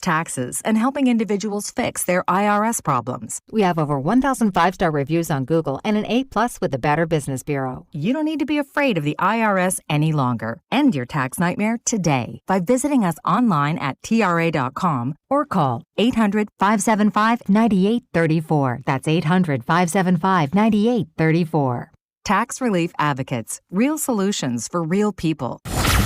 taxes, and helping individuals fix their IRS problems. We have over 1,000 5-star reviews on Google and an A+ with the Better Business Bureau. You don't need to be afraid of the IRS any longer. End your tax nightmare today by visiting us online at TRA.com or call 800-575-9834. That's 800-575-9834. Tax Relief Advocates. Real solutions for real people.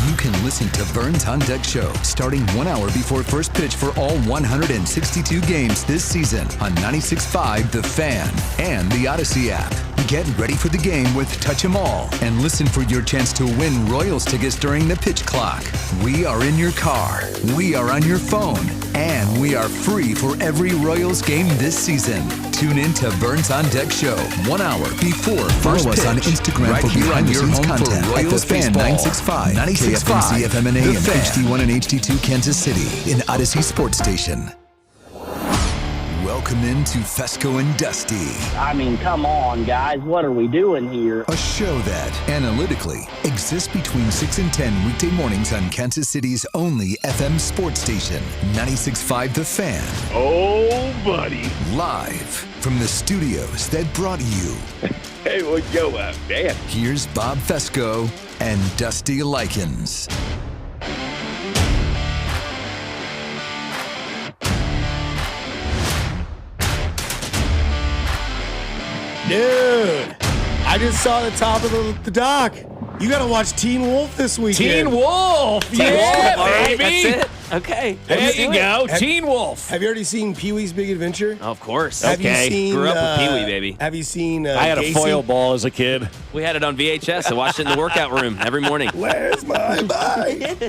You can listen to Burns on Deck Show starting 1 hour before first pitch for all 162 games this season on 96.5 The Fan and the Odyssey app. Get ready for the game with Touch 'Em All and listen for your chance to win Royals tickets during the pitch clock. We are in your car, we are on your phone, and we are free for every Royals game this season. Tune in to Burns on Deck Show 1 hour before first pitch. Follow us on Instagram right for behind-the-scenes content at The Fan 965, 96.5 CFM and AM, HD1 and HD2 Kansas City, in Odyssey Sports Station. Welcome into Fescoe and Dusty. I mean, come on, guys. What are we doing here? A show that, analytically, exists between 6 and 10 weekday mornings on Kansas City's only FM sports station, 96.5 The Fan. Oh, buddy. Live from the studios that brought you. Hey, what's going on, man? Here's Bob Fescoe and Dusty Likens. Dude, I just saw the top of the doc. You got to watch Teen Wolf this weekend. Teen Wolf! Yeah, All right, baby! that's it. Okay. There you go, Teen Wolf. Have you already seen Pee-wee's Big Adventure? Of course. Have you seen, Grew up with Pee-wee, baby. Have you seen I had Casey? a foil ball as a kid. We had it on VHS. I watched it in the workout room every morning. Where's my bike?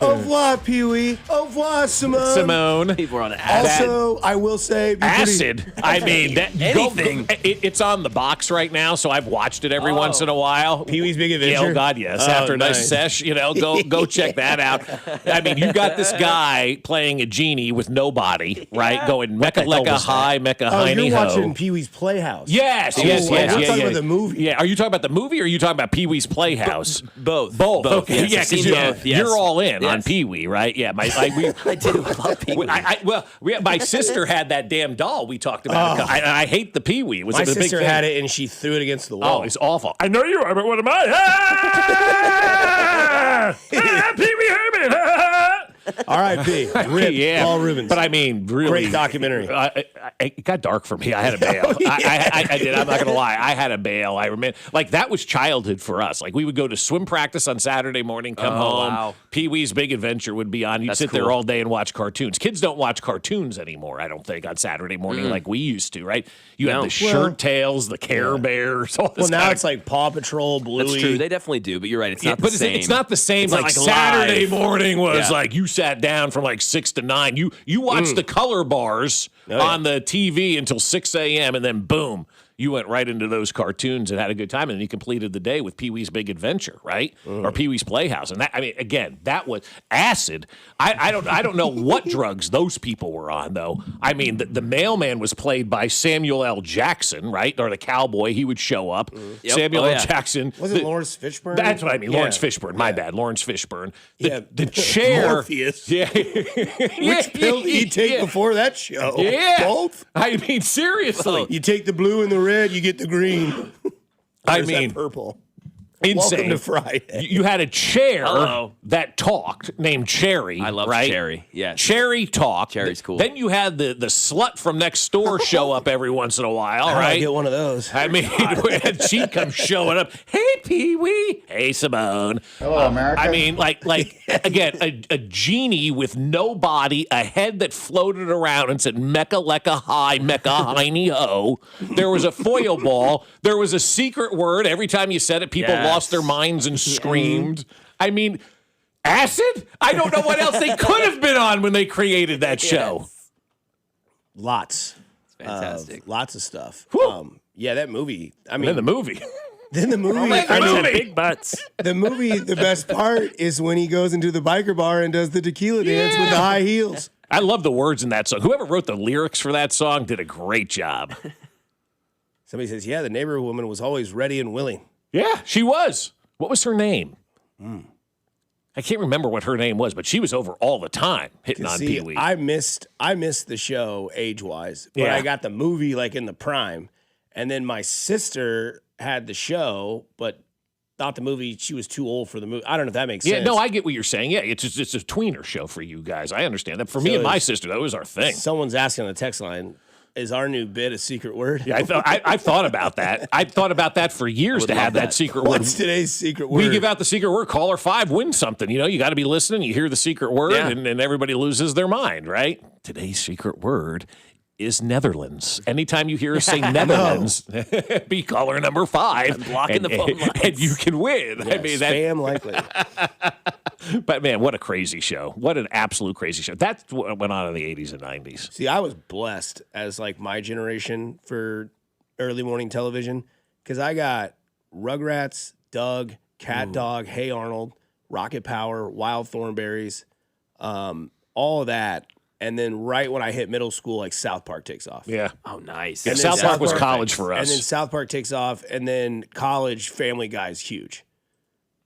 Au revoir, Pee-wee. Au revoir, Simone. People were on acid. Also, I will say... Acid. I mean, anything. It's on the box right now, so I've watched it every once in a while. Pee-wee's Big Adventure? Yeah, oh, God, yes. Oh, After a nice nice. sesh, go check that out. I mean, you got this guy playing a genie with no body, right? Going mecha lecka high, mecha Oh, hiney you're ho. watching Pee-wee's Playhouse. Yes. We're talking about the movie. Yeah, are you talking about the movie or are you talking about Pee-wee's Playhouse? Both. Okay, Yes, yeah, I've seen because both, yes. you're all in on Yes. Pee-wee, right? Yeah, I do love Pee-wee. My sister had that damn doll we talked about. I hate the Pee-wee. It was My a big sister thing. had it, and she threw it against the wall. Oh, it's awful. I know you are, but what am I? Pee-wee Herman. R.I.P. Rip, Yeah, Paul Rubens. but I mean, really, Great documentary. It got dark for me. I had a bail. I did. I'm not gonna lie. I had a bail. I remember, like that was childhood for us. Like we would go to swim practice on Saturday morning, come home. Wow. Pee-wee's Big Adventure would be on. You'd That's sit there cool. all day and watch cartoons. Kids don't watch cartoons anymore. I don't think on Saturday morning like we used to. Right? You No. have the Shirt Tails, the Care Bears. All this Well, now kind it's like Paw Patrol, Bluey. That's true. They definitely do, but you're right. It's not the but same. it's not the same. It's Like, not like Saturday live. morning was Yeah. like you sat down from like 6 to 9. You watched the color bars on the TV until 6 a.m. and then boom, you went right into those cartoons and had a good time, and then you completed the day with Pee-wee's Big Adventure, right? Or Pee-wee's Playhouse. And that, I mean, again, that was acid. I don't know what drugs those people were on, though. I mean, the mailman was played by Samuel L. Jackson, right? Or the cowboy, he would show up. Yep. Samuel Oh, L. yeah. Jackson. Was it Lawrence Fishburne? That's what I mean. Yeah. Lawrence Fishburne. My bad. Lawrence Fishburne. The Yeah. chair. Morpheus. Yeah. Which pill did you take before that show? Yeah. Both? I mean, seriously. You take the blue and the red, you get the green. I There's that mean, purple. insane. Welcome to Friday. You had a chair Hello. that talked named Cherry. I love right? Cherry. Yes. Cherry talked. Cherry's cool. Then you had the slut from next door show up every once in a while, I right? get one of those. I mean, she'd come showing up. Hey, Pee-wee. Hey, Simone. Hello, America. I mean, like again, a genie with no body, a head that floated around and said "Mecca lecka hi, Mecca hiney ho." There was a foil ball. There was a secret word. Every time you said it, people Yes. lost their minds and screamed. I mean, acid? I don't know what else they could have been on when they created that show. Lots. It's fantastic. Lots of stuff. Whew. Yeah, that movie. I And mean, then the movie. then the movie. the I mean, movie. Big butts. the movie, the best part is when he goes into the biker bar and does the tequila dance with the high heels. I love the words in that song. Whoever wrote the lyrics for that song did a great job. Somebody says, yeah, the neighborhood woman was always ready and willing. Yeah, she was. What was her name? I can't remember what her name was, but she was over all the time hitting on Pee Wee. I missed the show age-wise, but I got the movie like in the prime. And then my sister had the show, but thought the movie, she was too old for the movie. I don't know if that makes sense. Yeah, no, I get what you're saying. Yeah, it's a tweener show for you guys. I understand that. For me and my sister, that was our thing. Someone's asking on the text line, is our new bit a secret word? Yeah, I thought about that. I thought about that for years to have that secret word. What's today's secret word? We give out the secret word. Caller 5 wins something. You know, you got to be listening. You hear the secret word, and everybody loses their mind, right? Today's secret word is Netherlands. Anytime you hear us say Netherlands, be caller number 5. I'm blocking the phone lines. And you can win. Yes, I mean, spam likely. But, man, what a crazy show. What an absolute crazy show. That's what went on in the 80s and 90s. See, I was blessed as like my generation for early morning television because I got Rugrats, Doug, Cat Dog, Hey Arnold, Rocket Power, Wild Thornberries, all of that. And then right when I hit middle school, like South Park takes off. Yeah. Oh, nice. Yeah, South Park was college for us. And then South Park takes off, and then college Family Guy is huge.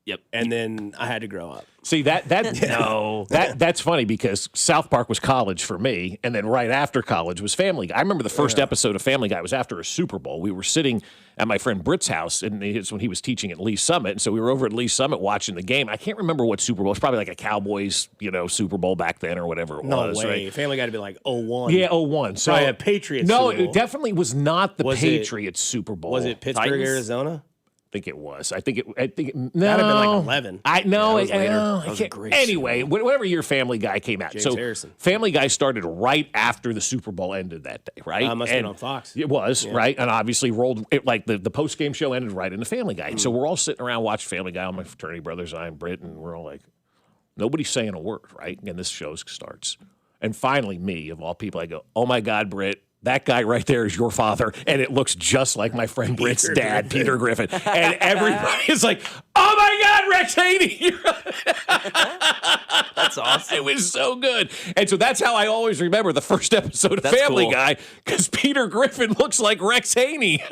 Yep. And then I had to grow up. See, that's funny because South Park was college for me, and then right after college was Family Guy. I remember the first episode of Family Guy was after a Super Bowl. We were sitting at my friend Britt's house, and it's when he was teaching at Lee Summit, and so we were over at Lee Summit watching the game. I can't remember what Super Bowl. It was probably like a Cowboys, Super Bowl back then or whatever it was. No way. Right? Family Guy had to be like 01. Yeah, 01. So probably a Patriots No, Super Bowl. it definitely was not the Patriots Super Bowl. Was it Pittsburgh, Titans? Arizona? I think it was. I think it. No, That'd have been like 11. I know. Yeah, that was later. I That was a can't. great Anyway, whatever year Family Guy came out. James so Harrison. Family Guy started right after the Super Bowl ended that day, right? Must have been on Fox. It was right, and obviously rolled it, like the post game show ended right into Family Guy. So we're all sitting around watching Family Guy. All my fraternity brothers, I and Britt, and we're all like, nobody's saying a word, right? And this show starts, and finally, me of all people, I go, "Oh my God, Britt." That guy right there is your father, and it looks just like my friend Britt's dad, Peter Griffin. And everybody is like, "Oh my God, Rex Haney!" That's awesome. It was so good, and so that's how I always remember the first episode of That's Family cool. Guy because Peter Griffin looks like Rex Haney.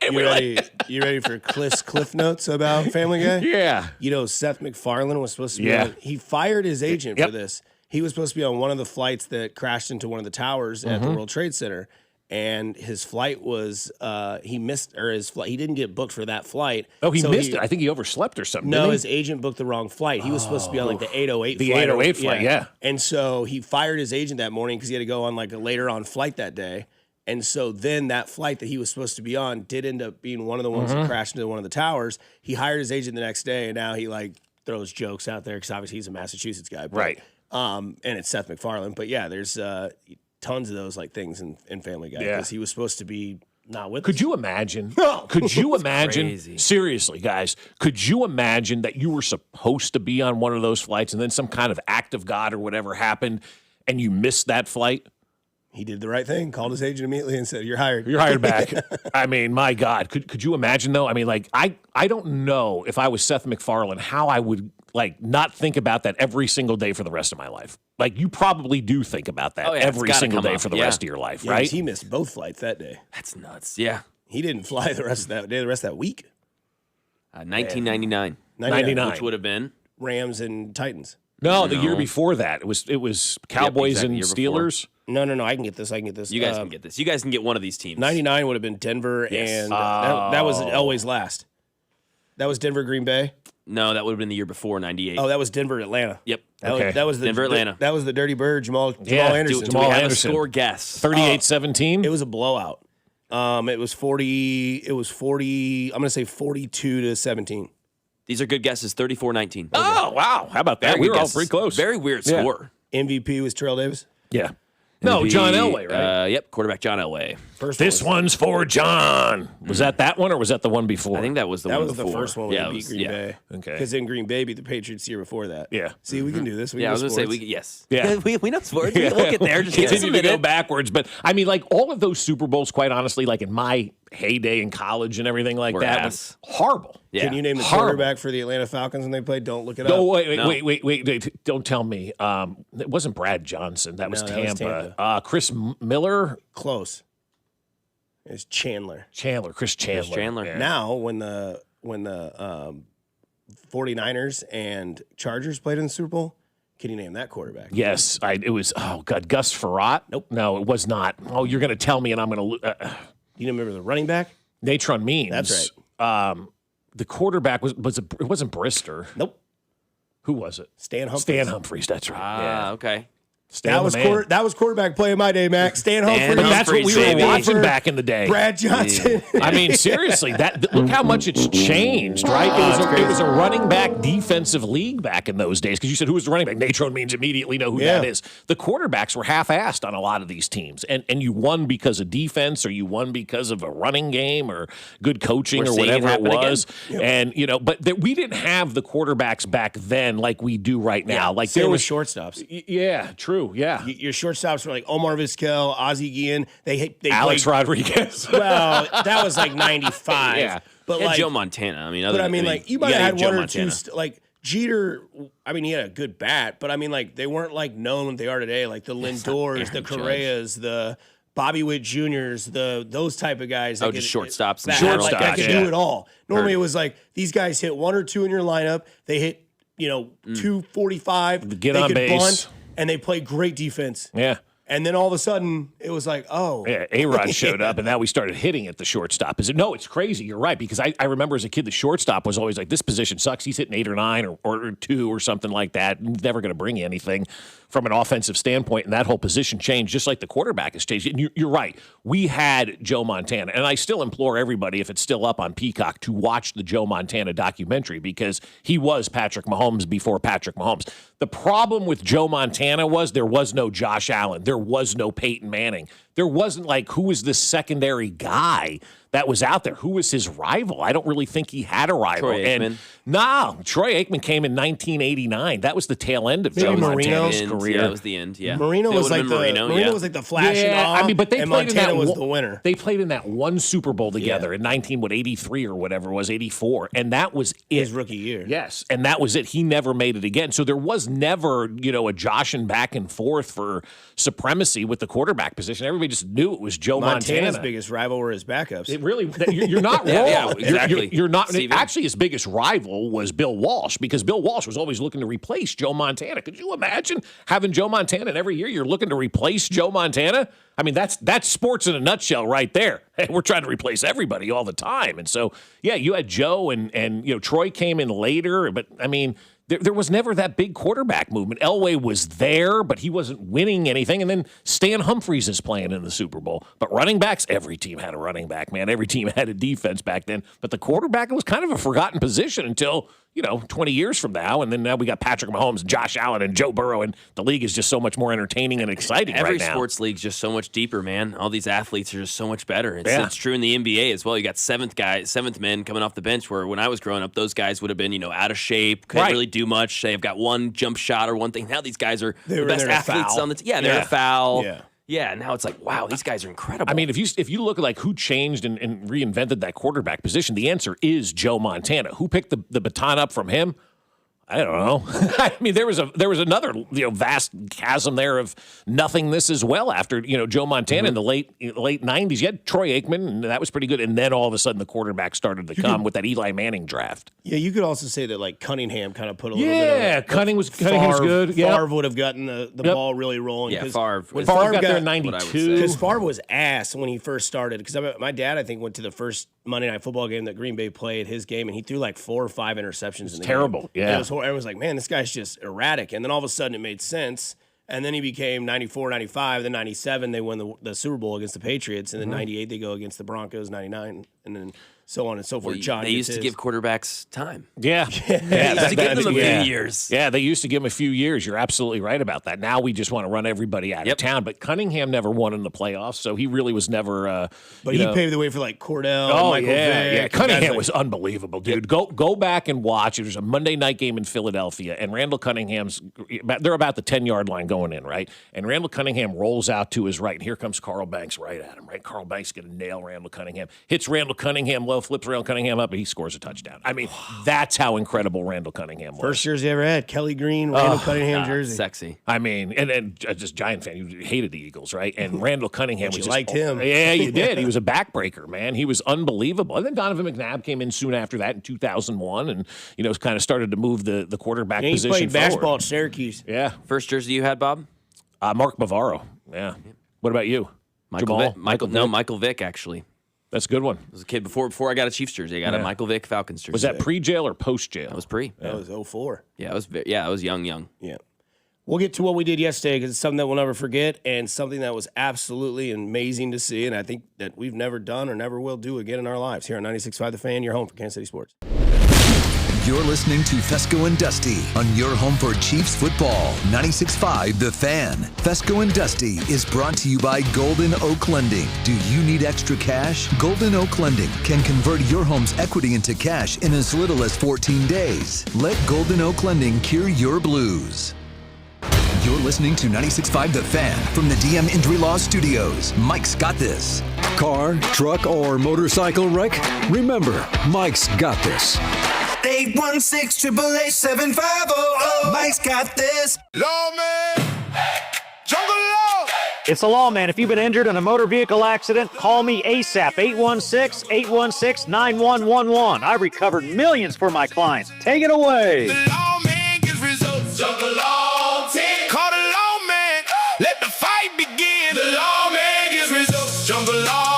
And You we're ready, you ready for Cliff Notes about Family Guy? Yeah. You know, Seth MacFarlane was supposed to be Yeah. on, he fired his agent Yep. for this. He was supposed to be on one of the flights that crashed into one of the towers at the World Trade Center. And his flight was, he missed, or his flight, he didn't get booked for that flight. Oh, he So missed it. I think he overslept or something. No, didn't he? his agent booked the wrong flight. He was supposed to be on like the 808 The flight. 808 flight, yeah. And so he fired his agent that morning because he had to go on like a later on flight that day. And so then that flight that he was supposed to be on did end up being one of the ones that crashed into one of the towers. He hired his agent the next day, and now he like throws jokes out there because obviously he's a Massachusetts guy. But, Right. And it's Seth MacFarlane. But yeah, there's tons of those like things in Family Guy Yeah. because he was supposed to be not with us. Could you imagine? Could you imagine? crazy. Seriously, guys, could you imagine that you were supposed to be on one of those flights and then some kind of act of God or whatever happened and you missed that flight? He did the right thing, called his agent immediately and said, "You're hired. You're hired back." I mean, my God, could you imagine though? I mean, like I don't know if I was Seth MacFarlane how I would like not think about that every single day for the rest of my life. Like you probably do think about that Oh, yeah, it's every gotta single come day up. for the Yeah. rest of your life, Yeah, 'cause right? He missed both flights that day. That's nuts. Yeah. He didn't fly the rest of that day, the rest of that week. 1999, 99. which would have been. Rams and Titans. No, the year before that, it was Cowboys exactly, and year before. Steelers. No, I can get this. You guys can get this. You guys can get one of these teams. 99 would have been Denver, and that was always last. That was Denver, Green Bay. No, that would have been the year before, 98. Oh, that was Denver, Atlanta. Yep. That was the Denver, Atlanta. That was the Dirty Bird, Jamal Yeah, Anderson. Do we have Anderson. a score guess? 38-17. It was a blowout. It was 40. It was 40. I'm gonna say 42-17. These are good guesses. 34-19. Oh, wow. How about that? Very We good were all guesses. pretty close. Very weird Yeah. score. MVP was Terrell Davis. Yeah. No, John Elway, right? Yep, quarterback John Elway. First This one one's for John. Was that one or was that the one before? I think that was the that one was before. the first one when yeah, we it beat was- Green yeah. Bay. Okay. Because then Green Bay beat the Patriots the year before that. Yeah. See, we can do this. We Yeah, I can was do going to say, sports. yes. Yeah. we know sports. We'll get there. Just give us a Continue to go minute. backwards. But, I mean, like, all of those Super Bowls, quite honestly, like in my heyday in college and everything like Were that, ass. was horrible. Yeah. Can you name the Horrible. quarterback for the Atlanta Falcons when they played? Don't look it No, up. wait. Don't tell me. It wasn't Brad Johnson. That was No, that was Tampa. Chris Miller? Close. It's Chandler. Chris Chandler. Chandler. Yeah. Now, when the 49ers and Chargers played in the Super Bowl? Can you name that quarterback? Yes, it was. Oh God, Gus Frerotte. Nope, no, it was not. Oh, you're going to tell me, and I'm going to. You remember the running back? Natron Means. That's right. The quarterback it wasn't Brister. Nope. Who was it? Stan Humphries. Stan Humphries. That's right. Okay. That was quarterback play in my day, Mac. Stan Humphries. But that's what we were watching back in the day. Brad Johnson. I mean, seriously, look how much it's changed, right? It was a running back defensive league back in those days. Because you said, who was the running back? Natron Means immediately know who that is. The quarterbacks were half-assed on a lot of these teams. And you won because of defense, or you won because of a running game, or good coaching, or whatever it was. Yep. And, but we didn't have the quarterbacks back then like we do right now. Yeah, like there was shortstops. Yeah, true. Yeah. Your shortstops were like Omar Vizquel, Ozzie Guillen. They Alex Rodriguez. Well, that was like 95. Yeah. But like Joe Montana. I mean, you might have had one or two. Like Jeter, I mean, he had a good bat, but I mean, like they weren't like known what they are today. Like the Lindors, the Correas, the Bobby Witt Juniors, those type of guys. Just shortstops. That could do it all. Normally, it was like these guys hit one or two in your lineup. They hit 245. Get on base. Bunt, and they played great defense. Yeah. And then all of a sudden, it was like, oh. Yeah, A-Rod showed up, and now we started hitting at the shortstop. No, it's crazy. You're right, because I remember as a kid, the shortstop was always like, this position sucks. He's hitting 8 or 9 or 2 or something like that. He's never going to bring you anything from an offensive standpoint, and that whole position changed, just like the quarterback has changed. And you're right. We had Joe Montana, and I still implore everybody, if it's still up on Peacock, to watch the Joe Montana documentary, because he was Patrick Mahomes before Patrick Mahomes. The problem with Joe Montana was there was no Josh Allen. There was no Peyton Manning. There wasn't who was this secondary guy that was out there? Who was his rival? I don't really think he had a rival. Troy Aikman. Troy Aikman came in 1989. That was the tail end of Joe Montana's career. Yeah, that was the end, yeah. Marino was like the flashing off, but they and played Montana in that was the winner. They played in that one Super Bowl together in 83 or whatever it was, 84, and that was it. His rookie year. Yes, and that was it. He never made it again. So there was never, a joshing back and forth for supremacy with the quarterback position. Everybody just knew it was Joe Montana. Montana's biggest rival were his backups. It really, you're not wrong. Yeah, exactly. You're not. Actually, his biggest rival was Bill Walsh, because Bill Walsh was always looking to replace Joe Montana. Could you imagine having Joe Montana, and every year you're looking to replace Joe Montana? I mean, that's sports in a nutshell right there. We're trying to replace everybody all the time. And so, yeah, you had Joe and Troy came in later, but I mean, there was never that big quarterback movement. Elway was there, but he wasn't winning anything. And then Stan Humphries is playing in the Super Bowl. But running backs, every team had a running back, man. Every team had a defense back then. But the quarterback was kind of a forgotten position until 20 years from now. And then now we got Patrick Mahomes and Josh Allen and Joe Burrow, and the league is just so much more entertaining and exciting right now. Every sports league's just so much deeper, man. All these athletes are just so much better. It's true in the NBA as well. You got seventh men coming off the bench, where when I was growing up, those guys would have been, out of shape, couldn't really do much. They've got one jump shot or one thing. Now these guys are the best athletes on the team. Yeah, they're a foul. Yeah. Yeah, now it's like, wow, these guys are incredible. I mean, if you look at who changed and reinvented that quarterback position, the answer is Joe Montana. Who picked the baton up from him? I don't know. I mean, there was another vast chasm there of nothingness as well after Joe Montana in the late 90s. You had Troy Aikman, and that was pretty good. And then all of a sudden, the quarterback started to come with that Eli Manning draft. Yeah, you could also say that Cunningham kind of put a little bit. Yeah, Cunningham was good. Favre would have gotten the ball really rolling. Yeah, Favre. When Favre got there in 92. Because Favre was ass when he first started. Because my dad, I think, went to the first Monday Night Football game that Green Bay played, his game, and he threw 4 or 5 interceptions in the terrible. game. Yeah. Everyone was like, man, this guy's just erratic. And then all of a sudden it made sense. And then he became 94, 95. Then 97, they won the Super Bowl against the Patriots. And then 98, they go against the Broncos, 99. And then so on and so forth. They used to give quarterbacks time. Yeah. They used to give them a few years. Yeah, they used to give him a few years. You're absolutely right about that. Now we just want to run everybody out of town. But Cunningham never won in the playoffs, so he really was never But he paved the way for Cordell, Michael Vick. Yeah. Cunningham was unbelievable, dude. Go back and watch. There's a Monday night game in Philadelphia, and Randall Cunningham's they're about the 10-yard line going in, right? And Randall Cunningham rolls out to his right, and here comes Carl Banks right at him, right? Carl Banks going to nail Randall Cunningham. Hits Randall Cunningham low, flips Randall Cunningham up, and he scores a touchdown. I mean, that's how incredible Randall Cunningham was. First jersey ever had, Kelly Green, Randall Cunningham jersey. Sexy. I mean, and just Giant fan. You hated the Eagles, right? And Randall Cunningham was you just, liked him. Yeah, you did. He was a backbreaker, man. He was unbelievable. And then Donovan McNabb came in soon after that in 2001 and, kind of started to move the quarterback position he played forward. basketball at Syracuse. Yeah. First jersey you had, Bob? Mark Bavaro. Yeah. What about you? Michael Vick, actually. That's a good one. I was a kid before I got a Chiefs jersey. I got a Michael Vick Falcons jersey. Was that pre-jail or post-jail? That was pre. That was 04. Yeah, I was young. Yeah. We'll get to what we did yesterday because it's something that we'll never forget and something that was absolutely amazing to see, and I think that we've never done or never will do again in our lives. Here on 96.5 The Fan, your home for Kansas City sports. You're listening to Fescoe and Dusty on your home for Chiefs football. 96.5 The Fan. Fescoe and Dusty is brought to you by Golden Oak Lending. Do you need extra cash? Golden Oak Lending can convert your home's equity into cash in as little as 14 days. Let Golden Oak Lending cure your blues. You're listening to 96.5 The Fan from the DM Injury Law Studios. Mike's got this. Car, truck, or motorcycle wreck? Remember, Mike's got this. 816-888-7500. Mike's got this. Lawman, Jungle Law. It's the Lawman. If you've been injured in a motor vehicle accident, call me ASAP. 816-816-9111. I recovered millions for my clients. Take it away. The Lawman gets results. Jungle Law team. Call the Lawman. Let the fight begin. The Lawman gets results. Jungle Law.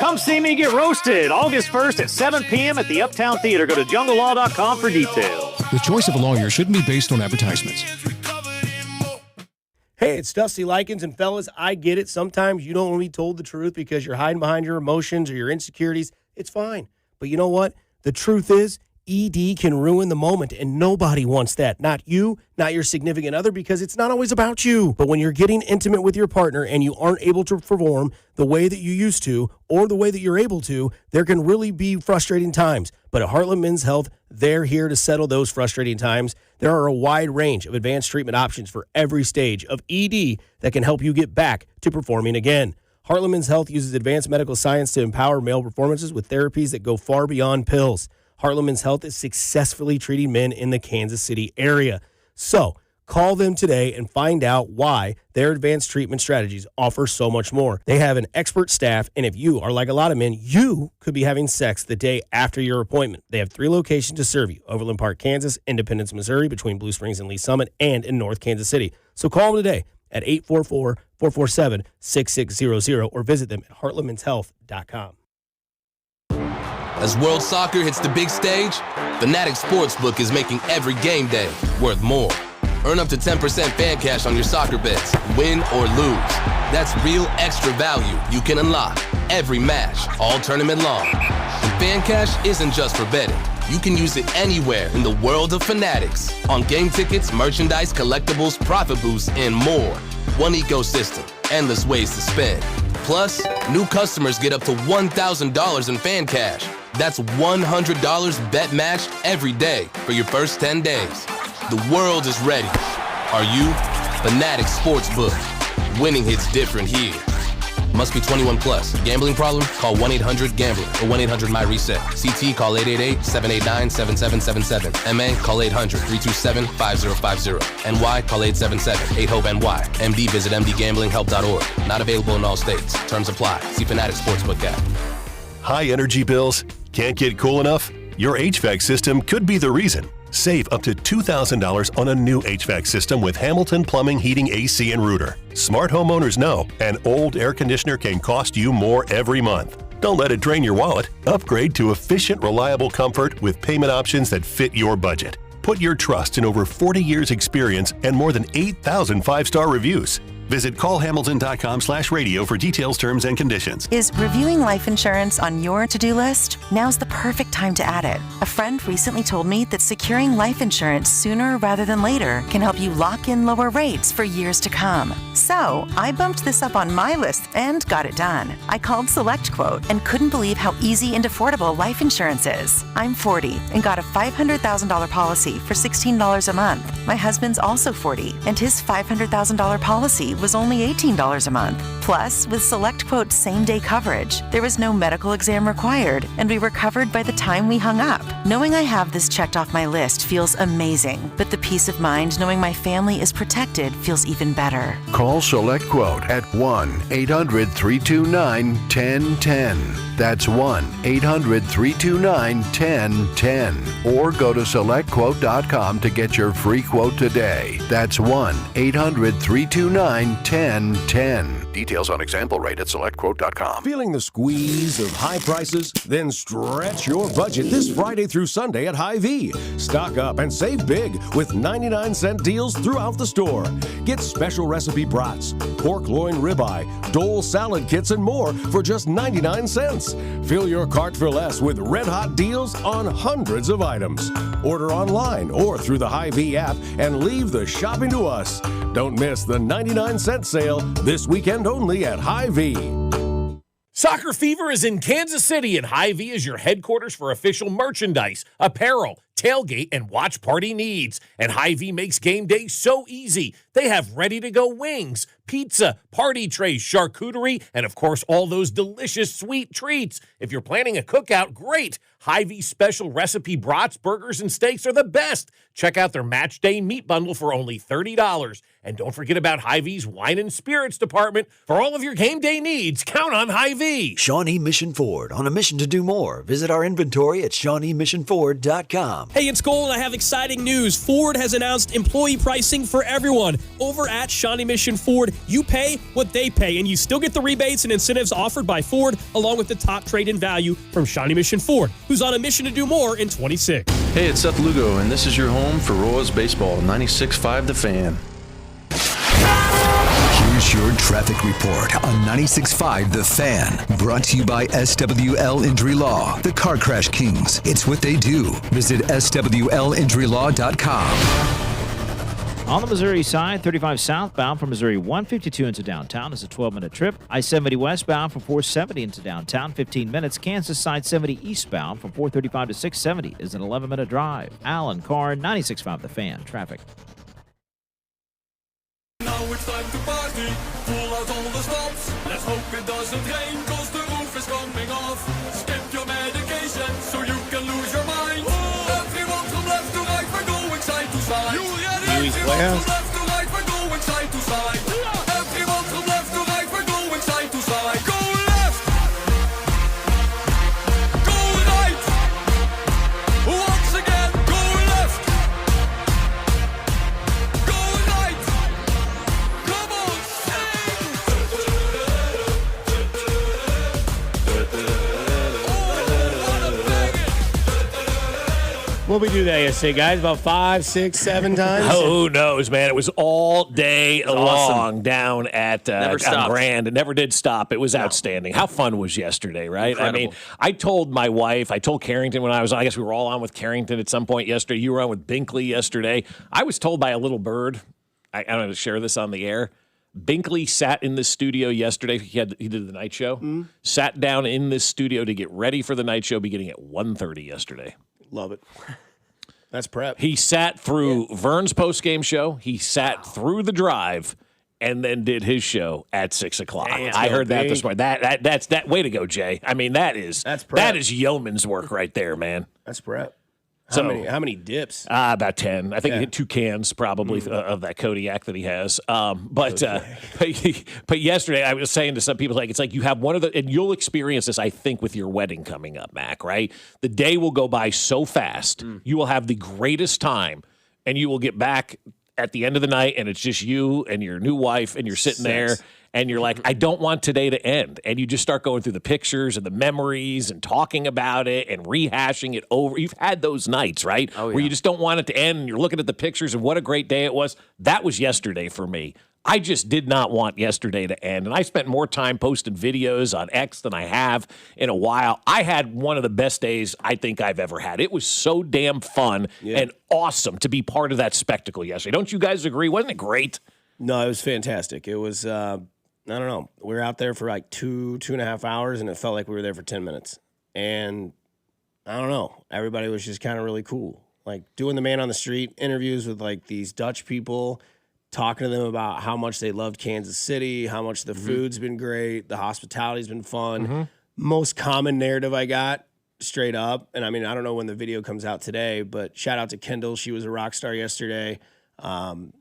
Come see me get roasted August 1st at 7 p.m. at the Uptown Theater. Go to junglelaw.com for details. The choice of a lawyer shouldn't be based on advertisements. Hey, it's Dusty Likens, and fellas, I get it. Sometimes you don't want to be told the truth because you're hiding behind your emotions or your insecurities. It's fine. But you know what? The truth is, ED can ruin the moment, and nobody wants that. Not you, not your significant other, because it's not always about you. But when you're getting intimate with your partner and you aren't able to perform the way that you used to or the way that you're able to, there can really be frustrating times. But at Heartland Men's Health, they're here to settle those frustrating times. There are a wide range of advanced treatment options for every stage of ED that can help you get back to performing again. Heartland Men's Health uses advanced medical science to empower male performances with therapies that go far beyond pills. Heartland Men's Health is successfully treating men in the Kansas City area. So call them today and find out why their advanced treatment strategies offer so much more. They have an expert staff, and if you are like a lot of men, you could be having sex the day after your appointment. They have 3 locations to serve you: Overland Park, Kansas; Independence, Missouri, between Blue Springs and Lee Summit; and in North Kansas City. So call them today at 844-447-6600 or visit them at heartlandmenshealth.com. As World Soccer hits the big stage, Fanatics Sportsbook is making every game day worth more. Earn up to 10% fan cash on your soccer bets, win or lose. That's real extra value you can unlock every match, all tournament long. And fan cash isn't just for betting. You can use it anywhere in the world of Fanatics. On game tickets, merchandise, collectibles, profit boosts, and more. One ecosystem, endless ways to spend. Plus, new customers get up to $1,000 in fan cash. That's $100 bet matched every day for your first 10 days. The world is ready. Are you? Fanatics Sportsbook. Winning hits different here. Must be 21 plus. Gambling problem? Call 1-800-GAMBLER or 1-800-MY-RESET. CT, call 888-789-7777. MA, call 800-327-5050. NY, call 877-8-HOPE-NY. MD, visit mdgamblinghelp.org. Not available in all states. Terms apply. See Fanatics Sportsbook app. High energy bills? Can't get cool enough? Your HVAC system could be the reason. Save up to $2,000 on a new HVAC system with Hamilton Plumbing, Heating, AC, and Rooter. Smart homeowners know an old air conditioner can cost you more every month. Don't let it drain your wallet. Upgrade to efficient, reliable comfort with payment options that fit your budget. Put your trust in over 40 years experience and more than 8,000 5-star reviews. Visit callhamilton.com/radio for details, terms, and conditions. Is reviewing life insurance on your to-do list? Now's the perfect time to add it. A friend recently told me that securing life insurance sooner rather than later can help you lock in lower rates for years to come. So I bumped this up on my list and got it done. I called SelectQuote and couldn't believe how easy and affordable life insurance is. I'm 40 and got a $500,000 policy for $16 a month. My husband's also 40 and his $500,000 policy was only $18 a month. Plus, with SelectQuote's same-day coverage, there was no medical exam required and we were covered by the time we hung up. Knowing I have this checked off my list feels amazing, but the peace of mind knowing my family is protected feels even better. Call SelectQuote at 1-800-329-1010. That's 1-800-329-1010. Or go to SelectQuote.com to get your free quote today. That's 1-800-329-1010. Details on example rate at SelectQuote.com. Feeling the squeeze of high prices? Then stretch your budget this Friday through Sunday at Hy-Vee. Stock up and save big with 99-cent deals throughout the store. Get special recipe brats, pork loin ribeye, Dole salad kits, and more for just 99 cents. Fill your cart for less with red-hot deals on hundreds of items. Order online or through the Hy-Vee app and leave the shopping to us. Don't miss the 99-cent sale this weekend only at Hy-Vee. Soccer Fever is in Kansas City, and Hy-Vee is your headquarters for official merchandise, apparel, tailgate, and watch party needs. And Hy-Vee makes game day so easy. They have ready-to-go wings, pizza, party trays, charcuterie, and, of course, all those delicious sweet treats. If you're planning a cookout, great. Hy-Vee special recipe brats, burgers, and steaks are the best. Check out their match day meat bundle for only $30. And don't forget about Hy-Vee's wine and spirits department. For all of your game day needs, count on Hy-Vee. Shawnee Mission Ford, on a mission to do more. Visit our inventory at ShawneeMissionFord.com. Hey, it's Cole, and I have exciting news. Ford has announced employee pricing for everyone. Over at Shawnee Mission Ford, you pay what they pay, and you still get the rebates and incentives offered by Ford, along with the top trade-in value from Shawnee Mission Ford, who's on a mission to do more in 26. Hey, it's Seth Lugo, and this is your home for Royals Baseball, 96.5 The Fan. Here's your traffic report on 96.5 The Fan. Brought to you by SWL Injury Law, the Car Crash Kings. It's what they do. Visit SWLinjurylaw.com. On the Missouri side, 35 southbound from Missouri 152 into downtown is a 12-minute trip. I-70 westbound from 470 into downtown, 15 minutes. Kansas side 70 eastbound from 435 to 670 is an 11-minute drive. Alan Carr, 96.5 The Fan. Traffic. Now it's time to party, pull out all the stops. Let's hope it doesn't rain, cause the roof is coming off. Skip your medication, so you can lose your mind. Everyone from left to right, we're going side to side. You ready? Everyone from left to right, we're going side to side. Everyone from left to right, we're going side to side. Go left! Go right! Once again, go left! Go right! Come on, What we do that yesterday, guys? About 5, 6, 7 times? Who knows, man? It was all day long awesome. down at Grand. It never did stop. It was outstanding. How fun was yesterday, right? Incredible. I mean, I told my wife, I told Carrington when I was on, I guess we were all on with Carrington at some point yesterday. You were on with Binkley yesterday. I was told by a little bird, I don't know to share this on the air, Binkley sat in the studio yesterday. He did the night show. Sat down in this studio to get ready for the night show beginning at 1:30 yesterday. Love it. That's prep. He sat through Vern's postgame show. He sat through the drive and then did his show at 6 o'clock. I heard that this morning. That's way to go, Jay. I mean, that is yeoman's work right there, man. That's prep. So, how many dips? About 10. I think he hit 2 cans probably of that Kodiak that he has. But yesterday I was saying to some people, it's like you have one of the, and you'll experience this, I think, with your wedding coming up, Mac, right? The day will go by so fast. You will have the greatest time, and you will get back at the end of the night, and it's just you and your new wife, and you're sitting there. And you're like, I don't want today to end. And you just start going through the pictures and the memories and talking about it and rehashing it over. You've had those nights, right? Oh, yeah. Where you just don't want it to end and you're looking at the pictures and what a great day it was. That was yesterday for me. I just did not want yesterday to end. And I spent more time posting videos on X than I have in a while. I had one of the best days I think I've ever had. It was so damn fun and awesome to be part of that spectacle yesterday. Don't you guys agree? Wasn't it great? No, it was fantastic. It was, I don't know. We were out there for like 2.5 hours, and it felt like we were there for 10 minutes. And I don't know. Everybody was just kind of really cool. Like doing the man on the street interviews with like these Dutch people, talking to them about how much they loved Kansas City, how much the food's been great, the hospitality's been fun. Most common narrative I got straight up. And I mean, I don't know when the video comes out today, but shout out to Kendall. She was a rock star yesterday.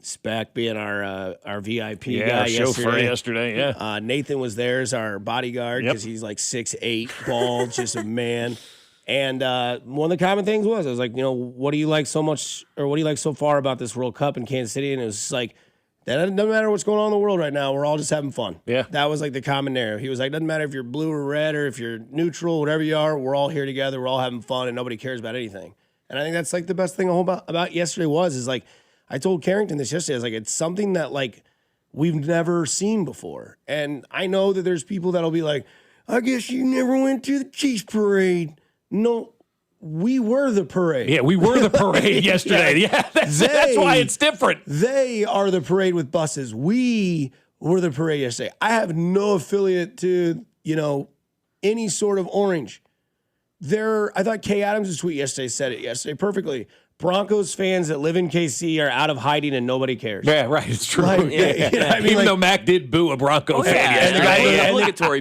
Spec being our VIP guy yesterday. Yeah. Nathan was there as our bodyguard because he's like 6'8", bald, just a man. And one of the common things was, I was like, what do you like so much, or what do you like so far about this World Cup in Kansas City? And it was just like, that doesn't matter what's going on in the world right now. We're all just having fun. Yeah. That was like the common narrative. He was like, doesn't matter if you're blue or red or if you're neutral, whatever you are, we're all here together. We're all having fun and nobody cares about anything. And I think that's like the best thing about yesterday is like, I told Carrington this yesterday. I was like, it's something that like we've never seen before. And I know that there's people that'll be like, I guess you never went to the Chiefs parade. No, we were the parade. Yeah, we were the parade yesterday. Yeah, that's why it's different. They are the parade with buses. We were the parade yesterday. I have no affiliate to, any sort of orange. I thought Kay Adams' tweet yesterday said it yesterday perfectly. Broncos fans that live in KC are out of hiding and nobody cares. Yeah, right. It's true. Like, Even though Mac did boo a Bronco fan yesterday.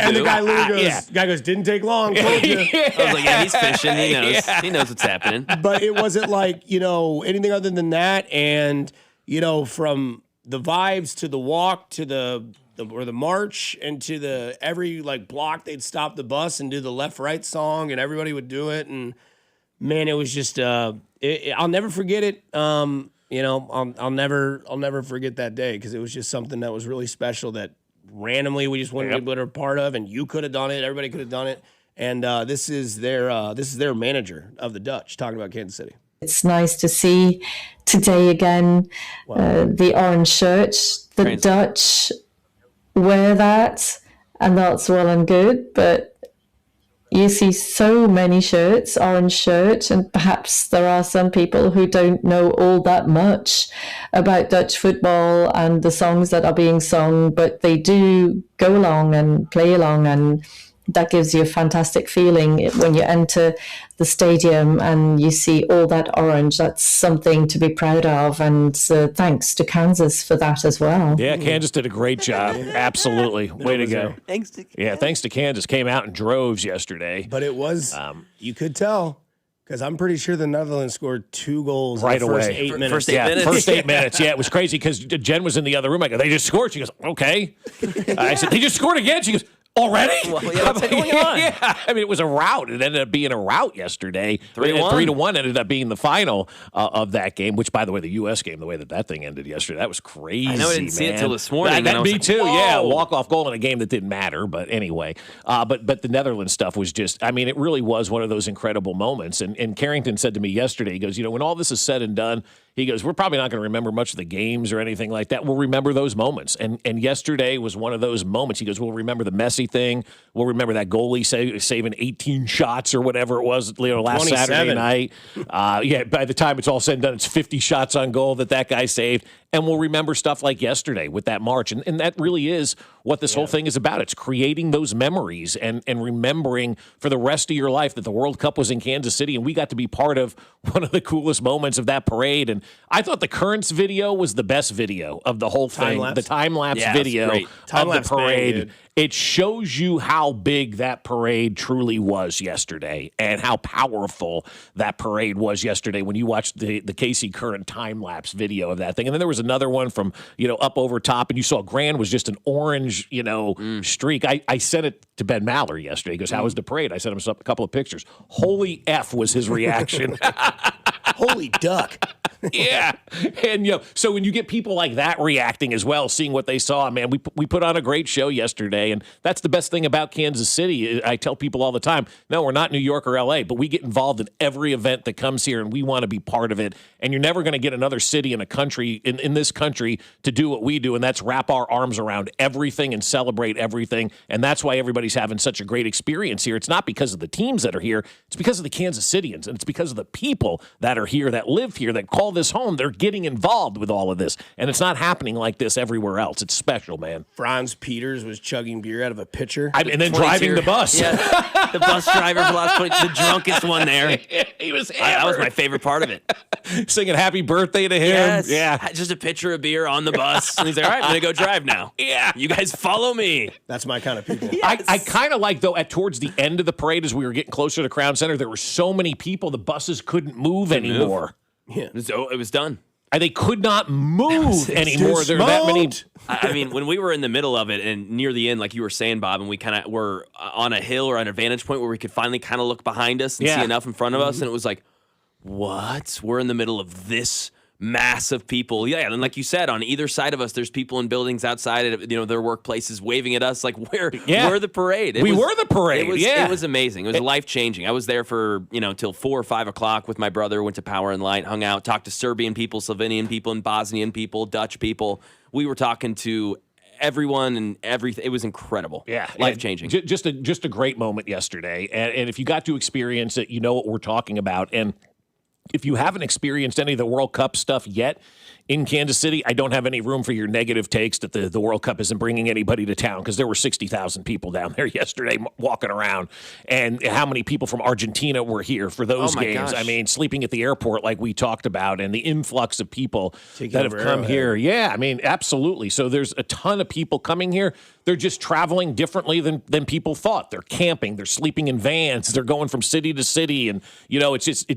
And the guy literally goes, didn't take long. Told you. I was like, he's fishing. He knows. He knows what's happening. But it wasn't like, anything other than that. And, from the vibes to the walk to the march and to every like block, they'd stop the bus and do the left-right song and everybody would do it. And man, it was just, I'll never forget it. I'll never forget that day because it was just something that was really special that randomly we just wanted to be a part of, and you could have done it. Everybody could have done it. And this is their manager of the Dutch talking about Kansas City. It's nice to see today again the orange shirt. The Dutch wear that, and that's well and good, but you see so many shirts, orange shirts, and perhaps there are some people who don't know all that much about Dutch football and the songs that are being sung, but they do go along and play along, and that gives you a fantastic feeling when you enter the stadium and you see all that orange. That's something to be proud of, and thanks to Kansas for that as well. Yeah, Kansas did a great job. Absolutely. Way to go. Thanks to Kansas. Came out in droves yesterday. But it was, you could tell, because I'm pretty sure the Netherlands scored 2 goals right in the first away. 8 minutes. First 8 minutes. First 8 minutes. Yeah, it was crazy because Jen was in the other room. I go, they just scored. She goes, okay. I said, they just scored again. She goes, already? Well, what's going on? Yeah, I mean, it was a rout. It ended up being a rout yesterday. 3-1. 3-1 ended up being the final of that game, which, by the way, the U.S. game, the way that thing ended yesterday, that was crazy, I know, I didn't see it till this morning. Me too, yeah. Walk-off goal in a game that didn't matter, but anyway. But the Netherlands stuff was just, I mean, it really was one of those incredible moments. And Carrington said to me yesterday, he goes, when all this is said and done, he goes, we're probably not going to remember much of the games or anything like that. We'll remember those moments. And yesterday was one of those moments. He goes, we'll remember the Messi thing. We'll remember that goalie saving 18 shots or whatever it was last 27. Saturday night. By the time it's all said and done, it's 50 shots on goal that guy saved. And we'll remember stuff like yesterday with that march. And that really is what this whole thing is about. It's creating those memories and remembering for the rest of your life that the World Cup was in Kansas City and we got to be part of one of the coolest moments of that parade. And I thought the Currents video was the best video of the whole thing. The time-lapse video of the parade. It shows you how big that parade truly was yesterday and how powerful that parade was yesterday when you watched the Casey Current time-lapse video of that thing. And then there was another one from, up over top, and you saw Grand was just an orange, streak. I sent it to Ben Mallory yesterday. He goes, how was the parade? I sent him a couple of pictures. Holy F was his reaction. Holy duck. Yeah. And, so when you get people like that reacting as well, seeing what they saw, man, we put on a great show yesterday. And that's the best thing about Kansas City. I tell people all the time, no, we're not New York or LA, but we get involved in every event that comes here and we want to be part of it. And you're never going to get another city in a country, in this country, to do what we do. And that's wrap our arms around everything and celebrate everything. And that's why everybody's having such a great experience here. It's not because of the teams that are here. It's because of the Kansas Cityans. And it's because of the people that are here, that live here, that call call this home. They're getting involved with all of this, and it's not happening like this everywhere else. It's special, man. Franz Peters was chugging beer out of a pitcher. And then driving the bus. Yeah, the bus driver for the last 20, the drunkest one there. He was that was my favorite part of it. Singing happy birthday to him. Yes. Yeah. Just a pitcher of beer on the bus. And he's like, all right, I'm going to go drive now. Yeah. You guys follow me. That's my kind of people. Yes. I kind of like, though, towards the end of the parade, as we were getting closer to Crown Center, there were so many people, the buses couldn't move anymore. Yeah. It was done. And they could not move anymore. There were that many. I mean, when we were in the middle of it and near the end, like you were saying, Bob, and we kind of were on a hill or on a vantage point where we could finally kind of look behind us and see enough in front of us, and it was like, what? We're in the middle of this mass of people. Yeah, and like you said, on either side of us, there's people in buildings outside of their workplaces waving at us like we're the parade. We were the parade. It was amazing. It was life-changing. I was there for, till 4 or 5 o'clock with my brother, went to Power and Light, hung out, talked to Serbian people, Slovenian people, and Bosnian people, Dutch people. We were talking to everyone and everything. It was incredible. Yeah. Life-changing. Just a great moment yesterday. And if you got to experience it, you know what we're talking about. And if you haven't experienced any of the World Cup stuff yet in Kansas City, I don't have any room for your negative takes that the World Cup isn't bringing anybody to town, because there were 60,000 people down there yesterday walking around. And how many people from Argentina were here for those games? Gosh. I mean, sleeping at the airport like we talked about, and the influx of people that have come here. Yeah, I mean, absolutely. So there's a ton of people coming here. They're just traveling differently than people thought. They're camping. They're sleeping in vans. They're going from city to city. And, it's just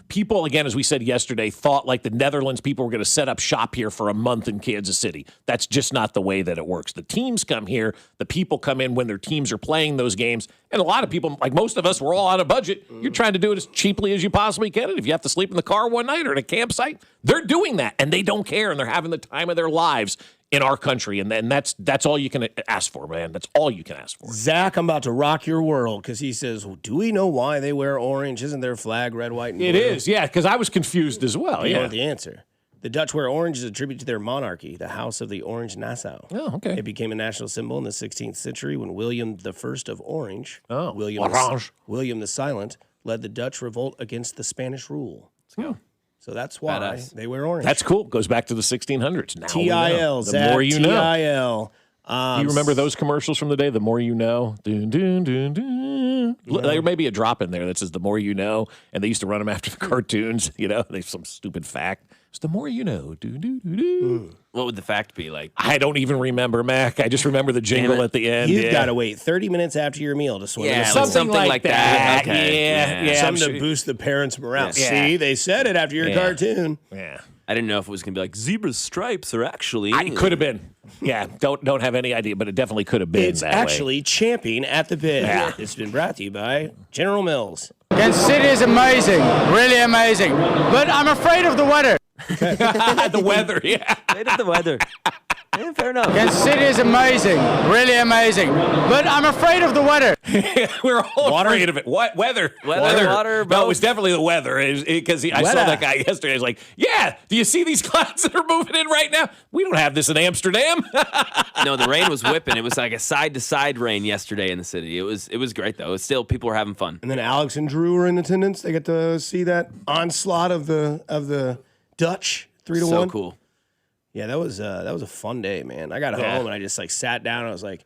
people, again, as we said yesterday, thought like the Netherlands people were going to set up shop here for a month in Kansas City. That's just not the way that it works. The teams come here. The people come in when their teams are playing those games. And a lot of people, like most of us, we're all on a budget. You're trying to do it as cheaply as you possibly can. And if you have to sleep in the car one night or at a campsite, they're doing that. And they don't care. And they're having the time of their lives in our country. And then that's all you can ask for, man. That's all you can ask for. Zach, I'm about to rock your world, because he says, well, do we know why they wear orange? Isn't their flag red, white, and blue? It is, yeah, because I was confused as well. You know the answer. The Dutch wear orange as a tribute to their monarchy, the House of the Orange Nassau. Oh, okay. It became a national symbol in the 16th century when William I of Orange, William the Silent, led the Dutch revolt against the Spanish rule. Let's go. So that's why they wear orange. That's cool. Goes back to the 1600s. Now TIL, the more you know. TIL. You remember those commercials from the day? The more you know. Dun, dun, dun, dun. There may be a drop in there that says the more you know, and they used to run them after the cartoons. There's some stupid fact. It's the more you know. Do, do, do, do. What would the fact be like? I don't even remember, Mac. I just remember the jingle at the end. You've got to wait 30 minutes after your meal to swim. Yeah, something like that. Okay. Yeah. Something to boost the parents' morale. Yeah. See, they said it after your cartoon. Yeah. I didn't know if it was going to be like zebra stripes or actually. It could have been. Yeah, don't have any idea, but it definitely could have been. It's actually champing at the bit. Yeah. It's been brought to you by General Mills. Kansas City is amazing, really amazing, but I'm afraid of the weather. The weather, yeah. Afraid of the weather. Yeah, fair enough. Kansas City is amazing, really amazing, but I'm afraid of the weather. We're all afraid of it. What weather? Water. No, it was definitely the weather. Because I saw that guy yesterday. I was like, "Yeah, do you see these clouds that are moving in right now? We don't have this in Amsterdam." No, the rain was whipping. It was like a side to side rain yesterday in the city. It was great though. It's still people were having fun. And then Alex and Drew were in attendance. They get to see that onslaught of the Dutch 3-1. So cool. Yeah, that was a fun day, man. I got home and I just sat down and I was like,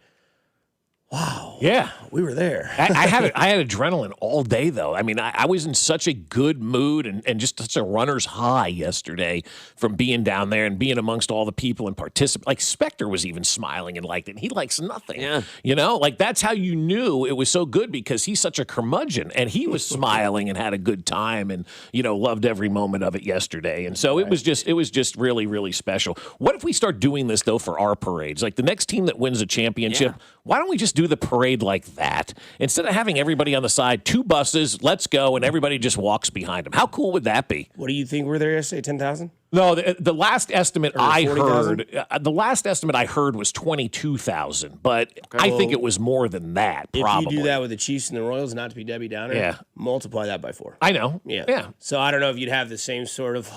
wow. Yeah. We were there. I had adrenaline all day, though. I mean, I was in such a good mood and just such a runner's high yesterday from being down there and being amongst all the people and participate. Like, Spectre was even smiling and liked it. And he likes nothing. Yeah. That's how you knew it was so good, because he's such a curmudgeon. And he was smiling and had a good time and, loved every moment of it yesterday. And so it was just really, really special. What if we start doing this, though, for our parades? Like, the next team that wins a championship, why don't we just do the parade like that? Instead of having everybody on the side, 2 buses, let's go, and everybody just walks behind them. How cool would that be? What do you think were there yesterday? 10,000? No, the last estimate I heard was 22,000, but I think it was more than that. Probably. If you do that with the Chiefs and the Royals, not to be Debbie Downer, multiply that by 4. I know. Yeah. So I don't know if you'd have the same sort of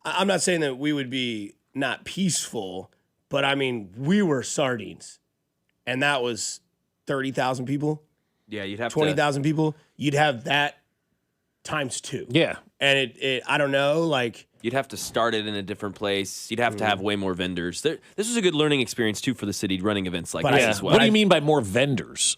I'm not saying that we would be not peaceful, but I mean, we were sardines. And that was 30,000 people. Yeah, you'd have 20,000 people. You'd have that times 2. Yeah. And it I don't know, like. You'd have to start it in a different place. You'd have to have way more vendors. This was a good learning experience, too, for the city running events like this as well. What do you mean by more vendors?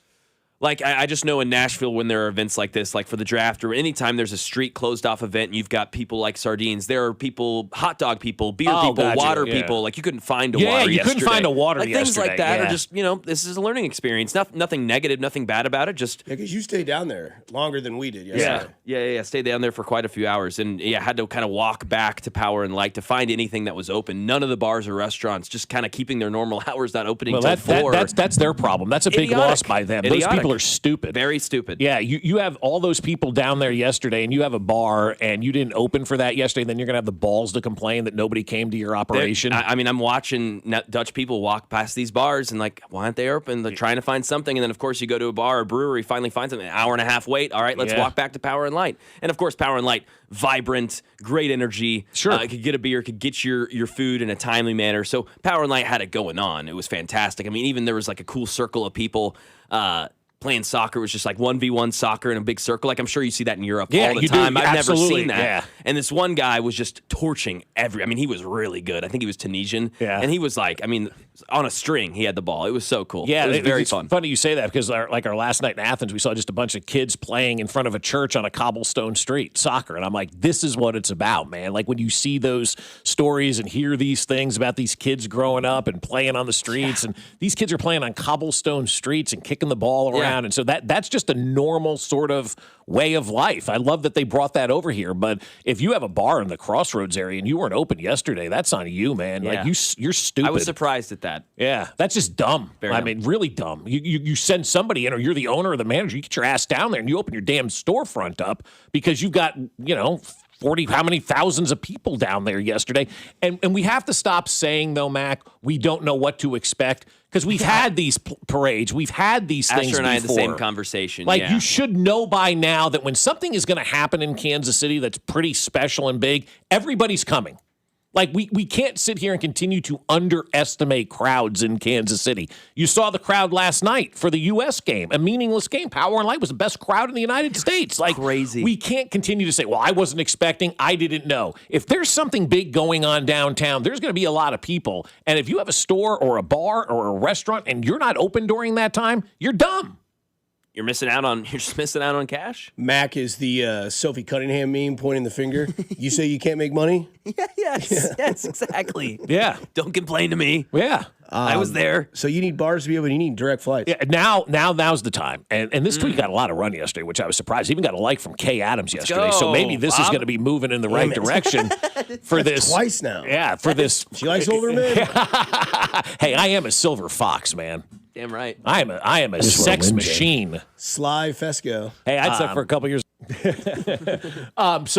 Like, I just know in Nashville when there are events like this, like for the draft or anytime there's a street closed off event and you've got people like sardines, there are people, hot dog people, beer people, water people. Like, you couldn't find a water yesterday. Couldn't find a water yesterday. Things like that are just, this is a learning experience. Nothing negative, nothing bad about it. Just because you stayed down there longer than we did yesterday. Yeah. Stayed down there for quite a few hours and had to kind of walk back to Power and Light to find anything that was open. None of the bars or restaurants just kind of keeping their normal hours, not opening until 4. That's their problem. That's a big loss by them. Those people are stupid. Very stupid. Yeah, you have all those people down there yesterday, and you have a bar, and you didn't open for that yesterday, then you're going to have the balls to complain that nobody came to your operation. I'm watching Dutch people walk past these bars, and like, why aren't they open? They're trying to find something, and then, of course, you go to a bar or brewery, finally find something, an hour and a half wait. All right, let's walk back to Power and Light. And, of course, Power and Light, vibrant, great energy. Sure. Could get a beer, could get your food in a timely manner. So Power and Light had it going on. It was fantastic. I mean, even there was like a cool circle of people playing soccer. It was just like 1v1 soccer in a big circle. Like, I'm sure you see that in Europe all the time. I've never seen that. Yeah. And this one guy was just torching he was really good. I think he was Tunisian. Yeah. And he was like, on a string, he had the ball. It was so cool. Yeah, it was very fun. It's funny you say that because our last night in Athens, we saw just a bunch of kids playing in front of a church on a cobblestone street, soccer. And I'm like, this is what it's about, man. Like when you see those stories and hear these things about these kids growing up and playing on the streets, and these kids are playing on cobblestone streets and kicking the ball around. And so that's just a normal sort of way of life. I love that they brought that over here. But if you have a bar in the Crossroads area and you weren't open yesterday, that's on you, man. Yeah. Like you're stupid. I was surprised at that. Yeah, that's just dumb. I mean, really dumb. You send somebody in, or you're the owner or the manager, you get your ass down there and you open your damn storefront up because you've got, 40, how many thousands of people down there yesterday. And we have to stop saying, though, Mac, we don't know what to expect because we've had these parades. We've had these things Asher and before. I had the same conversation. Like, you should know by now that when something is going to happen in Kansas City that's pretty special and big, everybody's coming. Like, we can't sit here and continue to underestimate crowds in Kansas City. You saw the crowd last night for the U.S. game, a meaningless game. Power and Light was the best crowd in the United States. Like, crazy. We can't continue to say, well, I wasn't expecting, I didn't know. If there's something big going on downtown, there's going to be a lot of people. And if you have a store or a bar or a restaurant and you're not open during that time, you're dumb. You're just missing out on cash. Mac is the Sophie Cunningham meme pointing the finger. You say you can't make money? Yes, exactly. Yeah. Don't complain to me. Yeah. I was there. So you need bars to be able, you need direct flights. Yeah, now's the time. And this tweet got a lot of run yesterday, which I was surprised. Even got a like from Kay Adams yesterday. So maybe this is going to be moving in the right direction for this. Twice now. Yeah, for this. She likes older men. Hey, I am a silver fox, man. Damn right. I am a sex machine. Sly Fescoe. Hey, I'd say for a couple years. But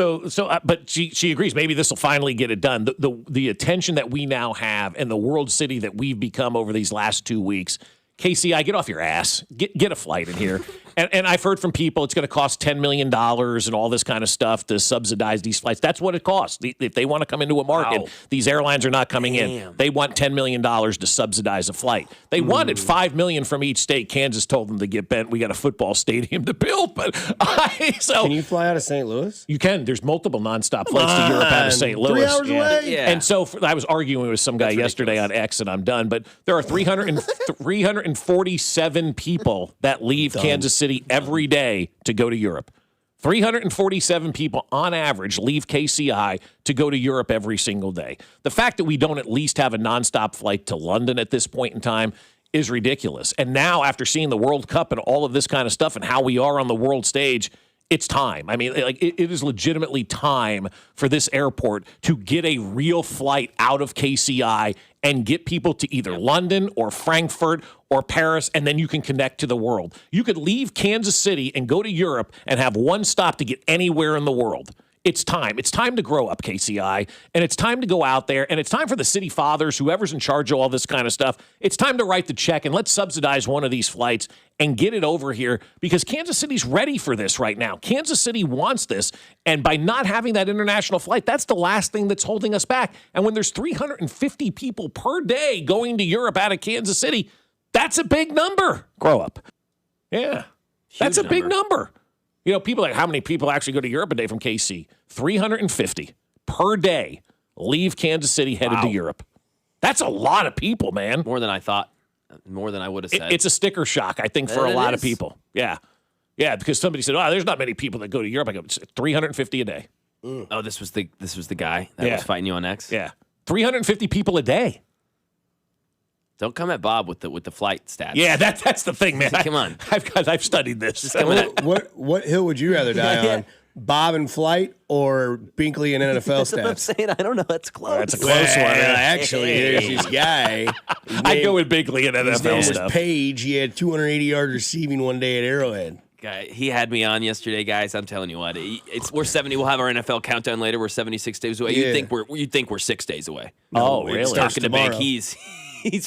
she agrees. Maybe this will finally get it done. The attention that we now have and the world city that we've become over these last 2 weeks. KCI, get off your ass. Get a flight in here. And I've heard from people it's going to cost $10 million and all this kind of stuff to subsidize these flights. That's what it costs. If they want to come into a market, these airlines are not coming in. They want $10 million to subsidize a flight. They wanted $5 million from each state. Kansas told them to get bent. We got a football stadium to build. But can you fly out of St. Louis? You can. There's multiple nonstop flights to Europe out of St. Louis. 3 hours away? Yeah. And so I was arguing with some guy yesterday on X, and I'm done. But there are 347 people that leave Kansas City every day to go to Europe. 347 people on average leave KCI to go to Europe every single day. The fact that we don't at least have a nonstop flight to London at this point in time is ridiculous. And now, after seeing the World Cup and all of this kind of stuff and how we are on the world stage, it's time. I mean, like it is legitimately time for this airport to get a real flight out of KCI and get people to either London or Frankfurt or Paris, and then you can connect to the world. You could leave Kansas City and go to Europe and have one stop to get anywhere in the world. It's time. It's time to grow up, KCI, and it's time to go out there, and it's time for the city fathers, whoever's in charge of all this kind of stuff, it's time to write the check, and let's subsidize one of these flights and get it over here because Kansas City's ready for this right now. Kansas City wants this, and by not having that international flight, that's the last thing that's holding us back. And when there's 350 people per day going to Europe out of Kansas City, that's a big number. Grow up. Yeah. That's a big number. You know, people like how many people actually go to Europe a day from KC? 350 per day leave Kansas City headed to Europe. That's a lot of people, man. More than I thought. More than I would have said. It's a sticker shock, I think, for a lot of people. Yeah. Yeah, because somebody said, there's not many people that go to Europe. I go, it's 350 a day. Oh, this was the guy that was fighting you on X? Yeah. 350 people a day. Don't come at Bob with the flight stats. Yeah, that's the thing, man. Come on. I've studied this. What hill would you rather die on? Bob in flight or Binkley in NFL That's stats? what I'm saying. I don't know. That's close. That's a close one. Actually, there's this guy. I'd go with Binkley in His name NFL was stuff. Page. He had 280 yards receiving one day at Arrowhead. Guy, he had me on yesterday, guys. I'm telling you what, we're 70. We'll have our NFL countdown later. We're 76 days away. Yeah. You think we're 6 days away? Oh, really? Talking to Bank, he's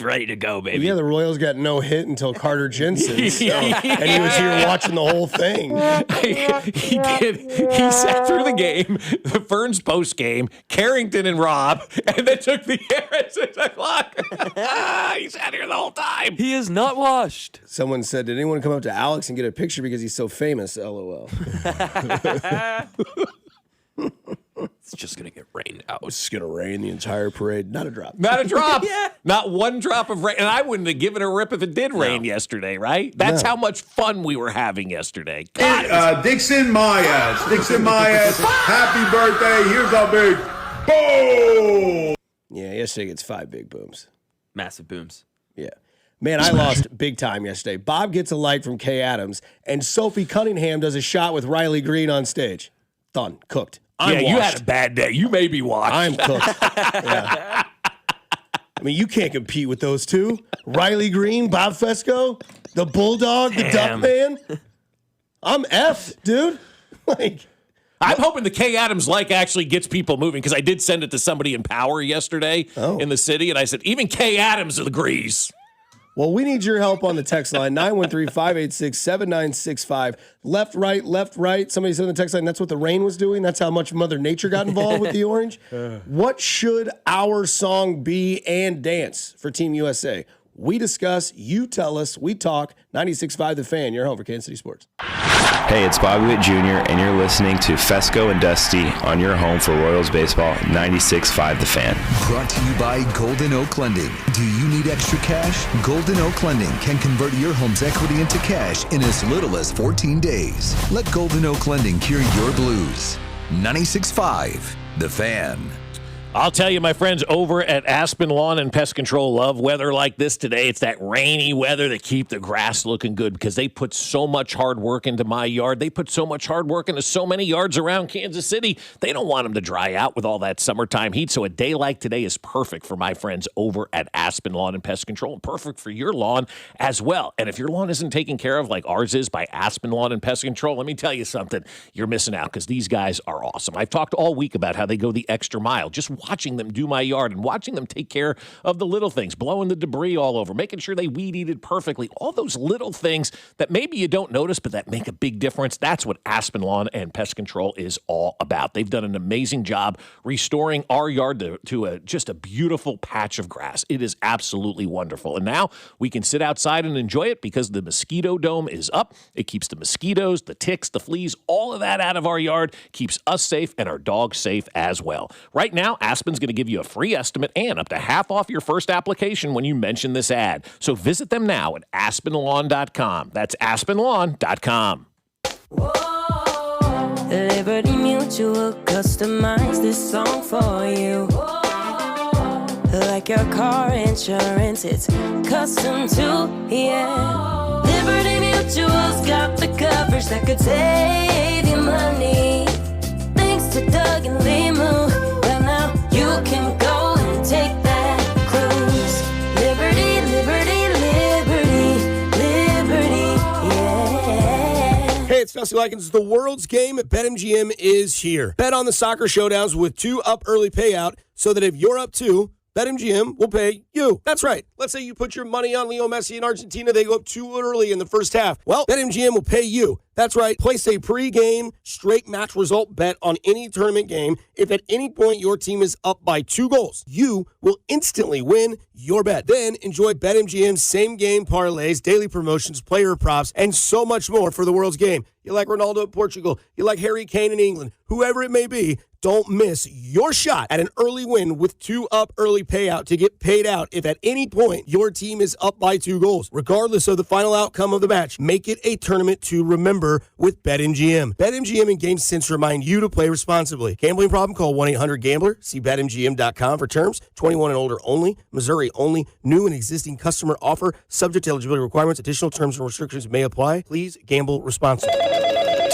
ready to go, baby. Well, yeah, the Royals got no hit until Carter Jensen, so, and he was here watching the whole thing. He did. He sat through the game, the Ferns post game, Carrington and Rob, and then took the air at 6 o'clock. He sat here the whole time. He is not washed. Someone said, "Did anyone come up to Alex and get a picture because he's so famous?" LOL. It's just going to get rained out. It's just going to rain the entire parade. Not a drop. Not a drop. Yeah. Not one drop of rain. And I wouldn't have given a rip if it did rain yesterday, right? That's how much fun we were having yesterday. God, Dixon Myers. Happy birthday. Here's a big boom. Yeah, yesterday gets 5 big booms. Massive booms. Yeah. Man, I lost big time yesterday. Bob gets a like from Kay Adams, and Sophie Cunningham does a shot with Riley Green on stage. Done. Cooked. I'm you washed. had a bad day. You may be washed. I'm cooked. Yeah. I mean, you can't compete with those two. Riley Green, Bob Fescoe, the Bulldog, the Duck Man. I'm F, dude. I'm hoping the Kay Adams like actually gets people moving because I did send it to somebody in power yesterday in the city, and I said, even Kay Adams agrees. Well, we need your help on the text line, 913-586-7965. Left, right. Somebody said on the text line, that's what the rain was doing. That's how much Mother Nature got involved with the orange. What should our song be and dance for Team USA? We discuss, you tell us, we talk. 96.5 The Fan, your home for Kansas City Sports. Hey, it's Bobby Witt Jr., and you're listening to Fescoe and Dusty on your home for Royals baseball, 96.5 The Fan. Brought to you by Golden Oak Lending. Do you need extra cash? Golden Oak Lending can convert your home's equity into cash in as little as 14 days. Let Golden Oak Lending cure your blues. 96.5 The Fan. I'll tell you, my friends over at Aspen Lawn and Pest Control love weather like this today. It's that rainy weather that keep the grass looking good because they put so much hard work into my yard. They put so much hard work into so many yards around Kansas City. They don't want them to dry out with all that summertime heat. So a day like today is perfect for my friends over at Aspen Lawn and Pest Control, and perfect for your lawn as well. And if your lawn isn't taken care of like ours is by Aspen Lawn and Pest Control, let me tell you something. You're missing out because these guys are awesome. I've talked all week about how they go the extra mile. Just watching them do my yard and watching them take care of the little things, blowing the debris all over, making sure they weed eat it perfectly, all those little things that maybe you don't notice but that make a big difference. That's what Aspen Lawn and Pest Control is all about. They've done an amazing job restoring our yard to just a beautiful patch of grass. It is absolutely wonderful. And now we can sit outside and enjoy it because the mosquito dome is up. It keeps the mosquitoes, the ticks, the fleas, all of that out of our yard, keeps us safe and our dogs safe as well. Right now, Aspen's going to give you a free estimate and up to half off your first application when you mention this ad. So visit them now at aspenlawn.com. That's aspenlawn.com. Whoa. Liberty Mutual customized this song for you. Like your car insurance, it's custom too, yeah. Liberty Mutual's got the coverage that could save you money. Thanks to Doug and Limu. You can go and take that cruise. Liberty, liberty, liberty, liberty, yeah. Hey, it's Dusty Likens. The world's game at BetMGM is here. Bet on the soccer showdowns with 2 up early payout so that if you're up 2, BetMGM will pay you. That's right. Let's say you put your money on Leo Messi in Argentina. They go up too early in the first half. Well, BetMGM will pay you. That's right. Place a pre-game straight match result bet on any tournament game. If at any point your team is up by 2 goals, you will instantly win your bet. Then enjoy BetMGM's same-game parlays, daily promotions, player props, and so much more for the world's game. You like Ronaldo in Portugal. You like Harry Kane in England. Whoever it may be, don't miss your shot at an early win with 2-up early payout to get paid out if at any point your team is up by 2 goals. Regardless of the final outcome of the match, make it a tournament to remember with BetMGM. BetMGM and GameSense remind you to play responsibly. Gambling problem? Call 1-800-GAMBLER. See BetMGM.com for terms. 21 and older only. Missouri only. New and existing customer offer. Subject to eligibility requirements. Additional terms and restrictions may apply. Please gamble responsibly.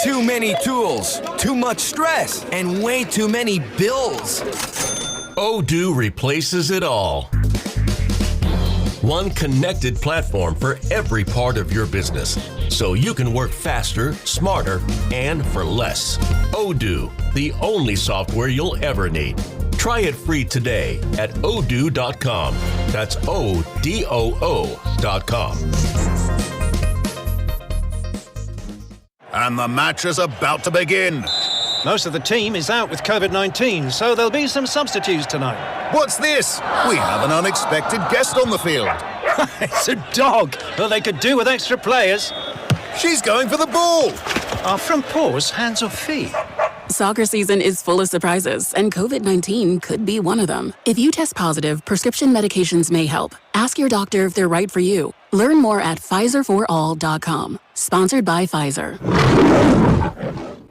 Too many tools, too much stress, and way too many bills. Odoo replaces it all. One connected platform for every part of your business, so you can work faster, smarter, and for less. Odoo, the only software you'll ever need. Try it free today at odoo.com. That's ODOO.com. And the match is about to begin. Most of the team is out with COVID-19, so there'll be some substitutes tonight. What's this? We have an unexpected guest on the field. It's a dog. Well, they could do with extra players. She's going for the ball. Are front paws hands or feet? Soccer season is full of surprises, and COVID-19 could be one of them. If you test positive, prescription medications may help. Ask your doctor if they're right for you. Learn more at PfizerForAll.com. Sponsored by Pfizer.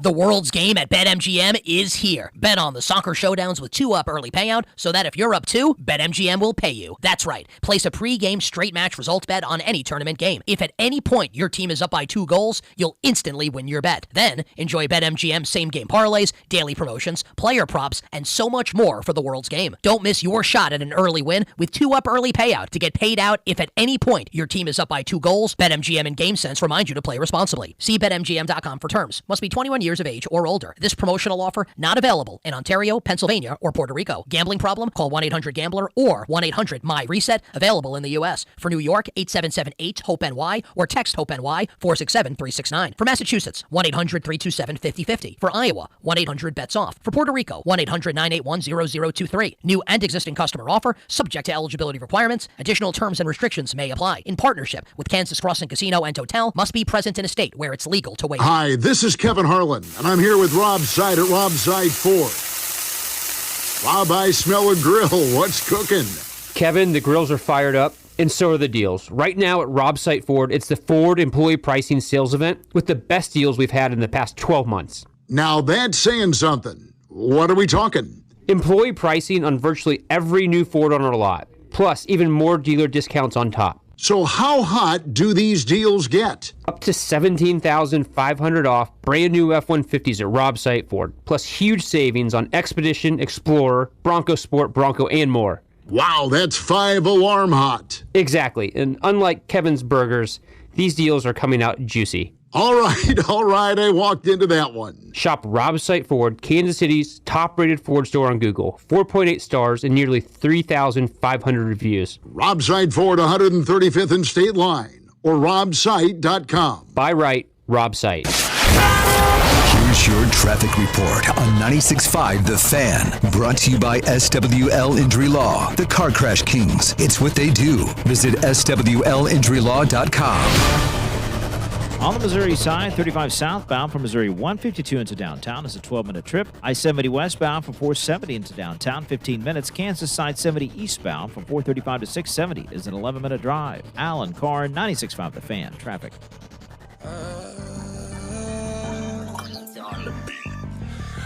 The world's game at BetMGM is here. Bet on the soccer showdowns with 2-up early payout so that if you're up 2, BetMGM will pay you. That's right. Place a pre-game straight match result bet on any tournament game. If at any point your team is up by 2 goals, you'll instantly win your bet. Then enjoy BetMGM's same-game parlays, daily promotions, player props, and so much more for the world's game. Don't miss your shot at an early win with 2-up early payout to get paid out if at any point your team is up by 2 goals. BetMGM and GameSense remind you to play responsibly. See BetMGM.com for terms. Must be 21 years of age or older. This promotional offer not available in Ontario, Pennsylvania, or Puerto Rico. Gambling problem? Call 1-800-GAMBLER or 1-800-MY-RESET. Available in the U.S. For New York, 877-8-HOPE-NY or text HOPE-NY 467-369. For Massachusetts, 1-800-327-5050. For Iowa, 1-800-BETS-OFF. For Puerto Rico, 1-800-981-0023. New and existing customer offer, subject to eligibility requirements. Additional terms and restrictions may apply. In partnership with Kansas Crossing Casino and Hotel, must be present in a state where it's legal to wait. Hi, this is Kevin Harlan, and I'm here with Rob Seid at Rob Seid Ford. Rob, I smell a grill. What's cooking? Kevin, the grills are fired up, and so are the deals. Right now at Rob Seid Ford, it's the Ford Employee Pricing Sales Event with the best deals we've had in the past 12 months. Now that's saying something. What are we talking? Employee pricing on virtually every new Ford on our lot, plus even more dealer discounts on top. So how hot do these deals get? Up to $17,500 off brand new F-150s at Rob Seid Ford, plus huge savings on Expedition, Explorer, Bronco Sport, Bronco, and more. Wow, that's 5 alarm hot. Exactly, and unlike Kevin's Burgers, these deals are coming out juicy. All right, I walked into that one. Shop Rob Seid Ford, Kansas City's top-rated Ford store on Google. 4.8 stars and nearly 3,500 reviews. Rob Seid Ford, 135th and State Line, or robseid.com. Buy right, Rob Seid. Here's your traffic report on 96.5 The Fan. Brought to you by SWL Injury Law, the Car Crash Kings. It's what they do. Visit SWLinjurylaw.com. On the Missouri side, 35 southbound from Missouri 152 into downtown is a 12-minute trip. I-70 westbound from 470 into downtown, 15 minutes. Kansas side 70 eastbound from 435 to 670 is an 11-minute drive. Alan Carr, 96.5 The Fan. Traffic.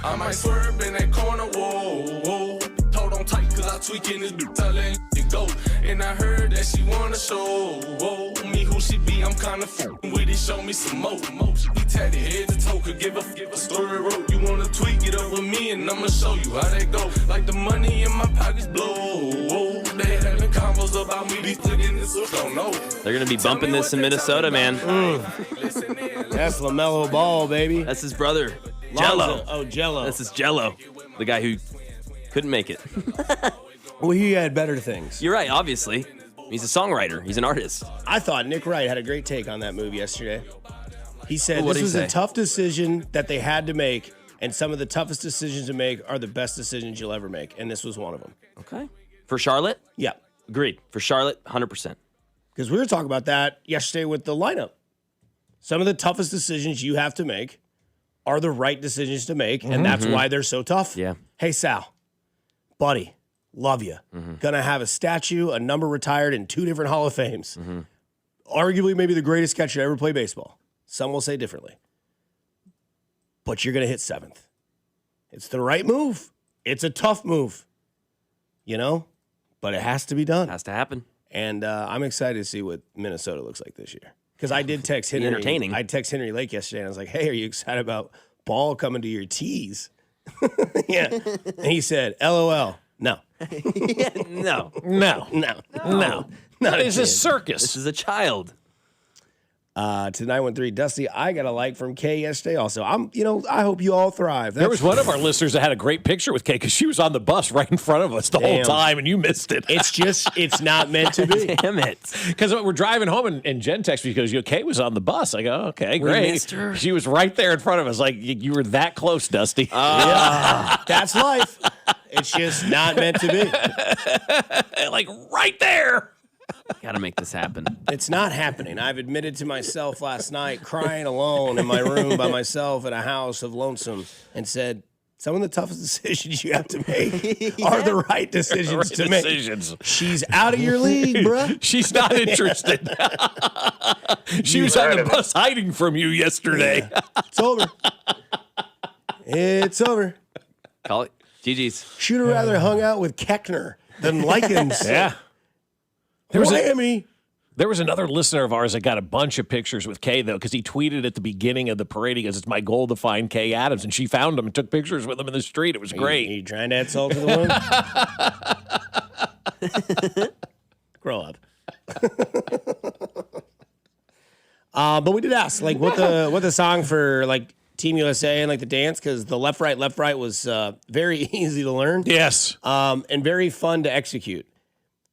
I might swerve in that corner, whoa, whoa. Hold on tight, cause I tweak in this bitch, telling you go. And I heard that she wanna show, whoa, me who she be, I'm kinda f***ing with it, show me some more. She be tatted head to toe, could give a story rope. You wanna tweak it up with me, and I'ma show you how that go. Like the money in my pockets blow, whoa. They having combos about me, these looking this up, don't know. They're gonna be bumping this in Minnesota, man. That's LaMelo Ball, baby. That's his brother. Jello. Oh, Jello. This is Jello, the guy who couldn't make it. Well, he had better things. You're right, obviously. He's a songwriter. He's an artist. I thought Nick Wright had a great take on that move yesterday. He said What'd this he was say? a tough decision that they had to make, and some of the toughest decisions to make are the best decisions you'll ever make, and this was one of them. Okay. For Charlotte? Yeah. Agreed. For Charlotte, 100%. Because we were talking about that yesterday with the lineup. Some of the toughest decisions you have to make are the right decisions to make, and that's why they're so tough. Yeah. Hey, Sal, buddy, love you. Gonna have a statue, a number retired in 2 different Hall of Fames. Arguably maybe the greatest catcher to ever play baseball. Some will say differently. But you're gonna hit 7th. It's the right move. It's a tough move, you know? But it has to be done. Has to happen. And I'm excited to see what Minnesota looks like this year. Because I did text Henry. Entertaining. I text Henry Lake yesterday, and I was like, hey, are you excited about ball coming to your tees? Yeah. And he said, LOL. No. No. No. That is a circus. This is a child. To 913 Dusty, I got a like from Kay yesterday also. I hope you all thrive. There was one of our listeners that had a great picture with Kay because she was on the bus right in front of us the whole time, and you missed it. It's not meant to be. Damn it. Because we're driving home, and Jen texted me because Kay was on the bus. I go, okay, great. missed her. She was right there in front of us. Like, you were that close, Dusty. Yeah. That's life. It's just not meant to be. Like, right there. Got to make this happen. It's not happening. I've admitted to myself last night, crying alone in my room by myself in a house of lonesome, and said, some of the toughest decisions you have to make are the right decisions to make. She's out of your league, bruh. She's not interested. She was on the bus hiding from you yesterday. Yeah. It's over. It's over. Call it GG's. She'd have rather hung out with Keckner than Likens. Yeah. There was another listener of ours that got a bunch of pictures with Kay, though, because he tweeted at the beginning of the parade, he goes, it's my goal to find Kay Adams, and she found him and took pictures with him in the street. It was great. Are you trying to add salt to the wound? Grow up. But we did ask, like, what the song for, like, Team USA and, like, the dance, because the left, right was very easy to learn. Yes. And very fun to execute.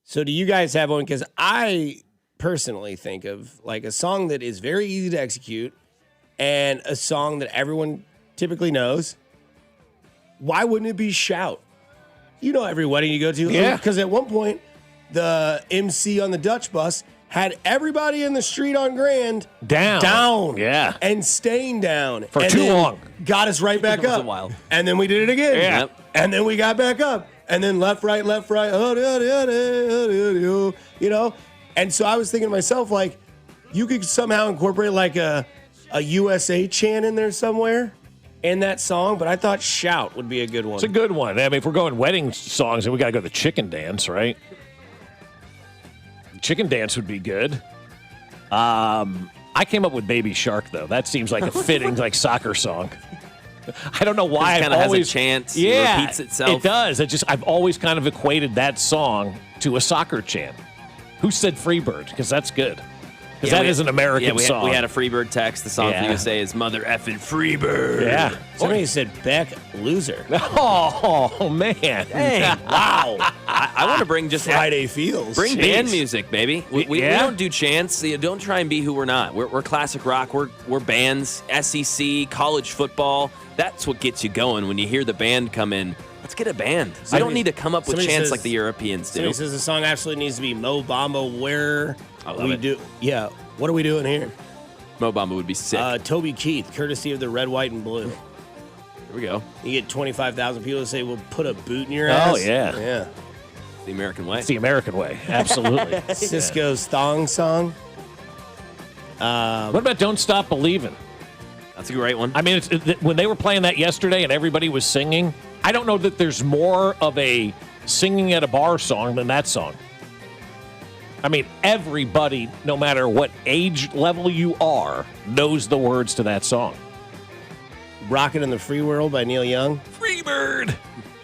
So do you guys have one? Because I personally think of like a song that is very easy to execute and a song that everyone typically knows. Why wouldn't it be Shout? You know every wedding you go to. Yeah. Because at one point, the MC on the Dutch bus had everybody in the street on Grand down. Yeah. And staying down. For and too then long. Got us right back That was up. a while. And then we did it again. Yeah. Yep. And then we got back up. And then left, right, you know? And so I was thinking to myself, like, you could somehow incorporate like a USA chant in there somewhere in that song, but I thought Shout would be a good one. It's a good one. I mean, if we're going wedding songs, then we got to go the chicken dance, right? Chicken dance would be good. I came up with Baby Shark, though. That seems like a fitting like soccer song. I don't know why. It kind of has a chant. Yeah, It repeats itself. It does. I've always kind of equated that song to a soccer chant. Who said Freebird? Because that's good. Because that is an American song. We had a Freebird text. The song for USA is Mother Effing Freebird. Yeah. Somebody said Beck Loser. Oh, man. Dang. Wow. I want to bring just Friday Feels. Bring band music, baby. We Yeah? don't do chants. Don't try and be who we're not. We're classic rock. We're bands. SEC, college football. That's what gets you going when you hear the band come in. Let's get a band. We don't need to come up with chants like the Europeans do. Somebody says the song absolutely needs to be Mo Bamba. Where I love it. do? Yeah. What are we doing here? Mo Bamba would be sick. Toby Keith, courtesy of the Red, White, and Blue. Here we go. You get 25,000 people to say, "We'll put a boot in your ass." Oh, yeah. Yeah. It's the American way. It's the American way. Absolutely. Cisco's Thong Song. What about Don't Stop Believing? That's a great one. I mean, when they were playing that yesterday and everybody was singing, I don't know that there's more of a singing at a bar song than that song. I mean, everybody, no matter what age level you are, knows the words to that song. Rockin' in the Free World by Neil Young. Freebird!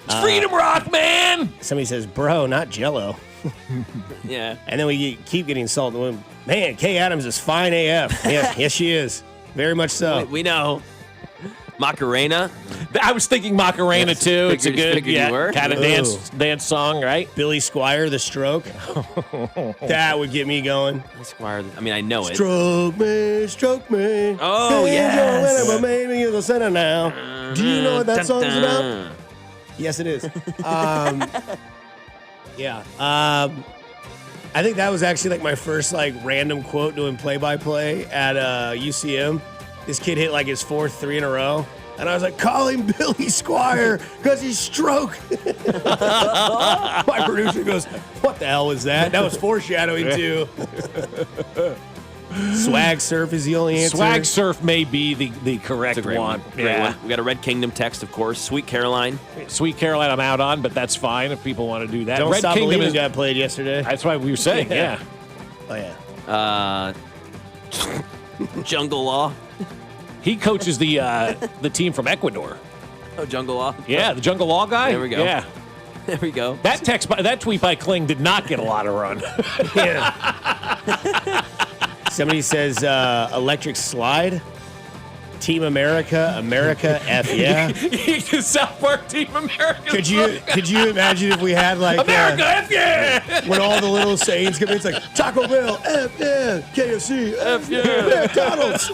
It's freedom rock, man! Somebody says, bro, not Jello. Yeah. And then we keep getting salt in the wind. Man, Kay Adams is fine AF. Yeah, yes, she is. Very much so. We know. Macarena. I was thinking Macarena too. It's a good kind of dance song, right? Billy Squire, The Stroke. That would get me going. Billy Squire. I mean, I know it. Stroke me, stroke me. Oh, yes. Maybe you're the center now. Do you know what that song's about? Yes, it is. Yeah. I think that was actually like my first like random quote doing play-by-play at UCM. This kid hit like his 4th 3 in a row. And I was like, call him Billy Squire because he's stroke. My producer goes, what the hell was that? That was foreshadowing too. Swag Surf is the only answer. Swag Surf may be the correct one. Great one. We got a Red Kingdom text, of course. Sweet Caroline. Sweet Caroline I'm out on, but that's fine if people want to do that. Don't Red Stop Kingdom Believing got played yesterday. That's why we were saying, yeah. Oh, yeah. Jungle Law. He coaches the team from Ecuador. Oh, Jungle Law? Yeah, the Jungle Law guy? There we go. Yeah. There we go. That tweet by Kling did not get a lot of run. Somebody says electric slide. Team America, F yeah. South Park Team America. Could you imagine if we had like America, F yeah. When all the little sayings come in, it's like Taco Bell, F yeah, KFC, F yeah, McDonald's.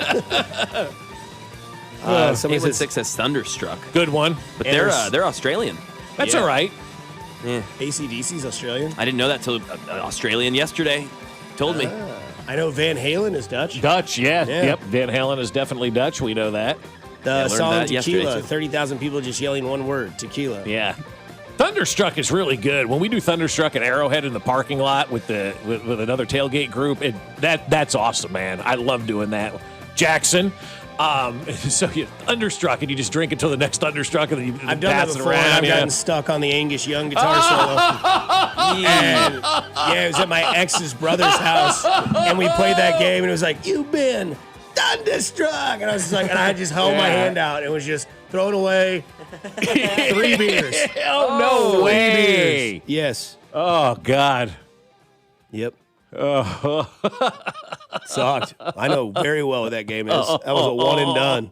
Somebody says Thunderstruck. Good one. But they're Australian. That's all right. Yeah. AC/DC's Australian. I didn't know that till Australian yesterday told me. I know Van Halen is Dutch. Dutch, yeah. Yep. Van Halen is definitely Dutch. We know that. The song Tequila, 30,000 people just yelling one word, tequila. Yeah. Thunderstruck is really good. When we do Thunderstruck at Arrowhead in the parking lot with another tailgate group, that's awesome, man. I love doing that. Jackson. So you Thunderstruck, and you just drink until the next Thunderstruck, and then you I've done that pass it before. around. I've gotten stuck on the Angus Young guitar solo. And it was at my ex's brother's house, and we played that game, and it was like, "You've been Thunderstruck," and I was just like, and I just held my hand out, and it was just throwing away 3 beers. Oh, no way! Beers. Yes. Oh God. Yep. Oh. Sucked. I know very well what that game is. That was a one and done.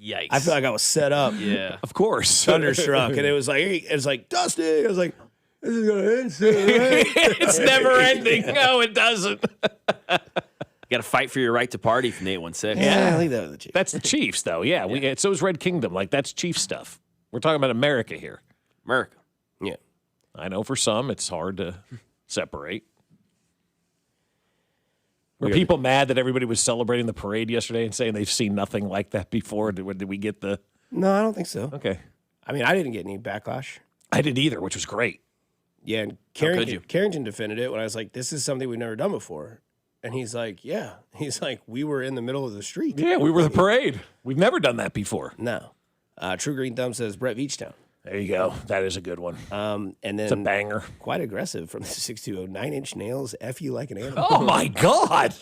Yikes. I feel like I was set up. Yeah. Of course. Thunderstruck. And it was like, Dusty. I was like, this is going to end soon, right? It's never ending. No, it doesn't. You got to fight for your right to party from the 816. Yeah, I think that was the Chiefs. That's the Chiefs, though. Yeah. So is Red Kingdom. Like, that's Chief stuff. We're talking about America here. America. Yeah. I know for some it's hard to separate. Were people mad that everybody was celebrating the parade yesterday and saying they've seen nothing like that before? Did we get the... No, I don't think so. Okay. I mean, I didn't get any backlash. I didn't either, which was great. Yeah, and Carrington defended it when I was like, this is something we've never done before. And he's like, yeah. He's like, we were in the middle of the street. Yeah, we were the parade. We've never done that before. No. True Green Thumb says Brett Veachtown. There you go. That is a good one. And then it's a banger. Quite aggressive from the 620. 9-inch nails, F you like an animal. Oh, my God.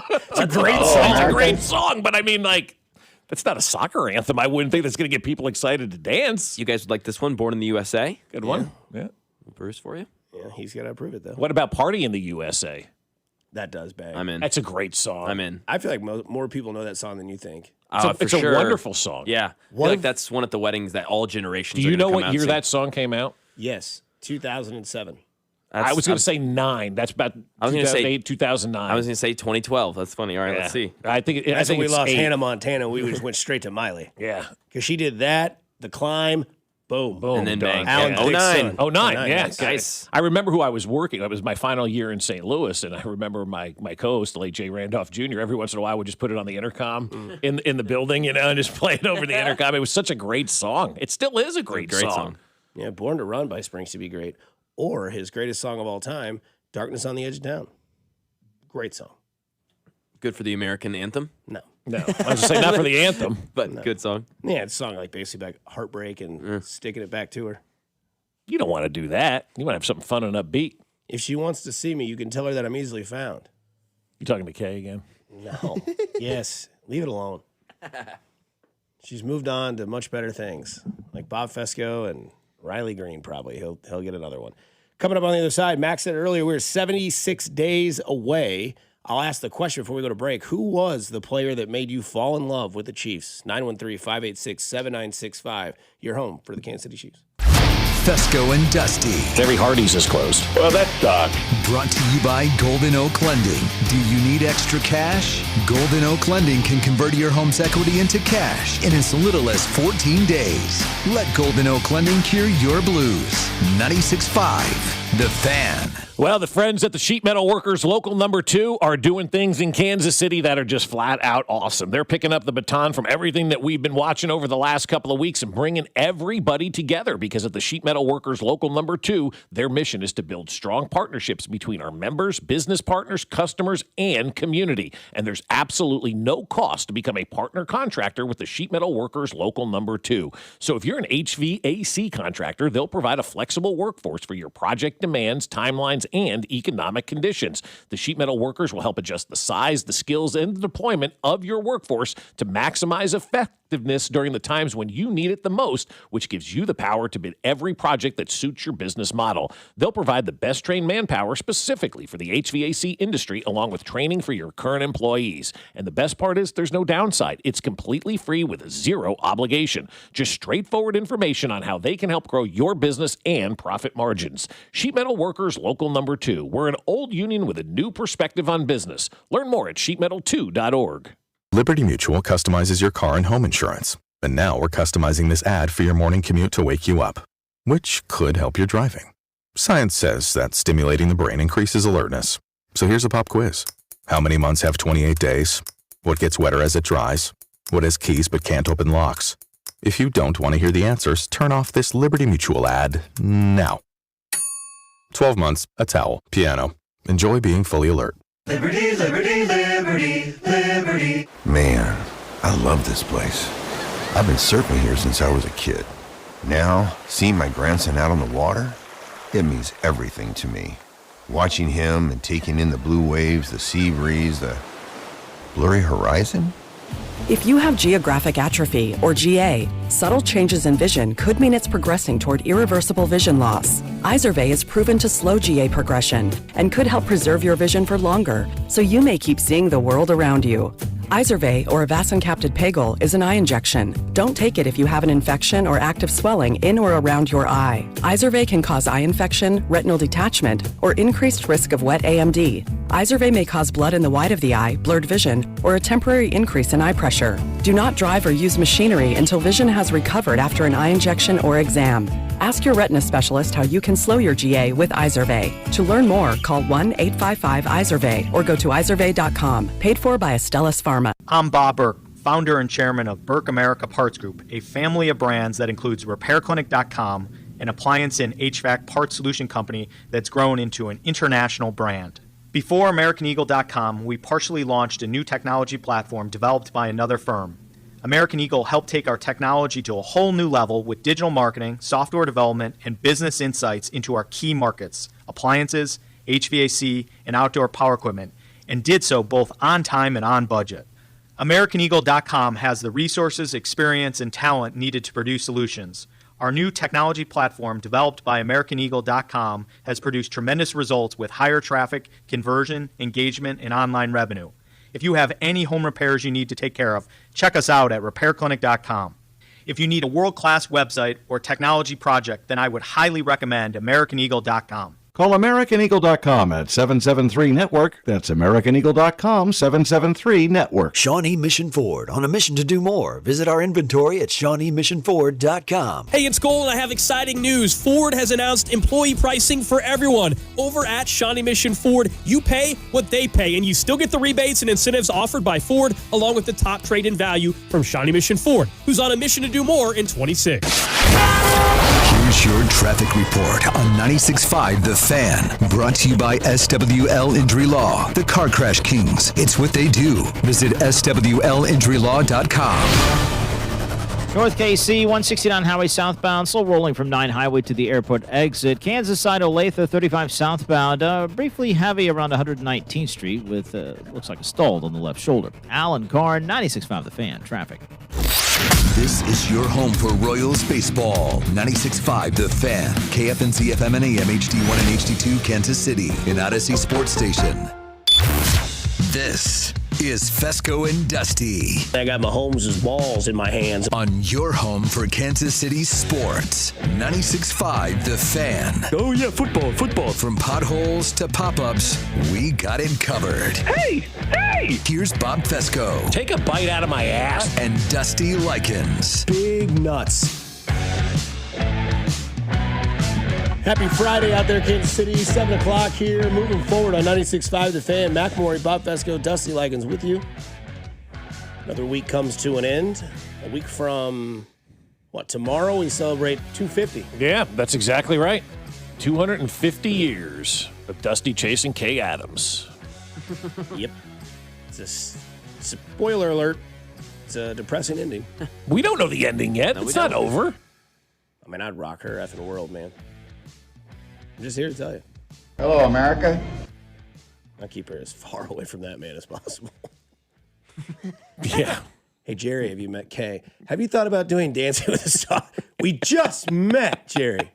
It's a great song. It's a great song, but I mean, like, that's not a soccer anthem. I wouldn't think that's going to get people excited to dance. You guys would like this one, Born in the USA? Good one. Yeah. Bruce for you? Yeah, he's got to approve it, though. What about Party in the USA? That does bang. I'm in. That's a great song. I'm in. I feel like more people know that song than you think. It's a wonderful song. Yeah. I feel like that's one at the weddings that all generations Do you know come what out year to. that song came out? Yes, 2007. I was going to say 9. That's about 2008, 2009. I was going to say 2012. That's funny. All right, let's see. I think when we lost 8. Hannah Montana. We just went straight to Miley. Yeah. Because she did that, The Climb, boom. And then bang. Alan Dixon. 09. Yeah. Nice. I remember who I was working. It was my final year in St. Louis, and I remember my co-host, the late Jay Randolph Jr., every once in a while would just put it on the intercom in the building, and just play it over the intercom. It was such a great song. It still is a great song. Yeah, Born to Run by Springs to be great. Or his greatest song of all time, Darkness on the Edge of Town. Great song. Good for the American anthem? No. I was going to say not for the anthem. But good song. Yeah, it's a song like basically about heartbreak and sticking it back to her. You don't want to do that. You want to have something fun and upbeat. If she wants to see me, you can tell her that I'm easily found. You talking to Kay again? No. Yes. Leave it alone. She's moved on to much better things, like Bob Fescoe and Riley Green. Probably he'll get another one. Coming up on the other side, Max said earlier we're 76 days away I'll ask the question before we go to break. Who was the player that made you fall in love with the Chiefs? 913-586-7965. You're home for the Kansas City Chiefs. Fescoe and Dusty. Terry Hardy's is closed. Well, that sucks. Brought to you by Golden Oak Lending. Do you need extra cash? Golden Oak Lending can convert your home's equity into cash in as little as 14 days. Let Golden Oak Lending cure your blues. 96.5, The Fan. Well, the friends at the Sheet Metal Workers Local Number 2 are doing things in Kansas City that are just flat out awesome. They're picking up the baton from everything that we've been watching over the last couple of weeks and bringing everybody together, because at the Sheet Metal Workers Local Number 2, their mission is to build strong partnerships between our members, business partners, customers, and community. And there's absolutely no cost to become a partner contractor with the Sheet Metal Workers Local Number 2. So if you're an HVAC contractor, they'll provide a flexible workforce for your project demands, timelines, and economic conditions. The Sheet Metal Workers will help adjust the size, the skills, and the deployment of your workforce to maximize effectiveness during the times when you need it the most, which gives you the power to bid every project that suits your business model. They'll provide the best trained manpower specifically for the HVAC industry, along with training for your current employees. And the best part is there's no downside. It's completely free with zero obligation. Just straightforward information on how they can help grow your business and profit margins. Sheet Metal Workers Local Number 2. We're an old union with a new perspective on business. Learn more at sheetmetal2.org. Liberty Mutual customizes your car and home insurance. And now we're customizing this ad for your morning commute to wake you up, which could help your driving. Science says that stimulating the brain increases alertness. So here's a pop quiz. How many months have 28 days? What gets wetter as it dries? What has keys but can't open locks? If you don't want to hear the answers, turn off this Liberty Mutual ad now. 12 months, a towel, piano. Enjoy being fully alert. Liberty, liberty, liberty, liberty. Man, I love this place. I've been surfing here since I was a kid. Now, seeing my grandson out on the water, it means everything to me. Watching him and taking in the blue waves, the sea breeze, the blurry horizon. If you have geographic atrophy, or GA, subtle changes in vision could mean it's progressing toward irreversible vision loss. Izervay is proven to slow GA progression and could help preserve your vision for longer, so you may keep seeing the world around you. Izervay, or avacincaptad pegol, is an eye injection. Don't take it if you have an infection or active swelling in or around your eye. Izervay can cause eye infection, retinal detachment, or increased risk of wet AMD. Izervay may cause blood in the white of the eye, blurred vision, or a temporary increase in eye pressure. Do not drive or use machinery until vision has recovered after an eye injection or exam. Ask your retina specialist how you can slow your GA with Izervay. To learn more, call 1-855-IZERVAY or go to izervay.com. Paid for by Astellas Pharma. I'm Bob Burke, founder and chairman of Burke America Parts Group, a family of brands that includes RepairClinic.com, an appliance and HVAC parts solution company that's grown into an international brand. Before AmericanEagle.com, we partially launched a new technology platform developed by another firm. American Eagle helped take our technology to a whole new level with digital marketing, software development, and business insights into our key markets, appliances, HVAC, and outdoor power equipment, and did so both on time and on budget. AmericanEagle.com has the resources, experience, and talent needed to produce solutions. Our new technology platform, developed by AmericanEagle.com, has produced tremendous results with higher traffic, conversion, engagement, and online revenue. If you have any home repairs you need to take care of, check us out at RepairClinic.com. If you need a world-class website or technology project, then I would highly recommend AmericanEagle.com. Call AmericanEagle.com at 773-NETWORK. That's AmericanEagle.com, 773-NETWORK. Shawnee Mission Ford, on a mission to do more. Visit our inventory at ShawneeMissionFord.com. Hey, it's Cole, and I have exciting news. Ford has announced employee pricing for everyone. Over at Shawnee Mission Ford, you pay what they pay, and you still get the rebates and incentives offered by Ford, along with the top trade-in value from Shawnee Mission Ford, who's on a mission to do more in 26. Here's your traffic report on 96.5 The Fan. Brought to you by SWL Injury Law, the Car Crash Kings. It's what they do. Visit SWLinjurylaw.com. North KC, 169 highway southbound, slow rolling from 9 highway to the airport exit. Kansas side, Olathe, 35 southbound, briefly heavy around 119th Street with, looks like a stalled on the left shoulder. Alan Carr, 96.5 The Fan, traffic. This is your home for Royals baseball. 96.5 The Fan. KFNC FM and AM HD1 and HD2 Kansas City. An Odyssey Sports Station. This is Fescoe and Dusty. I got Mahomes' balls in my hands. On your home for Kansas City sports. 96.5 The Fan. Oh, yeah, football. From potholes to pop-ups, we got it covered. Hey! Here's Bob Fescoe. Take a bite out of my ass. And Dusty Likens. Big nuts. Happy Friday out there, Kansas City. 7 o'clock here. Moving forward on 96.5 The Fan. McMurray, Bob Fescoe, Dusty Likens with you. Another week comes to an end. A week from, tomorrow we celebrate 250. Yeah, that's exactly right. 250 years of Dusty chasing Kay Adams. Yep. It's a spoiler alert. It's a depressing ending. We don't know the ending yet. It's not over. I mean, I'd rock her effing world, man. I'm just here to tell you. Hello, America. I'll keep her as far away from that man as possible. Yeah. Hey, Jerry, have you met Kay? Have you thought about doing Dancing with the Stars? We just met, Jerry.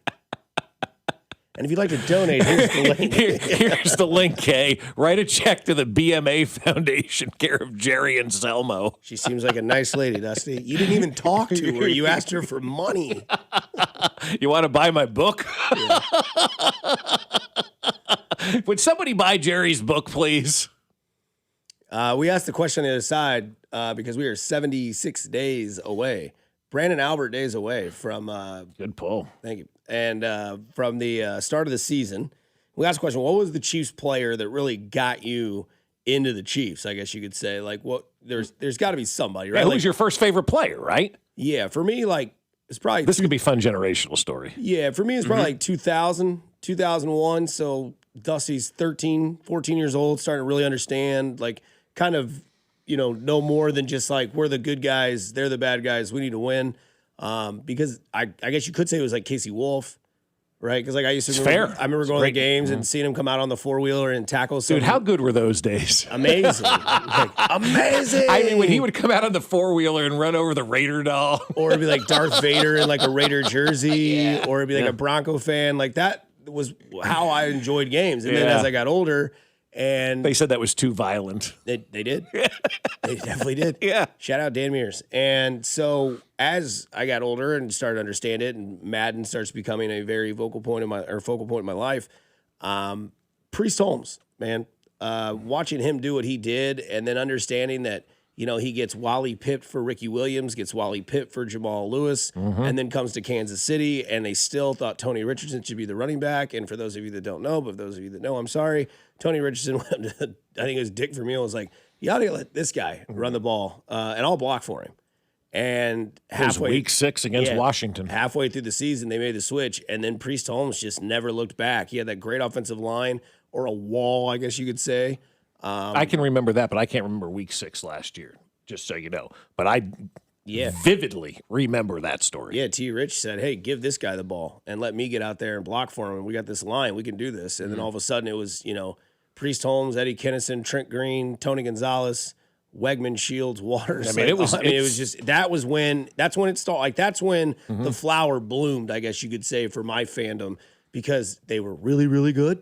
And if you'd like to donate, here's the link. Here's the link, Kay. Write a check to the BMA Foundation, care of Jerry and Selmo. She seems like a nice lady, Dusty. You didn't even talk to her. You asked her for money. You want to buy my book? Yeah. Would somebody buy Jerry's book, please? We asked the question on the other side because we are 76 days away. Brandon Albert days away from... Good pull. Thank you. And from the start of the season, we asked the question, what was the Chiefs player that really got you into the Chiefs, I guess you could say? Like, what? There's got to be somebody, right? Yeah, who's your first favorite player, right? Yeah, for me, it's probably... This is going to be a fun generational story. Yeah, for me, it's probably 2000, 2001. So Dusty's 13, 14 years old, starting to really understand, kind of, know more than just we're the good guys, they're the bad guys, we need to win. Because I guess you could say it was like Casey Wolf, right? Because I used to remember, I remember going to the games and seeing him come out on the four-wheeler and tackle something. Dude, how good were those days? Amazing. Amazing. I mean, when he would come out on the four-wheeler and run over the Raider doll. Or it'd be like Darth Vader in a Raider jersey, or it'd be a Bronco fan. That was how I enjoyed games. And then as I got older... And they said that was too violent. They did. They definitely did. Yeah. Shout out Dan Mears. And so as I got older and started to understand it, and Madden starts becoming a very focal point in my life, Priest Holmes, man, watching him do what he did, and then understanding that he gets Wally pipped for Ricky Williams, gets Wally pipped for Jamal Lewis, and then comes to Kansas City, and they still thought Tony Richardson should be the running back. And for those of you that don't know, but for those of you that know, I'm sorry, Tony Richardson went to, I think it was Dick Vermeil, was like, you ought to let this guy run the ball, and I'll block for him. And halfway, week 6 against Washington. Halfway through the season, they made the switch, and then Priest Holmes just never looked back. He had that great offensive line, or a wall, I guess you could say. I can remember that, but I can't remember week 6 last year, just so you know. But I vividly remember that story. Yeah, T. Rich said, hey, give this guy the ball and let me get out there and block for him. And we got this line. We can do this. And then all of a sudden it was, Priest Holmes, Eddie Kennison, Trent Green, Tony Gonzalez, Wegman, Shields, Waters. It was just, that's when it started. That's when the flower bloomed, I guess you could say, for my fandom, because they were really, really good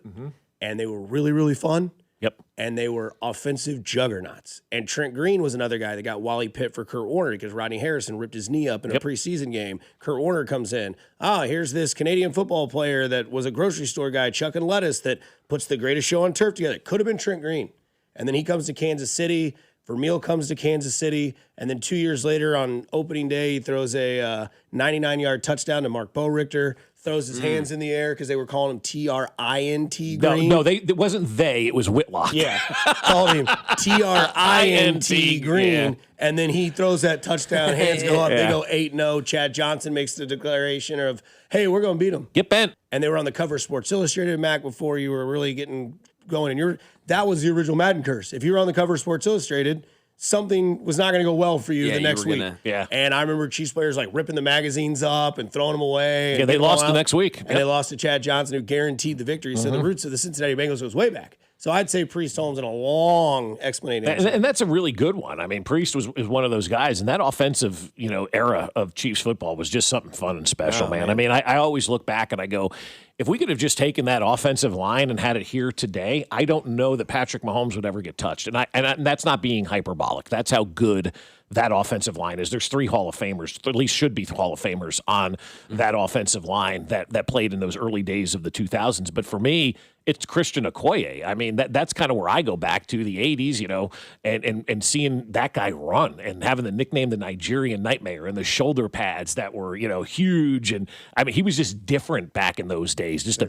and they were really, really fun. Yep. And they were offensive juggernauts. And Trent Green was another guy that got Wally pipped for Kurt Warner because Rodney Harrison ripped his knee up in a preseason game. Kurt Warner comes in. Here's this Canadian football player that was a grocery store guy chucking lettuce that puts the greatest show on turf together. Could have been Trent Green. And then he comes to Kansas City. Vermeil comes to Kansas City. And then 2 years later on opening day, he throws a 99-yard touchdown to Mark Boerichter. Throws his hands in the air because they were calling him T-R-I-N-T Green. No, it wasn't they. It was Whitlock. Yeah, called him T-R-I-N-T Green. Yeah. And then he throws that touchdown, hands go up, they go 8-0. Chad Johnson makes the declaration of, hey, we're going to beat them. Get bent. And they were on the cover of Sports Illustrated, Mac, before you were really getting going. And that was the original Madden curse. If you were on the cover of Sports Illustrated, something was not going to go well for you the next week. And I remember Chiefs players ripping the magazines up and throwing them away. Yeah, they lost the next week. And they lost to Chad Johnson, who guaranteed the victory. So the roots of the Cincinnati Bengals goes way back. So I'd say Priest Holmes in a long explanation. And that's a really good one. I mean, Priest was one of those guys, and that offensive, era of Chiefs football was just something fun and special, man. I mean, I always look back and I go, if we could have just taken that offensive line and had it here today, I don't know that Patrick Mahomes would ever get touched. And that's not being hyperbolic. That's how good that offensive line is. There's 3 Hall of Famers, at least should be Hall of Famers on that offensive line that played in those early days of the 2000s. But for me, it's Christian Okoye. I mean, that's kind of where I go back to the 80s, you know, and seeing that guy run and having the nickname the Nigerian Nightmare and the shoulder pads that were, you know, huge. And I mean, he was just different back in those days. Just a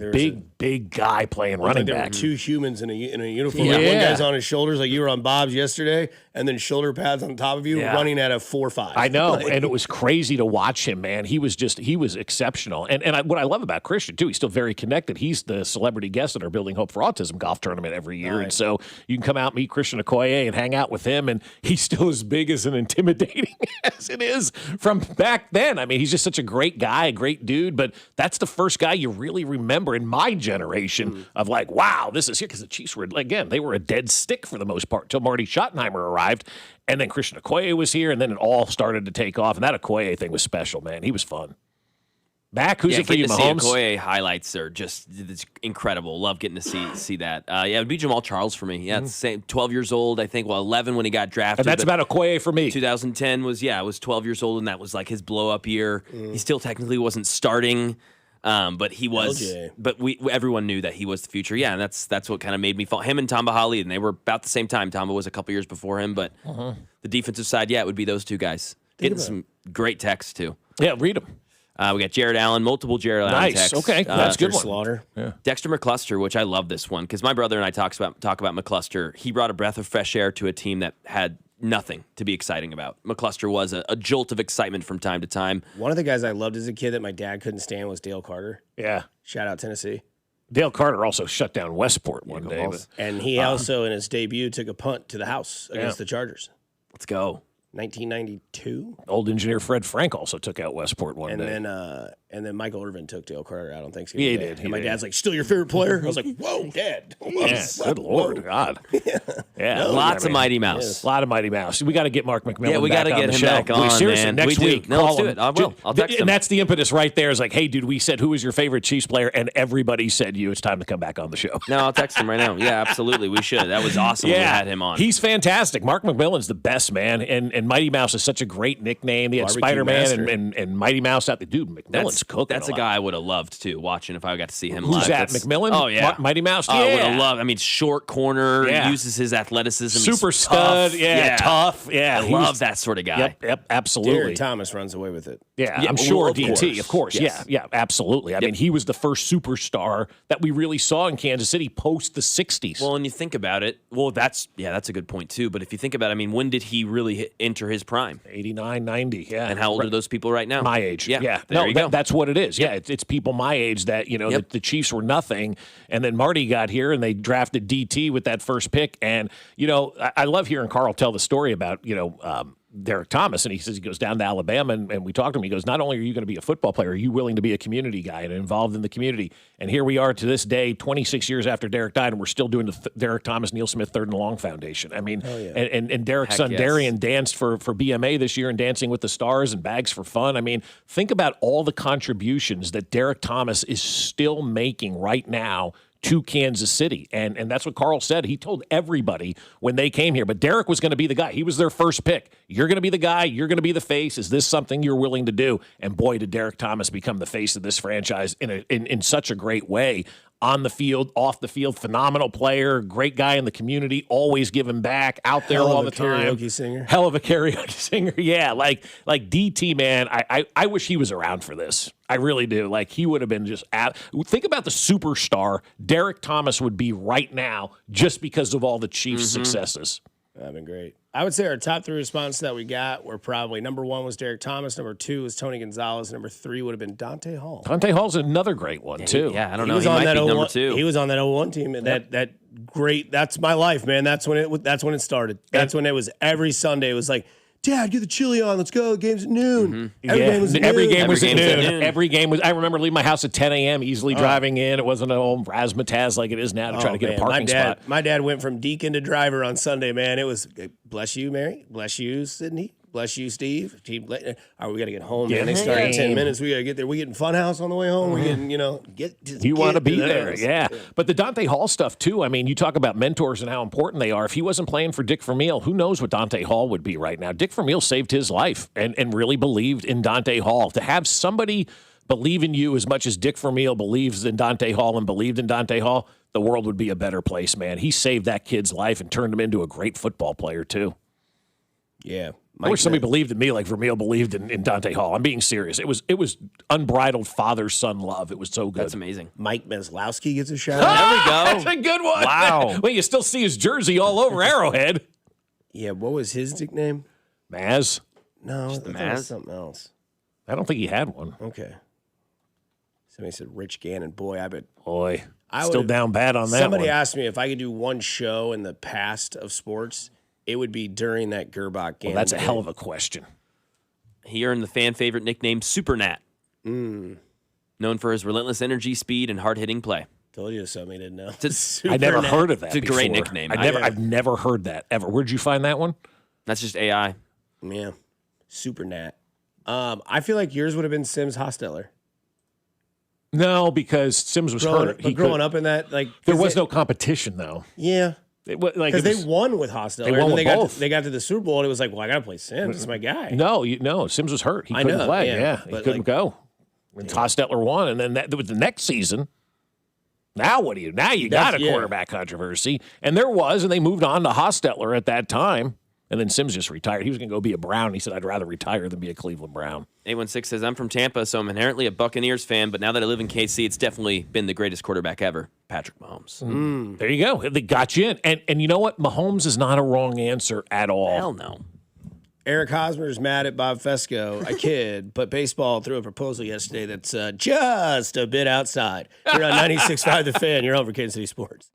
big guy playing running back. There were 2 humans in a uniform. Yeah. One guy's on his shoulders, like you were on Bob's yesterday, and then shoulder pads on top of you, running at a 4.5. I know, and it was crazy to watch him, man. He was exceptional. And what I love about Christian, too, he's still very connected. He's the celebrity guest at our Building Hope for Autism golf tournament every year. Right. And so you can come out, meet Christian Okoye, and hang out with him, and he's still as big as and intimidating as it is from back then. I mean, he's just such a great guy, a great dude, but that's the first guy you really remember in my generation of like, wow, this is here, because the Chiefs were, again, they were a dead stick for the most part until Marty Schottenheimer arrived, and then Christian Okoye was here, and then it all started to take off, and that Okoye thing was special, man. He was fun. Back, who's it for you, Mahomes? Okoye highlights are just it's incredible. Love getting to see that. It would be Jamal Charles for me. Yeah, it's the same. 12 years old, I think. Well, 11 when he got drafted. And that's about Okoye for me. 2010 was 12 years old, and that was like his blow up year. He still technically wasn't starting, but he was. LJ. But everyone knew that he was the future. Yeah, and that's what kind of made me fall. Him and Tamba Hali, and they were about the same time. Tamba was a couple years before him, but the defensive side, it would be those 2 guys. Getting some great texts too. Yeah, read them. We got Jared Allen, multiple Jared Allen texts. Okay, that's a good one. Slaughter. Yeah. Dexter McCluster, which I love this one because my brother and I talk about McCluster. He brought a breath of fresh air to a team that had nothing to be exciting about. McCluster was a jolt of excitement from time to time. One of the guys I loved as a kid that my dad couldn't stand was Dale Carter. Yeah. Shout out Tennessee. Dale Carter also shut down Westport one day. And he also, in his debut, took a punt to the house against the Chargers. Let's go. 1992. Old engineer Fred Frank also took out Westport one day. And then Michael Irvin took Dale Carter out on Thanksgiving He Day. did. And my dad's like, still your favorite player? I was like, whoa, Dad. Good Lord. God. Yeah. Lots of Mighty Mouse. A lot of Mighty Mouse. We got to get Mark McMillan Yeah, we got to get him back on, seriously, man. next week. No, let's do it. I will. I'll text him. And that's the impetus right there is like, hey, dude, we said, who is your favorite Chiefs player? And everybody said you. It's time to come back on the show. No, I'll text him right now. Yeah, absolutely. We should. That was awesome when we had him on. He's fantastic. Mark McMillan's the best, man. And Mighty Mouse is such a great nickname. They had Spider-Man and Mighty Mouse out there. Dude, McMillan's cooking. That's a guy I would have loved too, watching if I got to see him live. Who's that, McMillan? Oh, yeah. Mighty Mouse? I would have loved. I mean, short corner, uses his athleticism. Super stud, tough. Yeah, I love that sort of guy. Yep, absolutely. Derek Thomas runs away with it. Yeah, I'm sure DT, of course. Yes. Yeah, absolutely. I mean, he was the first superstar that we really saw in Kansas City post the 60s. Well, and you think about it, that's a good point too. But if you think about it, I mean, when did he really enter his prime? 89, 90, yeah. And how old are those people right now? My age. Yeah. That's what it is. Yeah, it's people my age that, the Chiefs were nothing. And then Marty got here and they drafted DT with that first pick. And, I love hearing Carl tell the story about, Derek Thomas, and he says he goes down to Alabama, and we talked to him. He goes, not only are you going to be a football player, are you willing to be a community guy and involved in the community? And here we are to this day, 26 years after Derek died, and we're still doing the Derek Thomas, Neil Smith, Third and Long Foundation. I mean, and Derek's son Darian danced for BMA this year and Dancing with the Stars and Bags for Fun. I mean, think about all the contributions that Derek Thomas is still making right now to Kansas City. And that's what Carl said. He told everybody when they came here, but Derek was going to be the guy. He was their first pick. You're going to be the guy. You're going to be the face. Is this something you're willing to do? And boy, did Derek Thomas become the face of this franchise in such a great way. On the field, off the field, phenomenal player, great guy in the community, always giving back, out there all the time. Karaoke singer. Hell of a karaoke singer, yeah. Like DT, man, I wish he was around for this. I really do. Like, he would have been just think about the superstar Derek Thomas would be right now just because of all the Chiefs' successes. That'd been great. I would say our top 3 responses that we got were probably number 1 was Derek Thomas, number 2 was Tony Gonzalez, number 3 would have been Dante Hall. Dante Hall's another great one too. Yeah, I don't know. He might be number 2. He was on that 01 team, and that great. That's my life, man. That's when it started. That's when it was every Sunday. It was like, Dad, get the chili on. Let's go. The game's at noon. Every game was at noon. Every game was. I remember leaving my house at 10 a.m. easily driving in. It wasn't an old razzmatazz like it is now to try to get a parking spot. My dad went from deacon to driver on Sunday. Man, it was bless you, Mary. Bless you, Sydney. Bless you, Steve. All right, we got to get home, man. They start in 10 minutes. We got to get there. We getting Funhouse on the way home. We getting, You want to be there, yeah. But the Dante Hall stuff, too, I mean, you talk about mentors and how important they are. If he wasn't playing for Dick Vermeil, who knows what Dante Hall would be right now. Dick Vermeil saved his life and really believed in Dante Hall. To have somebody believe in you as much as Dick Vermeil believes in Dante Hall and believed in Dante Hall, the world would be a better place, man. He saved that kid's life and turned him into a great football player, too. Yeah. I wish somebody believed in me like Vermeil believed in Dante Hall. I'm being serious. It was unbridled father-son love. It was so good. That's amazing. Mike Meslowski gets a shout. There we go. That's a good one. Wow. Well, you still see his jersey all over Arrowhead. Yeah, what was his nickname? Maz? No, Just the that was Maz? something else. I don't think he had one. Okay. Somebody said Rich Gannon. Boy, I bet. Boy, still down bad on that Somebody one. asked me if I could do one show in the past of sports. It would be during that Gerbach game. Well, that's a hell of a question. He earned the fan favorite nickname Super Nat. Known for his relentless energy, speed, and hard-hitting play. Told you something you didn't know. I never heard of that. It's a great before. nickname. I've never heard that ever. Where'd you find that one? That's just AI. Yeah. Super Nat. I feel like yours would have been Sims Hostetler. No, because Sims was hurt. But growing up in that, there was no competition though. Yeah. Because they won with Hostetler. They won with both. They got to the Super Bowl, and it was like, well, I got to play Sims. It's my guy. No, Sims was hurt. He couldn't play. Yeah, he couldn't go. And Hostetler won, and then that was the next season. Now what do you? Now you got a quarterback controversy, and there was, and they moved on to Hostetler at that time, and then Sims just retired. He was going to go be a Brown. He said, "I'd rather retire than be a Cleveland Brown." 816 says, I'm from Tampa, so I'm inherently a Buccaneers fan, but now that I live in KC, it's definitely been the greatest quarterback ever, Patrick Mahomes. There you go. They got you in. And you know what? Mahomes is not a wrong answer at all. Hell no. Eric Hosmer's mad at Bob Fescoe, a kid, but baseball threw a proposal yesterday that's just a bit outside. You're on 96.5 The Fan. You're on for Kansas City Sports.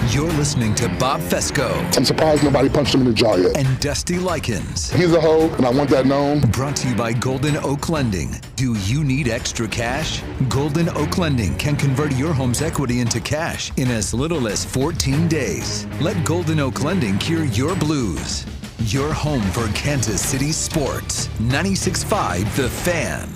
You're listening to Bob Fescoe. I'm surprised nobody punched him in the jaw yet. And Dusty Likens. He's a hoe, and I want that known. Brought to you by Golden Oak Lending. Do you need extra cash? Golden Oak Lending can convert your home's equity into cash in as little as 14 days. Let Golden Oak Lending cure your blues. Your home for Kansas City sports. 96.5 The Fan.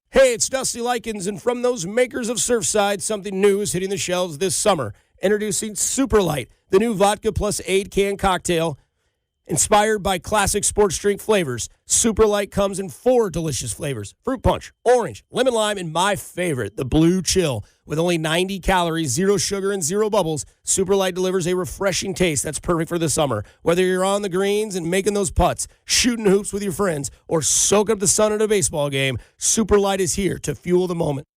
Hey, it's Dusty Likens, and from those makers of Surfside, something new is hitting the shelves this summer. Introducing Super Light, the new vodka plus 8-can cocktail inspired by classic sports drink flavors. Super Light comes in 4 delicious flavors: fruit punch, orange, lemon lime, and my favorite, the blue chill. With only 90 calories, 0 sugar, and 0 bubbles, Super Light delivers a refreshing taste that's perfect for the summer. Whether you're on the greens and making those putts, shooting hoops with your friends, or soak up the sun at a baseball game, Super Light is here to fuel the moment.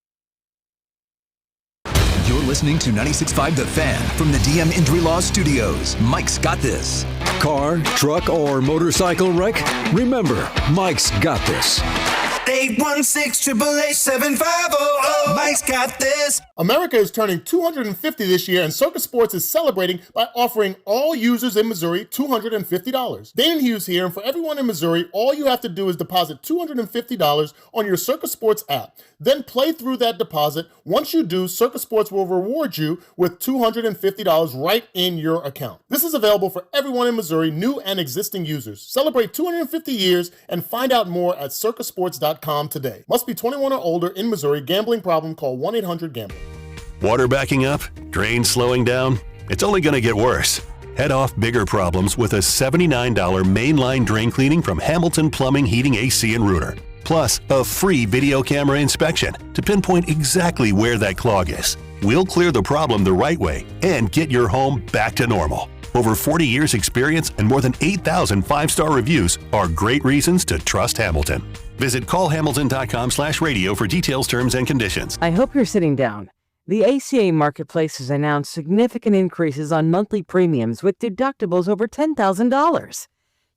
You're listening to 96.5 The Fan from the DM Injury Law Studios. Mike's got this. Car, truck, or motorcycle wreck? Remember, Mike's got this. 816-888-7500. Mike's got this. America is turning 250 this year, and Circus Sports is celebrating by offering all users in Missouri $250. Dane Hughes here, and for everyone in Missouri, all you have to do is deposit $250 on your Circus Sports app. Then play through that deposit. Once you do, Circus Sports will reward you with $250 right in your account. This is available for everyone in Missouri, new and existing users. Celebrate 250 years and find out more at circusports.com today. Must be 21 or older in Missouri. Gambling problem? Call 1-800-GAMBLER. Water backing up? Drains slowing down? It's only going to get worse. Head off bigger problems with a $79 mainline drain cleaning from Hamilton Plumbing, Heating, AC, and Rooter. Plus, a free video camera inspection to pinpoint exactly where that clog is. We'll clear the problem the right way and get your home back to normal. Over 40 years experience and more than 8,000 5-star reviews are great reasons to trust Hamilton. Visit callhamilton.com/radio for details, terms, and conditions. I hope you're sitting down. The ACA Marketplace has announced significant increases on monthly premiums with deductibles over $10,000.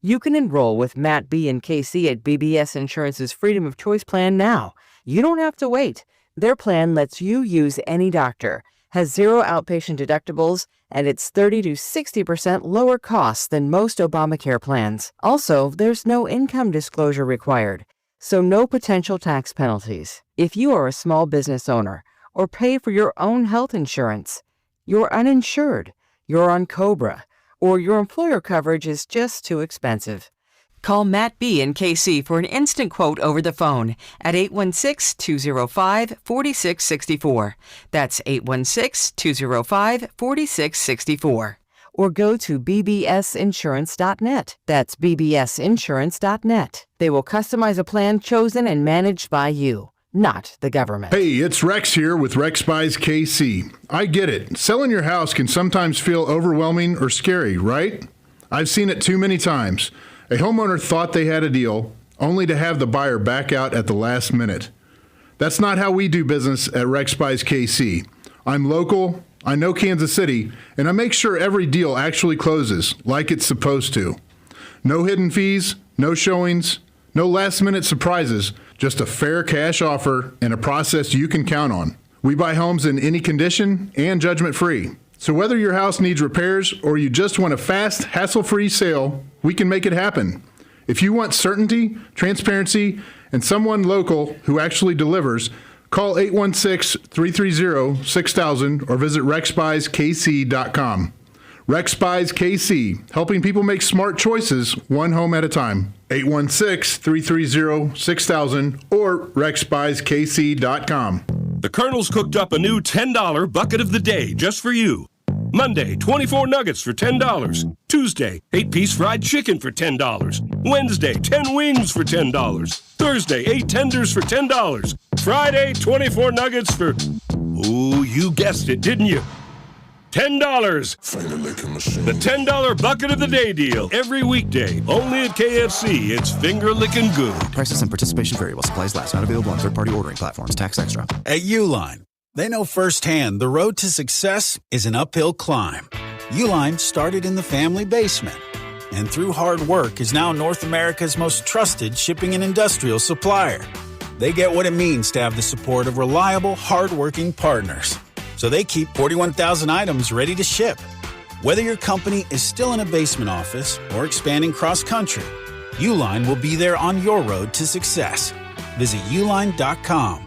You can enroll with Matt B. and KC at BBS Insurance's Freedom of Choice plan now. You don't have to wait. Their plan lets you use any doctor, has 0 outpatient deductibles, and it's 30 to 60% lower costs than most Obamacare plans. Also, there's no income disclosure required, so no potential tax penalties. If you are a small business owner or pay for your own health insurance, you're uninsured, you're on COBRA, or your employer coverage is just too expensive, Call Matt B. in KC for an instant quote over the phone at 816-205-4664. That's 816-205-4664. Or go to bbsinsurance.net. That's bbsinsurance.net. They will customize a plan chosen and managed by you, not the government. Hey, it's Rex here with Rex Buys KC. I get it. Selling your house can sometimes feel overwhelming or scary, right? I've seen it too many times. A homeowner thought they had a deal, only to have the buyer back out at the last minute. That's not how we do business at Rex Buys KC. I'm local, I know Kansas City, and I make sure every deal actually closes like it's supposed to. No hidden fees, no showings, no last-minute surprises, just a fair cash offer and a process you can count on. We buy homes in any condition and judgment-free. So whether your house needs repairs or you just want a fast, hassle-free sale, we can make it happen. If you want certainty, transparency, and someone local who actually delivers, call 816-330-6000 or visit rexbuyskc.com. Rex Buys KC, helping people make smart choices one home at a time. 816-330-6000 or rexbuyskc.com. The Colonel's cooked up a new $10 bucket of the day just for you. Monday, 24 nuggets for $10. Tuesday, 8-piece fried chicken for $10. Wednesday, 10 wings for $10. Thursday, 8 tenders for $10. Friday, 24 nuggets for, ooh, you guessed it, didn't you? $10. The $10 bucket of the day deal. Every weekday. Only at KFC. It's finger licking good. Prices and participation vary while supplies last. Not available on third-party ordering platforms. Tax extra. At Uline, they know firsthand the road to success is an uphill climb. Uline started in the family basement, and through hard work is now North America's most trusted shipping and industrial supplier. They get what it means to have the support of reliable, hard-working partners. So they keep 41,000 items ready to ship. Whether your company is still in a basement office or expanding cross-country, Uline will be there on your road to success. Visit uline.com.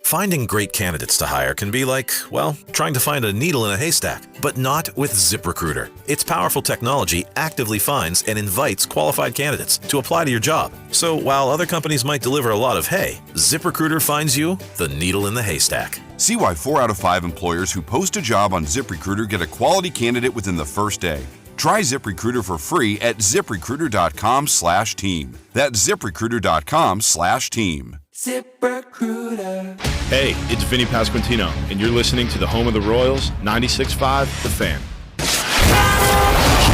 Finding great candidates to hire can be like, well, trying to find a needle in a haystack, but not with ZipRecruiter. Its powerful technology actively finds and invites qualified candidates to apply to your job. So while other companies might deliver a lot of hay, ZipRecruiter finds you the needle in the haystack. See why 4 out of 5 employers who post a job on ZipRecruiter get a quality candidate within the first day. Try ZipRecruiter for free at ZipRecruiter.com/team. That's ZipRecruiter.com/team. ZipRecruiter. Hey, it's Vinny Pasquantino, and you're listening to the home of the Royals, 96.5 The Fan.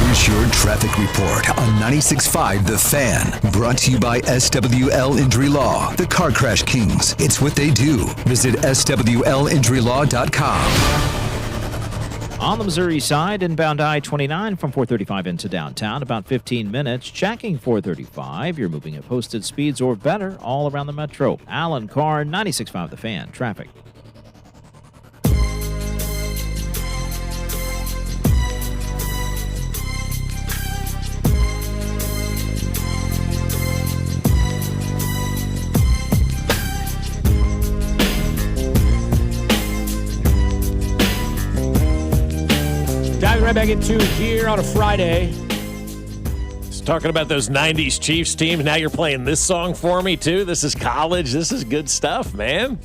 Here's your traffic report on 96.5 The Fan. Brought to you by SWL Injury Law, the Car Crash Kings. It's what they do. Visit SWLinjurylaw.com. On the Missouri side, inbound I-29 from 435 into downtown, about 15 minutes. Checking 435. You're moving at posted speeds or better all around the metro. Alan Carr, 96.5 The Fan. Traffic. Diving right back into gear on a Friday. Talking about those 90s Chiefs teams. Now you're playing this song for me, too. This is college. This is good stuff, man.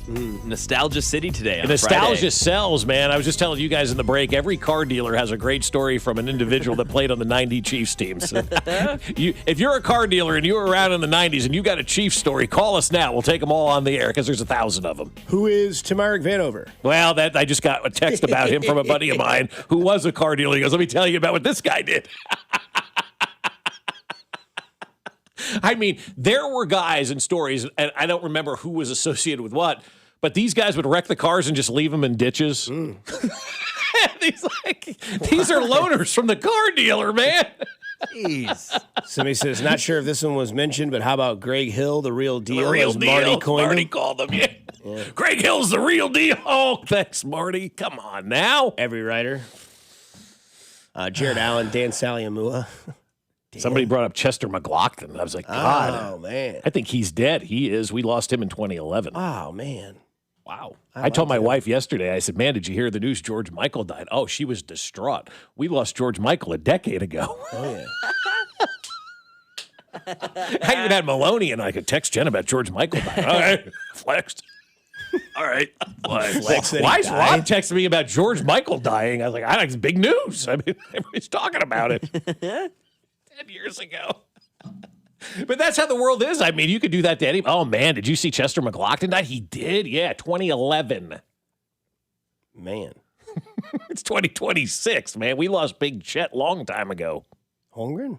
Nostalgia City today on Nostalgia Friday. Sells, man. I was just telling you guys in the break, every car dealer has a great story from an individual that played on the 90 Chiefs teams. If you're a car dealer and you were around in the 90s and you got a Chiefs story, call us now. We'll take them all on the air because there's 1,000 of them. Who is Tamarick Vanover? Well, I just got a text about him from a buddy of mine who was a car dealer. He goes, let me tell you about what this guy did. I mean, there were guys and stories, and I don't remember who was associated with what, but these guys would wreck the cars and just leave them in ditches. These are loaners from the car dealer, man. Jeez. Somebody says, not sure if this one was mentioned, but how about Greg Hill, the real deal? The real as deal. Marty coined Marty him? called him, yeah. Greg Hill's the real deal. Oh, thanks, Marty. Come on now. Every writer. Jared Allen, Dan Saliamua. Somebody brought up Chester McLaughlin. I was like, God. Oh, man. I think he's dead. He is. We lost him in 2011. Oh, man. Wow. I told my wife yesterday, I said, man, did you hear the news? George Michael died. Oh, she was distraught. We lost George Michael a decade ago. Oh, yeah. I even had Maloney, and I could text Jen about George Michael dying. All right, flexed. All right. Why is Rob texting me about George Michael dying? I was like, it's big news. I mean, everybody's talking about it 10 years ago. But that's how the world is. I mean, you could do that to any. Oh, man, did you see Chester McLaughlin die? He did. Yeah, 2011. Man. It's 2026, man. We lost Big Chet long time ago. Holmgren?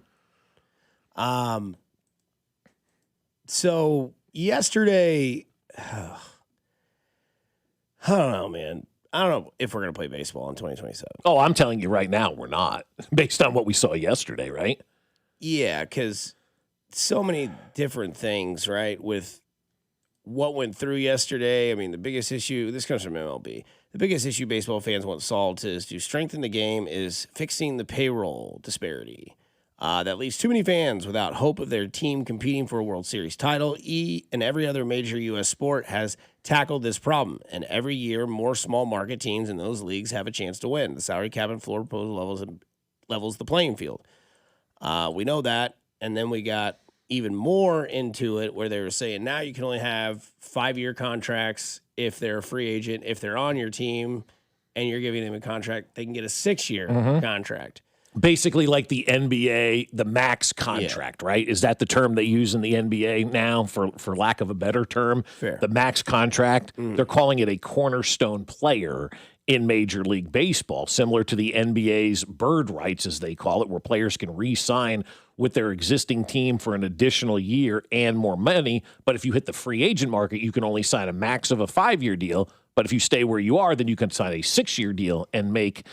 So yesterday, I don't know, man. I don't know if we're going to play baseball in 2027. Oh, I'm telling you right now, we're not, based on what we saw yesterday, right? Yeah, because so many different things, right, with what went through yesterday. I mean, the biggest issue, this comes from MLB, the biggest issue baseball fans want solved is to strengthen the game is fixing the payroll disparity. That leaves too many fans without hope of their team competing for a World Series title. And every other major U.S. sport has tackled this problem. And every year, more small market teams in those leagues have a chance to win. The salary cap and floor proposal levels the playing field. We know that. And then we got even more into it where they were saying now you can only have 5-year contracts if they're a free agent. If they're on your team and you're giving them a contract, they can get a 6-year contract. Basically like the NBA, the max contract, right? Is that the term they use in the NBA now for lack of a better term? Fair. The max contract. They're calling it a cornerstone player in Major League Baseball, similar to the NBA's bird rights, as they call it, where players can re-sign with their existing team for an additional year and more money. But if you hit the free agent market, you can only sign a max of a 5-year deal. But if you stay where you are, then you can sign a 6-year deal and make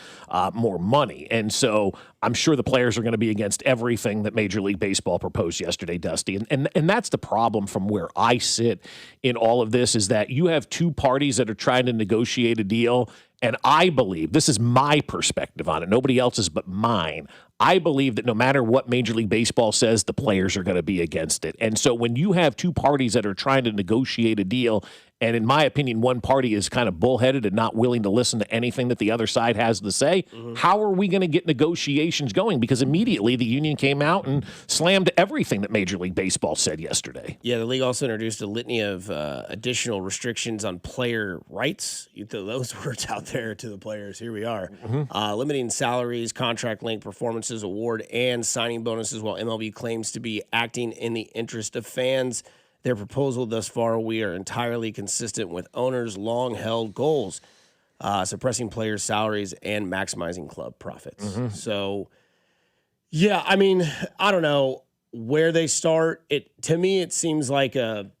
more money. And so I'm sure the players are going to be against everything that Major League Baseball proposed yesterday, Dusty. And that's the problem from where I sit in all of this is that you have two parties that are trying to negotiate a deal. And I believe, this is my perspective on it, nobody else's but mine. I believe that no matter what Major League Baseball says, the players are going to be against it. And so when you have two parties that are trying to negotiate a deal, and in my opinion, one party is kind of bullheaded and not willing to listen to anything that the other side has to say, how are we going to get negotiations going? Because immediately the union came out and slammed everything that Major League Baseball said yesterday. Yeah, the league also introduced a litany of additional restrictions on player rights. You throw those words out there to the players. Here we are. Limiting salaries, contract length, performances, award, and signing bonuses, while MLB claims to be acting in the interest of fans. Their proposal thus far, we are entirely consistent with owners' long-held goals, suppressing players' salaries and maximizing club profits. So, yeah, I mean, I don't know where they start. To me, it seems like and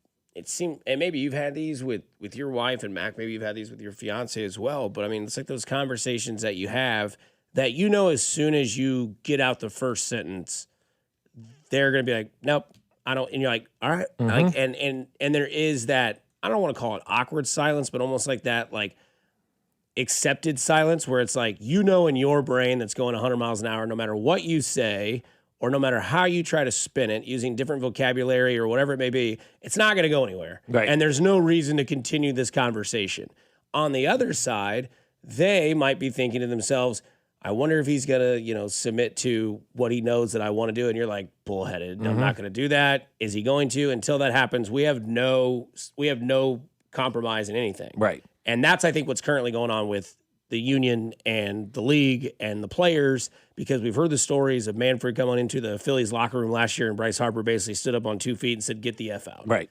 maybe you've had these with your wife, and Mac, maybe you've had these with your fiance as well. But I mean, it's like those conversations that you have that as soon as you get out the first sentence, they're going to be like, nope. I don't, and you're like, all right, like, and there is that, I don't want to call it awkward silence, but almost like that, like accepted silence where it's like, in your brain that's going 100 miles an hour, no matter what you say, or no matter how you try to spin it using different vocabulary or whatever it may be, it's not going to go anywhere. Right. And there's no reason to continue this conversation. On the other side, they might be thinking to themselves, I wonder if he's going to, submit to what he knows that I want to do. And you're like, bullheaded. I'm not going to do that. Is he going to? Until that happens, we have no compromise in anything. Right. And that's, I think, what's currently going on with the union and the league and the players, because we've heard the stories of Manfred coming into the Phillies locker room last year and Bryce Harper basically stood up on 2 feet and said, get the F out. Right.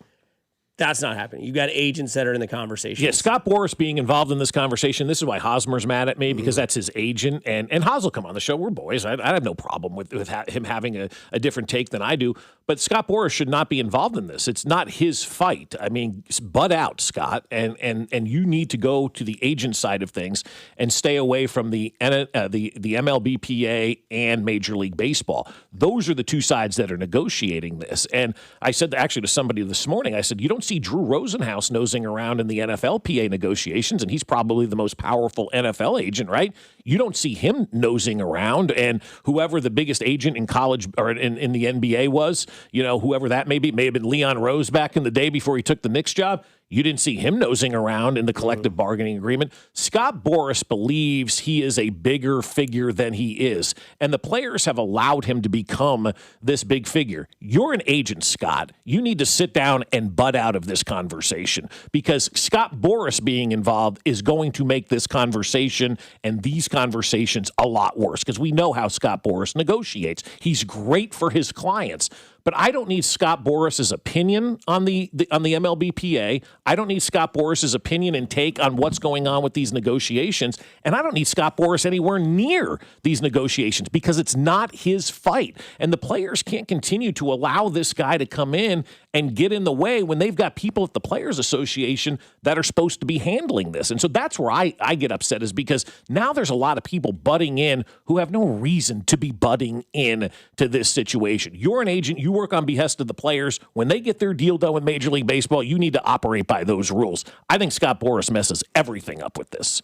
That's not happening. You got agents that are in the conversation. Yeah, Scott Boras being involved in this conversation. This is why Hosmer's mad at me, because that's his agent. And Hos will come on the show. We're boys. I have no problem with him having a different take than I do. But Scott Boras should not be involved in this. It's not his fight. I mean, butt out, Scott. And you need to go to the agent side of things and stay away from the MLBPA and Major League Baseball. Those are the two sides that are negotiating this. And I said actually to somebody this morning, I said, you don't see Drew Rosenhaus nosing around in the NFLPA negotiations, and he's probably the most powerful NFL agent, right? You don't see him nosing around, and whoever the biggest agent in college or in the NBA was, whoever that may have been Leon Rose back in the day before he took the Knicks job, You didn't see him nosing around in the collective bargaining agreement. Scott Boras believes he is a bigger figure than he is, and the players have allowed him to become this big figure. You're an agent, Scott. You need to sit down and butt out of this conversation, because Scott Boras being involved is going to make this conversation and these conversations a lot worse, because we know how Scott Boras negotiates. He's great for his clients. But I don't need Scott Boras' opinion on the MLBPA. I don't need Scott Boras' opinion and take on what's going on with these negotiations. And I don't need Scott Boras anywhere near these negotiations, because it's not his fight. And the players can't continue to allow this guy to come in and get in the way when they've got people at the Players Association that are supposed to be handling this. And so that's where I get upset, is because now there's a lot of people butting in who have no reason to be butting in to this situation. You're an agent. You work on behest of the players. When they get their deal done with Major League Baseball, you need to operate by those rules. I think Scott Boras messes everything up with this.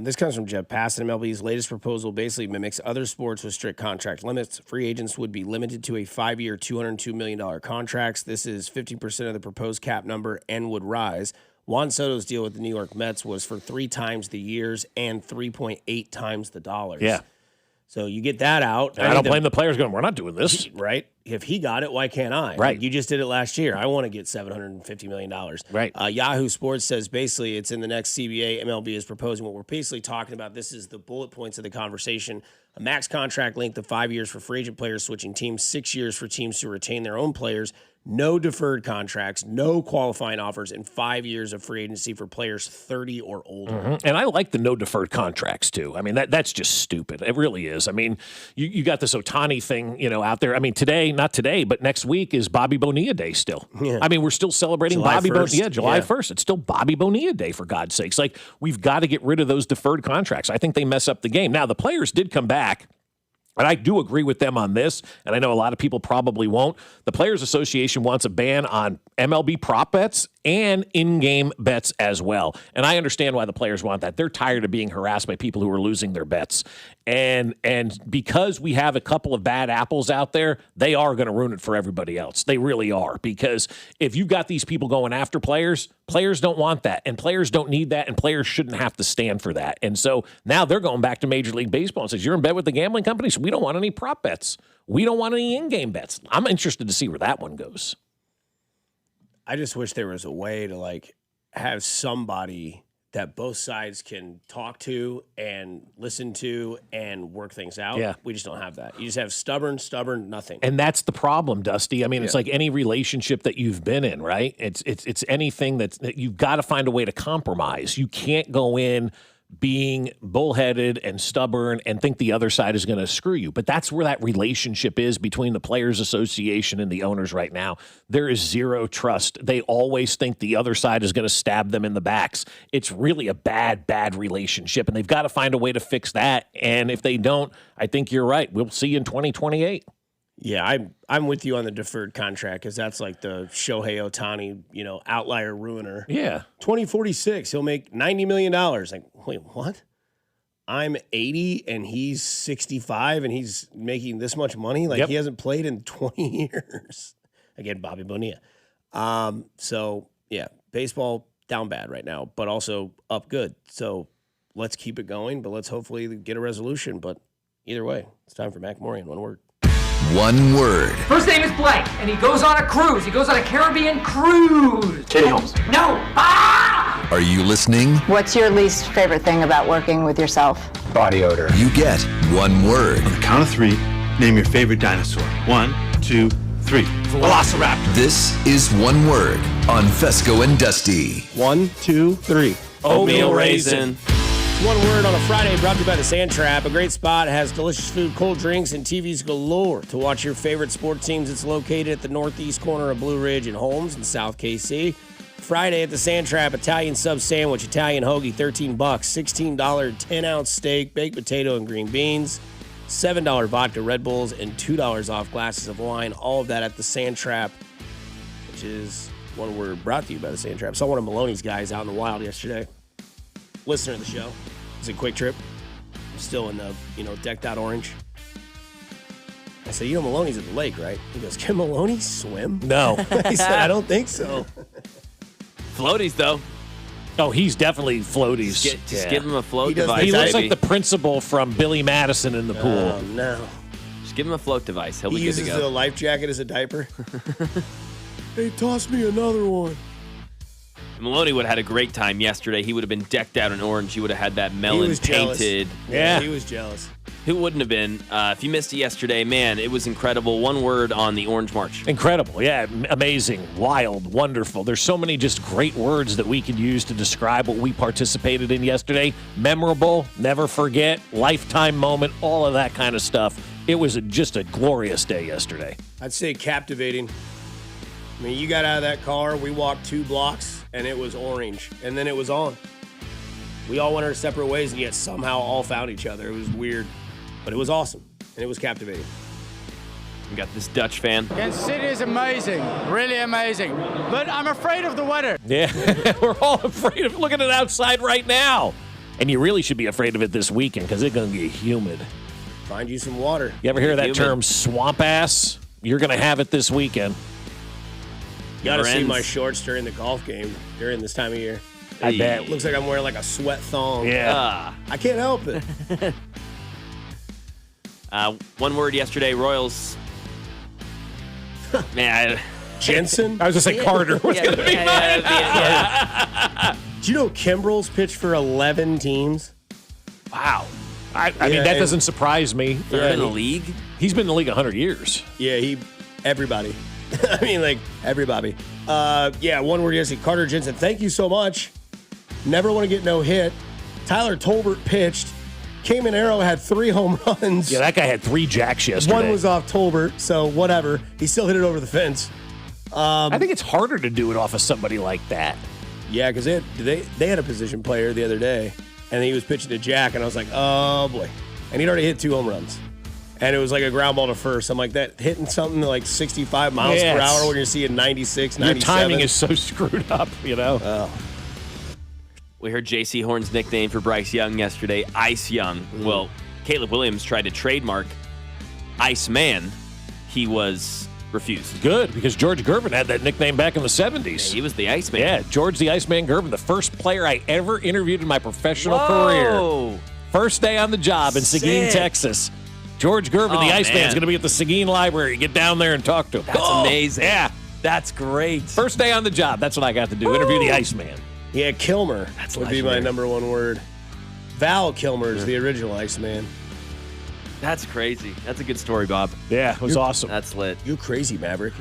This comes from Jeff Passan. MLB's latest proposal basically mimics other sports with strict contract limits. Free agents would be limited to a 5-year, $202 million contracts. This is 50% of the proposed cap number and would rise. Juan Soto's deal with the New York Mets was for 3 times the years and 3.8 times the dollars. Yeah. So you get that out. I don't blame the players going, we're not doing this. Right? If he got it, why can't I? Right. You just did it last year. I want to get $750 million. Right. Yahoo Sports says basically it's in the next CBA. MLB is proposing what we're basically talking about. This is the bullet points of the conversation. A max contract length of 5 years for free agent players switching teams, 6 years for teams to retain their own players, no deferred contracts, no qualifying offers, and 5 years of free agency for players 30 or older. Mm-hmm. And I like the no deferred contracts too. I mean, that's just stupid. It really is. I mean, you got this Ohtani thing, out there. I mean, not today, but next week is Bobby Bonilla Day still. Yeah. I mean, we're still celebrating July Bobby 1st. Bonilla. July 1st. It's still Bobby Bonilla Day, for God's sakes. Like, we've got to get rid of those deferred contracts. I think they mess up the game. Now, the players did come back, and I do agree with them on this, and I know a lot of people probably won't. The Players Association wants a ban on MLB prop bets and in-game bets as well. And I understand why the players want that. They're tired of being harassed by people who are losing their bets. And because we have a couple of bad apples out there, they are going to ruin it for everybody else. They really are. Because if you've got these people going after players, players don't want that. And players don't need that. And players shouldn't have to stand for that. And so now they're going back to Major League Baseball and says, you're in bed with the gambling companies? We don't want any prop bets. We don't want any in-game bets. I'm interested to see where that one goes. I just wish there was a way to have somebody that both sides can talk to and listen to and work things out. Yeah. We just don't have that. You just have stubborn, nothing. And that's the problem, Dusty. I mean, it's like any relationship that you've been in, right? It's anything that you've got to find a way to compromise. You can't go in being bullheaded and stubborn and think the other side is going to screw you. But that's where that relationship is between the Players Association and the owners right now. There is zero trust. They always think the other side is going to stab them in the backs. It's really a bad relationship, and they've got to find a way to fix that. And if they don't, I think you're right. We'll see you in 2028. Yeah, I'm with you on the deferred contract, because that's like the Shohei Ohtani, outlier ruiner. Yeah. 2046, he'll make $90 million. Like, wait, what? I'm 80 and he's 65 and he's making this much money? Like, He hasn't played in 20 years. Again, Bobby Bonilla. So, yeah, baseball down bad right now, but also up good. So let's keep it going, but let's hopefully get a resolution. But either way, it's time for Mac Morian. One word. One word. First name is Blake, and he goes on a cruise. He goes on a Caribbean cruise. Katie Holmes. No. Ah! Are you listening? What's your least favorite thing about working with yourself? Body odor. You get one word. On the count of 3, name your favorite dinosaur. 1, 2, 3. Velociraptor. This is one word on Fescoe and Dusty. 1, 2, 3. Oatmeal raisin. One word on a Friday, brought to you by the Sand Trap. A great spot, has delicious food, cold drinks, and TVs galore. To watch your favorite sports teams, it's located at the northeast corner of Blue Ridge and Holmes in South KC. Friday at the Sand Trap, Italian sub sandwich, Italian hoagie, $13, $16 10-ounce steak, baked potato and green beans, $7 vodka Red Bulls, and $2 off glasses of wine. All of that at the Sand Trap, which is one word brought to you by the Sand Trap. Saw one of Maloney's guys out in the wild yesterday. Listener of the show. It's a quick trip. I'm still in the, decked out orange. I said, Maloney's at the lake, right? He goes, can Maloney swim? No. He said, I don't think so. Floaties, though. Oh, he's definitely floaties. Just give him a float He device. looks baby. like the principal from Billy Madison in the pool. Oh, no. Just give him a float device. He'll He be good to uses go. the life jacket as a diaper. Hey, toss me another one. Maloney would have had a great time yesterday. He would have been decked out in orange. He would have had that melon was jealous. painted. Yeah, he was jealous. Who wouldn't have been? If you missed it yesterday, man, it was incredible. One word on the Orange March. Incredible. Yeah, amazing, wild, wonderful. There's so many just great words that we could use to describe what we participated in yesterday. Memorable, never forget, lifetime moment, all of that kind of stuff. It was just a glorious day yesterday. I'd say captivating. I mean, you got out of that car, we walked 2 blocks, and it was orange, and then it was on. We all went our separate ways, and yet somehow all found each other. It was weird, but it was awesome, and it was captivating. We got this Dutch fan. Kansas City is amazing, really amazing, but I'm afraid of the weather. Yeah, we're all afraid of looking at it outside right now. And you really should be afraid of it this weekend because it's going to get humid. Find you some water. You ever hear that term, swamp ass? You're going to have it this weekend. You got to see my shorts during the golf game during this time of year. I bet. Looks like I'm wearing like a sweat thong. Yeah. I can't help it. One word yesterday, Royals. Man, Jensen? I was going to say Carter was going to be mine. Do you know Kimbrel's pitched for 11 teams? Wow. I mean, that doesn't surprise me. Third in the league? He's been in the league 100 years. Yeah, everybody. I mean, like, everybody. One word yesterday, Carter Jensen. Thank you so much. Never want to get no hit. Tyler Tolbert pitched. Cayman Arrow had 3 home runs. Yeah, that guy had 3 jacks yesterday. One was off Tolbert, so whatever. He still hit it over the fence. I think it's harder to do it off of somebody like that. Yeah, because they had a position player the other day, and he was pitching to Jack, and I was like, oh, boy. And he'd already hit 2 home runs. And it was like a ground ball to first. I'm like, that hitting something like 65 miles per hour when you're seeing 96, 97. Your timing is so screwed up, you know? Oh. We heard J.C. Horn's nickname for Bryce Young yesterday, Ice Young. Well, Caleb Williams tried to trademark Iceman. He was refused. Good, because George Gervin had that nickname back in the 70s. Yeah, he was the Iceman. Yeah, George the Iceman Gervin, the first player I ever interviewed in my professional career. First day on the job in Seguin, Texas. George Gervin, the Iceman, is going to be at the Seguin Library. Get down there and talk to him. That's amazing. Yeah. That's great. First day on the job. That's what I got to do. Interview the Iceman. Yeah, Kilmer would be my number one word. Val Kilmer is the original Iceman. That's crazy. That's a good story, Bob. Yeah, it was awesome. That's lit. You're crazy, Maverick.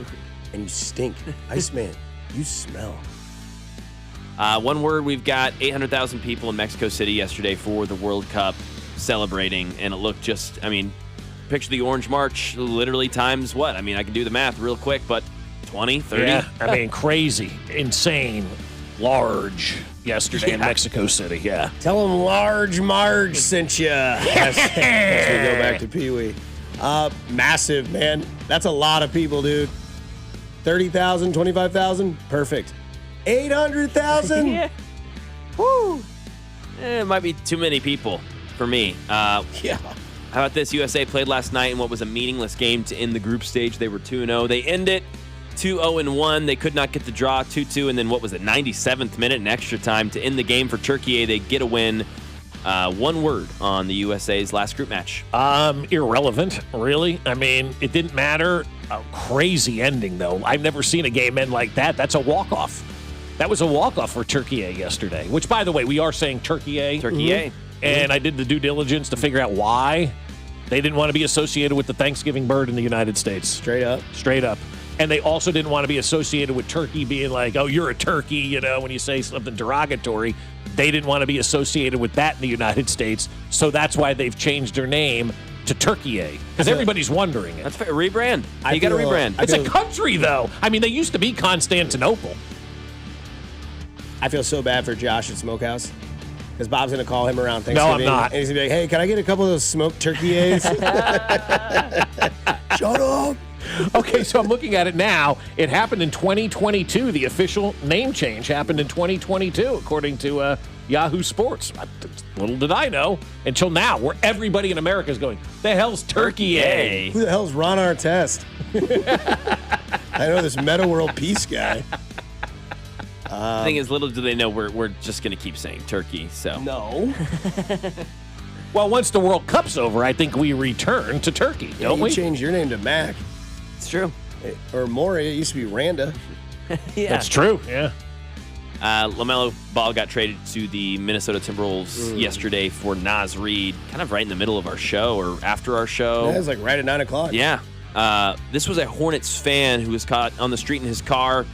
And you stink. Iceman, you smell. One word, we've got 800,000 people in Mexico City yesterday for the World Cup celebrating, and it looked picture the Orange March literally times what? I mean, I can do the math real quick, but 20, 30? Yeah, I mean, crazy, insane, large yesterday in Mexico City, yeah. Tell them Large Marge sent you. As we go back to Pee Wee. Massive, man. That's a lot of people, dude. 30,000, 25,000? Perfect. 800,000? Yeah. Woo! It might be too many people for me. Yeah. How about this? USA played last night in what was a meaningless game to end the group stage. They were 2-0. They end it 2-0-1. They could not get the draw, 2-2. And then what was it, 97th minute in extra time to end the game for Turkey. They get a win. One word on the USA's last group match. Irrelevant, really. I mean, it didn't matter. A crazy ending, though. I've never seen a game end like that. That's a walk-off. That was a walk-off for Turkey yesterday, which, by the way, we are saying Turkey. Turkey. And I did the due diligence to figure out why they didn't want to be associated with the Thanksgiving bird in the United States. Straight up. And they also didn't want to be associated with turkey being like, oh, you're a turkey, you know, when you say something derogatory. They didn't want to be associated with that in the United States. So that's why they've changed their name to Turkey, because everybody's wondering it. That's fair. Rebrand. You got to rebrand. It's a country, though. I mean, they used to be Constantinople. I feel so bad for Josh at Smokehouse. Because Bob's going to call him around Thanksgiving. No, I'm not. And he's going to be like, hey, can I get a couple of those smoked turkeys? Shut up. Okay, so I'm looking at it now. It happened in 2022. The official name change happened in 2022, according to Yahoo Sports. Little did I know until now, where everybody in America is going, the hell's Turkey? Who the hell's Ron Artest? I know this Meta World Peace guy. The thing is, little do they know we're just going to keep saying turkey. So No. Well, once the World Cup's over, I think we return to turkey, don't you we? Change your name to Mac. It's true. Or Maury. It used to be Randa. Yeah. That's true, yeah. LaMelo Ball got traded to the Minnesota Timberwolves yesterday for Naz Reid, kind of right in the middle of our show or after our show. Yeah, it was like right at 9 o'clock. Yeah. This was a Hornets fan who was caught on the street in his car.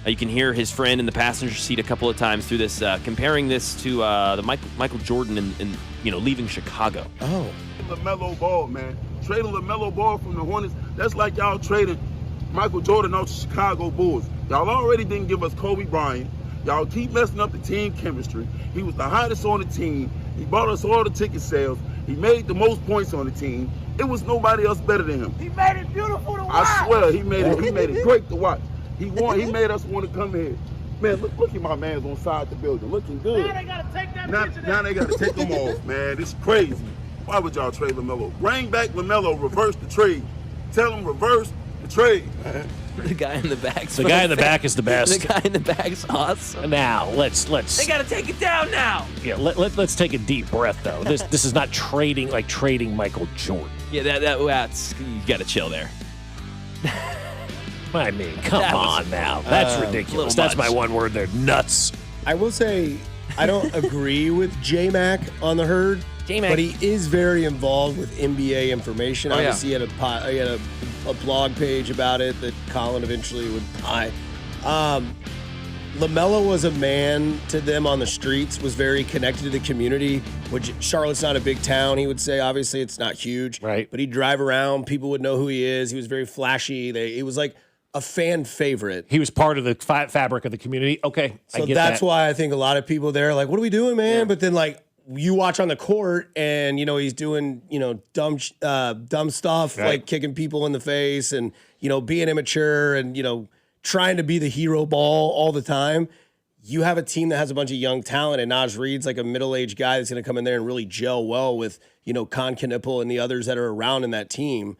You can hear his friend in the passenger seat a couple of times through this, comparing this to the Michael Jordan in leaving Chicago. Oh. LaMelo Ball, man. Trading LaMelo Ball from the Hornets, that's like y'all trading Michael Jordan off the Chicago Bulls. Y'all already didn't give us Kobe Bryant. Y'all keep messing up the team chemistry. He was the hottest on the team. He bought us all the ticket sales. He made the most points on the team. It was nobody else better than him. He made it beautiful to watch. I swear, he made it great to watch. He made us want to come here. Man, look at my man's on side the building, looking good. Now they gotta take that Now they gotta take him off, man. It's crazy. Why would y'all trade LaMelo? Bring back LaMelo, reverse the trade. Tell him reverse the trade, man. The guy in the back. The guy in the back is the best. The guy in the back's awesome. Now let's. They gotta take it down now. Yeah, let's take a deep breath though. This is not trading Michael Jordan. Yeah, that's you gotta chill there. I mean, come on now. That's ridiculous. That's my one word there. Nuts. I will say I don't agree with J-Mac on the herd. J-Mac. But he is very involved with NBA information. Oh, Obviously, he had a blog page about it that Colin eventually would buy. LaMelo was a man to them on the streets, was very connected to the community, which Charlotte's not a big town, he would say. Obviously, it's not huge. Right. But he'd drive around. People would know who he is. He was very flashy. He was like a fan favorite. He was part of the fabric of the community. Okay, So I get that's that. why I think a lot of people there are like, what are we doing, man? Yeah. But then, like, you watch on the court and, he's doing, dumb stuff, right. like kicking people in the face and, being immature and, trying to be the hero ball all the time. You have a team that has a bunch of young talent, and Naz Reid's like a middle-aged guy that's going to come in there and really gel well with, Con Knipple and the others that are around in that team.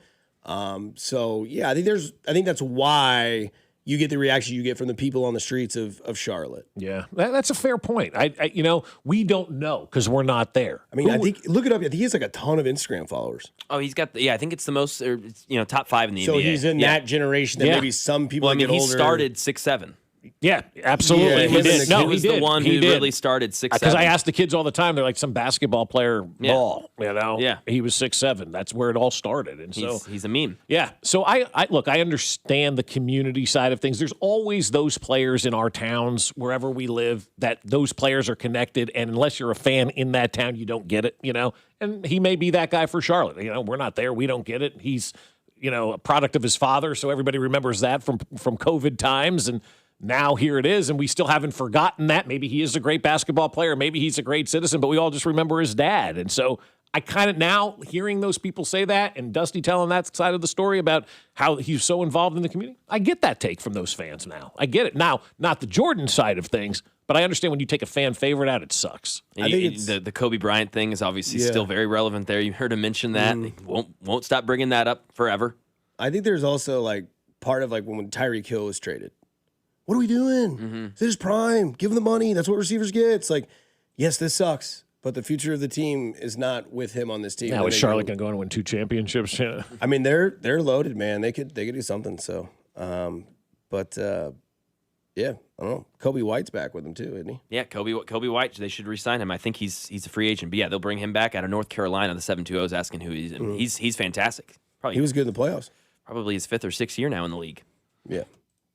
So yeah, I think that's why you get the reaction you get from the people on the streets of Charlotte. Yeah, that's a fair point. We don't know because we're not there. I mean, I think look it up. I think he has like a ton of Instagram followers. Oh, he's got I think it's the most, top 5 in the NBA. So he's in that generation that maybe some people get older. He started 6'7". Yeah, absolutely. Yeah, he did. He was the one who really started 6'7". Because I ask the kids all the time, they're like some basketball player ball, Yeah. He was 6'7". That's where it all started. And he's a meme. Yeah. So I understand the community side of things. There's always those players in our towns, wherever we live, that those players are connected. And unless you're a fan in that town, you don't get it, And he may be that guy for Charlotte. We're not there. We don't get it. He's, a product of his father. So everybody remembers that from COVID times. And now here it is, and we still haven't forgotten that. Maybe he is a great basketball player. Maybe he's a great citizen, but we all just remember his dad. And so I kind of now hearing those people say that and Dusty telling that side of the story about how he's so involved in the community, I get that take from those fans now. I get it. Now, not the Jordan side of things, but I understand when you take a fan favorite out, it sucks. I think the Kobe Bryant thing is obviously still very relevant there. You heard him mention that. They won't stop bringing that up forever. I think there's also like part of like when Tyreek Hill was traded. What are we doing? This is prime. Give him the money. That's what receivers get. It's like, yes, this sucks, but the future of the team is not with him on this team. Now is Charlotte going to go and win 2 championships? I mean, they're loaded, man. They could do something. So, yeah, I don't know. Kobe White's back with them too, isn't he? Yeah, Kobe White. They should re-sign him. I think he's a free agent. But yeah, they'll bring him back out of North Carolina. The 720 is asking who he is. He's fantastic. He was good in the playoffs. Probably his 5th or 6th year now in the league. Yeah.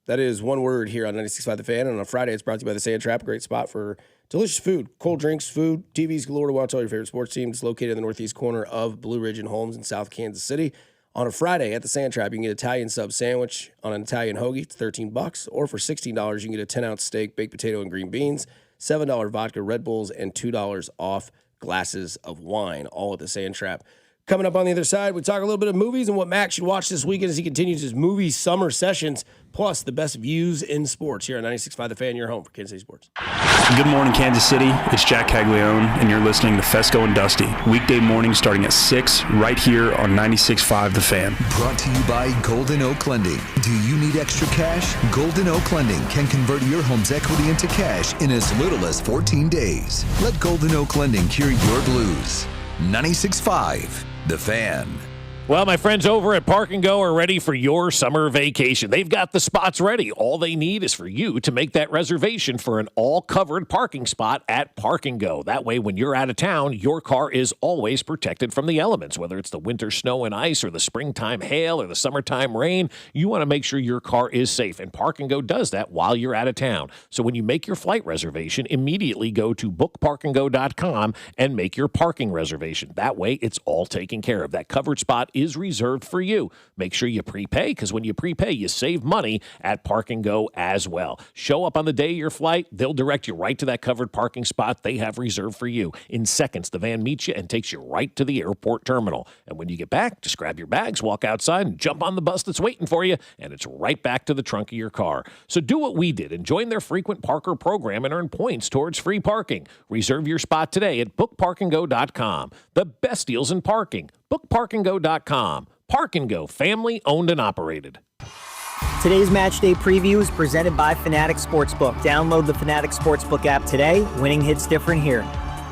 That is one word here on 96.5 The Fan. And on a Friday, it's brought to you by the Sand Trap, a great spot for delicious food, cold drinks, food, TVs galore to watch all your favorite sports teams. It's located in the northeast corner of Blue Ridge and Holmes in South Kansas City. On a Friday at the Sand Trap, you can get Italian sub sandwich on an Italian hoagie. It's $13. Or for $16, you can get a 10-ounce steak, baked potato, and green beans, $7 vodka, Red Bulls, and $2 off glasses of wine, all at the Sand Trap. Coming up on the other side, we talk a little bit of movies and what Max should watch this weekend as he continues his movie summer sessions, plus the best views in sports here on 96.5 The Fan, your home for Kansas City Sports. Good morning, Kansas City. It's Jack Caglione, and you're listening to Fescoe and Dusty. Weekday morning starting at 6 right here on 96.5 The Fan. Brought to you by Golden Oak Lending. Do you need extra cash? Golden Oak Lending can convert your home's equity into cash in as little as 14 days. Let Golden Oak Lending cure your blues. 96.5 The Fan. Well, my friends over at Park and Go are ready for your summer vacation. They've got the spots ready. All they need is for you to make that reservation for an all-covered parking spot at Park and Go. That way, when you're out of town, your car is always protected from the elements, whether it's the winter snow and ice or the springtime hail or the summertime rain. You want to make sure your car is safe, and Park and Go does that while you're out of town. So when you make your flight reservation, immediately go to bookparkandgo.com and make your parking reservation. That way, it's all taken care of. That covered spot is reserved for you. Make sure you prepay, because when you prepay, you save money at Park and Go as well. Show up on the day of your flight. They'll direct you right to that covered parking spot they have reserved for you. In seconds, the van meets you and takes you right to the airport terminal. And when you get back, just grab your bags, walk outside, and jump on the bus that's waiting for you, and it's right back to the trunk of your car. So do what we did and join their frequent Parker program and earn points towards free parking. Reserve your spot today at bookparkandgo.com. The best deals in parking. bookparkandgo.com. Park and Go, family owned and operated. Today's match day preview is presented by Fanatic Sportsbook. Download the Fanatic Sportsbook app today. Winning hits different here.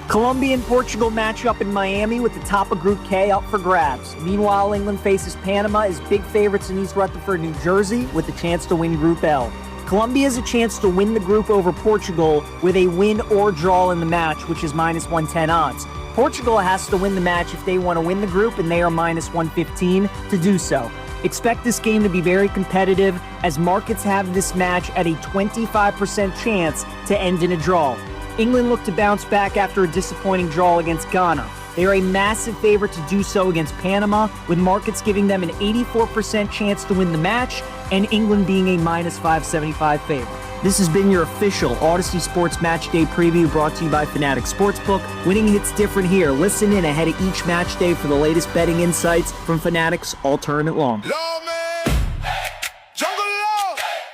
Colombia and Portugal match up in Miami with the top of Group K up for grabs. Meanwhile, England faces Panama as big favorites in East Rutherford, New Jersey, with a chance to win Group L. Colombia has a chance to win the group over Portugal with a win or draw in the match, which is minus 110 odds. Portugal has to win the match if they want to win the group, and they are minus 115 to do so. Expect this game to be very competitive, as markets have this match at a 25% chance to end in a draw. England look to bounce back after a disappointing draw against Ghana. They are a massive favorite to do so against Panama, with markets giving them an 84% chance to win the match, and England being a minus 575 favorite. This has been your official Odyssey Sports Match Day preview, brought to you by Fanatic Sportsbook. Winning hits different here. Listen in ahead of each match day for the latest betting insights from Fanatic's All Tournament Long.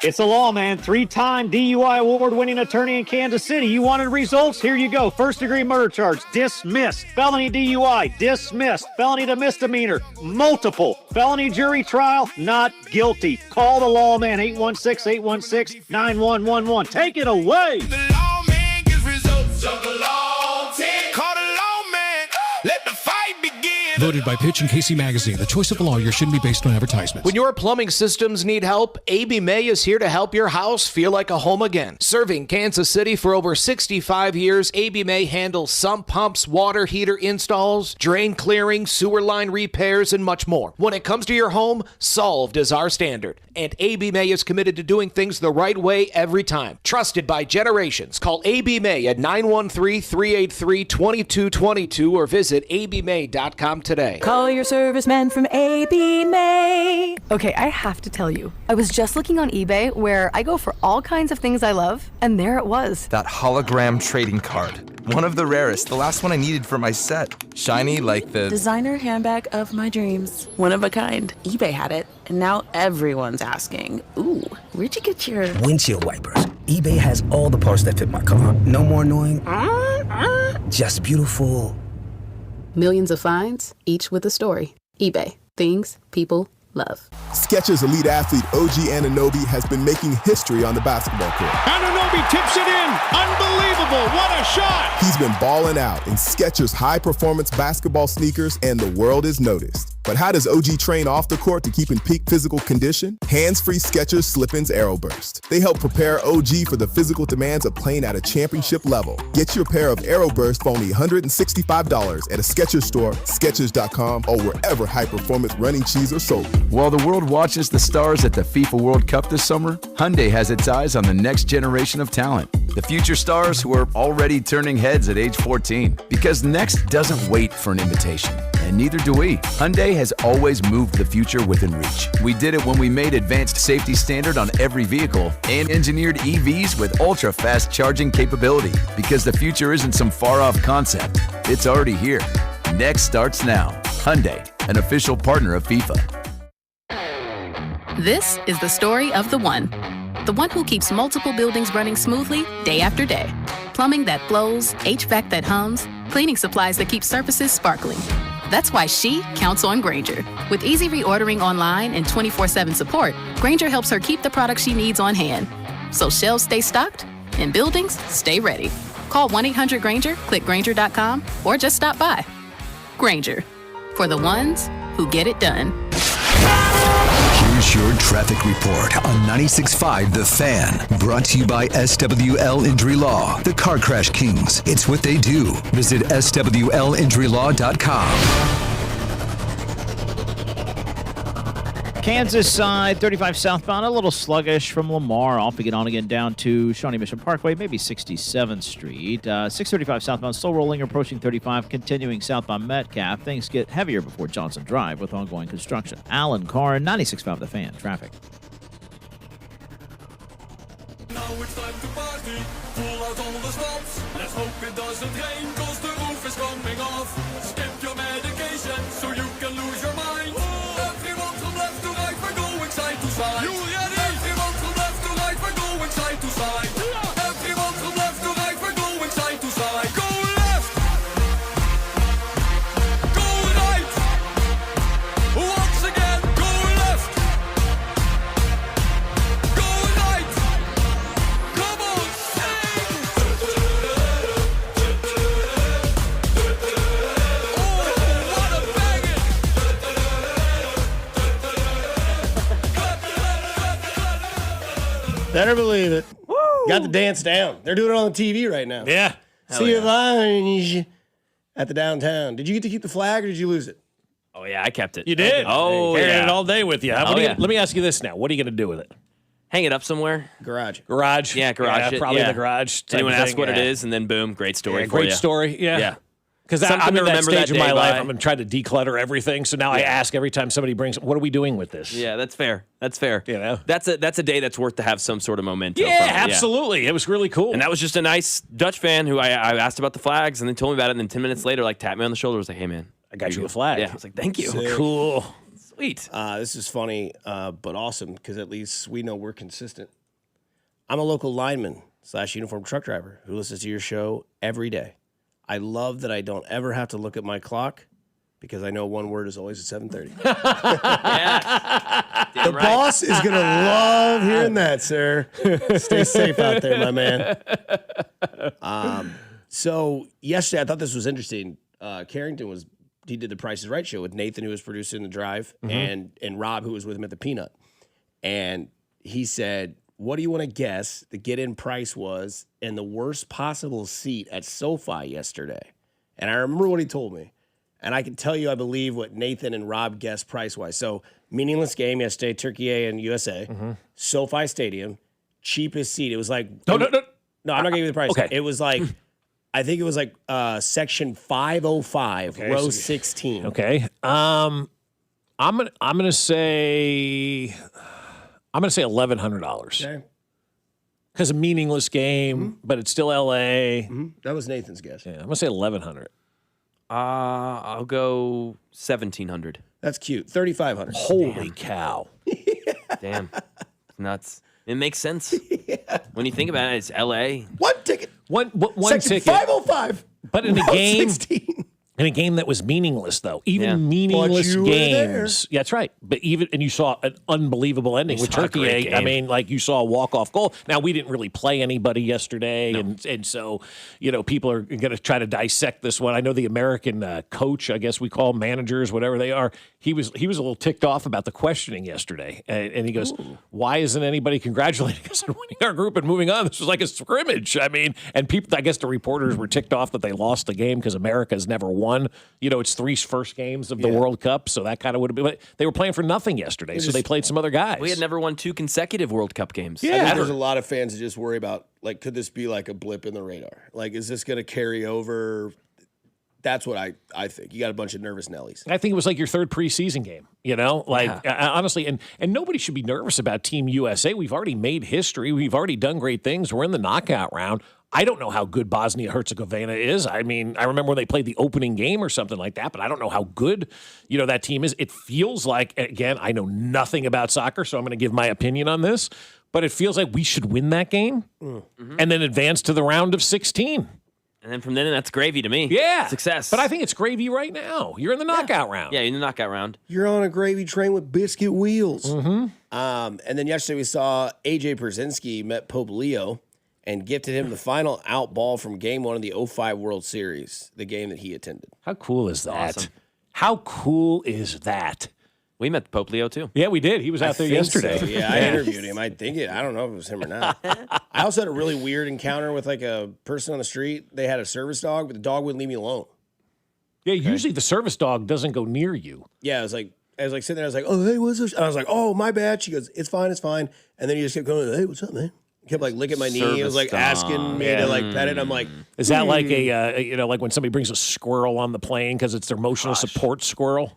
It's a lawman, three-time DUI award-winning attorney in Kansas City. You wanted results? Here you go. First-degree murder charge, dismissed. Felony DUI, dismissed. Felony to misdemeanor, multiple. Felony jury trial, not guilty. Call the lawman, 816-816-9111. Take it away. The lawman gets results of the law. Call the lawman. Let the fight begin. Voted by Pitch and Casey Magazine, the choice of a lawyer shouldn't be based on advertisements. When your plumbing systems need help, AB May is here to help your house feel like a home again. Serving Kansas City for over 65 years, AB May handles sump pumps, water heater installs, drain clearing, sewer line repairs, and much more. When it comes to your home, solved is our standard. And AB May is committed to doing things the right way every time. Trusted by generations. Call AB May at 913-383-2222 or visit abmay.com today. Call your serviceman from AB May. Okay, I have to tell you, I was just looking on eBay, where I go for all kinds of things I love, and there it was. That hologram trading card. One of the rarest. The last one I needed for my set. Shiny like the designer handbag of my dreams. One of a kind. eBay had it, and now everyone's asking, ooh, where'd you get your windshield wipers? eBay has all the parts that fit my car. No more annoying. Just beautiful. Millions of finds, each with a story. eBay. Things people love. Skechers elite athlete OG Anunoby has been making history on the basketball court. Anunoby tips it in. Unbelievable. What a shot. He's been balling out in Skechers high-performance basketball sneakers, and the world is noticed. But how does OG train off the court to keep in peak physical condition? Hands-free Skechers Slip-ins AeroBurst. They help prepare OG for the physical demands of playing at a championship level. Get your pair of AeroBurst for only $165 at a Skechers store, Skechers.com, or wherever high-performance running shoes are sold. While the world watches the stars at the FIFA World Cup this summer, Hyundai has its eyes on the next generation of talent. The future stars who are already turning heads at age 14. Because next doesn't wait for an invitation, and neither do we. Hyundai has always moved the future within reach. We did it when we made advanced safety standard on every vehicle and engineered EVs with ultra-fast charging capability. Because the future isn't some far-off concept. It's already here. Next starts now. Hyundai, an official partner of FIFA. This is the story of the one who keeps multiple buildings running smoothly day after day. Plumbing that flows, HVAC that hums, cleaning supplies that keep surfaces sparkling. That's why she counts on Grainger. With easy reordering online and 24/7 support, Grainger helps her keep the products she needs on hand. So shelves stay stocked and buildings stay ready. Call 1-800-GRAINGER, click Grainger.com, or just stop by. Grainger, for the ones who get it done. Here's your traffic report on 96.5 The Fan. Brought to you by SWL Injury Law, the Car Crash Kings. It's what they do. Visit SWLinjurylaw.com. Kansas side, 35 southbound, a little sluggish from Lamar. Off we get on again down to Shawnee Mission Parkway, maybe 67th Street. 635 southbound, still rolling, approaching 35, continuing southbound Metcalf. Things get heavier before Johnson Drive with ongoing construction. Alan Carr, 96.5 The Fan, traffic. Now it's time to party, pull out all the stops. Let's hope it doesn't rain, cause the roof is coming off. Skip your medication, so you can lose your mind. Everyone from left to right, we're going side to side. You ready? Everyone from left to right, we're going side to side. Everyone from left to right, we're going side to side. Go left! Go right! Once again, go left! Go right! Come on, Better believe it. Woo! Got the dance down. They're doing it on the TV right now. Yeah. See you lunch at the downtown. Did you get to keep the flag or did you lose it? Oh, yeah, I kept it. You did? Oh, Carried yeah. it all day with you. Oh, yeah. Let me ask you this now. What are you going to do with it? Hang it up somewhere. Garage. Garage? Yeah, garage. Yeah, probably the garage. type Anyone of ask thing, what it yeah. is, and then boom, great story Yeah, for you. great story. Yeah. Yeah. Because Something I'm to in that remember stage that of my day life. by. I'm trying to declutter everything. So now I ask every time somebody brings, what are we doing with this? Yeah, that's fair. That's fair. You know? That's a day that's worth to have some sort of momentum. Yeah, from it. absolutely. It was really cool. And that was just a nice Dutch fan who I asked about the flags, and then told me about it, and then 10 minutes later, like, tapped me on the shoulder, was like, hey, man. I got you a flag. Yeah, I was like, thank you. Sick. Cool. Sweet. This is funny, but awesome, because at least we know we're consistent. I'm a local lineman / uniform truck driver who listens to your show every day. I love that I don't ever have to look at my clock because I know one word is always at 7:30. Yeah. The boss is going to love hearing that, sir. Stay safe out there, my man. So yesterday, I thought this was interesting. Carrington he did the Price is Right show with Nathan, who was producing the drive, and Rob, who was with him at the Peanut. And he said, what do you want to guess the get-in price was in the worst possible seat at SoFi yesterday? And I remember what he told me. And I can tell you, I believe what Nathan and Rob guessed price-wise. So, meaningless game yesterday, Turkey and USA, SoFi Stadium, cheapest seat. It was like... No, I'm not going to give you the price. Okay. It was like... I think it was like section 505, Okay, row so- 16. Okay. I'm gonna say $1,100. Okay. Because a meaningless game, but it's still LA. That was Nathan's guess. Yeah, I'm gonna say 1,100. I'll go 1,700. That's cute. 3,500. Holy cow! Damn. Nuts. It makes sense. When you think about it, it's LA. One ticket. One Section ticket. 505. But in a row game, 16. in a game that was meaningless, though, even Yeah. meaningless But you were games. Yeah, that's right. But you saw an unbelievable ending with saw a Turkey. great I game. mean, like you saw a walk-off goal. Now we didn't really play anybody yesterday, and so people are going to try to dissect this one. I know the American coach, I guess we call managers, whatever they are. He was a little ticked off about the questioning yesterday, and he goes, "Why isn't anybody congratulating us on winning our group and moving on? This was like a scrimmage." I mean, and people, I guess the reporters were ticked off that they lost the game because America's never won. It's 3 first games of the World Cup, so that kind of would have been. But they were playing for nothing yesterday, so they played some other guys. We had never won 2 consecutive World Cup games. I think there's a lot of fans that just worry about, like, could this be like a blip in the radar? Like, is this going to carry over? That's what I think. You got a bunch of nervous Nellies. I think it was like your 3rd preseason game, honestly, and nobody should be nervous about Team USA. We've already made history. We've already done great things. We're in the knockout round. I don't know how good Bosnia-Herzegovina is. I mean, I remember when they played the opening game or something like that, but I don't know how good, that team is. It feels like, again, I know nothing about soccer, so I'm going to give my opinion on this, but it feels like we should win that game and then advance to the round of 16. And then from then, that's gravy to me. Yeah. Success. But I think it's gravy right now. You're in the knockout round. Yeah, in the knockout round. You're on a gravy train with biscuit wheels. And then yesterday we saw A.J. Brzezinski met Pope Leo and gifted him the final out ball from Game 1 of the 05 World Series, the game that he attended. How cool is that? Awesome. How cool is that? We met Pope Leo, too. Yeah, we did. He was out there yesterday. So. Yeah, I interviewed him. I don't know if it was him or not. I also had a really weird encounter with like a person on the street. They had a service dog, but the dog wouldn't leave me alone. Yeah, usually the service dog doesn't go near you. Yeah, I was like sitting there, I was like, oh, hey, what's this? And I was like, oh, my bad. She goes, it's fine. And then he just kept going, hey, what's up, man? He kept like licking my knee. He was like asking me to like pet it. I'm like, is that like like when somebody brings a squirrel on the plane because it's their emotional support squirrel?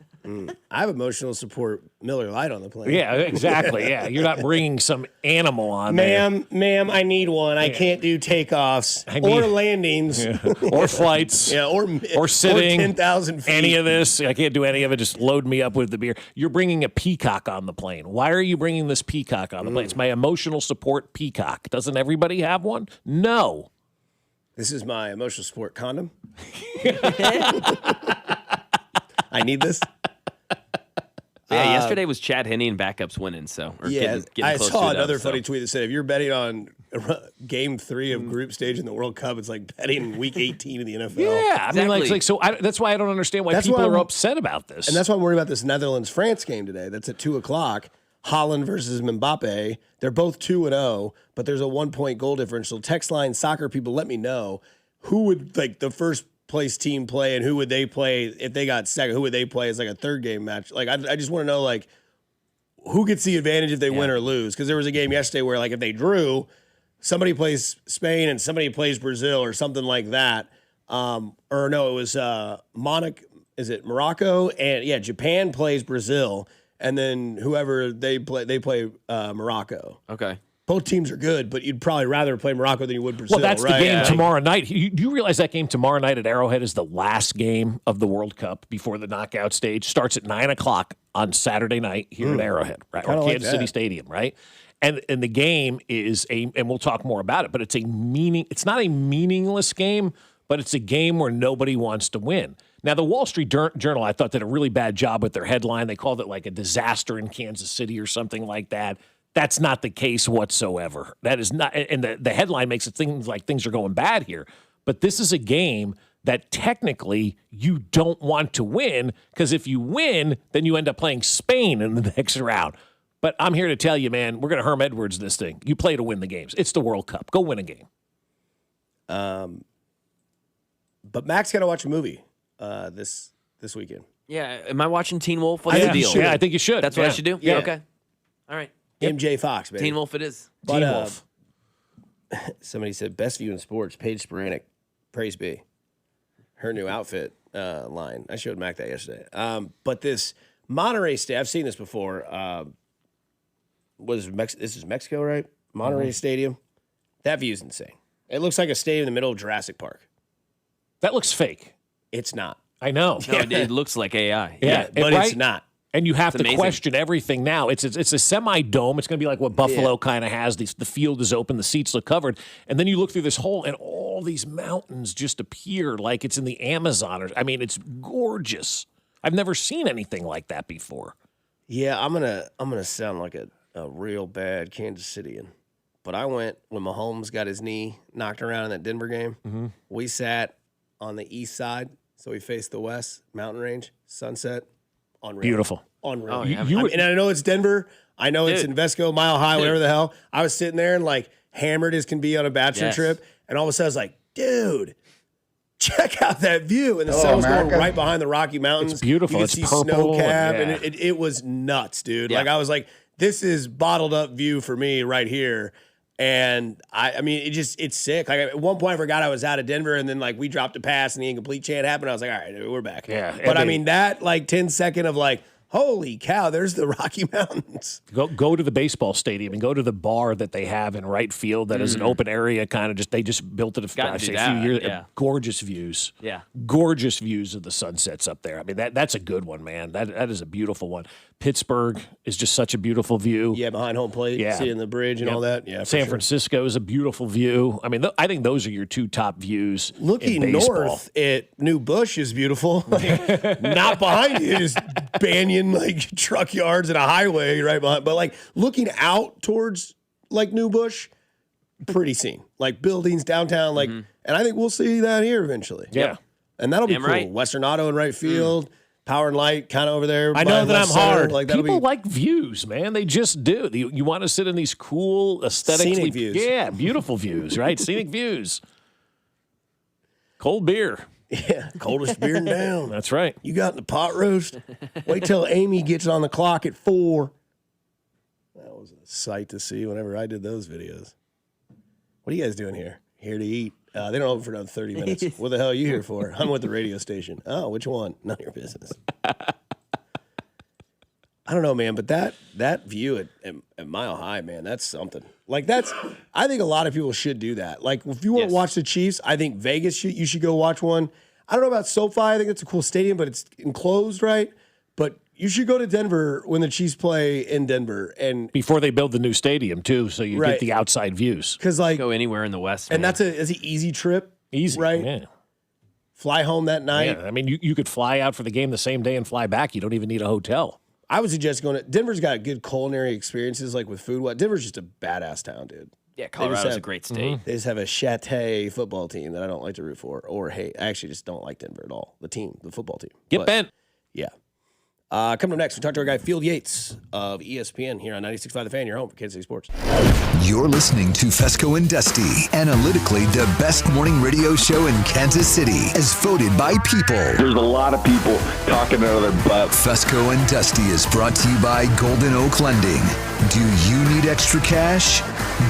I have emotional support Miller Lite on the plane. Yeah, exactly. Yeah, you're not bringing some animal on there. Ma'am, I need one. I can't do takeoffs or landings or flights. or sitting. Or 10,000 feet. Any of this. I can't do any of it. Just load me up with the beer. You're bringing a peacock on the plane. Why are you bringing this peacock on the plane? It's my emotional support peacock. Doesn't everybody have one? No. This is my emotional support condom. I need this. Yeah, yesterday was Chad Henne and backups winning, getting I close saw to another funny tweet that said, if you're betting on Game 3 of Group Stage in the World Cup, it's like betting Week 18 of the NFL. Yeah, I mean, that's why I don't understand why people are upset about this. And that's why I'm worried about this Netherlands-France game today. That's at 2:00. Holland versus Mbappe. They're both 2-0, but there's a 1-point goal differential. Text line, soccer people, let me know who would the first place team play and who would they play if they got second? Who would they play as like a third game match? Like I just want to know who gets the advantage if they win or lose? Because there was a game yesterday where if they drew, somebody plays Spain and somebody plays Brazil or something like that. Or no, it was Morocco? And Japan plays Brazil, and then whoever they play Morocco. Okay. Both teams are good, but you'd probably rather play Morocco than you would Brazil. Well, that's right? the game tomorrow night. Do you realize that game tomorrow night at Arrowhead is the last game of the World Cup before the knockout stage? Starts at 9:00 on Saturday night here at Arrowhead, right? Or Kansas City Stadium, right? And the game is and we'll talk more about it, but it's not a meaningless game, but it's a game where nobody wants to win. Now, the Wall Street Journal, I thought, did a really bad job with their headline. They called it like a disaster in Kansas City or something like that. That's not the case whatsoever. That is not, and the headline makes it seem like things are going bad here. But this is a game that technically you don't want to win, because if you win, then you end up playing Spain in the next round. But I'm here to tell you, man, we're going to Herm Edwards this thing. You play to win the games. It's the World Cup. Go win a game. But Mac's got to watch a movie this weekend. Yeah, am I watching Teen Wolf? What's the deal? Yeah, I think you should. That's what I should do? Yeah. Okay. All right. MJ Fox, baby. Teen Wolf it is. But, Teen Wolf. Somebody said, best view in sports, Paige Sporanic. Praise be. Her new outfit line. I showed Mac that yesterday. But this Monterey State, I've seen this before. This is Mexico, right? Monterey Stadium. That view's insane. It looks like a stadium in the middle of Jurassic Park. That looks fake. It's not. I know. No, it looks like AI. Yeah, but right? it's not. And you have It's to amazing. question everything now. It's a semi-dome. It's going to be like what Buffalo kind of has. The field is open. The seats look covered. And then you look through this hole, and all these mountains just appear like it's in the Amazon. I mean, it's gorgeous. I've never seen anything like that before. Yeah, I'm gonna sound like a real bad Kansas Cityan. But I went when Mahomes got his knee knocked around in that Denver game. Mm-hmm. We sat on the east side, so we faced the west mountain range, sunset. Unreal. Beautiful. Unreal. Oh, yeah. And I know it's Denver. I know it's in Fescoe, Mile High, whatever the hell. I was sitting there and hammered as can be on a bachelor trip. And all of a sudden I was like, dude, check out that view. And the sun was going right behind the Rocky Mountains. It's beautiful. You It's could see purple. snow cap. And it was nuts, dude. Yeah. I was like, this is bottled up view for me right here. And I mean, it's sick. At one point I forgot I was out of Denver, and then we dropped a pass and the incomplete chant happened. I was like, all right, we're back. Yeah. But I mean, that 10-second of holy cow, there's the Rocky Mountains. Go to the baseball stadium and go to the bar that they have in right field that is an open area, kind of they just built it a few years ago. Gorgeous views. Yeah. Gorgeous views of the sunsets up there. I mean, that's a good one, man. That is a beautiful one. Pittsburgh is just such a beautiful view. Yeah, behind home plate, seeing the bridge and all that. Yeah, San Francisco is a beautiful view. I mean, I think those are your two top views. Looking north at New Bush is beautiful. Not behind you is Banyan, like truck yards and a highway right behind. But like looking out towards like New Bush, pretty scene. Like buildings downtown, like, and I think we'll see that here eventually. Yeah. And that'll be Damn cool. right. Western Auto in right field. Power and Light kind of over there. I know that I'm hard. Like People like views, man. They just do. You want to sit in these cool, aesthetically Scenic views. Yeah, beautiful views, right? Scenic views. Cold beer. Yeah, coldest beer in town. That's right. You got the pot roast. Wait till Amy gets on the clock at 4. That was a sight to see whenever I did those videos. What are you guys doing here? Here to eat. They don't open for another 30 minutes. What the hell are you here for? I'm with the radio station. Oh, which one? None of your business. I don't know, man, but that view at Mile High, man, that's something. Like I think a lot of people should do that. Like if you want to watch the Chiefs, I think Vegas you should go watch one. I don't know about SoFi. I think it's a cool stadium, but it's enclosed, right? But you should go to Denver when the Chiefs play in Denver, and before they build the new stadium too, so you get the outside views. Because like go anywhere in the West, and that's an easy trip. Easy, right? Yeah. Fly home that night. Yeah, I mean, you could fly out for the game the same day and fly back. You don't even need a hotel. I would suggest going to Denver's got good culinary experiences, like with food. Denver's just a badass town, dude. Yeah, Colorado's a great state. They just have a Chate football team that I don't like to root for, or I actually just don't like Denver at all. The football team. Get bent. Yeah. Coming up next, we talk to our guy Field Yates of ESPN here on 96.5 The Fan, your home for Kansas City sports. You're listening to Fescoe and Dusty, analytically the best morning radio show in Kansas City, as voted by people. There's a lot of people talking out of their butt. Fescoe and Dusty is brought to you by Golden Oak Lending. Do you need extra cash?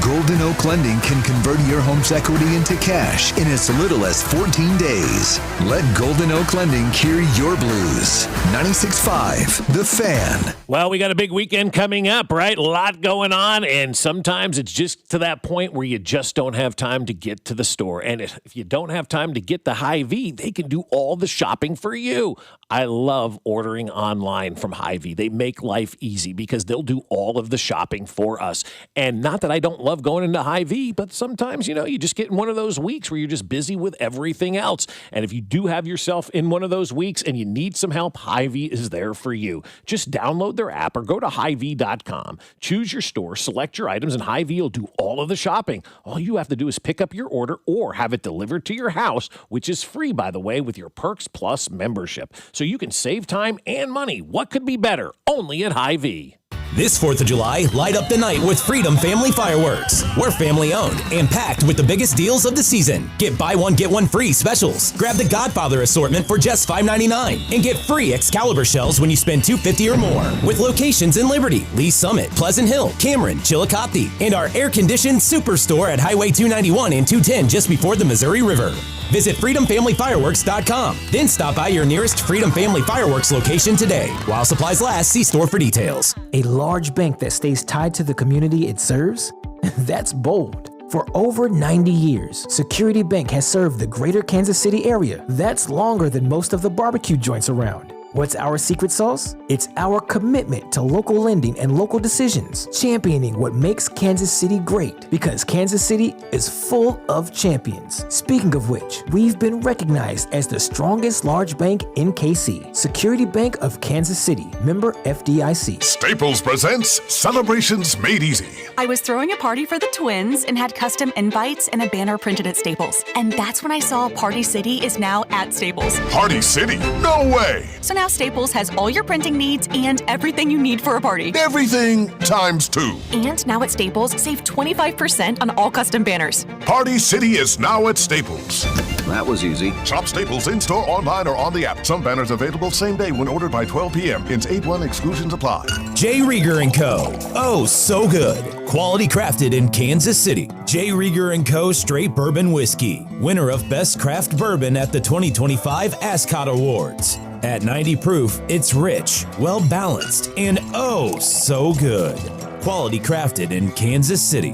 Golden Oak Lending can convert your home's equity into cash in as little as 14 days. Let Golden Oak Lending cure your blues. 96.5 The Fan. Well, we got a big weekend coming up, right? A lot going on, and sometimes it's just to that point where you just don't have time to get to the store. And if you don't have time to get to Hy-Vee, they can do all the shopping for you. I love ordering online from Hy-Vee. They make life easy because they'll do all of the shopping for us. And not that I don't love going into Hy-Vee, but sometimes, you just get in one of those weeks where you're just busy with everything else. And if you do have yourself in one of those weeks and you need some help, Hy-Vee is there for you. Just download their app or go to Hy-Vee.com. Choose your store, select your items, and Hy-Vee will do all of the shopping. All you have to do is pick up your order or have it delivered to your house, which is free, by the way, with your Perks Plus membership. So you can save time and money. What could be better? Only at Hy-Vee. This 4th of July, light up the night with Freedom Family Fireworks. We're family owned and packed with the biggest deals of the season. Get buy one, get one free specials. Grab the Godfather assortment for just $5.99 and get free Excalibur shells when you spend $250 or more. With locations in Liberty, Lee Summit, Pleasant Hill, Cameron, Chillicothe, and our air-conditioned superstore at Highway 291 and 210 just before the Missouri River. Visit freedomfamilyfireworks.com. Then stop by your nearest Freedom Family Fireworks location today. While supplies last, see store for details. A large bank that stays tied to the community it serves? That's bold. For over 90 years, Security Bank has served the greater Kansas City area. That's longer than most of the barbecue joints around. What's our secret sauce? It's our commitment to local lending and local decisions, championing what makes Kansas City great, because Kansas City is full of champions. Speaking of which, we've been recognized as the strongest large bank in KC. Security Bank of Kansas City, member FDIC. Staples presents Celebrations Made Easy. I was throwing a party for the twins and had custom invites and a banner printed at Staples. And that's when I saw Party City is now at Staples. Party City? No way! So now Staples has all your printing needs and everything you need for a party. Everything times 2. And now at Staples, save 25% on all custom banners. Party City is now at Staples. That was easy. Shop Staples in-store, online, or on the app. Some banners available same day when ordered by 12 p.m. Hence 8-1 exclusions apply. J. Rieger & Co. Oh, so good. Quality crafted in Kansas City. J. Rieger & Co. Straight Bourbon Whiskey. Winner of Best Craft Bourbon at the 2025 Ascot Awards. At 90 proof, it's rich, well-balanced, and oh so good. Quality crafted in Kansas City.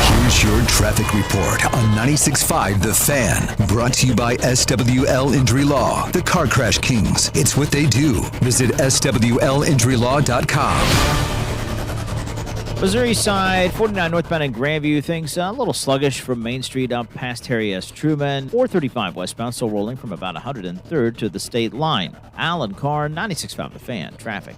Here's your traffic report on 96.5 The Fan. Brought to you by SWL Injury Law, the Car Crash Kings. It's what they do. Visit SWLinjurylaw.com. Missouri side, 49 northbound in Grandview. Things a little sluggish from Main Street up past Harry S. Truman. 435 westbound, still rolling from about 103rd to the state line. Alan Carr, 96.5 The Fan. Traffic.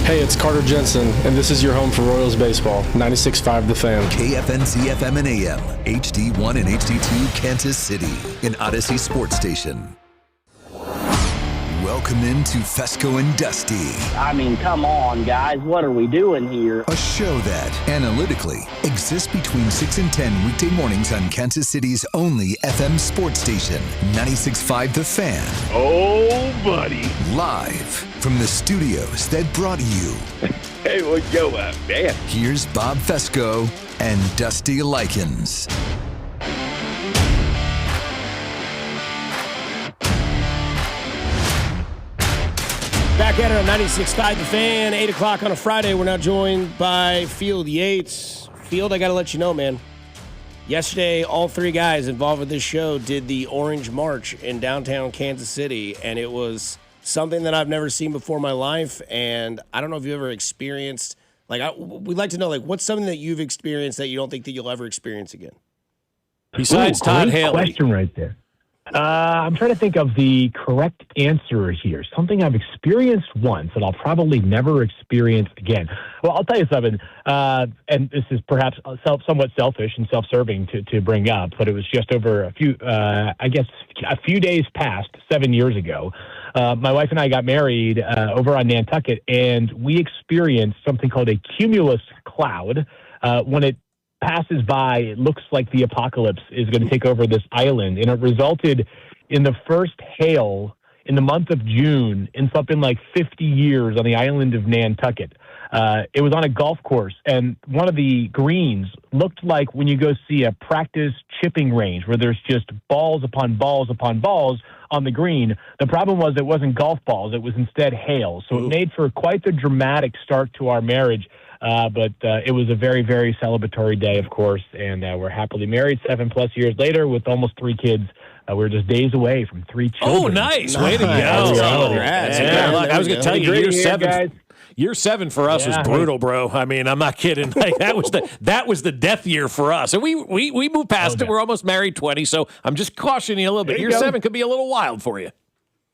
Hey, it's Carter Jensen, and this is your home for Royals baseball. 96.5 The Fan. KFNC FM and AM, HD1 and HD2, Kansas City, an Odyssey sports station. Welcome into Fescoe and Dusty. I mean, come on, guys. What are we doing here? A show that, analytically, exists between 6 and 10 weekday mornings on Kansas City's only FM sports station, 96.5 The Fan. Oh, buddy. Live from the studios that brought you. Hey, what's going on, man? Here's Bob Fescoe and Dusty Likens. Back at it on 96.5 The Fan, 8 o'clock on a Friday. We're now joined by Field Yates. Field, I got to let you know, man. Yesterday, all three guys involved with this show did the Orange March in downtown Kansas City, and it was something that I've never seen before in my life, and I don't know if you ever experienced, we'd like to know, what's something that you've experienced that you don't think that you'll ever experience again? Besides Todd Haley. Question right there. I'm trying to think of the correct answer here. Something I've experienced once that I'll probably never experience again. Well, I'll tell you something, and this is perhaps somewhat selfish and self-serving to bring up, but it was just over a few days past 7 years ago. My wife and I got married over on Nantucket, and we experienced something called a cumulus cloud. When it passes by, it looks like the apocalypse is going to take over this island, and it resulted in the first hail in the month of June in something like 50 years on the island of Nantucket. It was on a golf course, and one of the greens looked like when you go see a practice chipping range where there's just balls upon balls upon balls on the green. The problem was it wasn't golf balls, it was instead hail. So it made for quite the dramatic start to our marriage. But it was a very, very celebratory day, of course, and we're happily married 7+ years later with almost 3 kids. We're just days away from 3 children. Oh, nice. Way to go. I was going to tell you, year 7 for us was brutal, bro. I mean, I'm not kidding. That was the death year for us. And we moved past it. We're almost married 20, so I'm just cautioning you a little bit. Year 7 could be a little wild for you.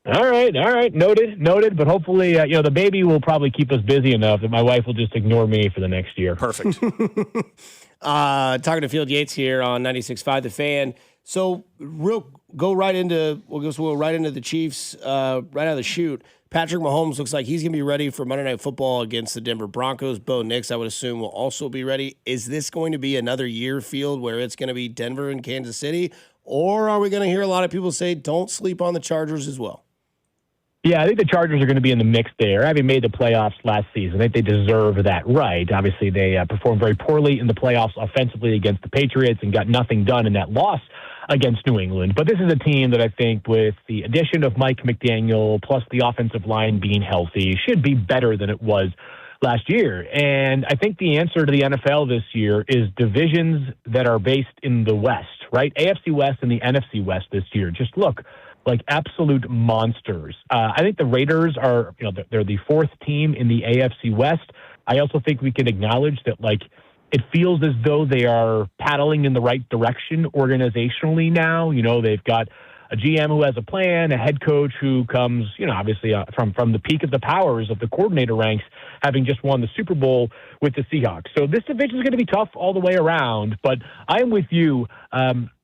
All right. Noted. But hopefully, the baby will probably keep us busy enough that my wife will just ignore me for the next year. Perfect. Talking to Field Yates here on 96.5 The Fan. So we'll go right into the Chiefs right out of the chute. Patrick Mahomes looks like he's going to be ready for Monday Night Football against the Denver Broncos. Bo Nix, I would assume, will also be ready. Is this going to be another year, Field, where it's going to be Denver and Kansas City? Or are we going to hear a lot of people say, don't sleep on the Chargers as well? Yeah, I think the Chargers are going to be in the mix there. Having made the playoffs last season, I think they deserve that right. Obviously, they performed very poorly in the playoffs offensively against the Patriots and got nothing done in that loss against New England. But this is a team that I think with the addition of Mike McDaniel plus the offensive line being healthy should be better than it was last year. And I think the answer to the NFL this year is divisions that are based in the West, right? AFC West and the NFC West this year just look like absolute monsters. I think the Raiders are, they're the 4th team in the AFC West. I also think we can acknowledge that, it feels as though they are paddling in the right direction organizationally now. They've got a GM who has a plan, a head coach who comes, obviously from the peak of the powers of the coordinator ranks, having just won the Super Bowl with the Seahawks. So this division is going to be tough all the way around, but I am with you.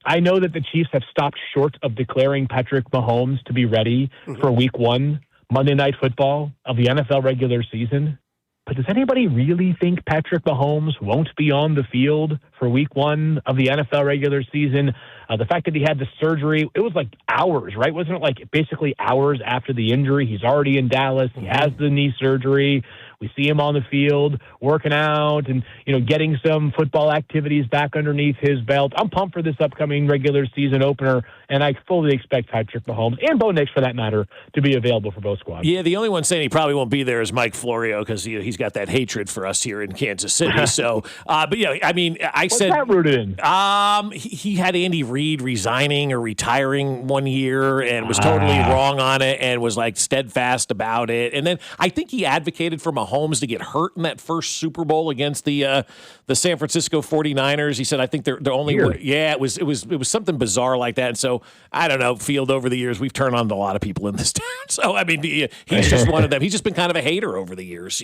I know that the Chiefs have stopped short of declaring Patrick Mahomes to be ready for Week 1 Monday Night Football of the NFL regular season. But does anybody really think Patrick Mahomes won't be on the field for Week 1 of the NFL regular season? The fact that he had the surgery, it was like hours, right? Wasn't it basically hours after the injury? He's already in Dallas. He has the knee surgery. We see him on the field working out and, getting some football activities back underneath his belt. I'm pumped for this upcoming regular season opener, and I fully expect Patrick Mahomes and Bo Nix, for that matter, to be available for both squads. Yeah, the only one saying he probably won't be there is Mike Florio because he's got that hatred for us here in Kansas City. So, but yeah, I mean, What's that rooted in? He had Andy Reid resigning or retiring one year and was totally wrong on it and was like steadfast about it. And then I think he advocated for Mahomes to get hurt in that first Super Bowl against the San Francisco 49ers. He said, I think they're only way. Yeah, it was something bizarre like that. And so I don't know, Field, over the years, we've turned on to a lot of people in this town. So, I mean, he's just one of them. He's just been kind of a hater over the years,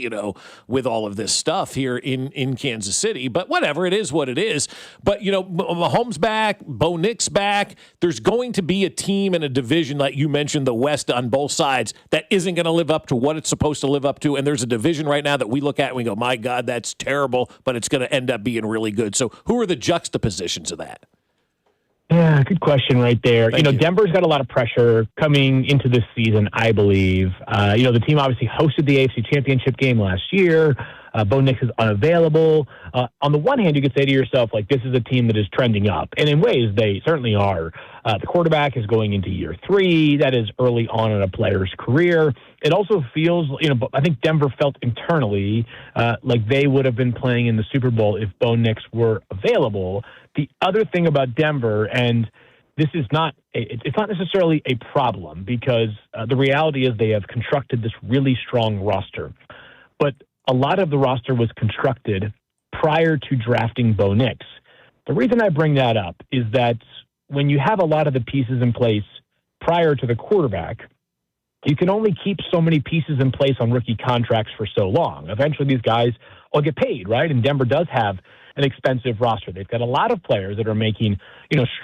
with all of this stuff here in Kansas City. But whatever, it is what it is. But, Mahomes back, Bo Nix back. There's going to be a team and a division, like you mentioned, the West on both sides, that isn't going to live up to what it's supposed to live up to. And there's a division right now that we look at and we go, my God, that's terrible, but it's going to end up being really good. So who are the juxtapositions of that? Yeah, good question right there. Denver's got a lot of pressure coming into this season, I believe. The team obviously hosted the AFC Championship game last year. Bo Nix is unavailable. On the one hand, you could say to yourself, like, this is a team that is trending up. And in ways, they certainly are. The quarterback is going into year 3. That is early on in a player's career. It also feels, I think Denver felt internally like they would have been playing in the Super Bowl if Bo Nix were available. The other thing about Denver, and this is it's not necessarily a problem because the reality is they have constructed this really strong roster. But a lot of the roster was constructed prior to drafting Bo Nix. The reason I bring that up is that when you have a lot of the pieces in place prior to the quarterback, you can only keep so many pieces in place on rookie contracts for so long. Eventually, these guys all get paid, right? And Denver does have an expensive roster. They've got a lot of players that are making,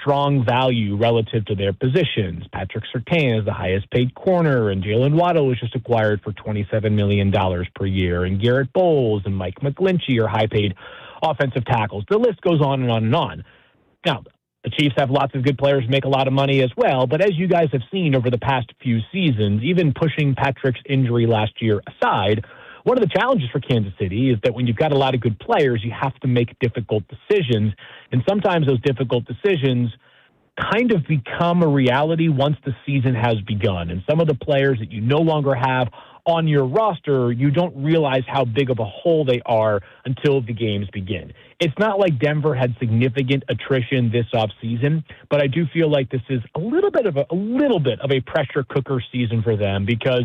strong value relative to their positions. Patrick Surtain is the highest paid corner, and Jalen Waddle was just acquired for $27 million per year. And Garrett Bowles and Mike McGlinchey are high paid offensive tackles. The list goes on and on and on. Now, the Chiefs have lots of good players who make a lot of money as well, but as you guys have seen over the past few seasons, even pushing Patrick's injury last year aside, one of the challenges for Kansas City is that when you've got a lot of good players, you have to make difficult decisions. And sometimes those difficult decisions kind of become a reality once the season has begun. And some of the players that you no longer have on your roster, you don't realize how big of a hole they are until the games begin. It's not like Denver had significant attrition this offseason, but I do feel like this is a little bit of a pressure cooker season for them because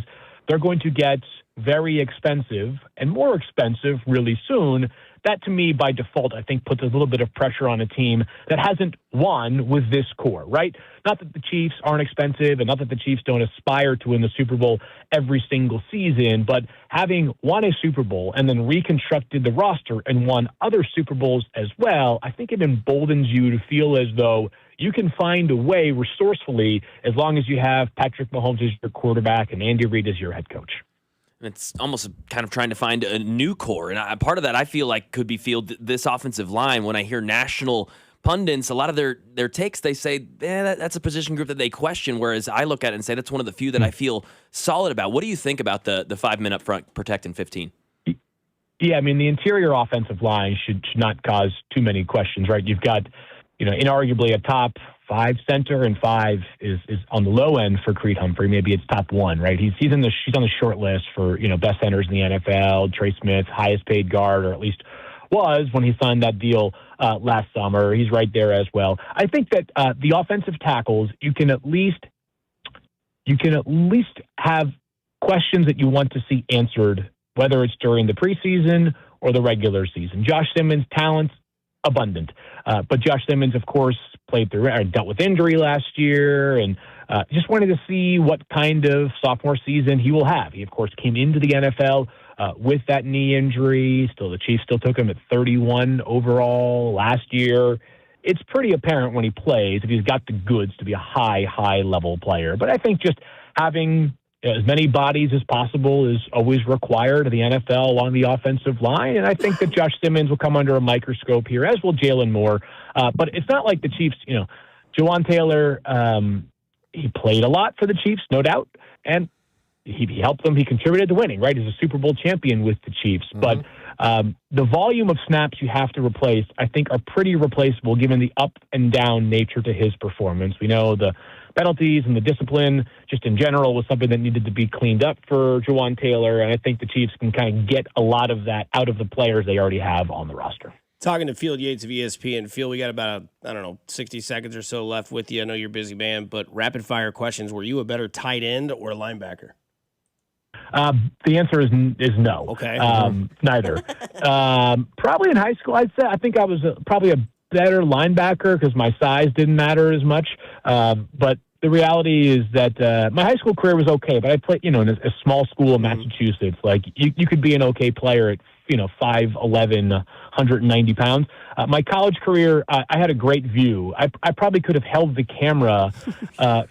they're going to get very expensive and more expensive really soon. That, to me, by default, I think puts a little bit of pressure on a team that hasn't won with this core, right? Not that the Chiefs aren't expensive and not that the Chiefs don't aspire to win the Super Bowl every single season, but having won a Super Bowl and then reconstructed the roster and won other Super Bowls as well, I think it emboldens you to feel as though you can find a way resourcefully as long as you have Patrick Mahomes as your quarterback and Andy Reid as your head coach. It's almost kind of trying to find a new core. And part of that I feel like could be this offensive line. When I hear national pundits, a lot of their takes, they say, that's a position group that they question, whereas I look at it and say that's one of the few that I feel solid about. What do you think about the 5 men up front protecting 15? Yeah, I mean, the interior offensive line should not cause too many questions, right? You've got, inarguably a top 5 center, and 5 is on the low end for Creed Humphrey. Maybe it's top 1, right? She's on the short list for, best centers in the NFL. Trey Smith, highest paid guard, or at least was when he signed that deal last summer. He's right there as well. I think that the offensive tackles, you can at least have questions that you want to see answered, whether it's during the preseason or the regular season. Josh Simmons' talent's abundant. But Josh Simmons, of course, dealt with injury last year, and just wanted to see what kind of sophomore season he will have. He, of course, came into the NFL with that knee injury. The Chiefs still took him at 31 overall last year. It's pretty apparent when he plays if he's got the goods to be a high-level player. But I think just having as many bodies as possible is always required of the NFL along the offensive line. And I think that Josh Simmons will come under a microscope here, as will Jalen Moore. But it's not like the Chiefs, Jawan Taylor, he played a lot for the Chiefs, no doubt. And he helped them. He contributed to winning, right? He's a Super Bowl champion with the Chiefs. But the volume of snaps you have to replace, I think, are pretty replaceable given the up and down nature to his performance. We know the penalties and the discipline just in general was something that needed to be cleaned up for Jawan Taylor, and I think the Chiefs can kind of get a lot of that out of the players they already have on the roster. Talking to Field Yates of ESPN. Phil, we got about, 60 seconds or so left with you. I know you're a busy man, but rapid-fire questions. Were you a better tight end or a linebacker? The answer is no. Okay. Neither. Probably in high school, I'd say. I think I was probably a better linebacker because my size didn't matter as much. But the reality is that my high school career was okay, but I played, in a small school in Massachusetts. Like, you could be an okay player at, 5'11", 190 pounds. My college career, I had a great view. I probably could have held the camera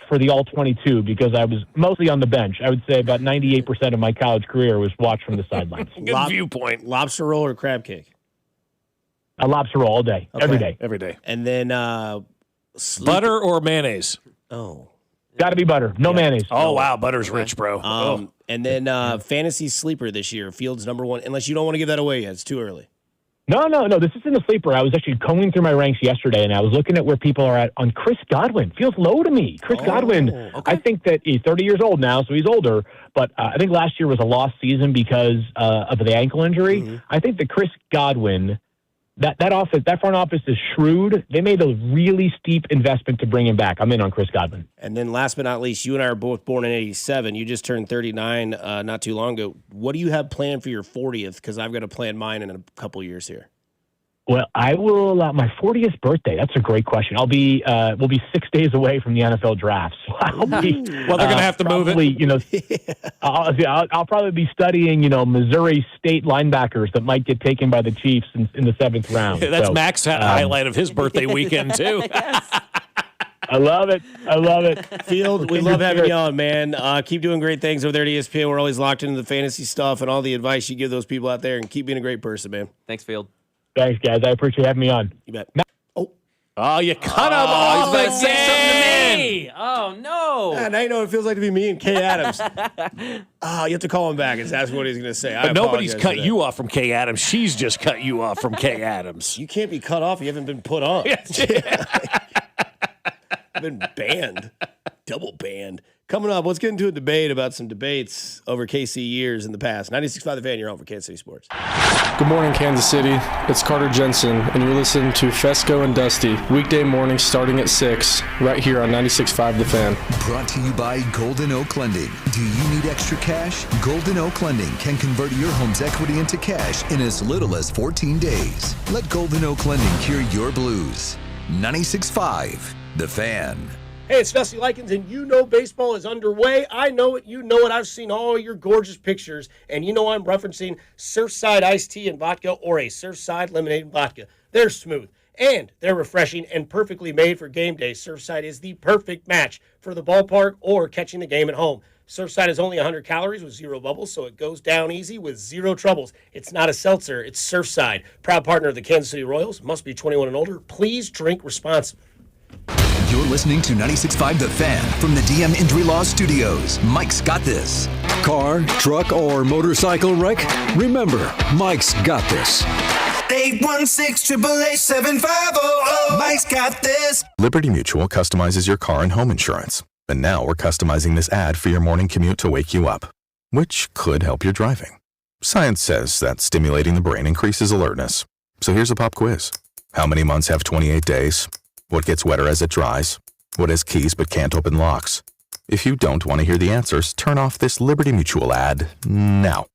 for the All-22 because I was mostly on the bench. I would say about 98% of my college career was watched from the sidelines. Good viewpoint. Lobster roll or crab cake? A lobster roll all day, every day. Every day. And then butter or mayonnaise? Oh. Got to be butter. No mayonnaise. Oh, wow. Butter's rich, bro. And then fantasy sleeper this year, Fields number one, unless you don't want to give that away yet. It's too early. No. This isn't a sleeper. I was actually combing through my ranks yesterday, and I was looking at where people are at on Chris Godwin. Feels low to me. Chris Godwin, okay. I think that he's 30 years old now, so he's older, but I think last year was a lost season because of the ankle injury. Mm-hmm. I think that Chris Godwin, that front office is shrewd. They made a really steep investment to bring him back. I'm in on Chris Godwin. And then last but not least, you and I are both born in 87. You just turned 39 not too long ago. What do you have planned for your 40th? Because I've got to plan mine in a couple years here. Well, I will, my 40th birthday. That's a great question. We'll be 6 days away from the NFL draft. So I'll be, well, they're going to have to move it. I'll probably be studying, Missouri State linebackers that might get taken by the Chiefs in the 7th round. That's Mac's highlight of his birthday weekend, too. I love it. Field, we love having you on, man. Keep doing great things over there at ESPN. We're always locked into the fantasy stuff and all the advice you give those people out there, and keep being a great person, man. Thanks, Field. Thanks, guys. I appreciate having me on. You bet. Oh, you cut him off again. Say something to me. Oh, no. Now you know what it feels like to be me and Kay Adams. You have to call him back and ask what he's going to say. But nobody's cut you off from Kay Adams. She's just cut you off from Kay Adams. You can't be cut off. You haven't been put on. I've been banned. Double banned. Coming up, let's get into a debate about some debates over KC years in the past. 96.5 The Fan, you're home for Kansas City Sports. Good morning, Kansas City. It's Carter Jensen, and you're listening to Fescoe and Dusty, weekday mornings starting at 6, right here on 96.5 The Fan. Brought to you by Golden Oak Lending. Do you need extra cash? Golden Oak Lending can convert your home's equity into cash in as little as 14 days. Let Golden Oak Lending cure your blues. 96.5 The Fan. Hey, it's Dusty Likens, and you know baseball is underway. I know it. You know it. I've seen all your gorgeous pictures, and you know I'm referencing Surfside iced tea and vodka or a Surfside lemonade and vodka. They're smooth, and they're refreshing and perfectly made for game day. Surfside is the perfect match for the ballpark or catching the game at home. Surfside is only 100 calories with 0 bubbles, so it goes down easy with 0 troubles. It's not a seltzer. It's Surfside. Proud partner of the Kansas City Royals. Must be 21 and older. Please drink responsibly. You're listening to 96.5 The Fan from the DM Injury Law Studios. Mike's got this. Car, truck, or motorcycle wreck? Remember, Mike's got this. 816-888-7500. Mike's got this. Liberty Mutual customizes your car and home insurance. And now we're customizing this ad for your morning commute to wake you up, which could help your driving. Science says that stimulating the brain increases alertness. So here's a pop quiz. How many months have 28 days? What gets wetter as it dries? What has keys but can't open locks? If you don't want to hear the answers, turn off this Liberty Mutual ad now.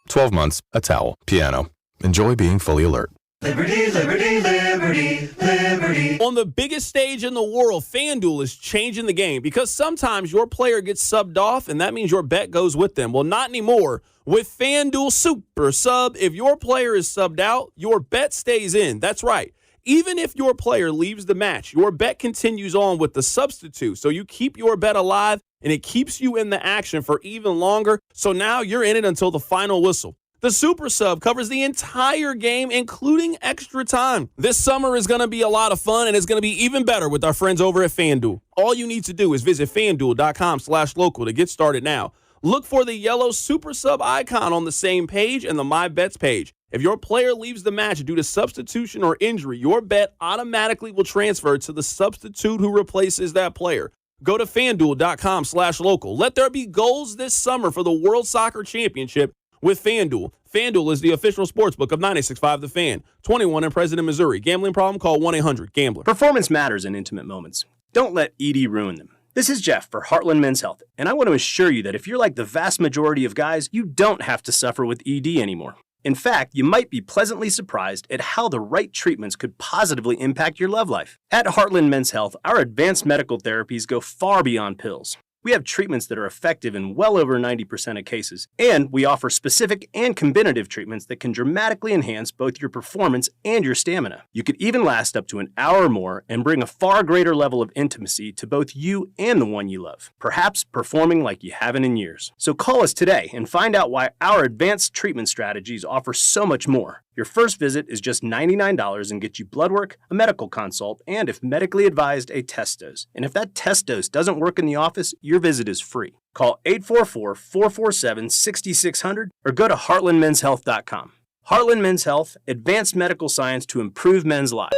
12 months, a towel, piano. Enjoy being fully alert. Liberty, liberty, liberty, liberty. On the biggest stage in the world, FanDuel is changing the game because sometimes your player gets subbed off, and that means your bet goes with them. Well, not anymore. With FanDuel Super Sub, if your player is subbed out, your bet stays in. That's right. Even if your player leaves the match, your bet continues on with the substitute. So you keep your bet alive, and it keeps you in the action for even longer. So now you're in it until the final whistle. The Super Sub covers the entire game, including extra time. This summer is going to be a lot of fun, and it's going to be even better with our friends over at FanDuel. All you need to do is visit FanDuel.com/local to get started now. Look for the yellow Super Sub icon on the same page and the My Bets page. If your player leaves the match due to substitution or injury, your bet automatically will transfer to the substitute who replaces that player. Go to FanDuel.com/local. Let there be goals this summer for the World Soccer Championship with FanDuel. FanDuel is the official sportsbook of 96.5 The Fan. 21 in President, Missouri. Gambling problem? Call 1-800-GAMBLER. Performance matters in intimate moments. Don't let ED ruin them. This is Jeff for Heartland Men's Health, and I want to assure you that if you're like the vast majority of guys, you don't have to suffer with ED anymore. In fact, you might be pleasantly surprised at how the right treatments could positively impact your love life. At Heartland Men's Health, our advanced medical therapies go far beyond pills. We have treatments that are effective in well over 90% of cases, and we offer specific and combinative treatments that can dramatically enhance both your performance and your stamina. You could even last up to an hour or more and bring a far greater level of intimacy to both you and the one you love, perhaps performing like you haven't in years. So call us today and find out why our advanced treatment strategies offer so much more. Your first visit is just $99 and gets you blood work, a medical consult, and if medically advised, a test dose. And if that test dose doesn't work in the office, your visit is free. Call 844-447-6600 or go to heartlandmenshealth.com. Heartland Men's Health, advanced medical science to improve men's lives.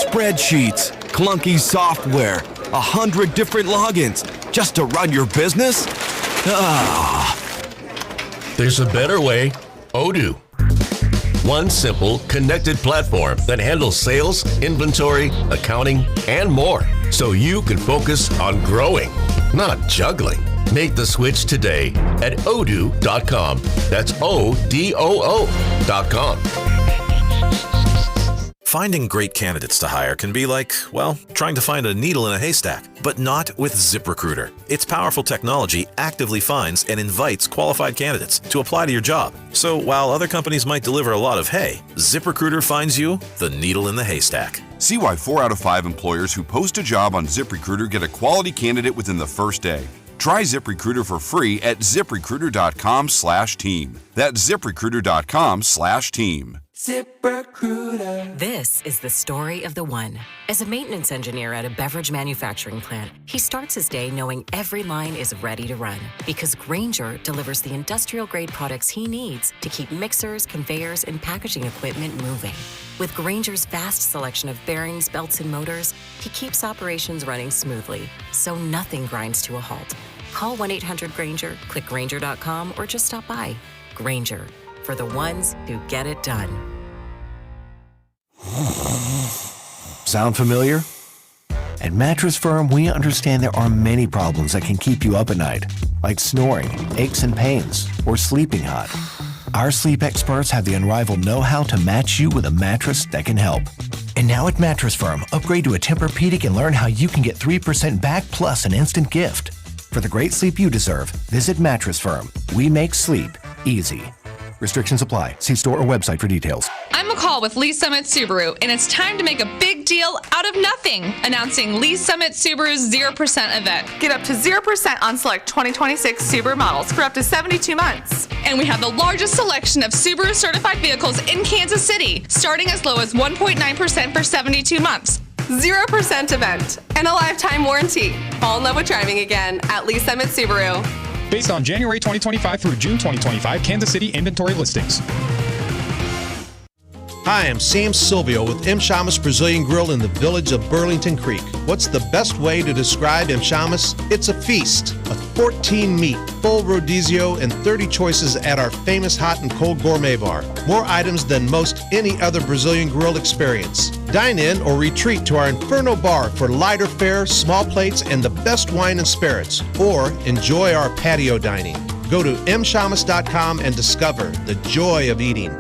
Spreadsheets, clunky software, 100 different logins just to run your business? There's a better way. Odoo. One simple, connected platform that handles sales, inventory, accounting, and more, so you can focus on growing, not juggling. Make the switch today at odoo.com. That's ODOO.com. Finding great candidates to hire can be like, well, trying to find a needle in a haystack, but not with ZipRecruiter. Its powerful technology actively finds and invites qualified candidates to apply to your job. So while other companies might deliver a lot of hay, ZipRecruiter finds you the needle in the haystack. See why 4 out of 5 employers who post a job on ZipRecruiter get a quality candidate within the first day. Try ZipRecruiter for free at ZipRecruiter.com/team. That's ZipRecruiter.com/team. ZipRecruiter. This is the story of the one. As a maintenance engineer at a beverage manufacturing plant, he starts his day knowing every line is ready to run because Grainger delivers the industrial-grade products he needs to keep mixers, conveyors, and packaging equipment moving. With Grainger's vast selection of bearings, belts, and motors, he keeps operations running smoothly, so nothing grinds to a halt. Call 1-800-GRAINGER, click Grainger.com, or just stop by. Grainger, for the ones who get it done. Sound familiar? At Mattress Firm, we understand there are many problems that can keep you up at night, like snoring, aches and pains, or sleeping hot. Our sleep experts have the unrivaled know-how to match you with a mattress that can help. And now at Mattress Firm, upgrade to a Tempur-Pedic and learn how you can get 3% back plus an instant gift. For the great sleep you deserve, visit Mattress Firm. We make sleep easy. Restrictions apply. See store or website for details. I'm McCall with Lee Summit Subaru, and it's time to make a big deal out of nothing. Announcing Lee Summit Subaru's 0% event. Get up to 0% on select 2026 Subaru models for up to 72 months. And we have the largest selection of Subaru certified vehicles in Kansas City, starting as low as 1.9% for 72 months. 0% event and a lifetime warranty. Fall in love with driving again at Lee Summit Subaru. Based on January 2025 through June 2025 Kansas City inventory listings. Hi, I'm Sam Silvio with M. Shamus Brazilian Grill in the village of Burlington Creek. What's the best way to describe M. Shamus? It's a feast, a 14-meat, full rodizio, and 30 choices at our famous hot and cold gourmet bar. More items than most any other Brazilian grill experience. Dine in or retreat to our Inferno bar for lighter fare, small plates, and the best wine and spirits. Or enjoy our patio dining. Go to mshamus.com and discover the joy of eating.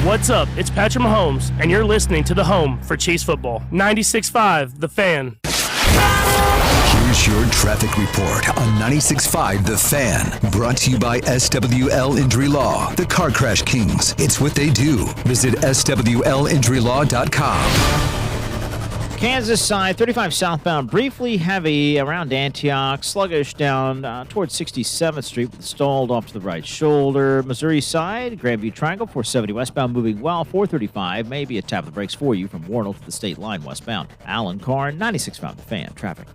What's up? It's Patrick Mahomes, and you're listening to The Home for Chiefs Football. 96.5, The Fan. Here's your traffic report on 96.5 The Fan. Brought to you by SWL Injury Law, the Car Crash Kings. It's what they do. Visit SWLinjurylaw.com. Kansas side, 35 southbound, briefly heavy around Antioch, sluggish down towards 67th Street, with stalled off to the right shoulder. Missouri side, Grandview Triangle, 470 westbound, moving well, 435, maybe a tap of the brakes for you from Warnell to the state line westbound. Alan Carr, 96.5 The Fan, traffic.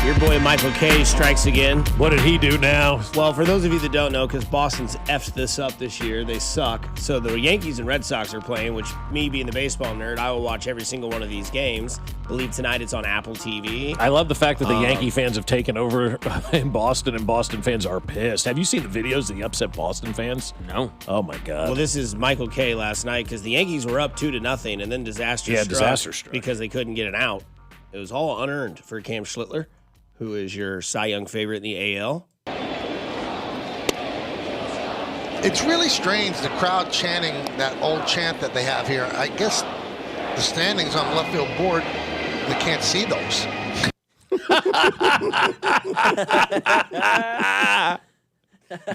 Your boy Michael K strikes again. What did he do now? Well, for those of you that don't know, because Boston's effed this up this year, they suck. So the Yankees and Red Sox are playing, which me being the baseball nerd, I will watch every single one of these games. I believe tonight it's on Apple TV. I love the fact that the Yankee fans have taken over in Boston, and Boston fans are pissed. Have you seen the videos of the upset Boston fans? No. Oh, my God. Well, this is Michael K last night because the Yankees were up 2-0, and then disaster struck because they couldn't get an out. It was all unearned for Cam Schlittler, who is your Cy Young favorite in the AL. It's really strange, the crowd chanting that old chant that they have here. I guess the standings on the left field board, we can't see those.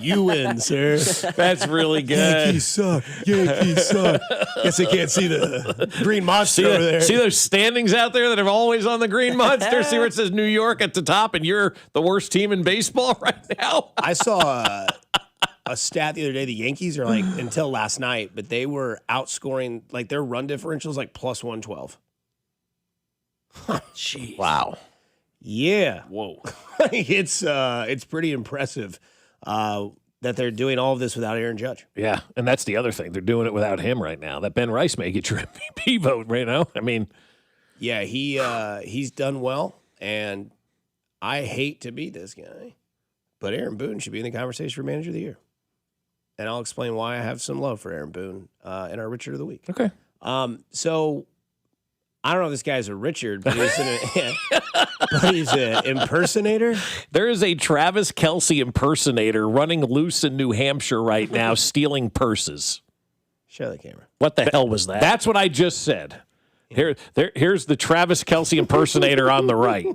You win, sir. That's really good. Yankees suck. Yankees suck. Guess I can't see the green monster over there. See those standings out there that are always on the green monster? See where it says New York at the top and you're the worst team in baseball right now? I saw a stat the other day. The Yankees are like, until last night, but they were outscoring, like their run differential is like plus 112. Jeez. Wow. Yeah. Whoa. It's pretty impressive. That they're doing all of this without Aaron Judge. Yeah, and that's the other thing. They're doing it without him right now. That Ben Rice may get your MVP vote right now. I mean, yeah, he's done well, and I hate to be this guy, but Aaron Boone should be in the conversation for Manager of the Year. And I'll explain why I have some love for Aaron Boone in our Richard of the Week. Okay. So I don't know if this guy's a Richard, but he's an impersonator. There is a Travis Kelce impersonator running loose in New Hampshire right now, stealing purses. Show the camera. What the hell was that? That's what I just said. Here's the Travis Kelce impersonator on the right.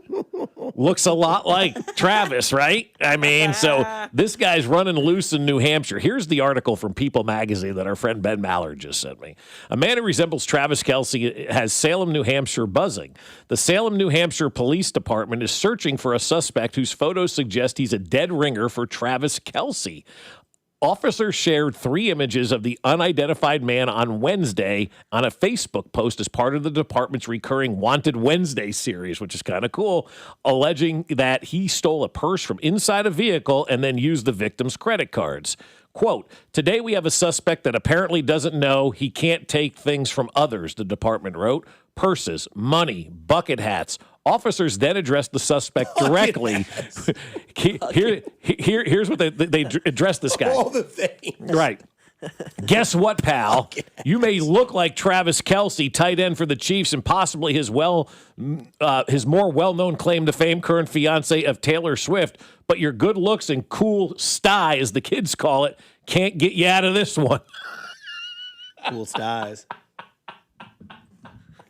Looks a lot like Travis, right? I mean, so this guy's running loose in New Hampshire. Here's the article from People magazine that our friend Ben Mallard just sent me. A man who resembles Travis Kelce has Salem, New Hampshire buzzing. The Salem, New Hampshire Police Department is searching for a suspect whose photos suggest he's a dead ringer for Travis Kelce. Officers shared 3 images of the unidentified man on Wednesday on a Facebook post as part of the department's recurring Wanted Wednesday series, which is kind of cool, alleging that he stole a purse from inside a vehicle and then used the victim's credit cards. Quote, today we have a suspect that apparently doesn't know he can't take things from others, the department wrote. Purses, money, bucket hats. Officers then addressed the suspect directly. Here's what they addressed this guy. All the things. Right. Guess what, pal? You may look like Travis Kelce, tight end for the Chiefs, and possibly his more well-known claim to fame, current fiance of Taylor Swift, but your good looks and cool style, as the kids call it, can't get you out of this one. Cool styles.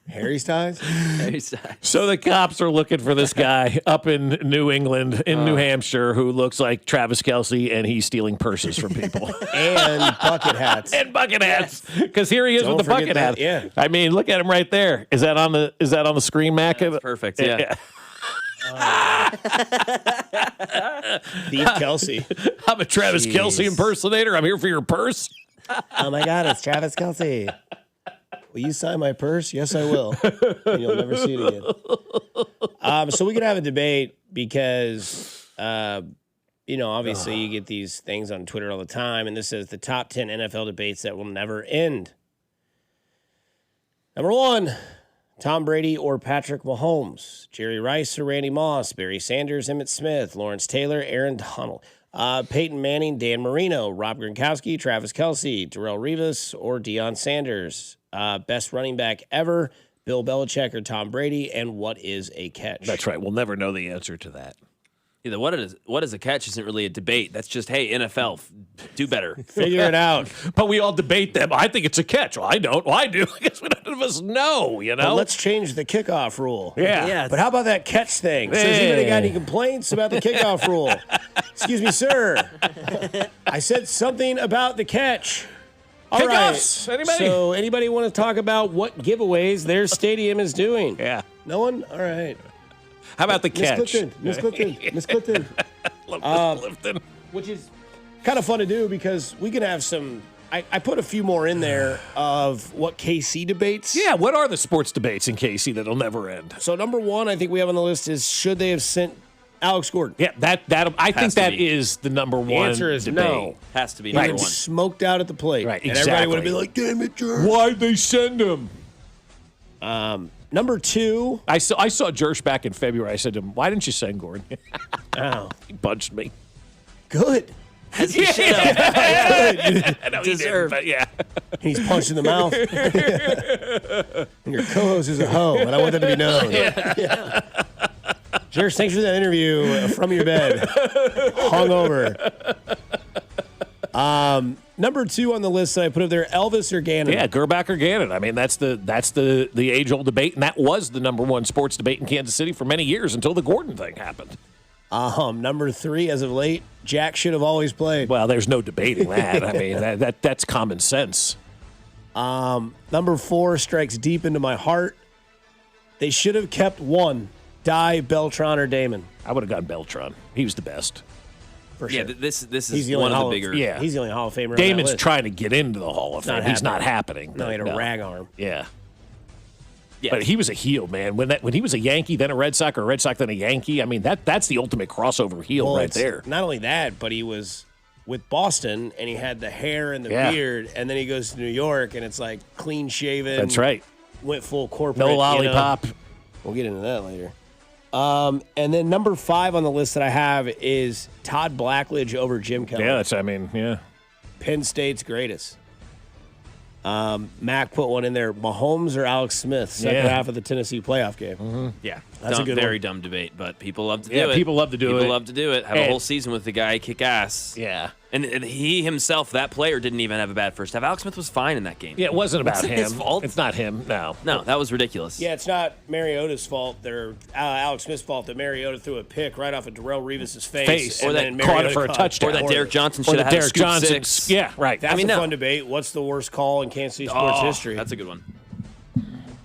Harry Styles? Harry Styles. So the cops are looking for this guy up in New England, in New Hampshire, who looks like Travis Kelce, and he's stealing purses from people. And bucket hats. And bucket hats. Because here he is Don't with the forget bucket hat. that, yeah. I mean, look at him right there. Is that on the screen, Mac? That's perfect, yeah. Thief Kelce. I'm a Travis Kelce impersonator. I'm here for your purse. Oh my God, it's Travis Kelce. Will you sign my purse? Yes, I will. And you'll never see it again. So we could have a debate because, obviously you get these things on Twitter all the time, and this is the top 10 NFL debates that will never end. Number 1, Tom Brady or Patrick Mahomes, Jerry Rice or Randy Moss, Barry Sanders, Emmitt Smith, Lawrence Taylor, Aaron Donald, Peyton Manning, Dan Marino, Rob Gronkowski, Travis Kelce, Darrelle Revis, or Deion Sanders. Best running back ever, Bill Belichick or Tom Brady, and what is a catch? That's right. We'll never know the answer to that. Either what is a catch isn't really a debate. That's just, hey, NFL, do better. Figure it out. But we all debate them. I think it's a catch. Well, I don't. Well, I do. I guess none of us know, you know? Well, let's change the kickoff rule. Yeah. But how about that catch thing? So has anybody got any complaints about the kickoff rule? Excuse me, sir. I said something about the catch. All Kickoffs. right. Anybody? So anybody want to talk about what giveaways their stadium is doing? Yeah. No one? All right. How about the catch? Miss Clifton. Clifton. Which is kind of fun to do because we can have some. I put a few more in there of what KC debates. Yeah, what are the sports debates in KC that'll never end? So number one, I think we have on the list is should they have sent Alex Gordon? Yeah, I think that is the number one. The answer is debate. no. Has to be He number been one. smoked out at the plate. Right, And exactly. everybody would have been like, damn it, Jersh. Why'd they send him? Number two. I saw Jersh back in February. I said to him, why didn't you send Gordon? Oh. He punched me. Good. As he should have. I know he didn't, but yeah. He's punched in the mouth. And your co-host is a hoe, and I want that to be known. Yeah. Jersh, thanks for that interview from your bed. Hungover. Number two on the list that I put up there, Elvis or Gannon. Yeah, Gerbach or Gannon. I mean, that's the age-old debate, and that was the number one sports debate in Kansas City for many years until the Gordon thing happened. Number three, as of late, Jack should have always played. Well, there's no debating that. I mean, that's common sense. Number four strikes deep into my heart. They should have kept one. Die, Beltran, or Damon. I would have gone Beltran. He was the best. For sure. Yeah, this He's is the one only of Hall the of- bigger. Yeah. He's the only Hall of Famer on Damon's that list. trying to get into the Hall of Fame. He's not happening. No, he had a rag arm. Yeah. Yeah. But he was a heel, man. When he was a Yankee, then a Red Sox, or a Red Sox, then a Yankee. I mean, that's the ultimate crossover heel Well, right it's there. Not only that, but he was with Boston, and he had the hair and the Yeah. beard, and then he goes to New York, and it's like clean shaven. That's right. Went full corporate. No you know. lollipop. We'll get into that later. And then number five on the list that I have is Todd Blackledge over Jim Kelly. Yeah. Penn State's greatest. Mac put one in there. Mahomes or Alex Smith, second half of the Tennessee playoff game. Mm-hmm. Yeah, That's a good very one. dumb debate, but people love to do Yeah, it. people love to do it. People love to do it. Have a And- whole season with the guy kick ass. Yeah. And he himself, that player, didn't even have a bad first half. Alex Smith was fine in that game. Yeah, it wasn't about It's him. his fault. It's not him. No. No, that was ridiculous. Yeah, it's not Mariota's fault. Or Alex Smith's fault that Mariota threw a pick right off of Darrell Revis' face. Or and that then caught Mariota it for a touchdown. Or that Derek Johnson Or should the have had a Derek scoop Johnson. six. Yeah, right. That's I mean, a no. fun debate. What's the worst call in Kansas City sports history? That's a good one.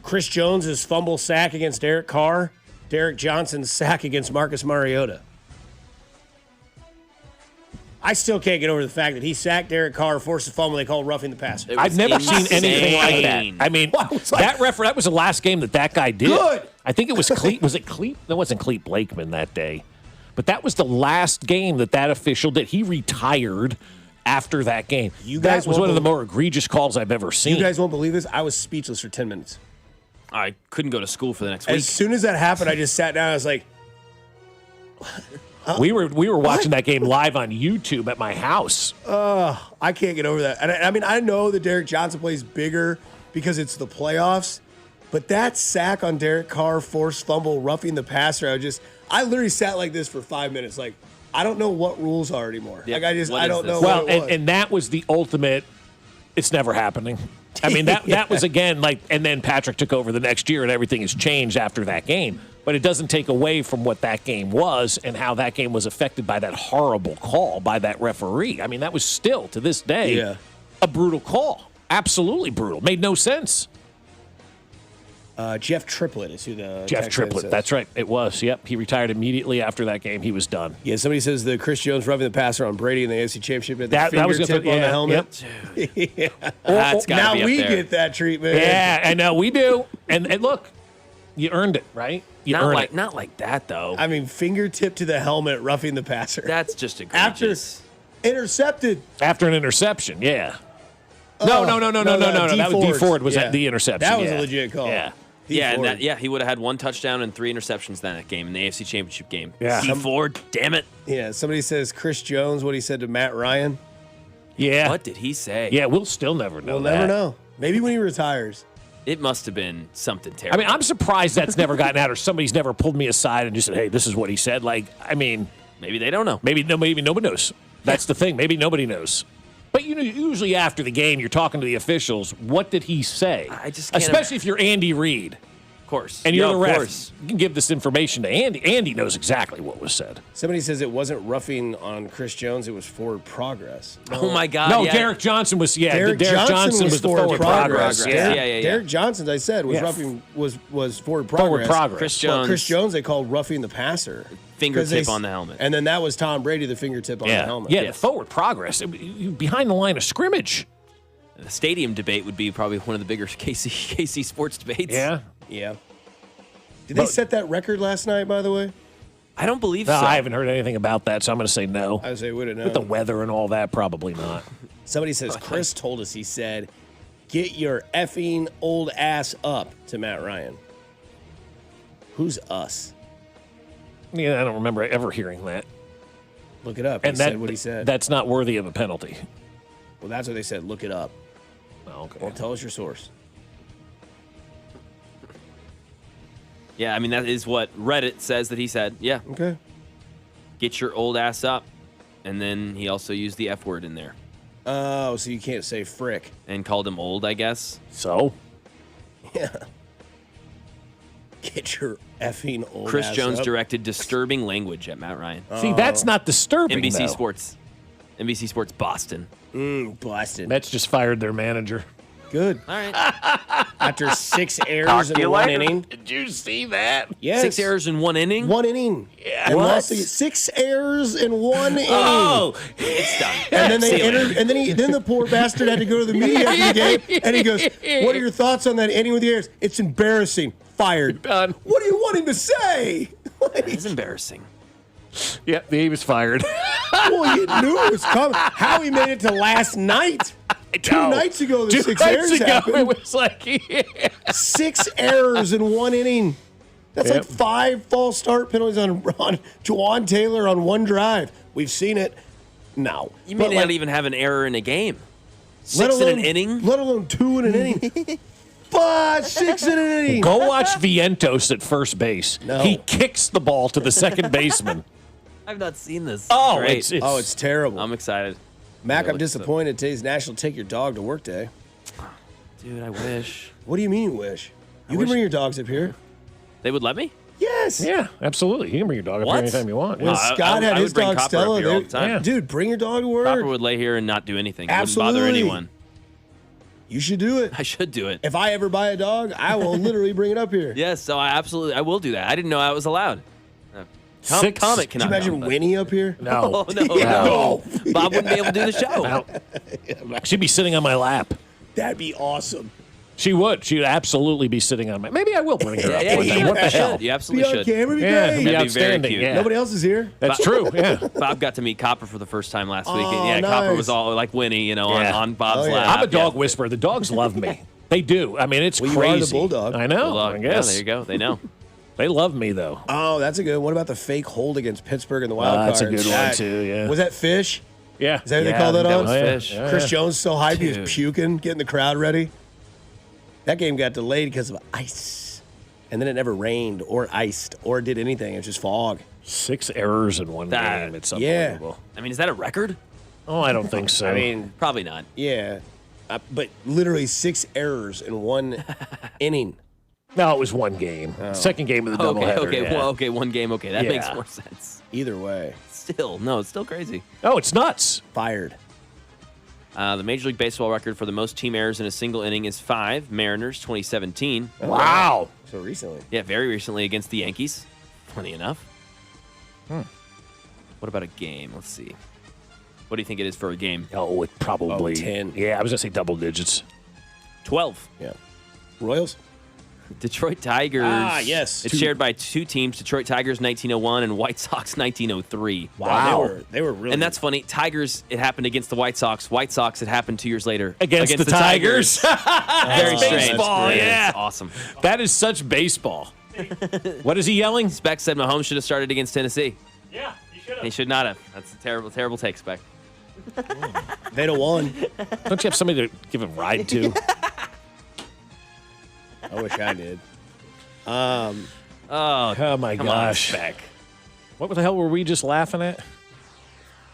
Chris Jones' fumble sack against Derek Carr. Derek Johnson's sack against Marcus Mariota. I still can't get over the fact that he sacked Derek Carr, forced a fumble. They call roughing the passer. It was I've never seen anything like that. insane. I mean, that was the last game that guy did. Good. I think it was Cleet. Was it Cleet? That wasn't Cleet Blakeman that day. But that was the last game that official did. He retired after that game. You guys that was won't one of the believe- more egregious calls I've ever seen. You guys won't believe this. I was speechless for 10 minutes. I couldn't go to school for the next week. As soon as that happened, I just sat down. I was like, we were watching that game live on YouTube at my house. I can't get over that. And I mean, I know that Derek Johnson plays bigger because it's the playoffs, but that sack on Derek Carr, forced fumble, roughing the passer, I literally sat like this for 5 minutes. Like, I don't know what rules are anymore. Yeah, Like, I what don't is know this? Well, what it was. and that was the ultimate. It's never happening. I mean, that was again like, and then Patrick took over the next year, and everything has changed after that game. But it doesn't take away from what that game was and how that game was affected by that horrible call by that referee. I mean, that was still to this day a brutal call. Absolutely brutal. Made no sense. Jeff Triplett is who the Jeff text Triplett. says. That's right. It was. Yep. He retired immediately after that game. He was done. Yeah, somebody says the Chris Jones roughing the passer on Brady in the AFC Championship at the That was fingertip gonna- on the yeah, helmet. yep. That's gotta now be up we there. get that treatment. Yeah, I know. We do. And look, you earned it, right? You earned it. Not like that though. I mean, fingertip to the helmet, roughing the passer. That's just After egregious. intercepted. After an interception, yeah. No. That was D Ford was at the interception. That was yeah. a legit call. Yeah. Yeah, and Ford. he would have had one touchdown and 3 interceptions that game in the AFC Championship game. Yeah. D Ford, damn it. Yeah, somebody says Chris Jones, what he said to Matt Ryan. Yeah. What did he say? Yeah, we'll still never know We'll that. never know. Maybe when he retires. It must have been something I terrible. mean, I'm surprised that's never gotten out or somebody's never pulled me aside and just said, hey, this is what he said. Like, I mean, Maybe they don't know. Maybe nobody knows. That's the thing. Maybe nobody knows. But usually after the game, you're talking to the officials. What did he say? I just can't especially if you're Andy Reid. Of course. And you're the ref. Course. You can give this information to Andy. Andy knows exactly what was said. Somebody says it wasn't roughing on Chris Jones; it was forward progress. Oh my God! No, Derek Johnson was. Yeah, Derek Johnson was the forward progress. Yeah. Derek Johnson, I said, was roughing was forward progress. Forward progress. Chris Jones, they called roughing the passer. Fingertip on the helmet. And then that was Tom Brady, the fingertip on the helmet. Yeah, the forward progress behind the line of scrimmage. The stadium debate would be probably one of the bigger KC sports debates. Yeah. Did they set that record last night, by the way? I don't believe No, so. I haven't heard anything about that, so I'm going to say no. I would say would have known. With the weather and all that, probably not. Somebody says, Chris told us, he said, get your effing old ass up to Matt Ryan. Who's us? Yeah, I don't remember ever hearing that. Look it up. And He said what he said. That's not worthy of a penalty. Well, that's what they said. Look it up. Oh, okay. Well, tell us your source. Yeah, I mean, that is what Reddit says that he said. Yeah. Okay. Get your old ass up. And then he also used the F word in there. Oh, so you can't say frick. And called him old, I guess. So? Yeah. Get your effing old Chris ass Jones up. directed disturbing language at Matt Ryan. See, that's not disturbing, NBC though. Sports. NBC Sports Boston. Boston. Mets just fired their manager. Good. All right. After 6 errors in one inning. Did you see that? Yes. 6 errors in 1 inning? 1 inning. Yeah. And What? lost 6 errors in 1 inning. Oh, it's done. And then they entered, and then the poor bastard had to go to the media after the game, and he goes, "What are your thoughts on that inning with the errors? It's embarrassing. Fired. Done. What do you want him to say? It's embarrassing. Yep, he was fired. Well, you knew it was coming. How he made it to last night? 2 nights ago, the 6 errors happened. It was like 6 errors in 1 inning. That's like 5 false start penalties on Juwan Taylor on 1 drive. We've seen it. No. You may not even have an error in a game. 6 let alone, in an inning? Let alone 2 in an inning. 6 in an inning. Go watch Vientos at first base. No. He kicks the ball to the second baseman. I've not seen this. Oh, Great. it's terrible. I'm excited. Mac, I'm disappointed. Today's National Take Your Dog to Work Day. Dude, I wish. What do you mean you wish? You can bring your dogs up here. They would let me? Yes. Yeah, absolutely. You can bring your dog up here anytime you want. When Scott had I his would bring dog Copper Stella, up here all the time. dude, bring your dog to work. Copper would lay here and not do anything. It Absolutely. wouldn't bother anyone. You should do it. I should do it. If I ever buy a dog, I will literally bring it up here. Yes, so I will do that. I didn't know I was allowed. Comet Could you cannot. imagine Winnie up here? No. Oh, no. Bob wouldn't be able to do the show. She'd be sitting on my lap. That'd be awesome. She would. She would absolutely be sitting on my. Maybe I will bring her up. Yeah, one you day. What the should. hell? You absolutely Be on should. camera, be Yeah, great. it'd be That'd be very outstanding. cute. Yeah. Nobody else is here. That's true. Yeah. Bob got to meet Copper for the first time last week. Oh, Yeah, Copper nice. was all like Winnie, Yeah. on Bob's Oh, yeah. lap. I'm a dog Yeah. whisperer. The dogs love me. They do. I mean, it's Well, you crazy. are the bulldog. I know. Bulldog. I guess. Yeah, there you go. They know. They love me though. Oh, that's a good one. What about the fake hold against Pittsburgh in the wild That's a cards? good one, too, yeah. Was that Fish? Yeah. Is that what they Yeah, call that that on? was Fish. Yeah. Chris Jones so hyped he Dude. was puking, getting the crowd ready. That game got delayed because of ice. And then it never rained or iced or did anything. It was just fog. 6 errors in one game. It's yeah. unbelievable. I mean, is that a record? Oh, I don't think so. I mean, Probably not. yeah. But literally 6 errors in 1 inning. no, it was one game. Second game of the doubleheader. Okay, yeah. well, okay, one game. Okay, that Yeah. makes more sense. Either way. Still, no, it's still crazy. Oh, it's nuts. Fired. The Major League Baseball record for the most team errors in a single inning is 5. Mariners, 2017. Wow. So recently. Yeah, very recently against the Yankees. Funny enough. What about a game? Let's see. What do you think it is for a game? Oh, it probably 10. Yeah, I was gonna say double digits. 12. Yeah. Royals? Detroit Tigers. Ah, yes. It's shared by 2 teams, Detroit Tigers 1901 and White Sox 1903. Wow. They were really. And that's funny. Tigers, it happened against the White Sox. White Sox, it happened 2 years later. Against the Tigers. Very strange. baseball, yeah. It's awesome. That is such baseball. What is he yelling? Speck said Mahomes should have started against Tennessee. Yeah, he should He should not have. That's a terrible, terrible take, Speck. They'd have won. Don't you have somebody to give a ride to? I wish I did. Oh, Oh my come gosh. on, Speck. What the hell were we just laughing at?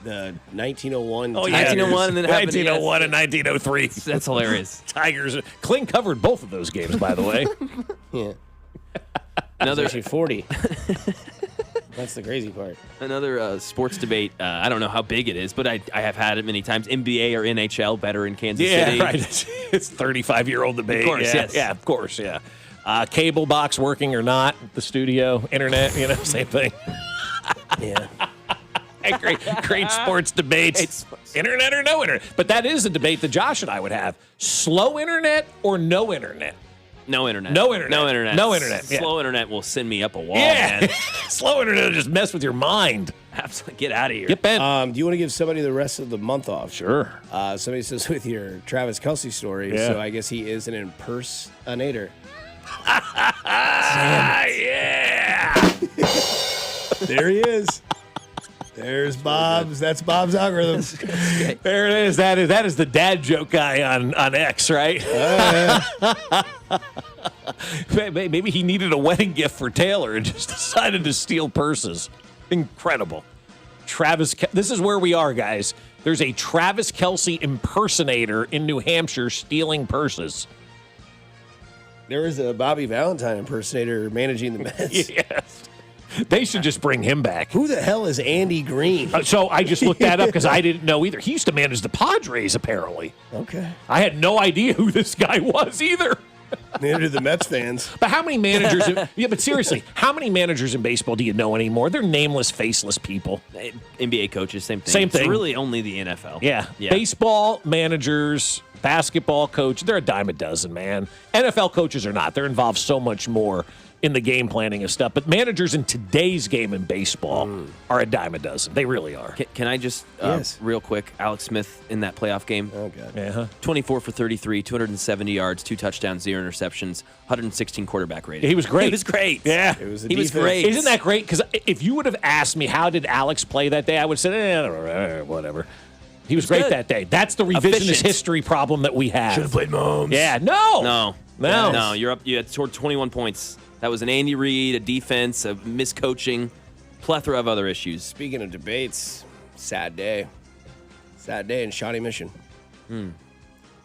The 1901. Oh, yeah. 1901 and then 1901 and 1903. That's hilarious. Tigers. Kling covered both of those games, by the way. Yeah. Another 40. That's the crazy part. Another sports debate. I don't know how big it is, but I have had it many times. NBA or NHL better in Kansas City? Yeah, right. It's 35-year-old debate. Of course, yes. Yeah, of course, yeah. Cable box working or not, the studio, internet, same thing. Yeah. Great sports debates. Internet or no internet. But that is a debate that Josh and I would have. Slow internet or no internet? No internet. No internet. No internet. No internet. Yeah. Slow internet will send me up a wall, Yeah. man. Slow internet will just mess with your mind. Absolutely. Get out of here. Get bent. Do you want to give somebody the rest of the month off? Sure. Somebody says with your Travis Kelce story, so I guess he is an impersonator. Yeah. There he is. There's Bob's. That's Bob's algorithm. There it is. That is the dad joke guy on X, right? Maybe he needed a wedding gift for Taylor and just decided to steal purses. Incredible. This is where we are, guys. There's a Travis Kelce impersonator in New Hampshire stealing purses. There was a Bobby Valentine impersonator managing the Mets. Yes. They should just bring him back. Who the hell is Andy Green? So I just looked that up because I didn't know either. He used to manage the Padres, apparently. Okay. I had no idea who this guy was either. Neither did the Mets fans. But how many managers? But seriously, how many managers in baseball do you know anymore? They're nameless, faceless people. NBA coaches, same thing. Same thing. It's really only the NFL. Yeah. Baseball managers, basketball coach, they're a dime a dozen, man. NFL coaches are not. They're involved so much more in the game planning and stuff. But managers in today's game in baseball are a dime a dozen. They really are. Can I just, real quick, Alex Smith in that playoff game? Oh, God. Uh-huh. 24 for 33, 270 yards, 2 touchdowns, 0 interceptions, 10016 quarterback rating. He was great. He was great. Yeah. It was He was great. Isn't that great? Because if you would have asked me how did Alex play that day, I would have said, whatever. He was great good. that day. That's the revisionist Efficient. history problem that we have. Should have played Mahomes. Yeah, no. You're up. You had scored 21 points. That was an Andy Reid, a defense, a miscoaching, plethora of other issues. Speaking of debates, sad day. Sad day in Shawnee Mission.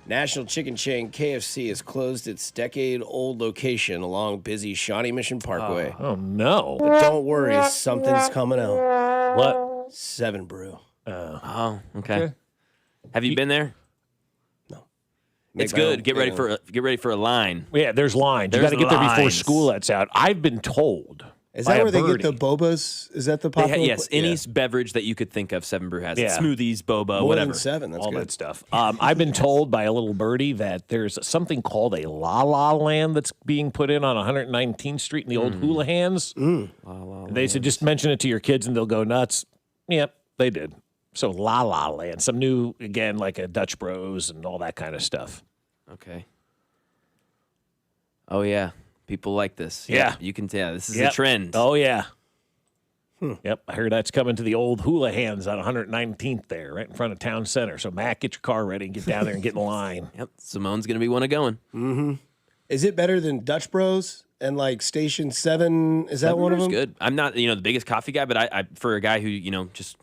National chicken chain KFC has closed its decade-old location along busy Shawnee Mission Parkway. Oh, no. But don't worry, something's coming out. What? 7 Brew. Oh, okay. Have you been there? No. It's good. Get ready for a line. Yeah, there's lines. You got to get there before school lets out. I've been told. Is that where they get the bobas? Is that the popular? Yes, any beverage that you could think of, 7 Brew has. Yeah. Smoothies, boba, More whatever. than 7. That's all good. that stuff. I've been told by a little birdie that there's something called a La La Land that's being put in on 119th Street in the old Hula Hands. They said just mention it to your kids and they'll go nuts. Yep, they did. So La La Land, some new, again, like a Dutch Bros and all that kind of stuff. Okay. Oh, yeah. People like this. Yeah. You can tell. This is a trend. Oh, yeah. Yep, I heard that's coming to the old Hula Hands on 119th there, right in front of Town Center. So, Matt, get your car ready and get down there and get in line. Yep, Simone's going to be one of going. Mm-hmm. Is it better than Dutch Bros and like Station 7? Is that one of them? Good. I'm not, the biggest coffee guy, but I for a guy who, just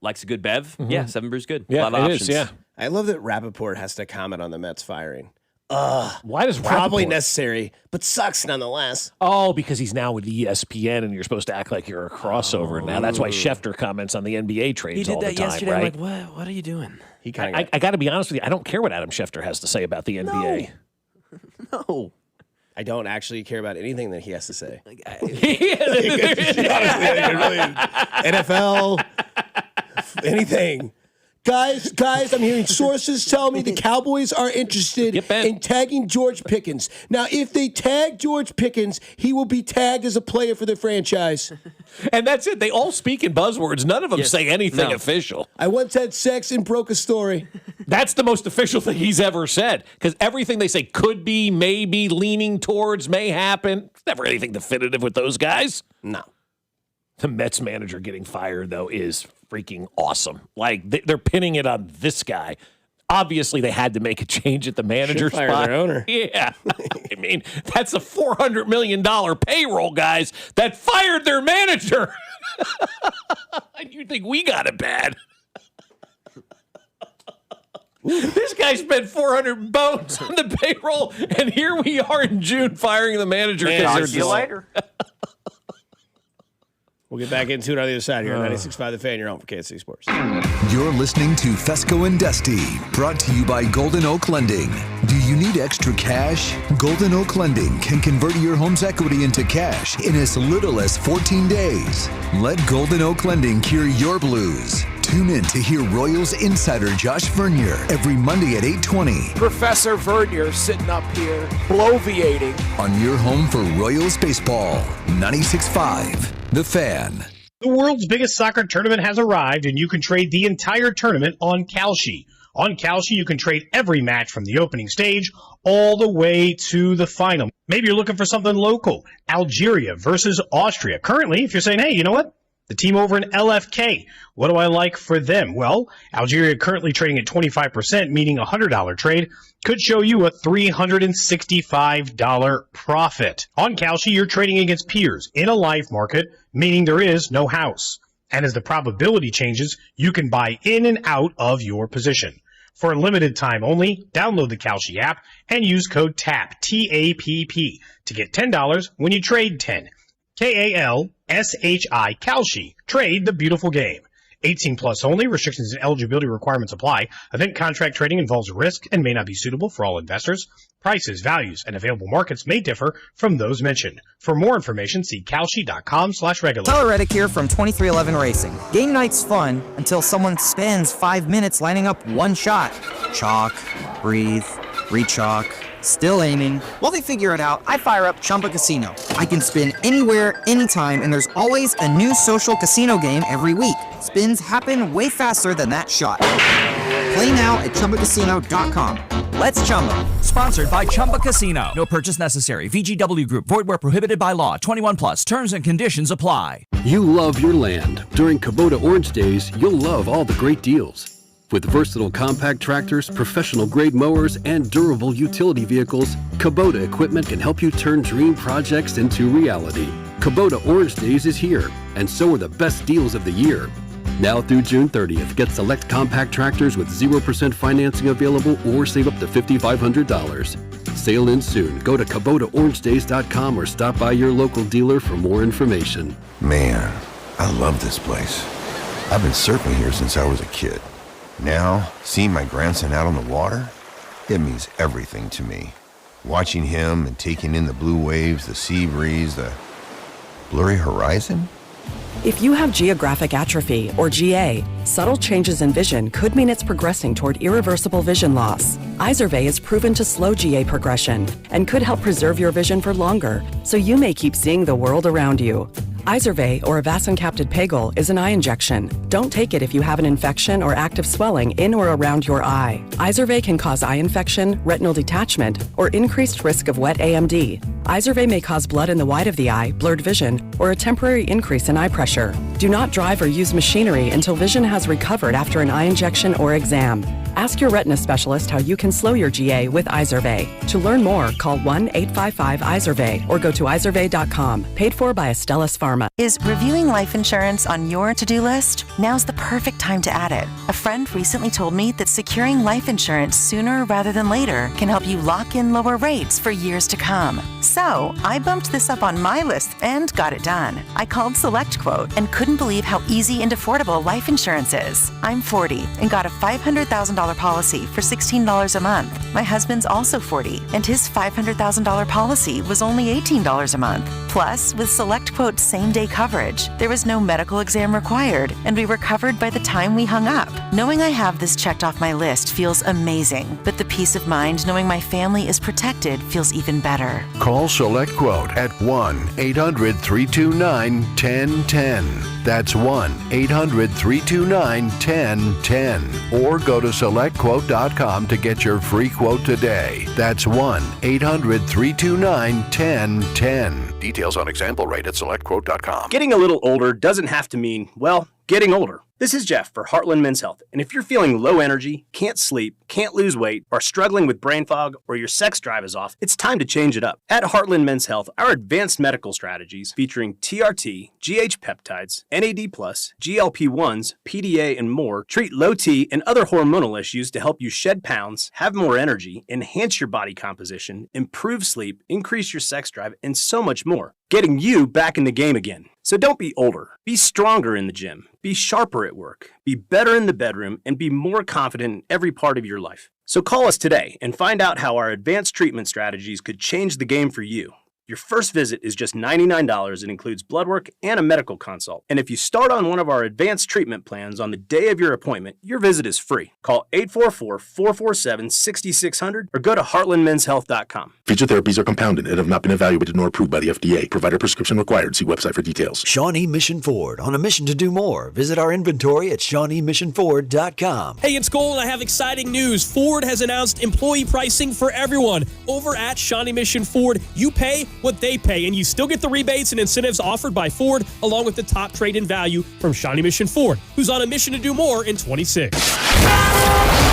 likes a good bev, 7 Brew's good. Yeah, a lot of it options. is, yeah. I love that Rappaport has to comment on the Mets firing. Why does Probably Rappaport? necessary, but sucks nonetheless. Oh, because he's now with ESPN and you're supposed to act like you're a crossover now. That's why Schefter comments on the NBA trades He did all that the time, yesterday. right? I'm like, what are you doing? He kind I got to be honest with you. I don't care what Adam Schefter has to say about the NBA. No. I don't actually care about anything that he has to say. NFL, anything. Guys, I'm hearing sources tell me the Cowboys are interested in tagging George Pickens. Now, if they tag George Pickens, he will be tagged as a player for the franchise. And that's it. They all speak in buzzwords. None of them say anything official. I once had sex and broke a story. That's the most official thing he's ever said. Because everything they say could be, maybe, leaning towards, may happen. It's never anything definitive with those guys. No. The Mets manager getting fired, though, is freaking awesome. Like, they're pinning it on this guy. obviously they had to make a change at the manager Should fire spot. their owner. Yeah. I mean, that's a $400 million payroll, guys, that fired their manager. You think we got it bad? This guy spent 400 bones on the payroll, and here we are in June firing the manager. See you later. We'll get back into it on the other side here. 96.5 The Fan, you're home for Kansas City Sports. You're listening to Fescoe and Dusty, brought to you by Golden Oak Lending. Do you need extra cash? Golden Oak Lending can convert your home's equity into cash in as little as 14 days. Let Golden Oak Lending cure your blues. Tune in to hear Royals insider Josh Vernier every Monday at 8:20 Professor Vernier sitting up here, bloviating. on your home for Royals baseball. 96.5 The Fan. The world's biggest soccer tournament has arrived, and you can trade the entire tournament on Kalshi. On Kalshi, you can trade every match from the opening stage all the way to the final. Maybe you're looking for something local. Algeria versus Austria. Currently, if you're saying, hey, you know what? The team over in LFK, what do I like for them? Well, Algeria currently trading at 25%, meaning a $100 trade, could show you a $365 profit. On Kalshi, you're trading against peers in a live market, meaning there is no house. And as the probability changes, you can buy in and out of your position. For a limited time only, download the Kalshi app and use code TAPP, T-A-P-P, to get $10 when you trade 10. Kalshi, Kalshi. Trade the beautiful game. 18 plus only. Restrictions and eligibility requirements apply. Event contract trading involves risk and may not be suitable for all investors. Prices, values, and available markets may differ from those mentioned. For more information, see kalshi.com/regular. Tyler Reddick here from 2311 Racing. Game night's fun until someone spends 5 minutes lining up one shot. Chalk, breathe, re-chalk. Still aiming. While they figure it out, I fire up Chumba Casino. I can spin anywhere, anytime, and there's always a new social casino game every week. Spins happen way faster than that shot. Play now at ChumbaCasino.com. Let's Chumba. Sponsored by Chumba Casino. No purchase necessary. VGW Group. Void where prohibited by law. 21 plus. Terms and conditions apply. You love your land. During Kubota Orange Days, you'll love all the great deals. With versatile compact tractors, professional-grade mowers, and durable utility vehicles, Kubota equipment can help you turn dream projects into reality. Kubota Orange Days is here, and so are the best deals of the year. Now through June 30th, get select compact tractors with 0% financing available or save up to $5,500. Sale ends soon. Go to KubotaOrangeDays.com or stop by your local dealer for more information. Man, I love this place. I've been surfing here since I was a kid. Now, seeing my grandson out on the water, it means everything to me. Watching him and taking in the blue waves, the sea breeze, the blurry horizon. If you have geographic atrophy, or GA, subtle changes in vision could mean it's progressing toward irreversible vision loss. Izervay is proven to slow GA progression and could help preserve your vision for longer, so you may keep seeing the world around you. Izervay, or avacincaptad pegol, is an eye injection. Don't take it if you have an infection or active swelling in or around your eye. Izervay can cause eye infection, retinal detachment, or increased risk of wet AMD. Izervay may cause blood in the white of the eye, blurred vision, or a temporary increase in eye pressure. Do not drive or use machinery until vision has recovered after an eye injection or exam. Ask your retina specialist how you can slow your GA with Izervay. To learn more, call 1-855-IZERVAY or go to izervay.com. Paid for by Astellas Pharma. Is reviewing life insurance on your to-do list? Now's the perfect time to add it. A friend recently told me that securing life insurance sooner rather than later can help you lock in lower rates for years to come. So I bumped this up on my list and got it done. I called SelectQuote and couldn't believe how easy and affordable life insurance is. I'm 40 and got a $500,000 policy for $16 a month. My husband's also 40 and his $500,000 policy was only $18 a month. Plus, with SelectQuote same-day coverage, there was no medical exam required and we were covered by the time we hung up. Knowing I have this checked off my list feels amazing, but the peace of mind knowing my family is protected feels even better. Call SelectQuote at 1-800-329-1010. That's 1-800-329-1010. Or go to SelectQuote.com to get your free quote today. That's 1-800-329-1010. Details on example rate at SelectQuote.com. Getting a little older doesn't have to mean, well, getting older. This is Jeff for Heartland Men's Health, and if you're feeling low energy, can't sleep, can't lose weight, are struggling with brain fog, or your sex drive is off, it's time to change it up. At Heartland Men's Health, our advanced medical strategies featuring TRT, GH peptides, NAD+, GLP-1s, PDA, and more treat low T and other hormonal issues to help you shed pounds, have more energy, enhance your body composition, improve sleep, increase your sex drive, and so much more, getting you back in the game again. So don't be older. Be stronger in the gym. Be sharper at work. Be better in the bedroom, and be more confident in every part of your life. So call us today and find out how our advanced treatment strategies could change the game for you. Your first visit is just $99 and includes blood work and a medical consult. And if you start on one of our advanced treatment plans on the day of your appointment, your visit is free. Call 844-447-6600 or go to heartlandmenshealth.com. Featured therapies are compounded and have not been evaluated nor approved by the FDA. Provider prescription required. See website for details. Shawnee Mission Ford, on a mission to do more. Visit our inventory at ShawneeMissionFord.com. Hey, it's Cole, and I have exciting news. Ford has announced employee pricing for everyone. Over at Shawnee Mission Ford, you pay what they pay, and you still get the rebates and incentives offered by Ford, along with the top trade-in value from Shawnee Mission Ford, who's on a mission to do more in 26.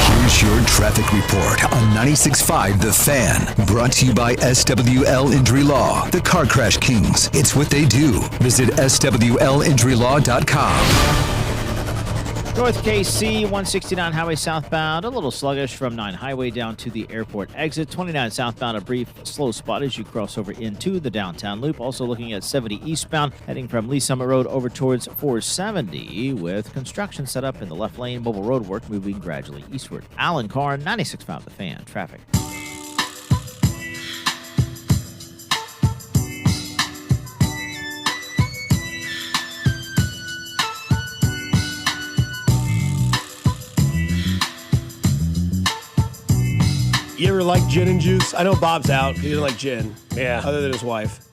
Here's your traffic report on 96.5 The Fan. Brought to you by SWL Injury Law, the Car Crash Kings. It's what they do. Visit SWLinjurylaw.com. North KC, 169 highway southbound, a little sluggish from 9 highway down to the airport exit. 29 southbound, a brief slow spot as you cross over into the downtown loop. Also looking at 70 eastbound, heading from Lee Summit Road over towards 470 with construction set up in the left lane. Mobile road work moving gradually eastward. Alan Carr, 96.5 The Fan. Traffic. You ever like gin and juice? I know Bob's out. He doesn't like gin. Yeah. Other than his wife.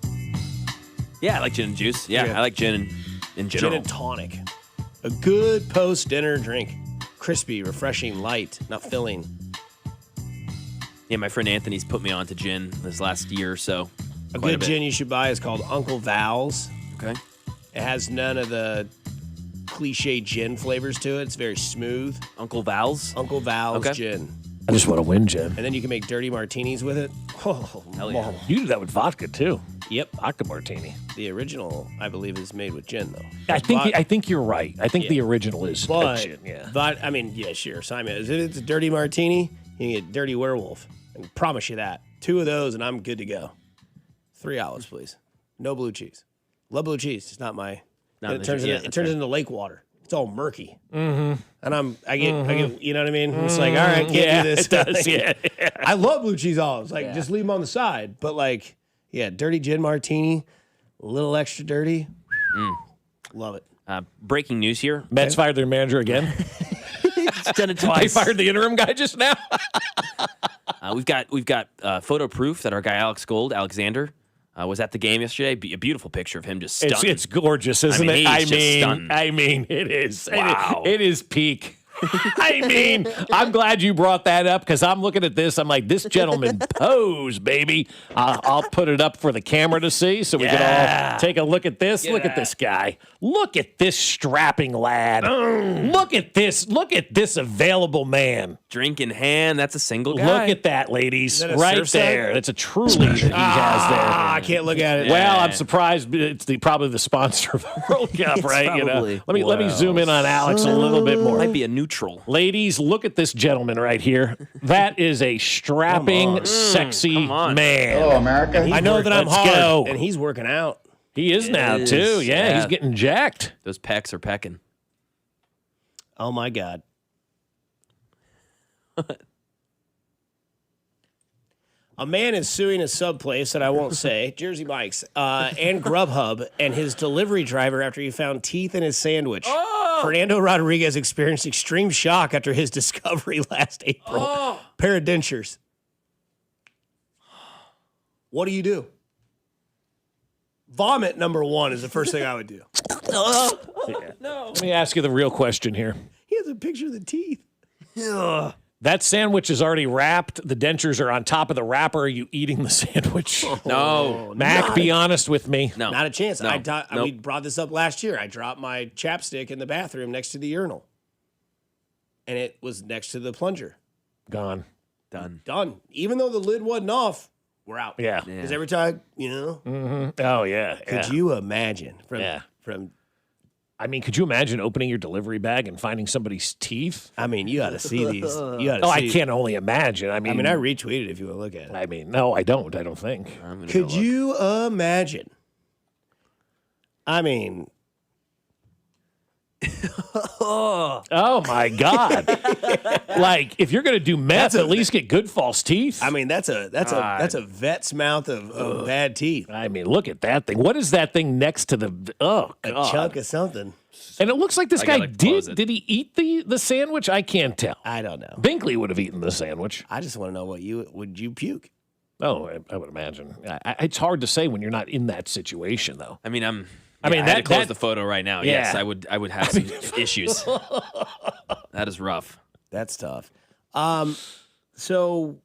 Yeah, I like gin and juice. Yeah, I like gin in general. Gin and tonic. A good post-dinner drink. Crispy, refreshing, light, not filling. Yeah, my friend Anthony's put me on to gin this last year or so. A good gin you should buy is called Uncle Val's. Okay. It has none of the cliche gin flavors to it. It's very smooth. Uncle Val's? Uncle Val's gin. I just want to win, Jim. And then you can make dirty martinis with it. Oh, hell yeah. You do that with vodka, too. Yep. Vodka martini. The original, I believe, is made with gin, though. I think you're right. I think the original is gin, yeah. But, I mean, yeah, sure. Simon, if it's a dirty martini, you can get dirty werewolf. I can promise you that. 2 of those, and I'm good to go. 3 olives, please. No blue cheese. Love blue cheese. It's not my... It turns into lake water. It's all murky. Mm-hmm. And I get, you know what I mean? It's like, all right, can't do this. It does, yeah. I love blue cheese olives. Like, just leave them on the side. But like, dirty gin martini, a little extra dirty. Love it. Breaking news here. Mets fired their manager again. He's done it twice. They fired the interim guy just now. We've got photo proof that our guy Alexander was at the game yesterday. A beautiful picture of him just stunning. It's gorgeous, isn't it? I mean, it is. Wow. It is peak. I mean, I'm glad you brought that up because I'm looking at this. I'm like, this gentleman pose, baby. I'll put it up for the camera to see so we can all take a look at this. Look at this guy. Look at this strapping lad. Look at this. Look at this available man. Drink in hand. That's a single guy. Look at that, ladies. Right there. That's a true leader he has there. I can't look at it. Well, I'm surprised. It's probably the sponsor of the World Cup, right? Probably. Let me zoom in on Alex a little bit more. Might be a neutral. Ladies, look at this gentleman right here. That is a strapping, sexy man. Hello, America. I know that I'm Let's hard, go. and he's working out. He is now, too. Yeah, he's getting jacked. Those pecs are pecking. Oh, my God. A man is suing a sub place that I won't say, Jersey Mike's, and Grubhub, and his delivery driver after he found teeth in his sandwich. Fernando Rodriguez experienced extreme shock after his discovery last April. Pair of dentures. What do you do? Vomit, number one, is the first thing I would do. No. Let me ask you the real question here. He has a picture of the teeth. That sandwich is already wrapped. The dentures are on top of the wrapper. Are you eating the sandwich? No. Mac, be honest with me. No. Not a chance. No. We brought this up last year. I dropped my chapstick in the bathroom next to the urinal. And it was next to the plunger. Gone. Done. Even though the lid wasn't off, we're out. Yeah. Because every time, Oh, yeah. Could you imagine from I mean, could you imagine opening your delivery bag and finding somebody's teeth? I mean, you got to see these. I can't only imagine. I I mean, I retweeted if you want to look at it. I mean, no, I don't. I don't think. Could you imagine? I mean, oh my God! Like, if you're going to do meth, at least get good false teeth. I mean, that's a vet's mouth of bad teeth. I mean, look at that thing. What is that thing next to the? Oh, God. A chunk of something. And it looks like this guy did he eat the sandwich? I can't tell. I don't know. Binkley would have eaten the sandwich. I just want to know would you puke? Oh, I would imagine. It's hard to say when you're not in that situation, though. I mean, I had to close the photo right now. Yeah. Yes, I would have some issues. That is rough. That's tough. So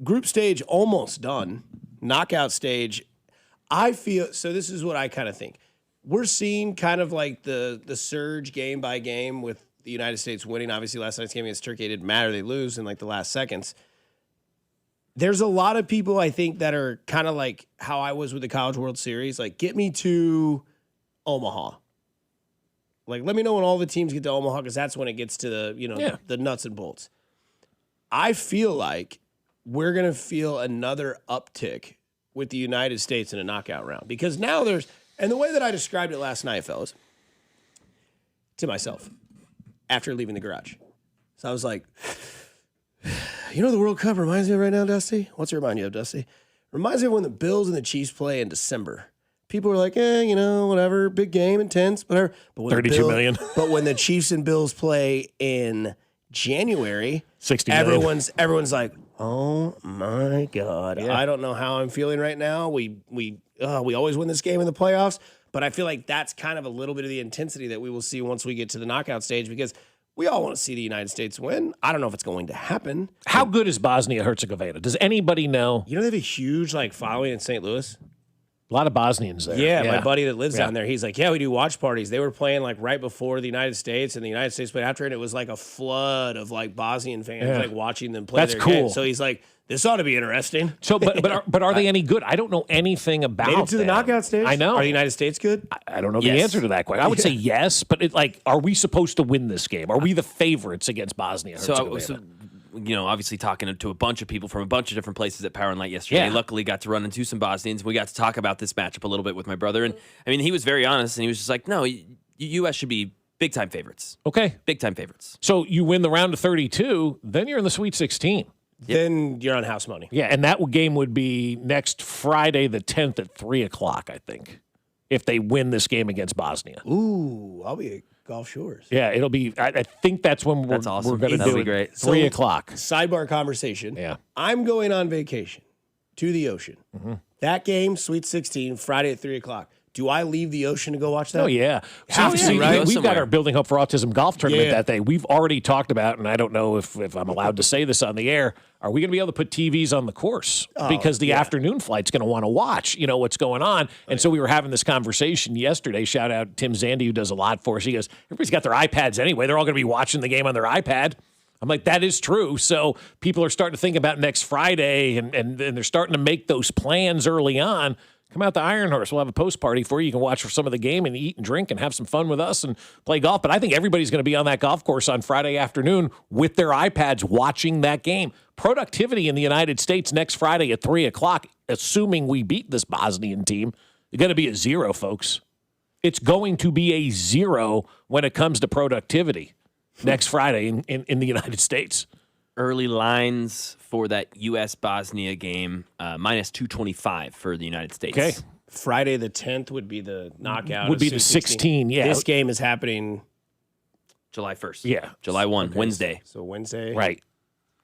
group stage almost done. Knockout stage. I feel so. This is what I kind of think. We're seeing kind of like the surge game by game with the United States winning. Obviously, last night's game against Turkey, it didn't matter. They lose in like the last seconds. There's a lot of people, I think, that are kind of like how I was with the College World Series. Like, get me to Omaha. Like, let me know when all the teams get to Omaha, because that's when it gets to the, the nuts and bolts. I feel like we're going to feel another uptick with the United States in a knockout round. Because now and the way that I described it last night, fellas, to myself, after leaving the garage. So I was like, you know, the World Cup reminds me of right now, Dusty? What's it remind you of, Dusty? Reminds me of when the Bills and the Chiefs play in December. People are like, whatever, big game, intense, whatever. But when 32 million. But when the Chiefs and Bills play in January, 60 million. everyone's like, oh my God. Yeah. I don't know how I'm feeling right now. We always win this game in the playoffs, but I feel like that's kind of a little bit of the intensity that we will see once we get to the knockout stage, because we all want to see the United States win. I don't know if it's going to happen. How good is Bosnia-Herzegovina? Does anybody know? You know they have a huge following in St. Louis? A lot of Bosnians there. Yeah, my buddy that lives down there, he's like, we do watch parties. They were playing right before the United States, and the United States played after, and it was like a flood of Bosnian fans watching them play. That's their cool. game. So he's like, this ought to be interesting. So, but are they any good? I don't know anything about Made it to the knockout stage? I know. Are the United States good? I don't know the answer to that question. I would say yes, but are we supposed to win this game? Are we the favorites against Bosnia-Herzegovina? So, obviously talking to a bunch of people from a bunch of different places at Power and Light yesterday. Yeah. Luckily got to run into some Bosnians. We got to talk about this matchup a little bit with my brother. And I mean, he was very honest, and he was just like, no, U.S. should be big-time favorites. Okay. Big-time favorites. So you win the round of 32, then you're in the Sweet 16. Then you're on house money. Yeah, and that game would be next Friday the 10th at 3 o'clock, I think, if they win this game against Bosnia. Ooh, I'll be at Gulf Shores. Yeah, it'll be. I think that's when we're going to do it. Great. 3 o'clock. Sidebar conversation. Yeah. I'm going on vacation to the ocean. Mm-hmm. That game, Sweet 16, Friday at 3 o'clock. Do I leave the ocean to go watch that? Oh, yeah. Have So, to, right? We've got our Building Hope for Autism golf tournament Yeah. that day. We've already talked about, and I don't know if I'm allowed to say this on the air, are we going to be able to put TVs on the course? Because the afternoon flight's going to want to watch, what's going on. And so we were having this conversation yesterday. Shout out Tim Zandy, who does a lot for us. He goes, everybody's got their iPads anyway. They're all going to be watching the game on their iPad. I'm like, that is true. So people are starting to think about next Friday, and they're starting to make those plans early on. Come out to Iron Horse. We'll have a post party for you. You can watch for some of the game and eat and drink and have some fun with us and play golf. But I think everybody's going to be on that golf course on Friday afternoon with their iPads watching that game. Productivity in the United States next Friday at 3 o'clock, assuming we beat this Bosnian team, is going to be a 0, folks. It's going to be a 0 when it comes to productivity next Friday in the United States. Early lines for that U.S.-Bosnia game, minus 225 for the United States. Okay. Friday the 10th would be the knockout. Would be the 16, yeah. This game is happening July 1st. Yeah. July 1, Wednesday. So Wednesday. Right.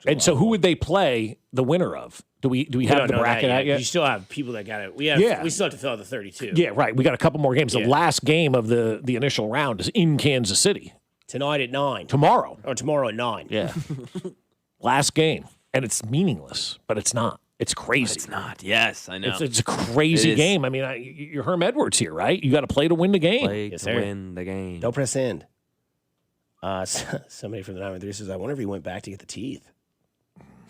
And so who would they play the winner of? Do we have the bracket out yet? You still have people that got it. We still have to fill out the 32. Yeah, right. We got a couple more games. Yeah. The last game of the initial round is in Kansas City. Tonight at 9. Tomorrow. Or tomorrow at 9. Yeah. Last game. And it's meaningless, but it's not. It's crazy. But it's not. Yes, I know. It's a crazy game. I mean, you're Herm Edwards here, right? You got to play to win the game. Win the game. Don't press end. Somebody from the 913 says, I wonder if he went back to get the teeth.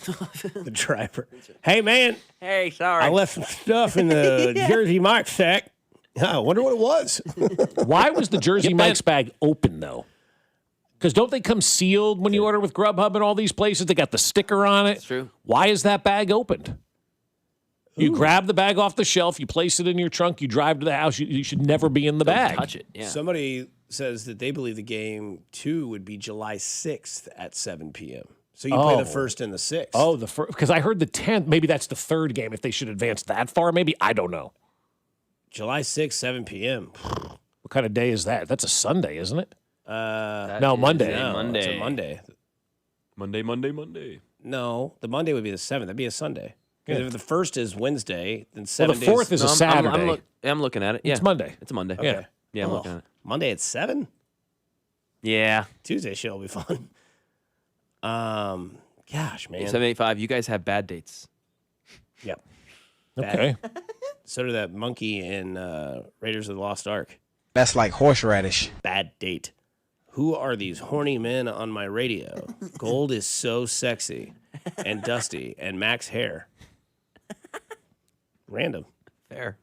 The driver. Hey, man. Hey, sorry. I left some stuff in the Jersey Mike's sack. I wonder what it was. Why was the Jersey Mike's bag open, though? Because don't they come sealed when you order with Grubhub and all these places? They got the sticker on it. That's true. Why is that bag opened? You grab the bag off the shelf, you place it in your trunk, you drive to the house. You should never be in the bag. Touch it. Yeah. Somebody says that they believe the game 2 would be July 6th at 7 p.m. So you play the 1st and the 6th. Oh, the first. Because I heard the 10th. Maybe that's the third game. If they should advance that far, maybe. I don't know. July 6th, 7 p.m. What kind of day is that? That's a Sunday, isn't it? No, Monday. No, Monday. It's a Monday. Monday. No, the Monday would be the 7th. That'd be a Sunday. Because if the 1st is Wednesday, then 7 Well, the 4th is a Saturday. I'm looking at it. Yeah. It's Monday. It's a Monday. Okay. Yeah, I'm looking at it. Monday at 7? Yeah. Tuesday show will be fun. Gosh, man. 785. You guys have bad dates. Yep. Okay. So did that monkey in Raiders of the Lost Ark. That's like horseradish. Bad date. Who are these horny men on my radio? Gold is so sexy. And Dusty. And Max Hair. Random. Fair.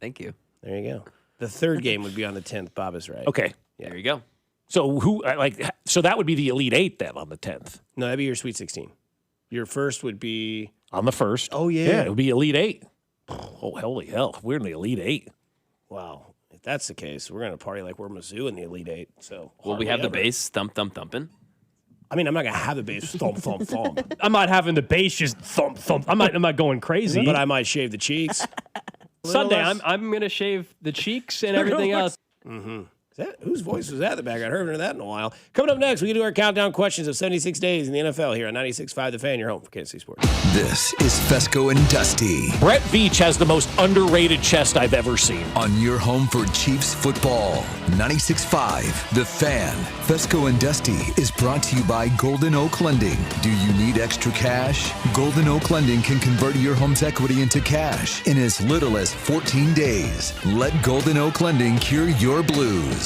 Thank you. There you go. The third game would be on the 10th. Bob is right. Okay. Yeah. There you go. So so that would be the Elite 8 then on the 10th. No, that'd be your Sweet 16. Your first would be On the 1st. Oh, yeah. Yeah, it would be Elite 8. Oh, holy hell. We're in the Elite 8. Wow. If that's the case, we're gonna party like we're Mizzou in the Elite 8. So Will we have the hardly ever. bass thumping? I mean, I'm not gonna have the bass thump thump thump, I'm not having the bass just thump thump. I'm not going crazy. but I might shave the cheeks. Sunday, I'm gonna shave the cheeks and everything else. Mm-hmm. Whose voice was that in the background? I haven't heard that in a while. Coming up next, we can do our countdown questions of 76 days in the NFL here on 96.5 The Fan, your home for Kansas City Sports. This is Fescoe and Dusty Brett Veach has the most underrated chest I've ever seen. on your home for Chiefs football. 96.5 The Fan. Fescoe and Dusty is brought to you by Golden Oak Lending. Do you need extra cash? Golden Oak Lending can convert your home's equity into cash in as little as 14 days. Let Golden Oak Lending cure your blues.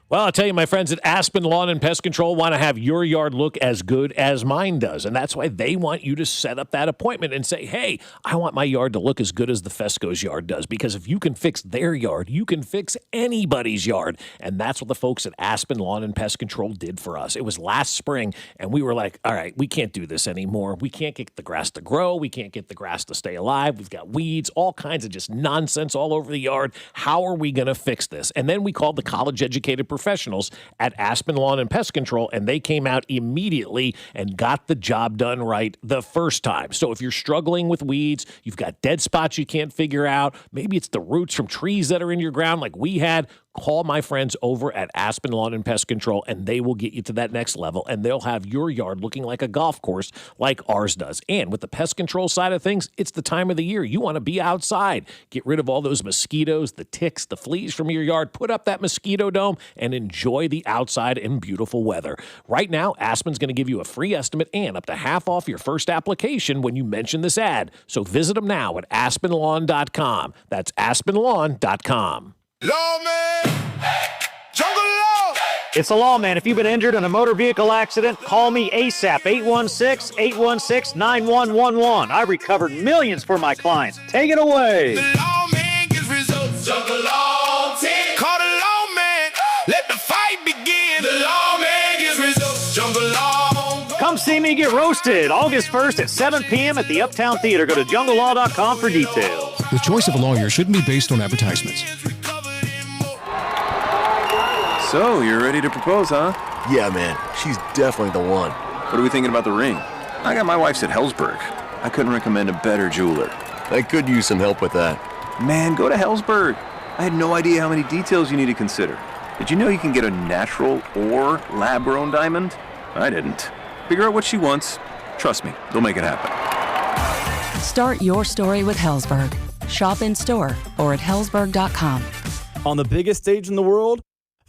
Well, I'll tell you, my friends at Aspen Lawn and Pest Control want to have your yard look as good as mine does. And that's why they want you to set up that appointment and say, hey, I want my yard to look as good as the Fescoe's yard does. Because if you can fix their yard, you can fix anybody's yard. And that's what the folks at Aspen Lawn and Pest Control did for us. It was last spring, and we were like, all right, we can't do this anymore. We can't get the grass to grow. We can't get the grass to stay alive. We've got weeds, all kinds of just nonsense all over the yard. How are we going to fix this? And then we called the college-educated professionals at Aspen Lawn and Pest Control, and they came out immediately and got the job done right the first time. So if you're struggling with weeds, you've got dead spots you can't figure out, maybe it's the roots from trees that are in your ground like we had, call my friends over at Aspen Lawn and Pest Control, and they will get you to that next level, and they'll have your yard looking like a golf course like ours does. And with the pest control side of things, it's the time of the year. You want to be outside. Get rid of all those mosquitoes, the ticks, the fleas from your yard. Put up that mosquito dome and enjoy the outside and beautiful weather. Right now, Aspen's going to give you a free estimate and up to half off your first application when you mention this ad. So visit them now at aspenlawn.com. That's aspenlawn.com. Lawman, Jungle Law. It's the Lawman. If you've been injured in a motor vehicle accident, call me ASAP, 816-816-9111. I recovered millions for my clients. Take it away. The lawman gets results. Jungle Law team. Call the lawman. Let the fight begin. The lawman gets results. Jungle Law. Come see me get roasted August 1st at 7 p.m. at the Uptown Theater. Go to junglelaw.com for details. The choice of a lawyer shouldn't be based on advertisements. So, you're ready to propose, huh? Yeah, man. She's definitely the one. What are we thinking about the ring? I got my wife's at Hellsberg. I couldn't recommend a better jeweler. I could use some help with that. Man, go to Hellsberg. I had no idea how many details you need to consider. Did you know you can get a natural or lab-grown diamond? I didn't. Figure out what she wants. Trust me, they'll make it happen. Start your story with Hellsberg. Shop in store or at hellsberg.com. On the biggest stage in the world,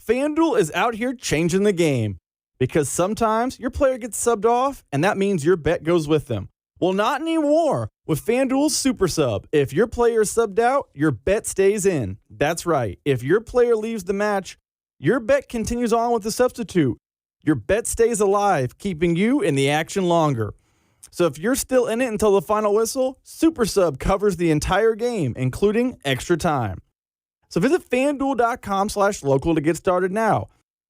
FanDuel is out here changing the game. Because sometimes your player gets subbed off, and that means your bet goes with them. Well, not anymore. With FanDuel's Super Sub, if your player is subbed out, your bet stays in. That's right. If your player leaves the match, your bet continues on with the substitute. Your bet stays alive, keeping you in the action longer. So if you're still in it until the final whistle, Super Sub covers the entire game, including extra time. So visit FanDuel.com/local to get started now.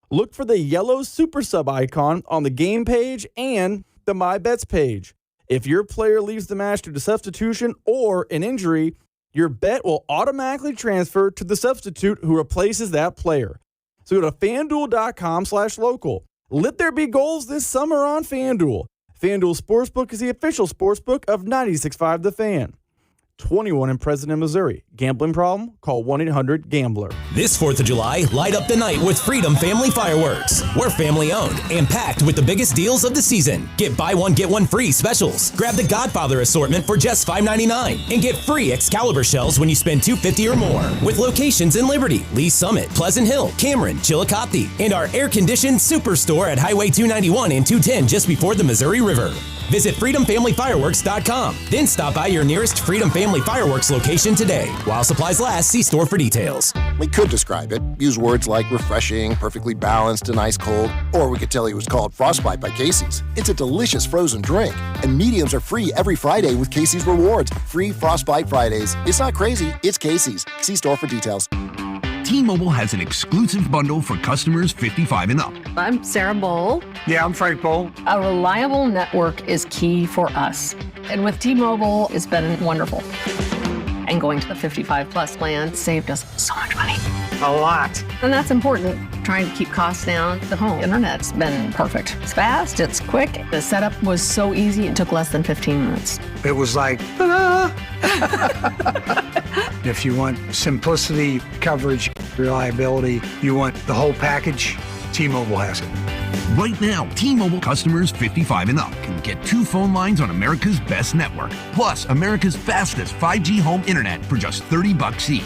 Look for the yellow Super Sub icon on the game page and the My Bets page. If your player leaves the match due to substitution or an injury, your bet will automatically transfer to the substitute who replaces that player. So go to FanDuel.com/local. Let there be goals this summer on FanDuel. FanDuel Sportsbook is the official sportsbook of 96.5 The Fan. 21 and present in Missouri. Gambling problem? Call 1-800-GAMBLER. This 4th of July, light up the night with Freedom Family Fireworks. We're family owned and packed with the biggest deals of the season. Get buy one, get one free specials. Grab the Godfather assortment for just $5.99 and get free Excalibur shells when you spend $250 or more. With locations in Liberty, Lee Summit, Pleasant Hill, Cameron, Chillicothe, and our air-conditioned superstore at Highway 291 and 210 just before the Missouri River. Visit freedomfamilyfireworks.com. Then stop by your nearest Freedom Family Fireworks location today. While supplies last, see store for details. We could describe it. Use words like refreshing, perfectly balanced, and ice cold. Or we could tell you it was called Frostbite by Casey's. It's a delicious frozen drink. And mediums are free every Friday with Casey's Rewards. Free Frostbite Fridays. It's not crazy. It's Casey's. See store for details. T-Mobile has an exclusive bundle for customers 55 and up. I'm Sarah Bowl. Yeah, I'm Frank Bowl. A reliable network is key for us. And with T-Mobile, it's been wonderful. And going to the 55 plus plan saved us so much money. A lot. And that's important. Trying to keep costs down. The home internet's been perfect. It's fast, it's quick. The setup was so easy, it took less than 15 minutes. It was like, ta-da! If you want simplicity, coverage, reliability, you want the whole package, T-Mobile has it. Right now, T-Mobile customers 55 and up can get 2 phone lines on America's best network, plus America's fastest 5G home internet for just $30 each.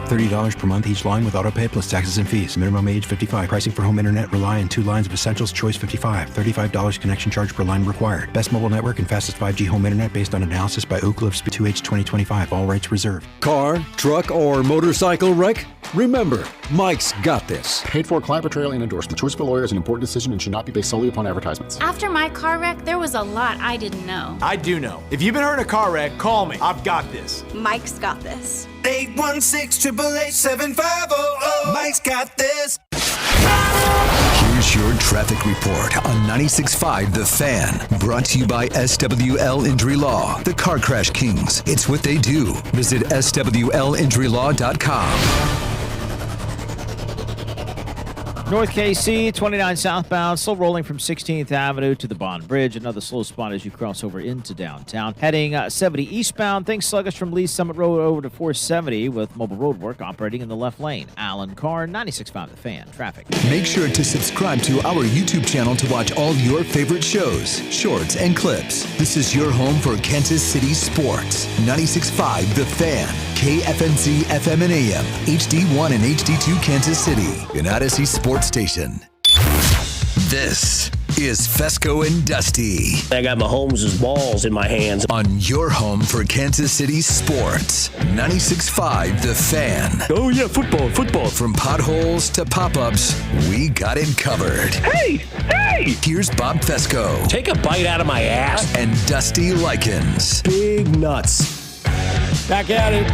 $30 per month each line with autopay plus taxes and fees. Minimum age 55. Pricing for home internet rely on 2 lines of essentials. Choice 55. $35 connection charge per line required. Best mobile network and fastest 5G home internet based on analysis by Oak Cliff 2H 2025. All rights reserved. Car, truck, or motorcycle wreck? Remember, Mike's got this. Paid for client portrayal and endorsement. Choice of a lawyer is an important decision and should not be based solely upon advertisements. After my car wreck, there was a lot I didn't know. I do know. If you've been hurt in a car wreck, call me. I've got this. Mike's got this. 816-888-7500. Mike's got this. Here's your traffic report on 96.5 The Fan. Brought to you by SWL Injury Law, the Car Crash Kings. It's what they do. Visit SWLinjurylaw.com. North KC, 29 southbound, still rolling from 16th Avenue to the Bond Bridge. Another slow spot as you cross over into downtown. Heading 70 eastbound, things sluggish from Lee Summit Road over to 470 with mobile road work operating in the left lane. Alan Carr, 96.5 The Fan. Traffic. Make sure to subscribe to our YouTube channel to watch all your favorite shows, shorts, and clips. This is your home for Kansas City sports. 96.5 The Fan. KFNC FM and AM, HD1 and HD2 Kansas City, an Odyssey sports station. This is Fescoe and Dusty. I got Mahomes' balls in my hands. On your home for Kansas City sports. 96.5 The Fan. Oh yeah, football. From potholes to pop-ups, we got it covered. Hey! Here's Bob Fescoe. Take a bite out of my ass. And Dusty Likens. Big nuts. Back at it.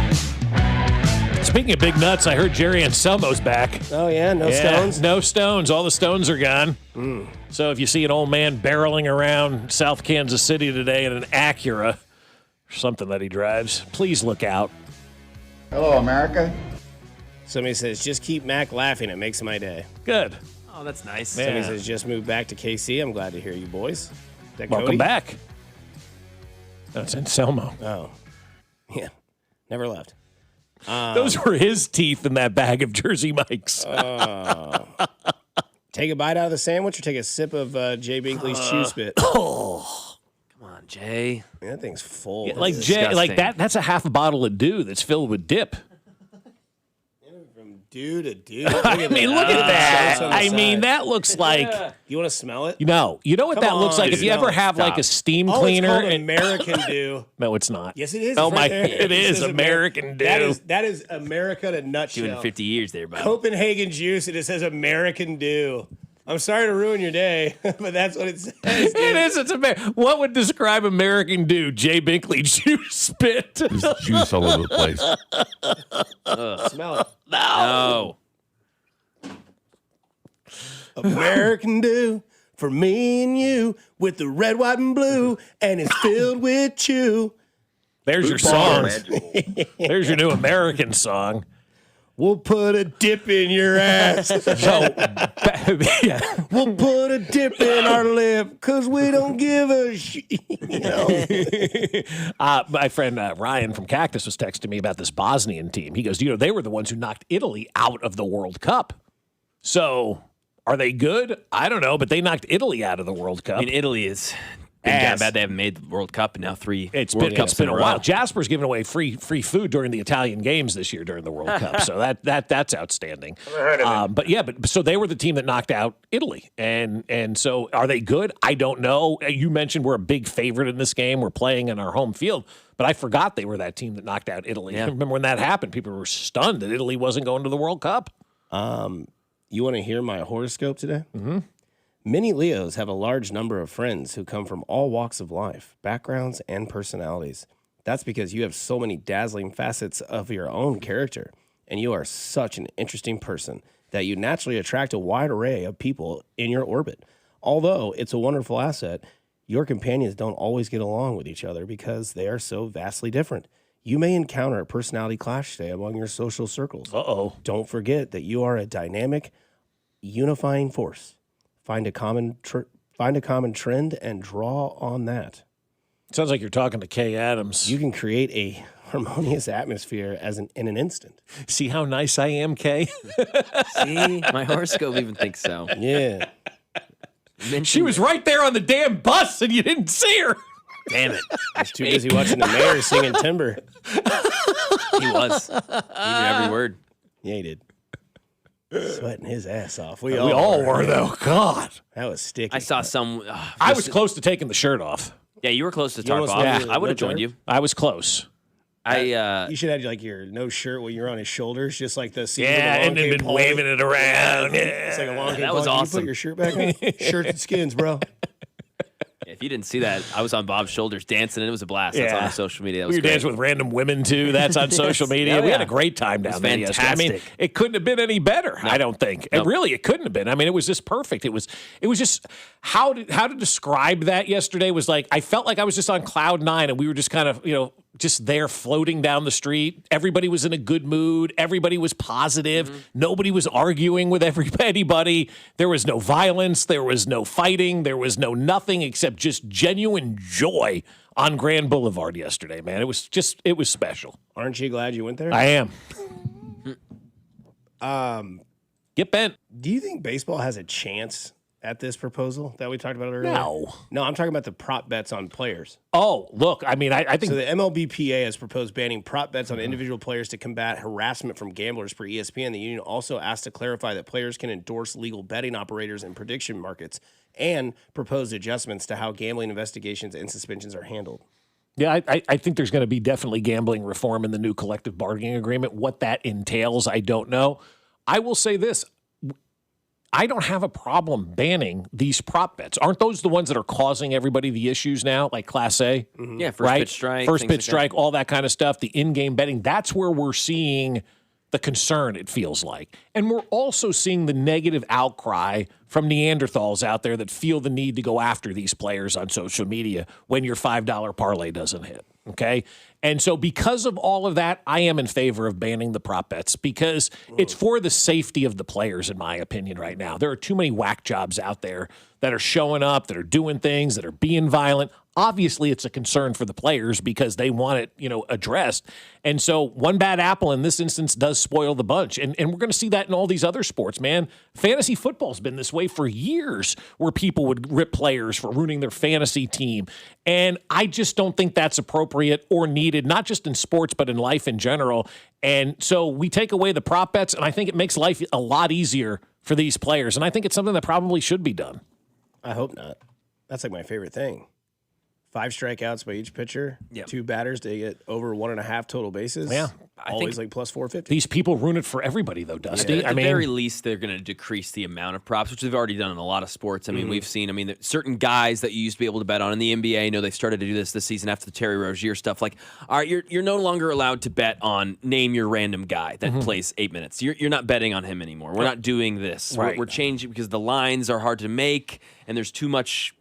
Speaking of big nuts, I heard Jerry Anselmo's back. Oh, yeah? No stones? No stones. All the stones are gone. So if you see an old man barreling around South Kansas City today in an Acura, or something that he drives, please look out. Hello, America. Somebody says, just keep Mac laughing. It makes my day. Good. Oh, that's nice. Somebody says, just moved back to KC. I'm glad to hear you boys. Welcome Cody? back. That's Anselmo. Oh. Yeah. Never left. Those were his teeth in that bag of Jersey Mike's. Take a bite out of the sandwich or take a sip of Jay Binkley's chew spit. Oh, come on, Jay. Man, that thing's full. Yeah, like Jay, like that's a half a bottle of Dew that's filled with dip. From dude. I mean, look at that. I mean, that looks like. You want to smell it? You know what that looks like? If you ever have like a steam cleaner. It's called American Dew. No, it's not. Yes, it is. Oh It's my! right there. It is American Dew. That is America in a nutshell. 250 years there, bud. Copenhagen juice, and it says American Dew. I'm sorry to ruin your day, but that's what it says. Dude. It is. It's what would describe American Dew? Jay Binkley juice spit. There's juice all over the place. Smell it. No. American Dew for me and you with the red, white, and blue, and it's filled with chew. There's your song. There's your new American song. We'll put a dip in your ass. We'll put a dip in our lip because we don't give a shit. My friend Ryan from Cactus was texting me about this Bosnian team. He goes, they were the ones who knocked Italy out of the World Cup. So are they good? I don't know, but they knocked Italy out of the World Cup. I mean, Italy is been down bad. They haven't made the World Cup in now 3 World Cups. It's been a while. Jasper's giving away free food during the Italian games this year during the World Cup, so that's outstanding. But so they were the team that knocked out Italy, and so are they good? I don't know. You mentioned we're a big favorite in this game. We're playing in our home field, but I forgot they were that team that knocked out Italy. Yeah. Remember when that happened? People were stunned that Italy wasn't going to the World Cup. You want to hear my horoscope today? Mm-hmm. Many Leos have a large number of friends who come from all walks of life, backgrounds, and personalities. That's because you have so many dazzling facets of your own character, and you are such an interesting person that you naturally attract a wide array of people in your orbit. Although it's a wonderful asset, your companions don't always get along with each other because they are so vastly different. You may encounter a personality clash today among your social circles. Uh-oh. Don't forget that you are a dynamic, unifying force. Find a common trend and draw on that. Sounds like you're talking to Kay Adams. You can create a harmonious atmosphere in an instant. See how nice I am, Kay? See, my horoscope even thinks so. Yeah. She was right there on the damn bus, and you didn't see her. Damn it. I was too busy watching the mayor singing Timber. He was. He knew every word. Yeah, he did. Sweating his ass off. We all were, though. God. That was sticky. I saw some. I was close to taking the shirt off. Yeah, you were close to tarp off. Yeah. I would have joined you. I was close. You should have like your no shirt when you're on his shoulders, just like the scene and then been waving it around. Yeah. It's like a long that was awesome. Can you put your shirt back on? Shirts and skins, bro. If you didn't see that, I was on Bob's shoulders dancing, and it was a blast. That's on social media. That was we were dancing with random women, too. That's on social media. We had a great time down there yesterday. I mean, it couldn't have been any better, I don't think. Nope. It couldn't have been. I mean, it was just perfect. It was just how to describe that yesterday was like, I felt like I was just on cloud nine, and we were just kind of, just there floating down the street. Everybody was in a good mood. Everybody was positive. Mm-hmm. Nobody was arguing with anybody. There was no violence. There was no fighting. There was no nothing except just genuine joy on Grand Boulevard yesterday, man. It was special. Aren't you glad you went there? I am. Get bent. Do you think baseball has a chance at this proposal that we talked about earlier? No, I'm talking about the prop bets on players. Oh, look, I mean, I think... So the MLBPA has proposed banning prop bets on individual players to combat harassment from gamblers per ESPN. The union also asked to clarify that players can endorse legal betting operators in prediction markets and propose adjustments to how gambling investigations and suspensions are handled. Yeah, I think there's going to be definitely gambling reform in the new collective bargaining agreement. What that entails, I don't know. I will say this. I don't have a problem banning these prop bets. Aren't those the ones that are causing everybody the issues now, like Class A? Mm-hmm. Yeah, pitch strike. First pitch strike, all that kind of stuff, the in-game betting. That's where we're seeing the concern, it feels like. And we're also seeing the negative outcry from Neanderthals out there that feel the need to go after these players on social media when your $5 parlay doesn't hit, okay? And so because of all of that, I am in favor of banning the prop bets because it's for the safety of the players, in my opinion, right now. There are too many whack jobs out there that are showing up, that are doing things, that are being violent. Obviously, it's a concern for the players because they want it, addressed. And so one bad apple in this instance does spoil the bunch. And we're going to see that in all these other sports, man. Fantasy football's been this way for years where people would rip players for ruining their fantasy team. And I just don't think that's appropriate. appropriate or needed, not just in sports, but in life in general. And so we take away the prop bets, and I think it makes life a lot easier for these players. And I think it's something that probably should be done. I hope not. That's like my favorite thing. 5 strikeouts by each pitcher, 2 batters to get over 1.5 total bases. Yeah. Always like plus 450. These people ruin it for everybody, though, Dusty. At the very least, they're going to decrease the amount of props, which they've already done in a lot of sports. I mean, we've seen, certain guys that you used to be able to bet on in the NBA, I know they started to do this season after the Terry Rozier stuff. Like, all right, you're no longer allowed to bet on name your random guy that plays 8 minutes. You're not betting on him anymore. We're not doing this. Right. We're changing because the lines are hard to make, and there's too much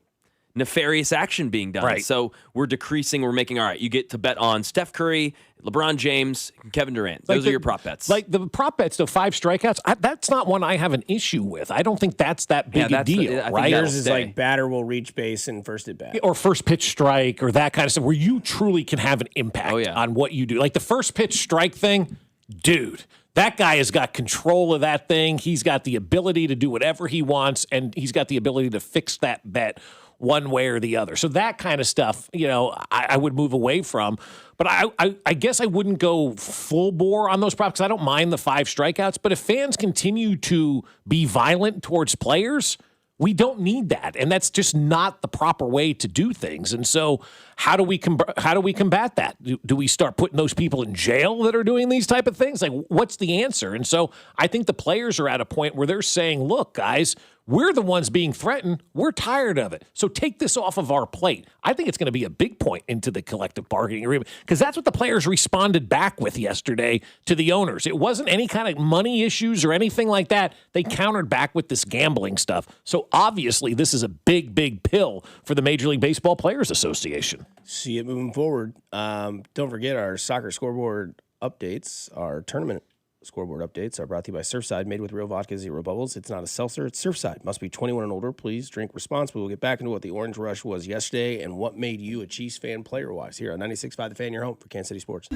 nefarious action being done. Right. So we're decreasing. We're making, all right, you get to bet on Steph Curry, LeBron James, Kevin Durant. Those are your prop bets. Like the prop bets, though, 5 strikeouts, that's not one I have an issue with. I don't think that's that big a deal, right? Yours is like batter will reach base and first at bat. Or first pitch strike or that kind of stuff where you truly can have an impact on what you do. Like the first pitch strike thing, dude, that guy has got control of that thing. He's got the ability to do whatever he wants, and he's got the ability to fix that bet one way or the other. So that kind of stuff, I would move away from. But I guess I wouldn't go full bore on those props because I don't mind the 5 strikeouts. But if fans continue to be violent towards players, we don't need that. And that's just not the proper way to do things. And so how do we combat that? Do we start putting those people in jail that are doing these type of things? Like, what's the answer? And so I think the players are at a point where they're saying, look, guys, we're the ones being threatened. We're tired of it. So take this off of our plate. I think it's going to be a big point into the collective bargaining agreement because that's what the players responded back with yesterday to the owners. It wasn't any kind of money issues or anything like that. They countered back with this gambling stuff. So obviously this is a big, big pill for the Major League Baseball Players Association. See it moving forward. Don't forget our soccer scoreboard updates, our tournament scoreboard updates are brought to you by Surfside, made with real vodka, zero bubbles. It's not a seltzer, it's Surfside. Must be 21 and older. Please drink responsibly. We'll get back into what the Orange Rush was yesterday and what made you a Chiefs fan player-wise here on 96.5 The Fan, your home for Kansas City Sports.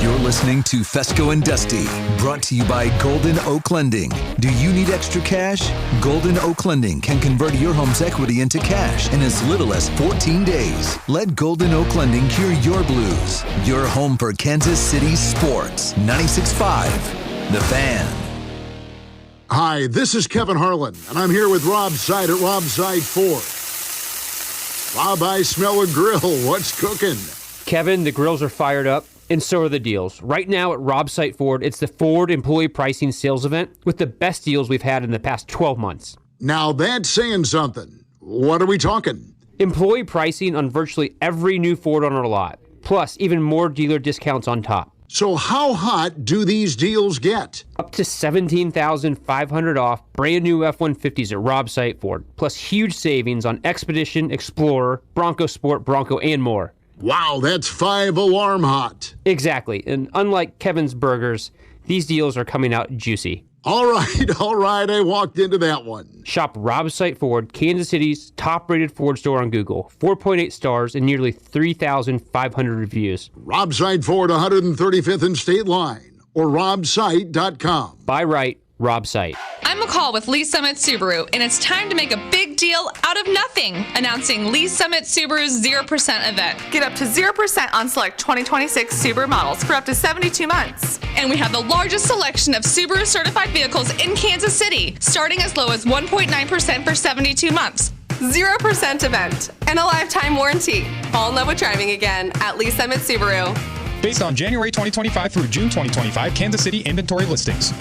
You're listening to Fescoe and Dusty, brought to you by Golden Oak Lending. Do you need extra cash? Golden Oak Lending can convert your home's equity into cash in as little as 14 days. Let Golden Oak Lending cure your blues. Your home for Kansas City sports. 96.5 The Fan. Hi, this is Kevin Harlan, and I'm here with Rob Seid at Rob Seid Ford. Rob, I smell a grill. What's cooking? Kevin, the grills are fired up, and so are the deals. Right now at Rob Seid Ford, it's the Ford Employee Pricing Sales Event with the best deals we've had in the past 12 months. Now that's saying something. What are we talking? Employee pricing on virtually every new Ford on our lot, plus even more dealer discounts on top. So how hot do these deals get? Up to $17,500 off brand new F-150s at Rob Seid Ford, plus huge savings on Expedition, Explorer, Bronco Sport, Bronco, and more. Wow, that's 5 alarm hot. Exactly, and unlike Kevin's Burgers, these deals are coming out juicy. All right, I walked into that one. Shop Rob Seid Ford, Kansas City's top-rated Ford store on Google. 4.8 stars and nearly 3,500 reviews. Rob Seid Ford, 135th and State Line, or robseid.com. Buy right, Rob Seid. I'm McCall with Lee Summit Subaru, and it's time to make a big deal out of nothing. Announcing Lee Summit Subaru's 0% event. Get up to 0% on select 2026 Subaru models for up to 72 months. And we have the largest selection of Subaru certified vehicles in Kansas City, starting as low as 1.9% for 72 months. 0% event and a lifetime warranty. Fall in love with driving again at Lee Summit Subaru. Based on January 2025 through June 2025 Kansas City inventory listings.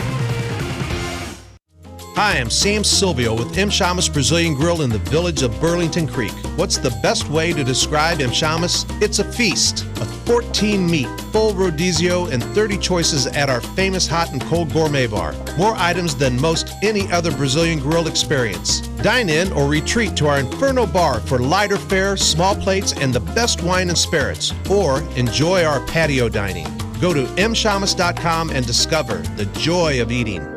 Hi, I'm Sam Silvio with M. Shamus Brazilian Grill in the village of Burlington Creek. What's the best way to describe M. Shamus? It's a feast of 14 meat, full rodizio, and 30 choices at our famous hot and cold gourmet bar. More items than most any other Brazilian grill experience. Dine in or retreat to our Inferno bar for lighter fare, small plates, and the best wine and spirits. Or enjoy our patio dining. Go to mshamus.com and discover the joy of eating.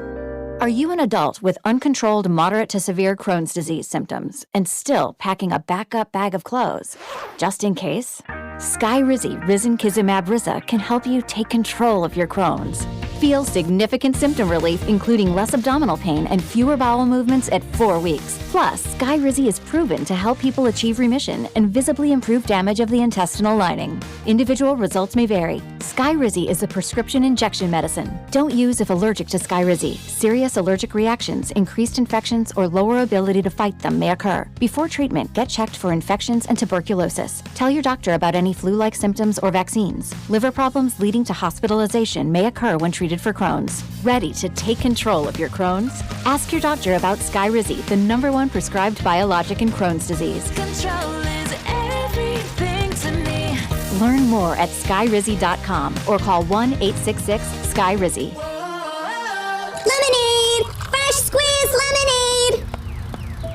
Are you an adult with uncontrolled moderate to severe Crohn's disease symptoms and still packing a backup bag of clothes? Just in case? Skyrizi Risankizumab Riza can help you take control of your Crohn's. Feel significant symptom relief, including less abdominal pain and fewer bowel movements at 4 weeks. Plus, Skyrizi is proven to help people achieve remission and visibly improve damage of the intestinal lining. Individual results may vary. Skyrizi is a prescription injection medicine. Don't use if allergic to Skyrizi. Serious allergic reactions, increased infections, or lower ability to fight them may occur. Before treatment, get checked for infections and tuberculosis. Tell your doctor about any flu-like symptoms or vaccines. Liver problems leading to hospitalization may occur when treated for Crohn's. Ready to take control of your Crohn's? Ask your doctor about Skyrizi, the #1 prescribed biologic in Crohn's disease. Control is everything to me. Learn more at skyrizi.com or call 1-866-SKY-RIZZY. Lemonade! Fresh squeezed lemonade!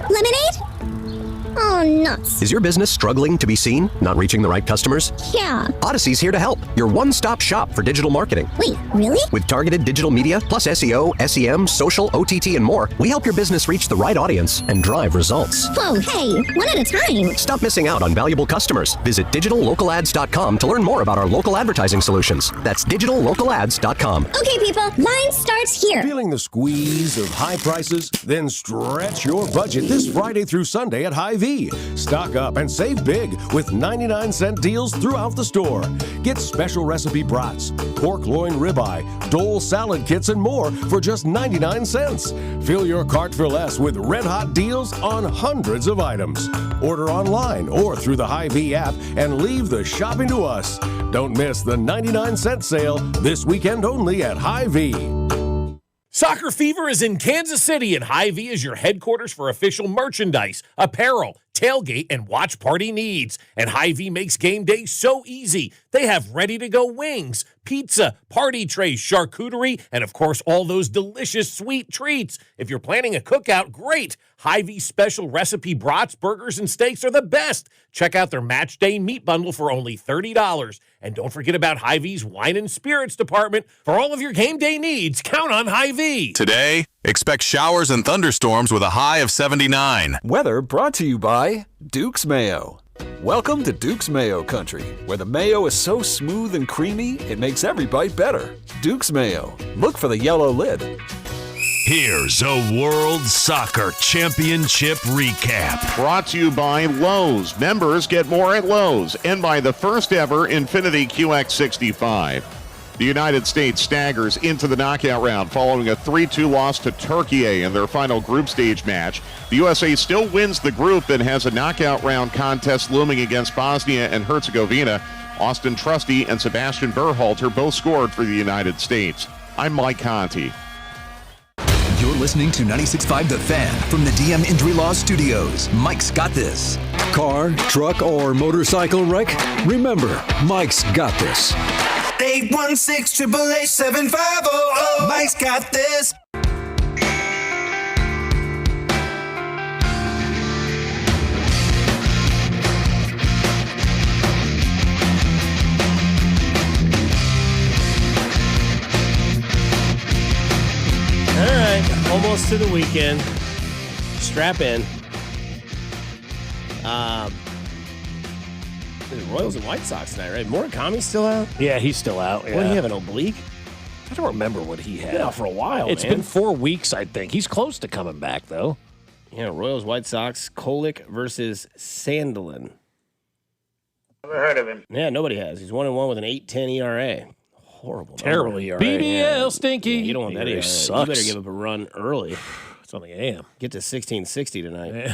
Lemonade? Oh, nuts. Is your business struggling to be seen? Not reaching the right customers? Yeah. Odyssey's here to help. Your one-stop shop for digital marketing. Wait, really? With targeted digital media, plus SEO, SEM, social, OTT, and more, we help your business reach the right audience and drive results. Whoa, hey, one at a time. Stop missing out on valuable customers. Visit digitallocalads.com to learn more about our local advertising solutions. That's digitallocalads.com. Okay, people, line starts here. Feeling the squeeze of high prices? Then stretch your budget this Friday through Sunday at Hy-Vee. Stock up and save big with 99-cent deals throughout the store. Get special recipe brats, pork loin ribeye, Dole salad kits, and more for just 99 cents. Fill your cart for less with red-hot deals on hundreds of items. Order online or through the Hy-Vee app and leave the shopping to us. Don't miss the 99-cent sale this weekend only at Hy-Vee. Soccer Fever is in Kansas City, and Hy-Vee is your headquarters for official merchandise, apparel, tailgate, and watch party needs. And Hy-Vee makes game day so easy. They have ready-to-go wings, pizza, party trays, charcuterie, and, of course, all those delicious sweet treats. If you're planning a cookout, great. Hy-Vee special recipe brats, burgers, and steaks are the best. Check out their match day meat bundle for only $30. And don't forget about Hy-Vee's wine and spirits department. For all of your game day needs, count on Hy-Vee. Today, expect showers and thunderstorms with a high of 79. Weather brought to you by Duke's Mayo. Welcome to Duke's Mayo Country, where the mayo is so smooth and creamy, it makes every bite better. Duke's Mayo. Look for the yellow lid. Here's a World Soccer Championship recap. Brought to you by Lowe's. Members get more at Lowe's, and by the first ever Infiniti QX65. The United States staggers into the knockout round following a 3-2 loss to Turkey in their final group stage match. The USA still wins the group and has a knockout round contest looming against Bosnia and Herzegovina. Austin Trusty and Sebastian Berhalter both scored for the United States. I'm Mike Conti. You're listening to 96.5 The Fan from the DM Injury Law Studios. Mike's got this. Car, truck, or motorcycle wreck? Remember, Mike's got this. 816-888-7500. Mike's got this. All right, almost to the weekend. Strap in. Royals and White Sox tonight, right? Murakami's still out? Yeah, he's still out. Yeah. What, do you have, an oblique? I don't remember what he had. Been out for a while, It's been 4 weeks, I think. He's close to coming back, though. Yeah, Royals, White Sox, Kolick versus Sandelin. Never heard of him. Yeah, nobody has. He's 1-1 with an 8.10 ERA. Horrible. Terrible number. ERA. BBL stinky. Yeah, you don't want that ERA. Sucks. You better give up a run early. It's on the AM. Get to 1660 tonight. Yeah.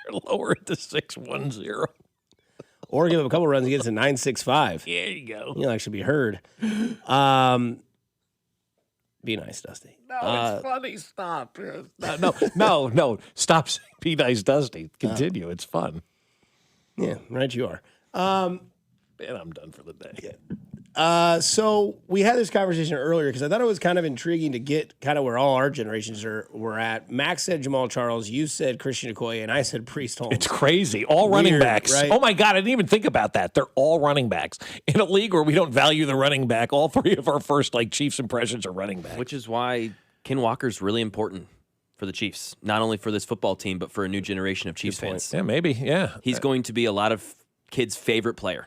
They're lower it to 610. Or give up a couple runs and get to 965. There you go. You'll actually be heard. Be nice, Dusty. No, it's funny. Stop. No. Stop saying be nice, Dusty. Continue. It's fun. Yeah, right you are. And I'm done for the day. Yeah. So we had this conversation earlier because I thought it was kind of intriguing to get kind of where all our generations were at. Max said Jamal Charles, you said Christian Okoye, and I said Priest Holmes. It's crazy. All running backs. Right? Oh, my God. I didn't even think about that. They're all running backs. In a league where we don't value the running back, all three of our first Chiefs impressions are running backs. Which is why Ken Walker's really important for the Chiefs. Not only for this football team, but for a new generation of Chiefs fans. Yeah, maybe. Yeah. He's going to be a lot of kids' favorite player.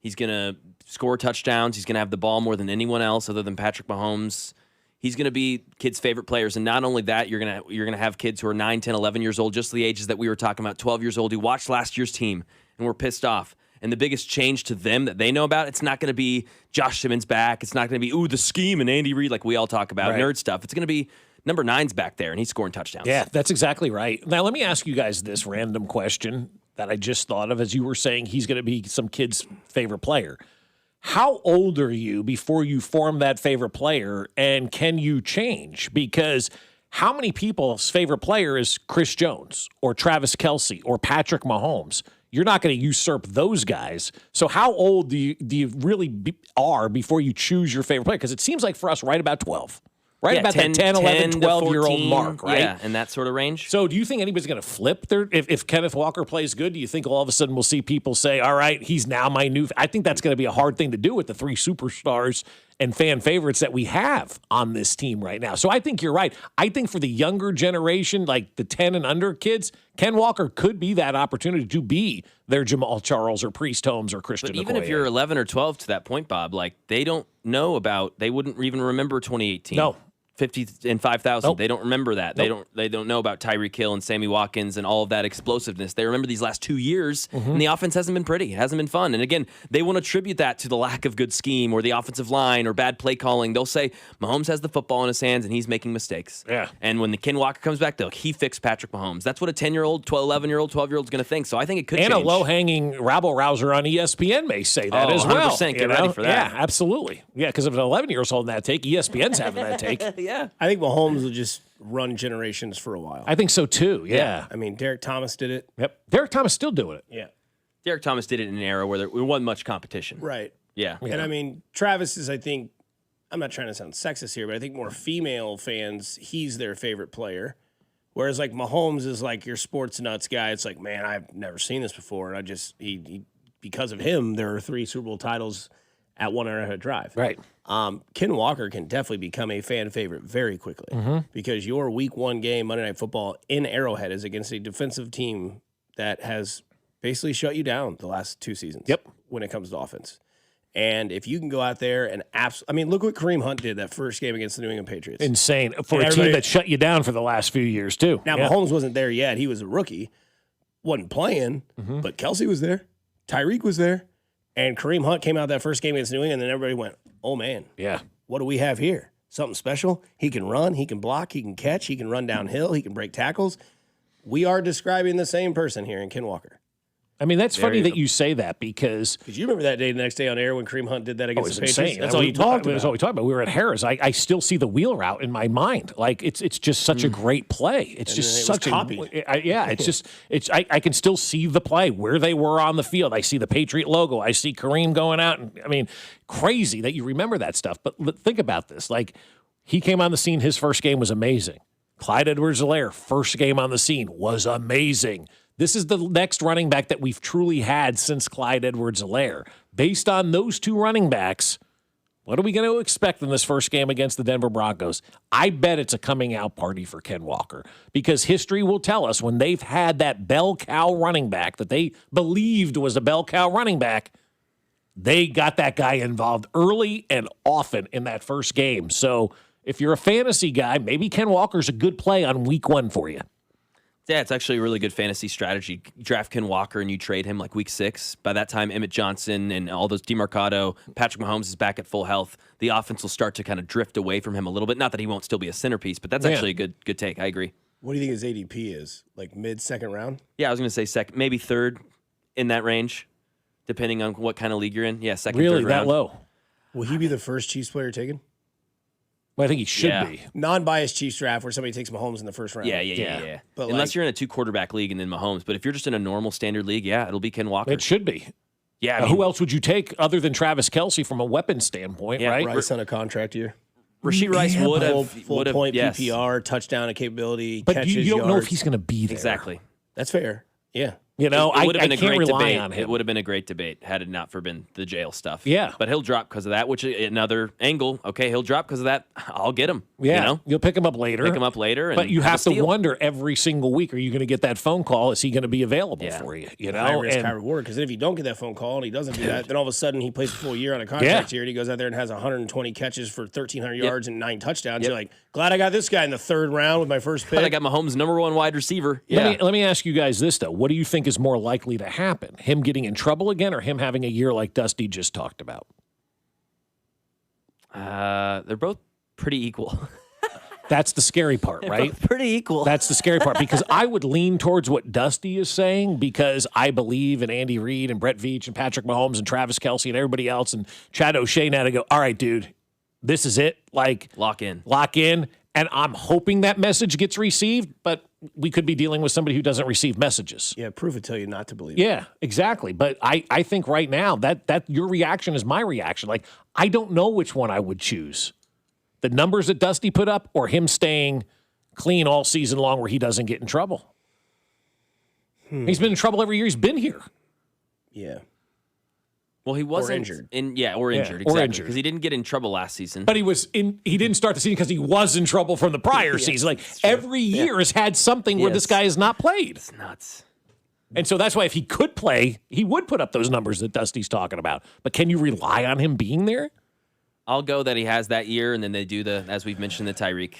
He's going to score touchdowns. He's going to have the ball more than anyone else other than Patrick Mahomes. He's going to be kids' favorite players. And not only that, you're going to have kids who are 9, 10, 11 years old, just the ages that we were talking about, 12 years old, who watched last year's team and were pissed off. And the biggest change to them that they know about, it's not going to be Josh Simmons back. It's not going to be, the scheme and Andy Reid like we all talk about, nerd stuff. It's going to be number 9's back there, and he's scoring touchdowns. Yeah, that's exactly right. Now, let me ask you guys this random question that I just thought of as you were saying he's going to be some kid's favorite player. How old are you before you form that favorite player, and can you change? Because how many people's favorite player is Chris Jones or Travis Kelce or Patrick Mahomes? You're not going to usurp those guys. So how old do you really are before you choose your favorite player? Because it seems like for us right about 12. Right about 10, that 10, 11, 12-year-old mark, right? Yeah, in that sort of range. So do you think anybody's going to flip their if Kenneth Walker plays good, do you think all of a sudden we'll see people say, all right, he's now my new – I think that's going to be a hard thing to do with the 3 superstars and fan favorites that we have on this team right now. So I think you're right. I think for the younger generation, like the 10 and under kids, Ken Walker could be that opportunity to be their Jamal Charles or Priest Holmes or Christian But even Okoye. if you're 11 or 12 to that point, Bob, like they don't know about – they wouldn't even remember 2018. No. 50 and 5,000. Nope. They don't remember that. Nope. They don't know about Tyreek Hill and Sammy Watkins and all of that explosiveness. They remember these last 2 years, and the offense hasn't been pretty. It hasn't been fun. And again, they want to attribute that to the lack of good scheme or the offensive line or bad play calling. They'll say Mahomes has the football in his hands and he's making mistakes. Yeah. And when the Ken Walker comes back, he fixed Patrick Mahomes. That's what a 10-year-old, 11-year-old, 12-year-old is going to think. So I think it could and change. A low-hanging rabble-rouser on ESPN may say that as well. 100%. Get ready for that. Yeah, absolutely. Yeah, because if an 11-year-old's holding that take, ESPN's having that take. Yeah. I think Mahomes will just run generations for a while. I think so, too. Yeah. I mean, Derek Thomas did it. Yep. Derek Thomas still doing it. Yeah. Derek Thomas did it in an era where there wasn't much competition. Right. Yeah. And I mean, Travis is, I think, I'm not trying to sound sexist here, but I think more female fans, he's their favorite player. Whereas like Mahomes is like your sports nuts guy. It's like, man, I've never seen this before. And he because of him, there are 3 Super Bowl titles at one Arrowhead Drive. Right. Ken Walker can definitely become a fan favorite very quickly because your week 1 game, Monday Night Football in Arrowhead, is against a defensive team that has basically shut you down the last 2 seasons. Yep. When it comes to offense. And if you can go out there and look what Kareem Hunt did that first game against the New England Patriots. Insane. For a team that shut you down for the last few years, too. Now, Mahomes wasn't there yet. He was a rookie. Wasn't playing, but Kelce was there. Tyreek was there. And Kareem Hunt came out that first game against New England, and then everybody went, oh, man. Yeah. What do we have here? Something special? He can run. He can block. He can catch. He can run downhill. He can break tackles. We are describing the same person here in Ken Walker. I mean, that's funny that you say that because you remember that day, the next day on air when Kareem Hunt did that against the Patriots? Insane. That's all you talked about. That's all we talked about. We were at Harris. I still see the wheel route in my mind. Like it's just such a great play. It's just such a copied. I can still see the play where they were on the field. I see the Patriot logo. I see Kareem going out. And I mean, crazy that you remember that stuff. But think about this. Like he came on the scene. His first game was amazing. Clyde Edwards-Helaire, first game on the scene, was amazing. This is the next running back that we've truly had since Clyde Edwards-Helaire. Based on those 2 running backs, what are we going to expect in this first game against the Denver Broncos? I bet it's a coming out party for Ken Walker because history will tell us when they've had that bell cow running back that they believed was a bell cow running back, they got that guy involved early and often in that first game. So if you're a fantasy guy, maybe Ken Walker's a good play on week 1 for you. Yeah, it's actually a really good fantasy strategy. You draft Ken Walker and you trade him like week 6. By that time, Emmett Johnson and all those DeMarcado, Patrick Mahomes is back at full health. The offense will start to kind of drift away from him a little bit. Not that he won't still be a centerpiece, but that's actually a good take. I agree. What do you think his ADP is? Like mid-second round? Yeah, I was going to say second, maybe third in that range, depending on what kind of league you're in. Yeah, second, really, third round. That low? Will he be the first Chiefs player taken? Well, I think he should be. Non-biased Chiefs draft where somebody takes Mahomes in the first round. Yeah. But unless you're in a 2-quarterback league and then Mahomes. But if you're just in a normal standard league, it'll be Ken Walker. It should be. Yeah. Who else would you take other than Travis Kelce from a weapon standpoint, right? Rice on a contract year. Rashee Rice would have full point PPR, touchdown capability, but catches, you don't know if yards. he's going to be there. Exactly. That's fair. Yeah. You know, I can't rely debate. on him. It would have been a great debate had it not for been the jail stuff. Yeah. But he'll drop because of that, which is another angle. Okay, he'll drop because of that. I'll get him. Yeah, You know? you'll pick him up later. Pick him up later. But you have a to steal. wonder every single week, are you going to get that phone call? Is he going to be available for you? You know, high risk, high reward. Because if you don't get that phone call and he doesn't do that, then all of a sudden he plays a full year on a contract year and he goes out there and has 120 catches for 1,300 yards and 9 touchdowns. You're like, glad I got this guy in the 3rd round with my first pick. But I got Mahomes' #1 wide receiver. Let me ask you guys this, though. What do you think is more likely to happen? Him getting in trouble again or him having a year like Dusty just talked about? They're both pretty equal. That's the scary part, right? Pretty equal. That's the scary part because I would lean towards what Dusty is saying because I believe in Andy Reid and Brett Veach and Patrick Mahomes and Travis Kelce and everybody else and Chad O'Shea now to go, all right, dude, this is it. Like, lock in. And I'm hoping that message gets received, but we could be dealing with somebody who doesn't receive messages. Yeah, prove it till you not to believe it. Yeah, exactly. But I think right now that your reaction is my reaction. Like, I don't know which one I would choose. The numbers that Dusty put up or him staying clean all season long where he doesn't get in trouble. He's been in trouble every year he's been here. Yeah. Well, he wasn't injured. Or injured, exactly. Because he didn't get in trouble last season. But he didn't start the season because he was in trouble from the prior season. Like every year has had something where this guy has not played. It's nuts. And so that's why if he could play, he would put up those numbers that Dusty's talking about. But can you rely on him being there? I'll go that he has that year, and then they do as we've mentioned, the Tyreek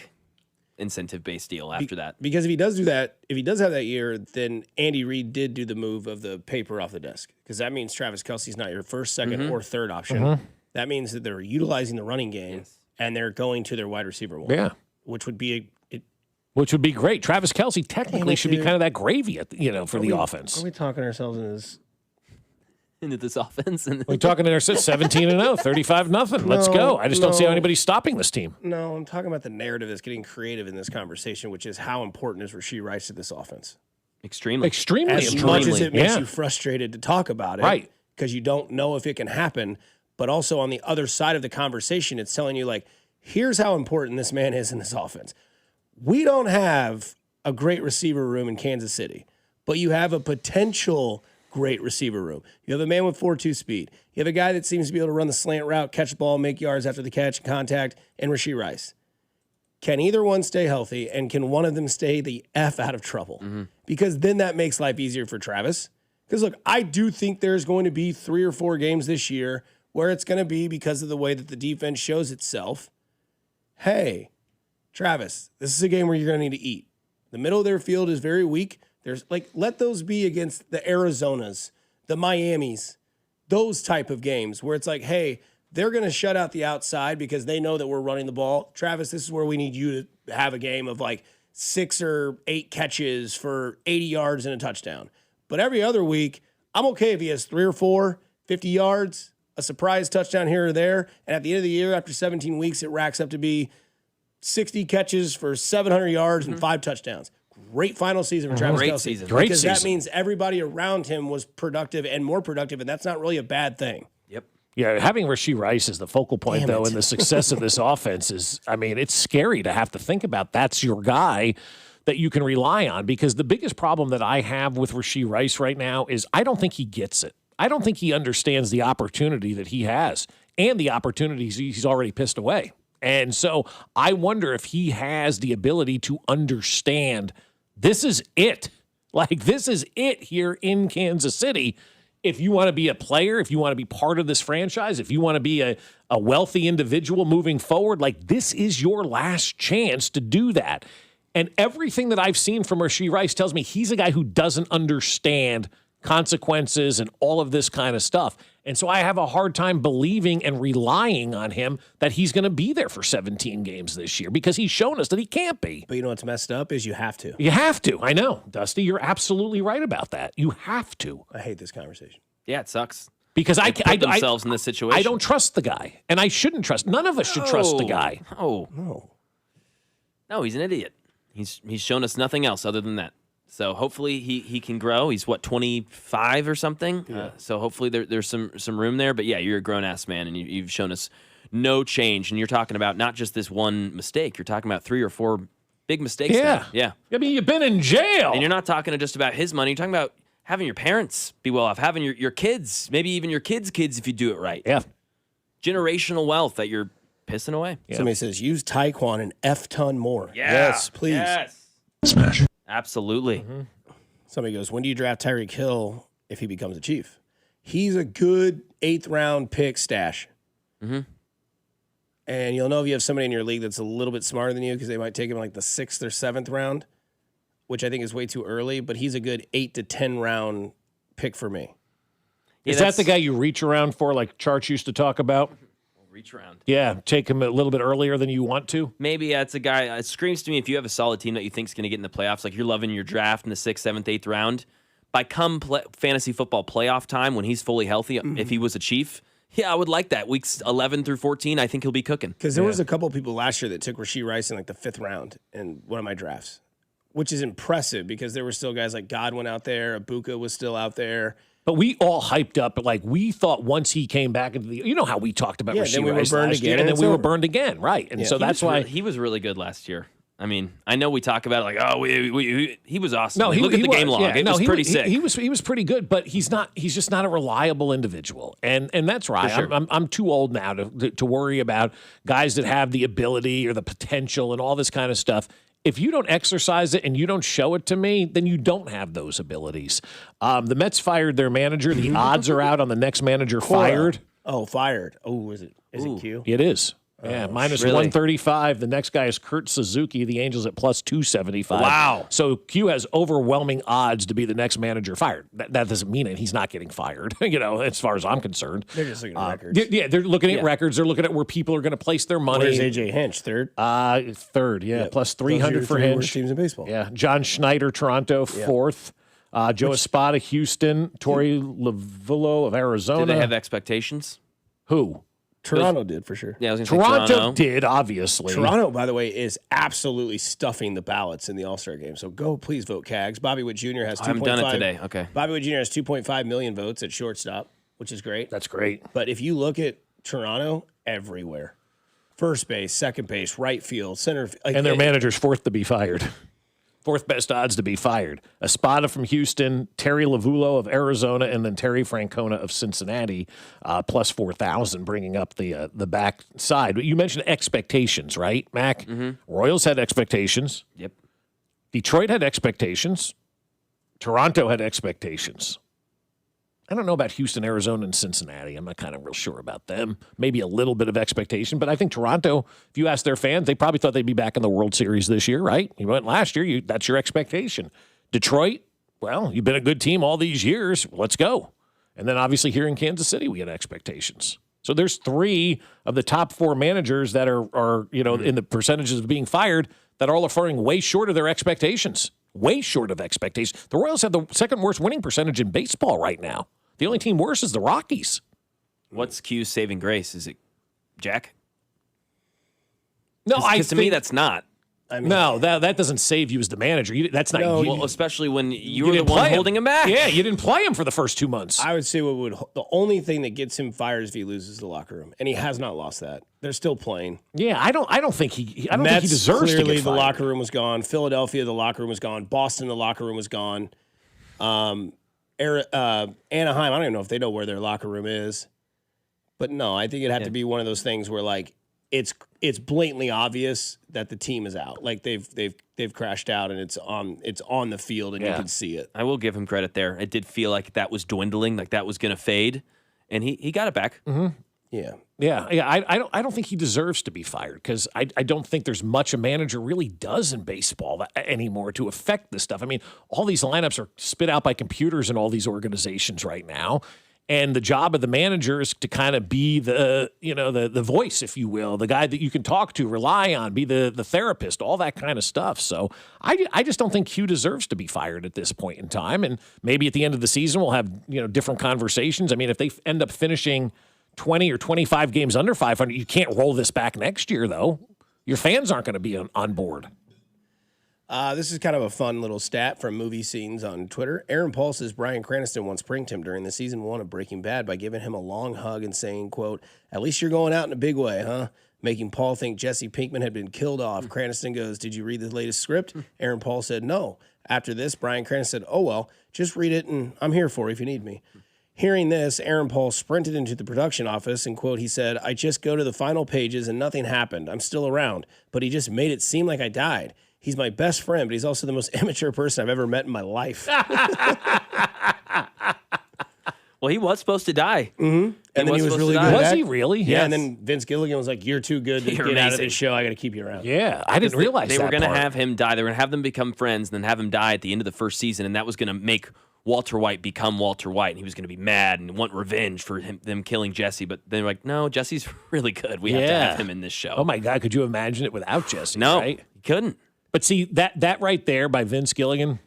incentive-based deal after that. Because if he does do that, if he does have that year, then Andy Reid did do the move of the paper off the desk. Because that means Travis Kelce's not your first, second, or third option. That means that they're utilizing the running game, and they're going to their wide receiver one. Yeah. Which would be which would be great. Travis Kelce technically should be kind of that gravy, for the offense. Are we talking ourselves into this offense? We're talking in our 17-0, 35-0. Let's go. I just don't see how anybody's stopping this team. No, I'm talking about the narrative that's getting creative in this conversation, which is how important is Rashee Rice to this offense? Extremely As much as it makes you frustrated to talk about it, right? Because you don't know if it can happen, but also on the other side of the conversation, it's telling you, like, here's how important this man is in this offense. We don't have a great receiver room in Kansas City, but you have a potential great receiver room. You have a man with 4.2 speed. You have a guy that seems to be able to run the slant route, catch the ball, make yards after the catch, contact, and Rashee Rice. Can either one stay healthy, and can one of them stay the F out of trouble? Because then that makes life easier for Travis. Because, look, I do think there's going to be 3 or 4 games this year where it's going to be, because of the way that the defense shows itself, hey, Travis, this is a game where you're going to need to eat. The middle of their field is very weak. Let those be against the Arizonas, the Miamis, those type of games where it's like, hey, they're going to shut out the outside because they know that we're running the ball. Travis, this is where we need you to have a game of like 6 or 8 catches for 80 yards and a touchdown. But every other week, I'm okay if he has 3 or 4, 50 yards, a surprise touchdown here or there. And at the end of the year, after 17 weeks, it racks up to be 60 catches for 700 yards and 5 touchdowns. Great final season for Travis Kelce. Great because season. That means everybody around him was productive and more productive, and that's not really a bad thing. Yeah, having Rashee Rice as the focal point, though, and the success of this offense is, it's scary to have to think about that's your guy that you can rely on, because the biggest problem that I have with Rashee Rice right now is I don't think he gets it. I don't think he understands the opportunity that he has and the opportunities he's already pissed away. And so I wonder if he has the ability to understand this is it. Like, this is it here in Kansas City. If you want to be a player, if you want to be part of this franchise, if you want to be a wealthy individual moving forward, like, this is your last chance to do that. And everything that I've seen from Rashee Rice tells me he's a guy who doesn't understand consequences and all of this kind of stuff. And so I have a hard time believing and relying on him that he's going to be there for 17 games this year, because he's shown us that he can't be. But you know what's messed up is you have to. You have to. I know, Dusty, you're absolutely right about that. You have to. I hate this conversation. Yeah, it sucks. Because they put themselves in this situation. I don't trust the guy, and I shouldn't trust. None of us should trust the guy. No, he's an idiot. He's shown us nothing else other than that. So hopefully he can grow. He's 25 or something. Yeah. So hopefully there's some room there. But yeah, you're a grown ass man, and you've shown us no change. And you're talking about not just this one mistake. You're talking about 3 or 4 big mistakes. Yeah, now. Yeah. I mean, you've been in jail, and you're not talking just about his money. You're talking about having your parents be well off, having your kids, maybe even your kids' kids if you do it right. Yeah. Generational wealth that you're pissing away. Yeah. Somebody says, use Taekwon an F-ton more. Yeah. Yes, please. Yes. Smash. Absolutely. Mm-hmm. Somebody goes, when do you draft Tyreek Hill if he becomes a Chief? He's a good 8th round pick stash. Mm-hmm. And you'll know if you have somebody in your league that's a little bit smarter than you because they might take him like the 6th or 7th round, which I think is way too early, but he's a good 8 to 10 round pick for me. Yeah, is that the guy you reach around for like Charts used to talk about? Reach around. Yeah, take him a little bit earlier than you want to. Maybe it's a guy. It screams to me if you have a solid team that you think is going to get in the playoffs, like you're loving your draft in the 6th, 7th, 8th round. By fantasy football playoff time, when he's fully healthy, if he was a Chief, yeah, I would like that. Weeks 11 through 14, I think he'll be cooking. Because there was a couple of people last year that took Rashee Rice in like the 5th round in one of my drafts, which is impressive because there were still guys like Godwin out there, Ibuka was still out there. But we all hyped up, like we thought once he came back into the, you know how we talked about Rashee Rice last year, and then we were burned again, right? And so that's why he was really good last year. I mean, I know we talk about it like, oh, he was awesome. No, look at the game log; yeah, it was pretty sick. He was pretty good, but he's just not a reliable individual, and that's right. For sure. I'm too old now to worry about guys that have the ability or the potential and all this kind of stuff. If you don't exercise it and you don't show it to me, then you don't have those abilities. The Mets fired their manager. The odds are out on the next manager fired. Oh, fired. Oh, is it Q? It is. Yeah, minus really? 135. The next guy is Kurt Suzuki. The Angels at plus 275. Wow. So Q has overwhelming odds to be the next manager fired. That doesn't mean it. He's not getting fired, as far as I'm concerned. They're just looking at records. They're looking at records. They're looking at where people are going to place their money. Where's A.J. Hinch, third? Third, plus 300 for Hinch. Teams in baseball. Yeah, John Schneider, Toronto, fourth. Joe Espada, Houston. Torey Lovullo of Arizona. Do they have expectations? Who? Toronto did, for sure. Yeah, I was going to say Toronto did, obviously. Toronto, by the way, is absolutely stuffing the ballots in the All-Star game. So go, please vote Cags. Bobby Witt Jr. has 2.5. I haven't done it today. Okay. Bobby Witt Jr. has 2.5 million votes at shortstop, which is great. That's great. But if you look at Toronto, everywhere. First base, second base, right field, center. And their manager's fourth to be fired. Fourth best odds to be fired. Espada from Houston, Terry Lovullo of Arizona, and then Terry Francona of Cincinnati, plus 4,000, bringing up the back side. But you mentioned expectations, right, Mac? Mm-hmm. Royals had expectations. Yep. Detroit had expectations. Toronto had expectations. I don't know about Houston, Arizona, and Cincinnati. I'm not kind of real sure about them. Maybe a little bit of expectation, but I think Toronto, if you ask their fans, they probably thought they'd be back in the World Series this year, right? You went last year, that's your expectation. Detroit, well, you've been a good team all these years. Let's go. And then obviously here in Kansas City, we had expectations. So there's 3 of the top 4 managers that are in the percentages of being fired that are all falling way short of their expectations. Way short of expectations. The Royals have the second worst winning percentage in baseball right now. The only team worse is the Rockies. What's Q's saving grace? Is it Jack? No, to me that's not. I mean, no, that doesn't save you as the manager. That's not. Well, especially when you were the one holding him back. Yeah, you didn't play him for the first 2 months. I would say the only thing that gets him fired is if he loses the locker room, and he has not lost that. They're still playing. Yeah, I don't think he Mets, deserves to get clearly, fired. the locker room was gone. Philadelphia, the locker room was gone. Boston, the locker room was gone. Anaheim, I don't even know if they know where their locker room is. But no, I think it'd have to be one of those things where like it's blatantly obvious that the team is out. Like they've crashed out and it's on the field and you can see it. I will give him credit there. It did feel like that was dwindling, like that was going to fade, and he got it back. Mm-hmm. Yeah. I don't think he deserves to be fired because I don't think there's much a manager really does in baseball anymore to affect this stuff. I mean, all these lineups are spit out by computers in all these organizations right now. And the job of the manager is to kind of be the voice, if you will, the guy that you can talk to, rely on, be the therapist, all that kind of stuff. So I just don't think Q deserves to be fired at this point in time. And maybe at the end of the season we'll have different conversations. I mean, if they end up finishing 20 or 25 games under 500, you can't roll this back next year, though. Your fans aren't going to be on board. This is kind of a fun little stat from Movie Scenes on Twitter. Aaron Paul says Bryan Cranston once pranked him during the season 1 of Breaking Bad by giving him a long hug and saying, quote, "At least you're going out in a big way, huh?" Making Paul think Jesse Pinkman had been killed off. Cranston goes, "Did you read the latest script?" Aaron Paul said, "No." After this, Brian Cranston said, "Oh, well, just read it and I'm here for you if you need me." Hearing this, Aaron Paul sprinted into the production office and, quote, he said, "I just go to the final pages and nothing happened. I'm still around, but he just made it seem like I died. He's my best friend, but he's also the most immature person I've ever met in my life." Well, he was supposed to die. Mm-hmm. And then he was really good. Was he really? Yeah, and then Vince Gilligan was like, "You're too good to get out of this show. I got to keep you around." Yeah, I didn't realize they that were going to part. have him die. They were going to have them become friends, and then have him die at the end of the first season, and that was going to make Walter White become Walter White, and he was going to be mad and want revenge for them killing Jesse. But they're like, "No, Jesse's really good. We have to have him in this show." Oh my God, could you imagine it without Jesse? No, right? you couldn't. But see, that right there by Vince Gilligan,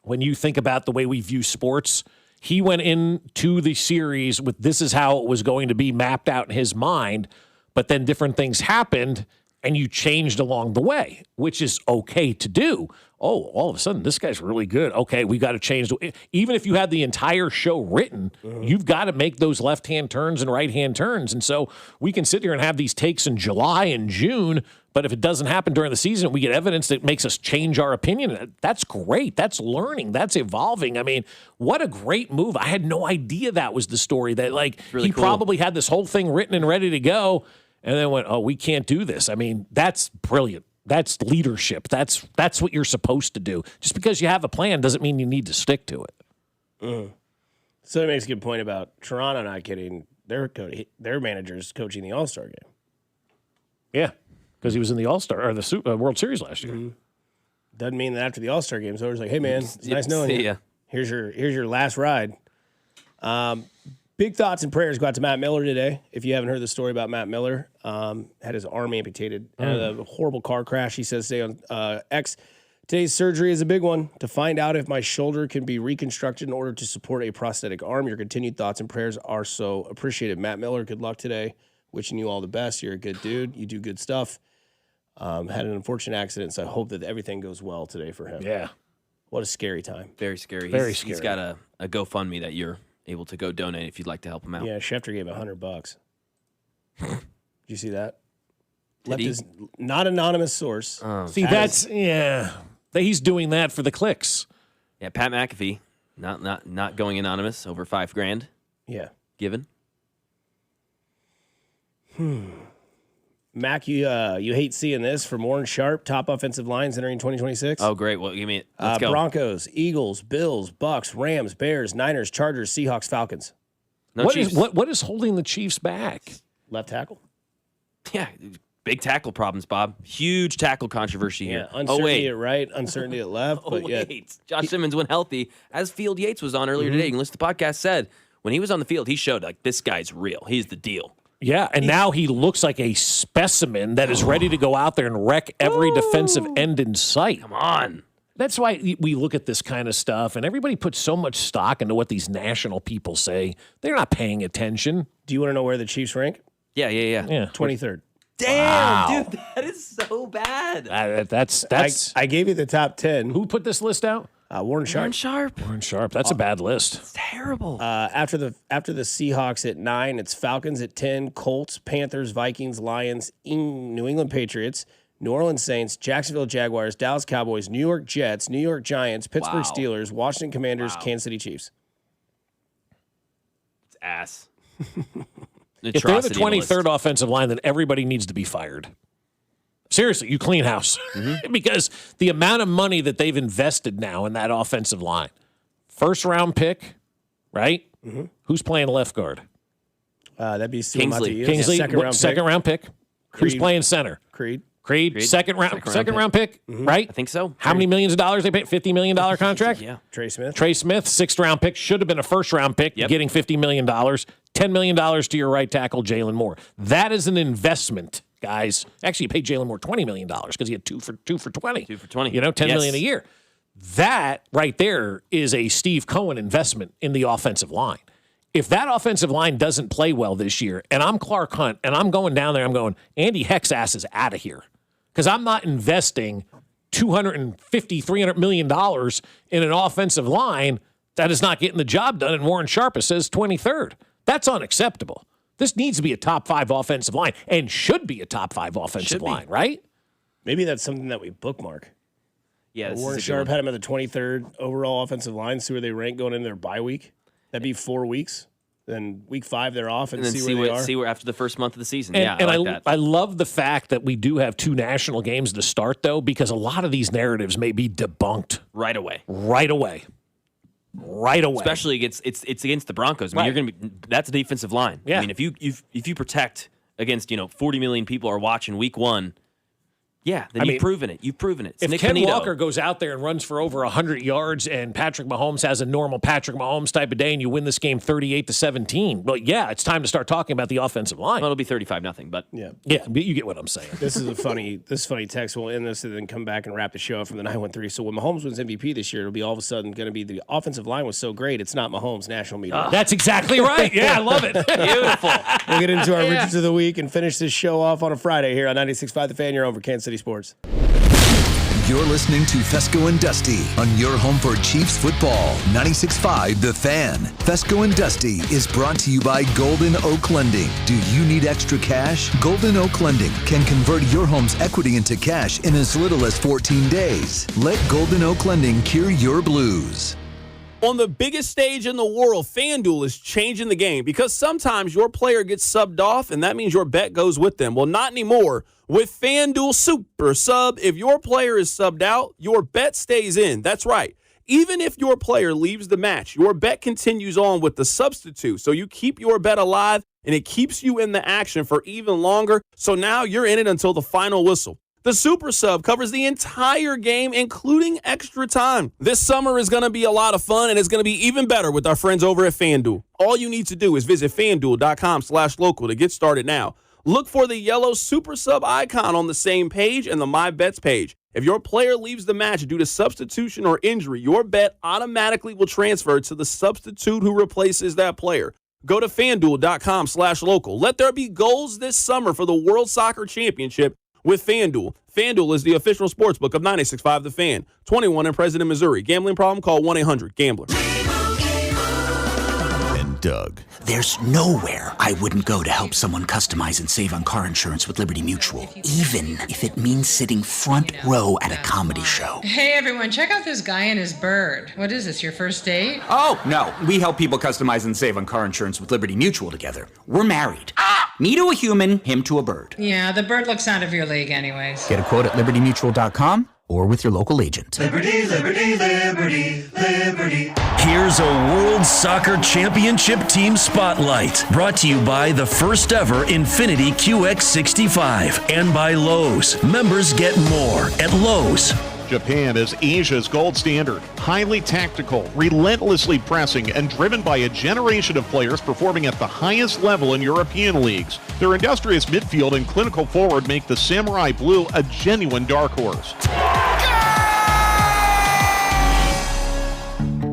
when you think about the way we view sports, he went into the series with this is how it was going to be mapped out in his mind, but then different things happened and you changed along the way, which is okay to do. Oh, all of a sudden, this guy's really good. Okay, we got to change. Even if you had the entire show written, you've got to make those left-hand turns and right-hand turns. And so we can sit here and have these takes in July and June, but if it doesn't happen during the season, we get evidence that makes us change our opinion. That's great. That's learning. That's evolving. I mean, what a great move. I had no idea that was the story. That really he cool. probably had this whole thing written and ready to go, and then went, "Oh, we can't do this." I mean, that's brilliant. That's leadership. That's what you're supposed to do. Just because you have a plan doesn't mean you need to stick to it. So it makes a good point about Toronto not getting their managers coaching the All-Star game. Yeah, because he was in the All-Star or the World Series last year. Doesn't mean that after the All-Star game, so it's like, "Hey man, it's nice knowing See you. ya. Here's your last ride." Big thoughts and prayers go out to Matt Miller today. If you haven't heard the story about Matt Miller, had his arm amputated in a horrible car crash. He says today on X, "Today's surgery is a big one to find out if my shoulder can be reconstructed in order to support a prosthetic arm. Your continued thoughts and prayers are so appreciated." Matt Miller, good luck today. Wishing you all the best. You're a good dude. You do good stuff. Had an unfortunate accident, so I hope that everything goes well today for him. Yeah. What a scary time. Very scary. Very He's scary. got a GoFundMe that you're able to go donate if you'd like to help him out. Yeah, Schefter gave $100. Did you see that? Did he? His not anonymous source. See, he's doing that for the clicks. Yeah, Pat McAfee, not going anonymous, over $5,000 Yeah. given. Mac, you hate seeing this from Warren Sharp, top offensive lines entering 2026. Oh, great. Well, give me it. Let's go. Broncos, Eagles, Bills, Bucks, Rams, Bears, Niners, Chargers, Seahawks, Falcons. No Chiefs. What is holding the Chiefs back? Left tackle. Yeah, big tackle problems, Bob. Huge tackle controversy here. Uncertainty at right, uncertainty at left. But wait. Josh Simmons went healthy, as Field Yates was on earlier today. You can listen to the podcast, said when he was on the field, he showed like this guy's real. He's the deal. Yeah, and now he looks like a specimen that is ready to go out there and wreck every defensive end in sight. Come on. That's why we look at this kind of stuff, and everybody puts so much stock into what these national people say. They're not paying attention. Do you want to know where the Chiefs rank? Yeah. 23rd. Damn, dude, that is so bad. That's. I gave you the top 10. Who put this list out? Warren Sharp. Warren Sharp. That's a bad list. It's terrible. After the Seahawks at 9, it's Falcons at 10, Colts, Panthers, Vikings, Lions, New England Patriots, New Orleans Saints, Jacksonville Jaguars, Dallas Cowboys, New York Jets, New York Giants, Pittsburgh Steelers, Washington Commanders, Kansas City Chiefs. It's ass. If they're the 23rd offensive line, then everybody needs to be fired. Seriously, you clean house. Because the amount of money that they've invested now in that offensive line. First round pick, right? Who's playing left guard? That'd be Kingsley. Kingsley, second round pick. Who's Creed. playing center? Creed. Second round pick, right? I think so. How many millions of dollars they paid? $50 million contract? Yeah. Trey Smith, 6th round pick. Should have been a first round pick, getting $50 million. $10 million to your right tackle, Jalen Moore. That is an investment, guys. Actually, you paid Jalen Moore $20 million because he had two for 20. 2 for 20. $10 million a year. That right there is a Steve Cohen investment in the offensive line. If that offensive line doesn't play well this year, and I'm Clark Hunt, and I'm going down there, I'm going, Andy Heck's ass is out of here. Because I'm not investing $250, $300 million in an offensive line that is not getting the job done, and Warren Sharp says 23rd. That's unacceptable. This needs to be a top 5 offensive line, and should be a top 5 offensive line, right? Maybe that's something that we bookmark. Yeah, Warren Sharp had him at the 23rd overall offensive line. See where they rank going into their bye week. That'd be 4 weeks. Then week 5 they're off, and then see where they are. See where after the first month of the season. And I like that. I love the fact that we do have 2 national games to start, though, because a lot of these narratives may be debunked right away. Especially against it's against the Broncos. I mean, Right. you're going to be that's a defensive line. Yeah. I mean, if you protect against 40 million people are watching week 1. Yeah, then you've proven it. You've proven it. It's If Nick Ken Panito. Walker goes out there and runs for over 100 yards and Patrick Mahomes has a normal Patrick Mahomes type of day and you win this game 38-17, well, yeah, it's time to start talking about the offensive line. Well, it'll be 35-0, but yeah, but you get what I'm saying. This is a funny text. We'll end this and then come back and wrap the show up from the 913. So when Mahomes wins MVP this year, it'll be all of a sudden going to be the offensive line was so great, it's not Mahomes' national media. That's exactly right. Yeah, I love it. Beautiful. We'll get into our Richards of the Week and finish this show off on a Friday here on 96.5 The Fan. You're over Kansas City Sports. You're listening to Fescoe and Dusty on your home for Chiefs football. 96.5 The Fan. Fescoe and Dusty is brought to you by Golden Oak Lending. Do you need extra cash? Golden Oak Lending can convert your home's equity into cash in as little as 14 days. Let Golden Oak Lending cure your blues. On the biggest stage in the world, FanDuel is changing the game because sometimes your player gets subbed off and that means your bet goes with them. Well, not anymore. With FanDuel Super Sub, if your player is subbed out, your bet stays in. That's right. Even if your player leaves the match, your bet continues on with the substitute. So you keep your bet alive and it keeps you in the action for even longer. So now you're in it until the final whistle. The Super Sub covers the entire game, including extra time. This summer is going to be a lot of fun, and it's going to be even better with our friends over at FanDuel. All you need to do is visit FanDuel.com/local to get started now. Look for the yellow Super Sub icon on the same page and the My Bets page. If your player leaves the match due to substitution or injury, your bet automatically will transfer to the substitute who replaces that player. Go to FanDuel.com/local. Let there be goals this summer for the World Soccer Championship with FanDuel. FanDuel is the official sportsbook of 96.5 The Fan. 21 in President, Missouri. Gambling problem? Call 1-800-GAMBLER. And Doug. There's nowhere I wouldn't go to help someone customize and save on car insurance with Liberty Mutual, even if it means sitting front row at a comedy show. Hey everyone, check out this guy and his bird. What is this, your first date? Oh, no. We help people customize and save on car insurance with Liberty Mutual together. We're married. Me to a human, him to a bird. Yeah, the bird looks out of your league anyways. Get a quote at libertymutual.com or with your local agent. Liberty, liberty, liberty, liberty. Here's a World Soccer Championship Team Spotlight, brought to you by the first ever Infiniti QX65 and by Lowe's. Members get more at Lowe's. Japan is Asia's gold standard. Highly tactical, relentlessly pressing, and driven by a generation of players performing at the highest level in European leagues. Their industrious midfield and clinical forward make the Samurai Blue a genuine dark horse.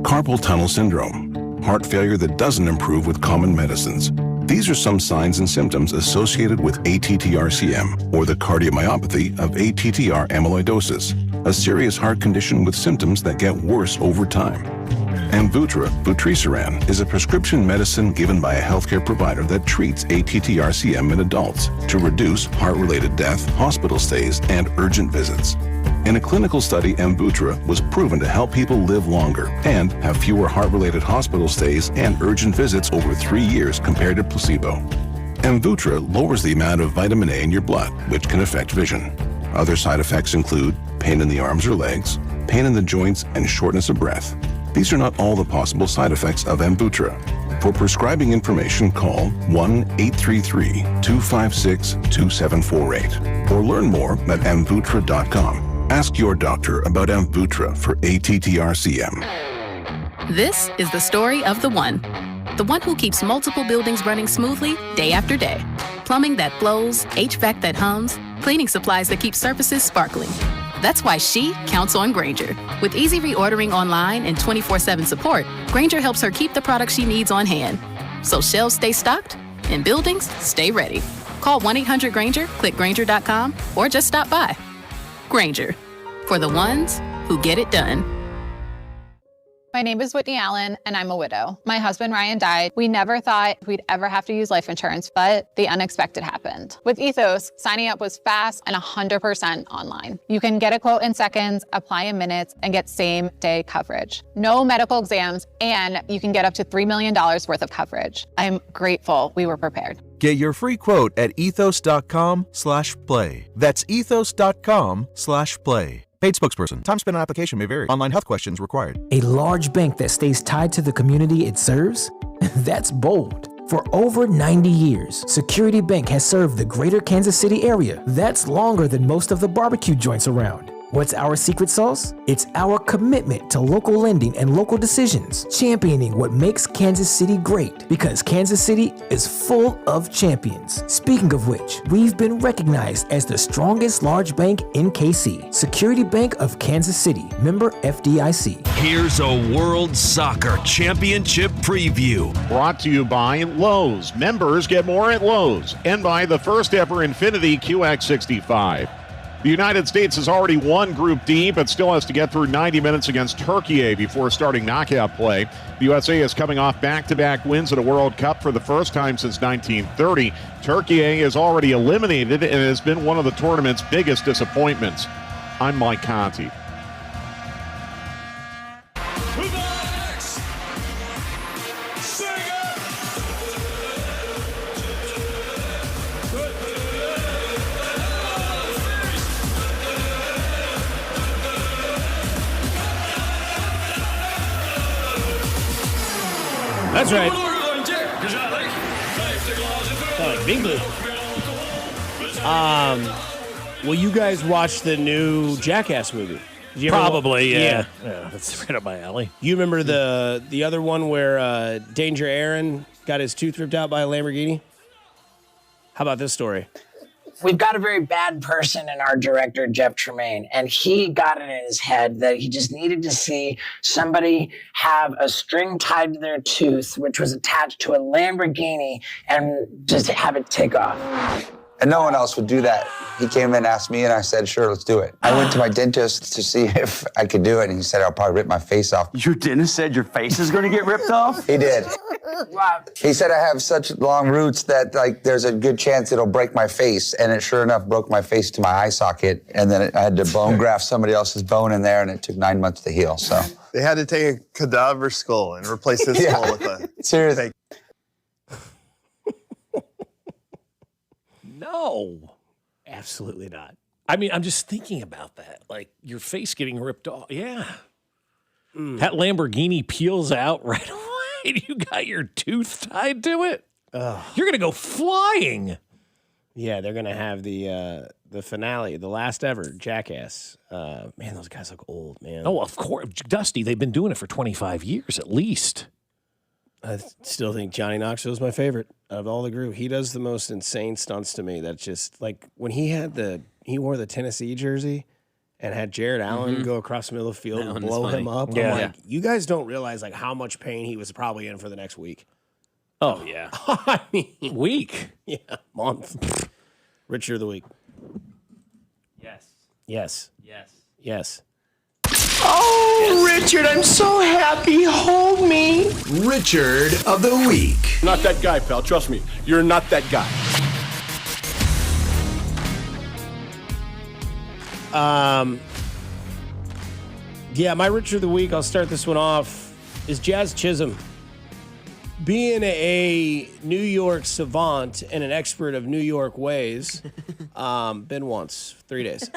Carpal tunnel syndrome, heart failure that doesn't improve with common medicines. These are some signs and symptoms associated with ATTR-CM, or the cardiomyopathy of ATTR amyloidosis, a serious heart condition with symptoms that get worse over time. Amvuttra, vutrisiran, is a prescription medicine given by a healthcare provider that treats ATTR-CM in adults to reduce heart-related death, hospital stays, and urgent visits. In a clinical study, Amvuttra was proven to help people live longer and have fewer heart-related hospital stays and urgent visits over 3 years compared to placebo. Amvuttra lowers the amount of vitamin A in your blood, which can affect vision. Other side effects include pain in the arms or legs, pain in the joints, and shortness of breath. These are not all the possible side effects of Amvuttra. For prescribing information, call 1-833-256-2748 or learn more at amvuttra.com. Ask your doctor about Amvuttra for ATTR-CM. This is the story of the one who keeps multiple buildings running smoothly day after day. Plumbing that flows, HVAC that hums, cleaning supplies that keep surfaces sparkling. That's why she counts on Grainger. With easy reordering online and 24/7 support, Grainger helps her keep the products she needs on hand. So shelves stay stocked and buildings stay ready. Call 1-800-GRAINGER, click Grainger.com, or just stop by. Grainger, for the ones who get it done. My name is Whitney Allen, and I'm a widow. My husband, Ryan, died. We never thought we'd ever have to use life insurance, but the unexpected happened. With Ethos, signing up was fast and 100% online. You can get a quote in seconds, apply in minutes, and get same-day coverage. No medical exams, and you can get up to $3 million worth of coverage. I'm grateful we were prepared. Get your free quote at ethos.com/play. That's ethos.com/play. Paid spokesperson. Time spent on application may vary. Online health questions required. A large bank that stays tied to the community it serves? That's bold. For over 90 years, Security Bank has served the greater Kansas City area. That's longer than most of the barbecue joints around. What's our secret sauce? It's our commitment to local lending and local decisions, championing what makes Kansas City great, because Kansas City is full of champions. Speaking of which, we've been recognized as the strongest large bank in KC. Security Bank of Kansas City, member FDIC. Here's a World Soccer Championship preview. Brought to you by Lowe's. Members get more at Lowe's. And by the first ever Infiniti QX65. The United States has already won Group D, but still has to get through 90 minutes against Turkey before starting knockout play. The USA is coming off back-to-back wins at a World Cup for the first time since 1930. Turkey is already eliminated and has been one of the tournament's biggest disappointments. I'm Mike Conti. That's right. Like Big Blue. Well, you guys watched the new Jackass movie? Did you ever Probably, yeah. That's right up my alley. You remember the other one where Danger Aaron got his tooth ripped out by a Lamborghini? How about this story? We've got a very bad person in our director, Jeff Tremaine, and he got it in his head that he just needed to see somebody have a string tied to their tooth, which was attached to a Lamborghini, and just have it take off. And no one else would do that. He came in, asked me, and I said, sure, let's do it. I went to my dentist to see if I could do it, and he said, I'll probably rip my face off. Your dentist said your face is going to get ripped off? He did. Wow. He said I have such long roots that, like, there's a good chance it'll break my face, and it sure enough broke my face to my eye socket, and then I had to bone graft somebody else's bone in there, and it took 9 months to heal, so. They had to take a cadaver skull and replace his skull with a... Seriously. No. Absolutely not. I mean, I'm just thinking about that. Like, your face getting ripped off. Yeah. That Lamborghini peels out right away. You got your tooth tied to it. You're going to go flying. Yeah, they're going to have the finale, the last ever Jackass. Man, those guys look old, man. Oh, of course. Dusty, they've been doing it for 25 years at least. I still think Johnny Knoxville's my favorite of all the group. He does the most insane stunts to me. That's just like when he wore the Tennessee jersey and had Jared Allen go across the middle of the field and blow him up. Yeah. I'm like, you guys don't realize like how much pain he was probably in for the next week. Oh, yeah. I mean, week? Yeah, month. Richard of the week. Yes. Yes. Yes. Yes. Oh, Richard, I'm so happy. Hold me. Richard of the Week. Not that guy, pal. Trust me. You're not that guy. Yeah, my Richard of the Week, I'll start this one off, is Jazz Chisholm. Being a New York savant and an expert of New York ways, been once, 3 days.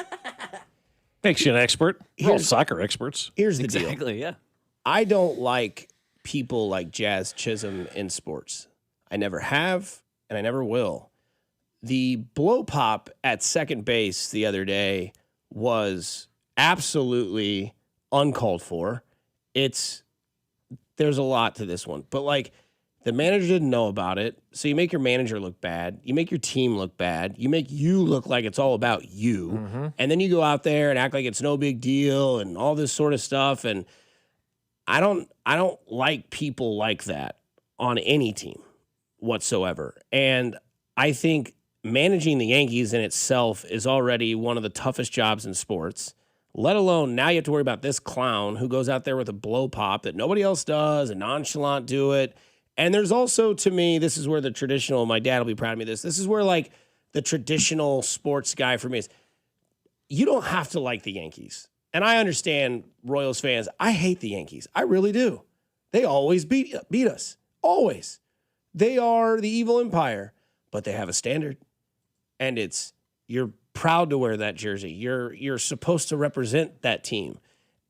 Makes you an expert. We're all soccer experts. Here's the deal. Exactly, yeah. I don't like people like Jazz Chisholm in sports. I never have, and I never will. The blow pop at second base the other day was absolutely uncalled for. There's a lot to this one, but like the manager didn't know about it. So you make your manager look bad. You make your team look bad. You make you look like it's all about you. Mm-hmm. And then you go out there and act like it's no big deal and all this sort of stuff. And I don't like people like that on any team whatsoever. And I think managing the Yankees in itself is already one of the toughest jobs in sports. let alone now you have to worry about this clown who goes out there with a blow pop that nobody else does, and nonchalant do it. And there's also, to me, this is where the traditional, my dad will be proud of me, this is where like the traditional sports guy for me is, you don't have to like the Yankees. And I understand Royals fans, I hate the Yankees. I really do. They always beat us. Always. They are the evil empire, but they have a standard. And it's, you're proud to wear that jersey. You're supposed to represent that team.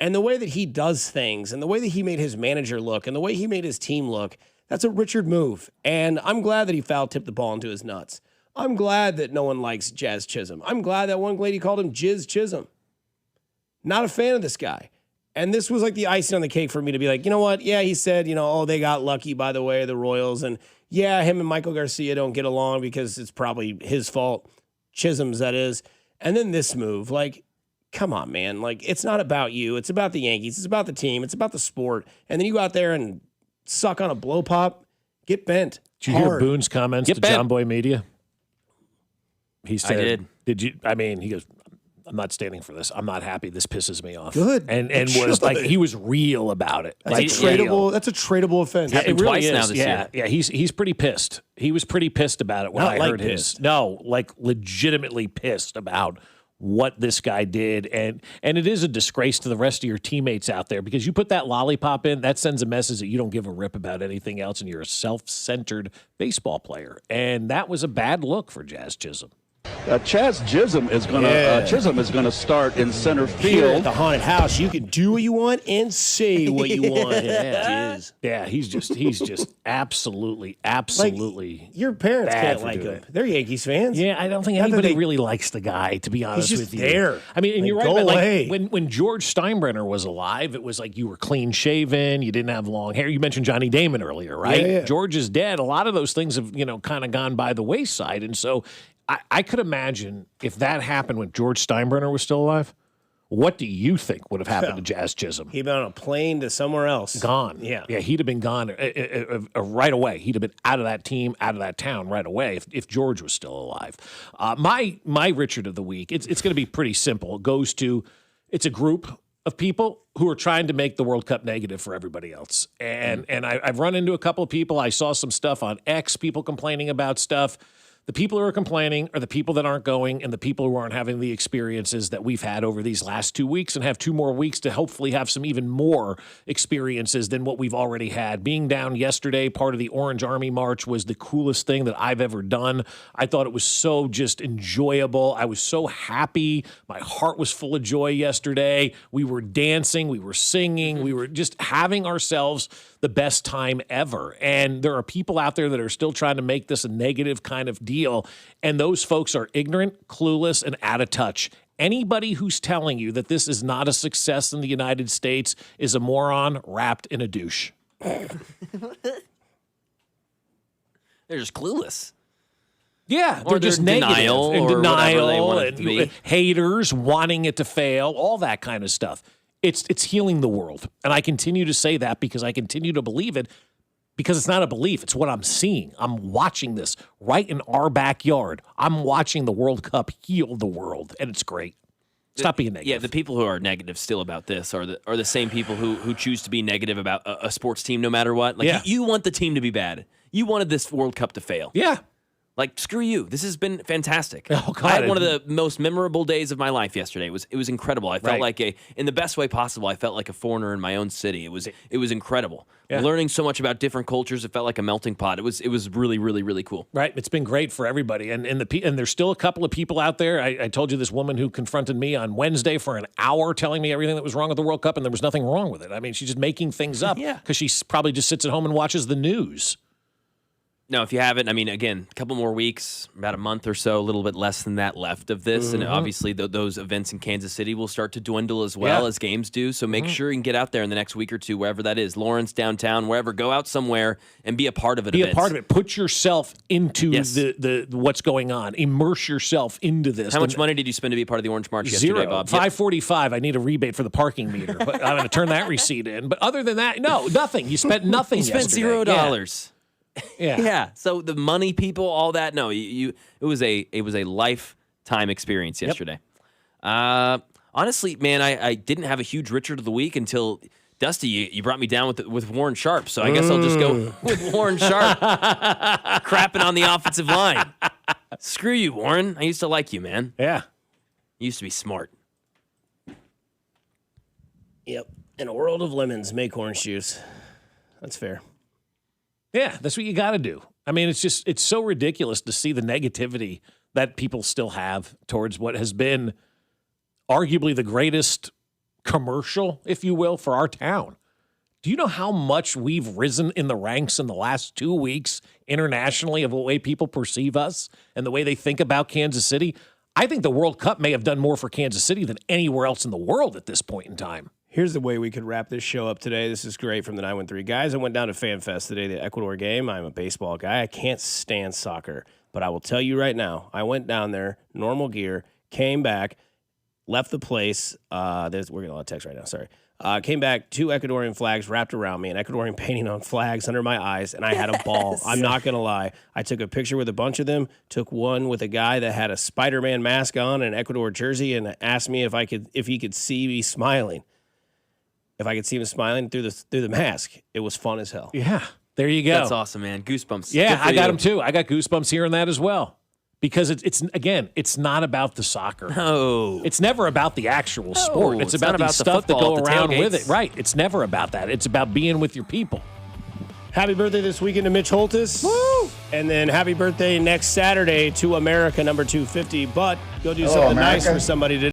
And the way that he does things and the way that he made his manager look and the way he made his team look, that's a Richard move. And I'm glad that he foul tipped the ball into his nuts. I'm glad that no one likes Jazz Chisholm. I'm glad that one lady called him Jizz Chisholm. Not a fan of this guy. And this was like the icing on the cake for me to be like, you know what? Yeah, he said, oh, they got lucky, by the way, the Royals. And yeah, him and Michael Garcia don't get along because it's probably his fault. Chisholm's, that is. And then this move, like, come on, man. Like, it's not about you. It's about the Yankees. It's about the team. It's about the sport. And then you go out there and suck on a blow pop, get bent. Did you hear Boone's comments to John Boy Media? He said, I did. You? I mean, he goes, I'm not standing for this. I'm not happy. This pisses me off. Good. And was like, he was real about it. That's, like, that's a tradable offense. It really twice is. now this year. Yeah, he's pretty pissed. He was pretty pissed about it when Not I like heard pissed. his. No, like legitimately pissed about what this guy did. And it is a disgrace to the rest of your teammates out there because you put that lollipop in, that sends a message that you don't give a rip about anything else and you're a self-centered baseball player. And that was a bad look for Jazz Chisholm. Chaz Chisholm is going to start in center Here at field. the haunted house, you can do what you want and say what you want. Yeah, he's just absolutely. Like, your parents bad can't for like doing him. it. They're Yankees fans. Yeah, I don't think Not that anybody they- really likes the guy, to be honest just with you. there. I mean, and Like, you're right go about away. like when George Steinbrenner was alive, it was like you were clean shaven, you didn't have long hair. You mentioned Johnny Damon earlier, right? Yeah. George is dead. A lot of those things have, kind of gone by the wayside. And so I could imagine if that happened when George Steinbrenner was still alive, what do you think would have happened to Jazz Chisholm? He'd been on a plane to somewhere else. Gone. Yeah. Yeah, he'd have been gone right away. He'd have been out of that team, out of that town right away if George was still alive. My Richard of the week, it's going to be pretty simple. It goes to, it's a group of people who are trying to make the World Cup negative for everybody else. And I've run into a couple of people. I saw some stuff on X, people complaining about stuff. The people who are complaining are the people that aren't going and the people who aren't having the experiences that we've had over these last 2 weeks and have 2 more weeks to hopefully have some even more experiences than what we've already had. Being down yesterday, part of the Orange Army March was the coolest thing that I've ever done. I thought it was so just enjoyable. I was so happy. My heart was full of joy yesterday. We were dancing. We were singing. We were just having ourselves the best time ever. And there are people out there that are still trying to make this a negative kind of deal. And those folks are ignorant, clueless, and out of touch. Anybody who's telling you that this is not a success in the United States is a moron wrapped in a douche. They're just clueless. Yeah, Or they're just they're in negative denial and or whatever they want it and to be. haters wanting it to fail, all that kind of stuff. It's healing the world. And I continue to say that because I continue to believe it because it's not a belief. It's what I'm seeing. I'm watching this right in our backyard. I'm watching the World Cup heal the world, and it's great. Stop being negative. Yeah, the people who are negative still about this are the same people who choose to be negative about a sports team no matter what. Like, Yeah. you want the team to be bad. You wanted this World Cup to fail. Yeah. Like, screw you. This has been fantastic. Oh, God. I had one of the most memorable days of my life yesterday. It was incredible. I felt Right. like in the best way possible, I felt like a foreigner in my own city. It was incredible. Yeah. Learning so much about different cultures, it felt like a melting pot. It was really, really, really cool. Right. It's been great for everybody. And there's still a couple of people out there. I told you this woman who confronted me on Wednesday for an hour telling me everything that was wrong with the World Cup, and there was nothing wrong with it. I mean, she's just making things up because she probably just sits at home and watches the news. No, if you haven't, I mean, again, a couple more weeks, about a month or so, a little bit less than that left of this. And obviously, those events in Kansas City will start to dwindle as well as games do. So make sure you can get out there in the next week or two, wherever that is, Lawrence, downtown, wherever. Go out somewhere and be a part of it. Be a part of it. Put yourself into the what's going on. Immerse yourself into this. How much money did you spend to be part of the Orange March yesterday, Bob? $5.45. I need a rebate for the parking meter, but I'm going to turn that receipt in. But other than that, no, nothing. You spent nothing. You spent yesterday. $0. Yeah. Yeah. So the money, people, all that. No, it was a lifetime experience yesterday. Honestly, man, I didn't have a huge Richard of the week until Dusty. You brought me down with Warren Sharp, so I guess I'll just go with Warren Sharp crapping on the offensive line. Screw you, Warren. I used to like you, man. Yeah. You used to be smart. Yep. In a world of lemons, make orange juice. That's fair. Yeah, that's what you got to do. I mean, it's so ridiculous to see the negativity that people still have towards what has been arguably the greatest commercial, if you will, for our town. Do you know how much we've risen in the ranks in the last 2 weeks internationally of the way people perceive us and the way they think about Kansas City? I think the World Cup may have done more for Kansas City than anywhere else in the world at this point in time. Here's the way we could wrap this show up today. This is great from the 913. Guys, I went down to Fan Fest today, the Ecuador game. I'm a baseball guy. I can't stand soccer. But I will tell you right now, I went down there, normal gear, came back, left the place. We're getting a lot of text right now, sorry. Came back, 2 Ecuadorian flags wrapped around me, an Ecuadorian painting on flags under my eyes, and I had a ball. I'm not going to lie. I took a picture with a bunch of them, took one with a guy that had a Spider-Man mask on and an Ecuador jersey, and asked me if he could see me smiling. If I could see him smiling through the mask. It was fun as hell. Yeah, there you go. That's awesome, man. Goosebumps. Yeah, I got them too. I got goosebumps hearing that as well. Because it's not about the soccer. No. It's never about the actual sport. It's about the stuff that go around with it. Right. It's never about that. It's about being with your people. Happy birthday this weekend to Mitch Holtis. Woo! And then happy birthday next Saturday to America number 250. But go do something nice for somebody today.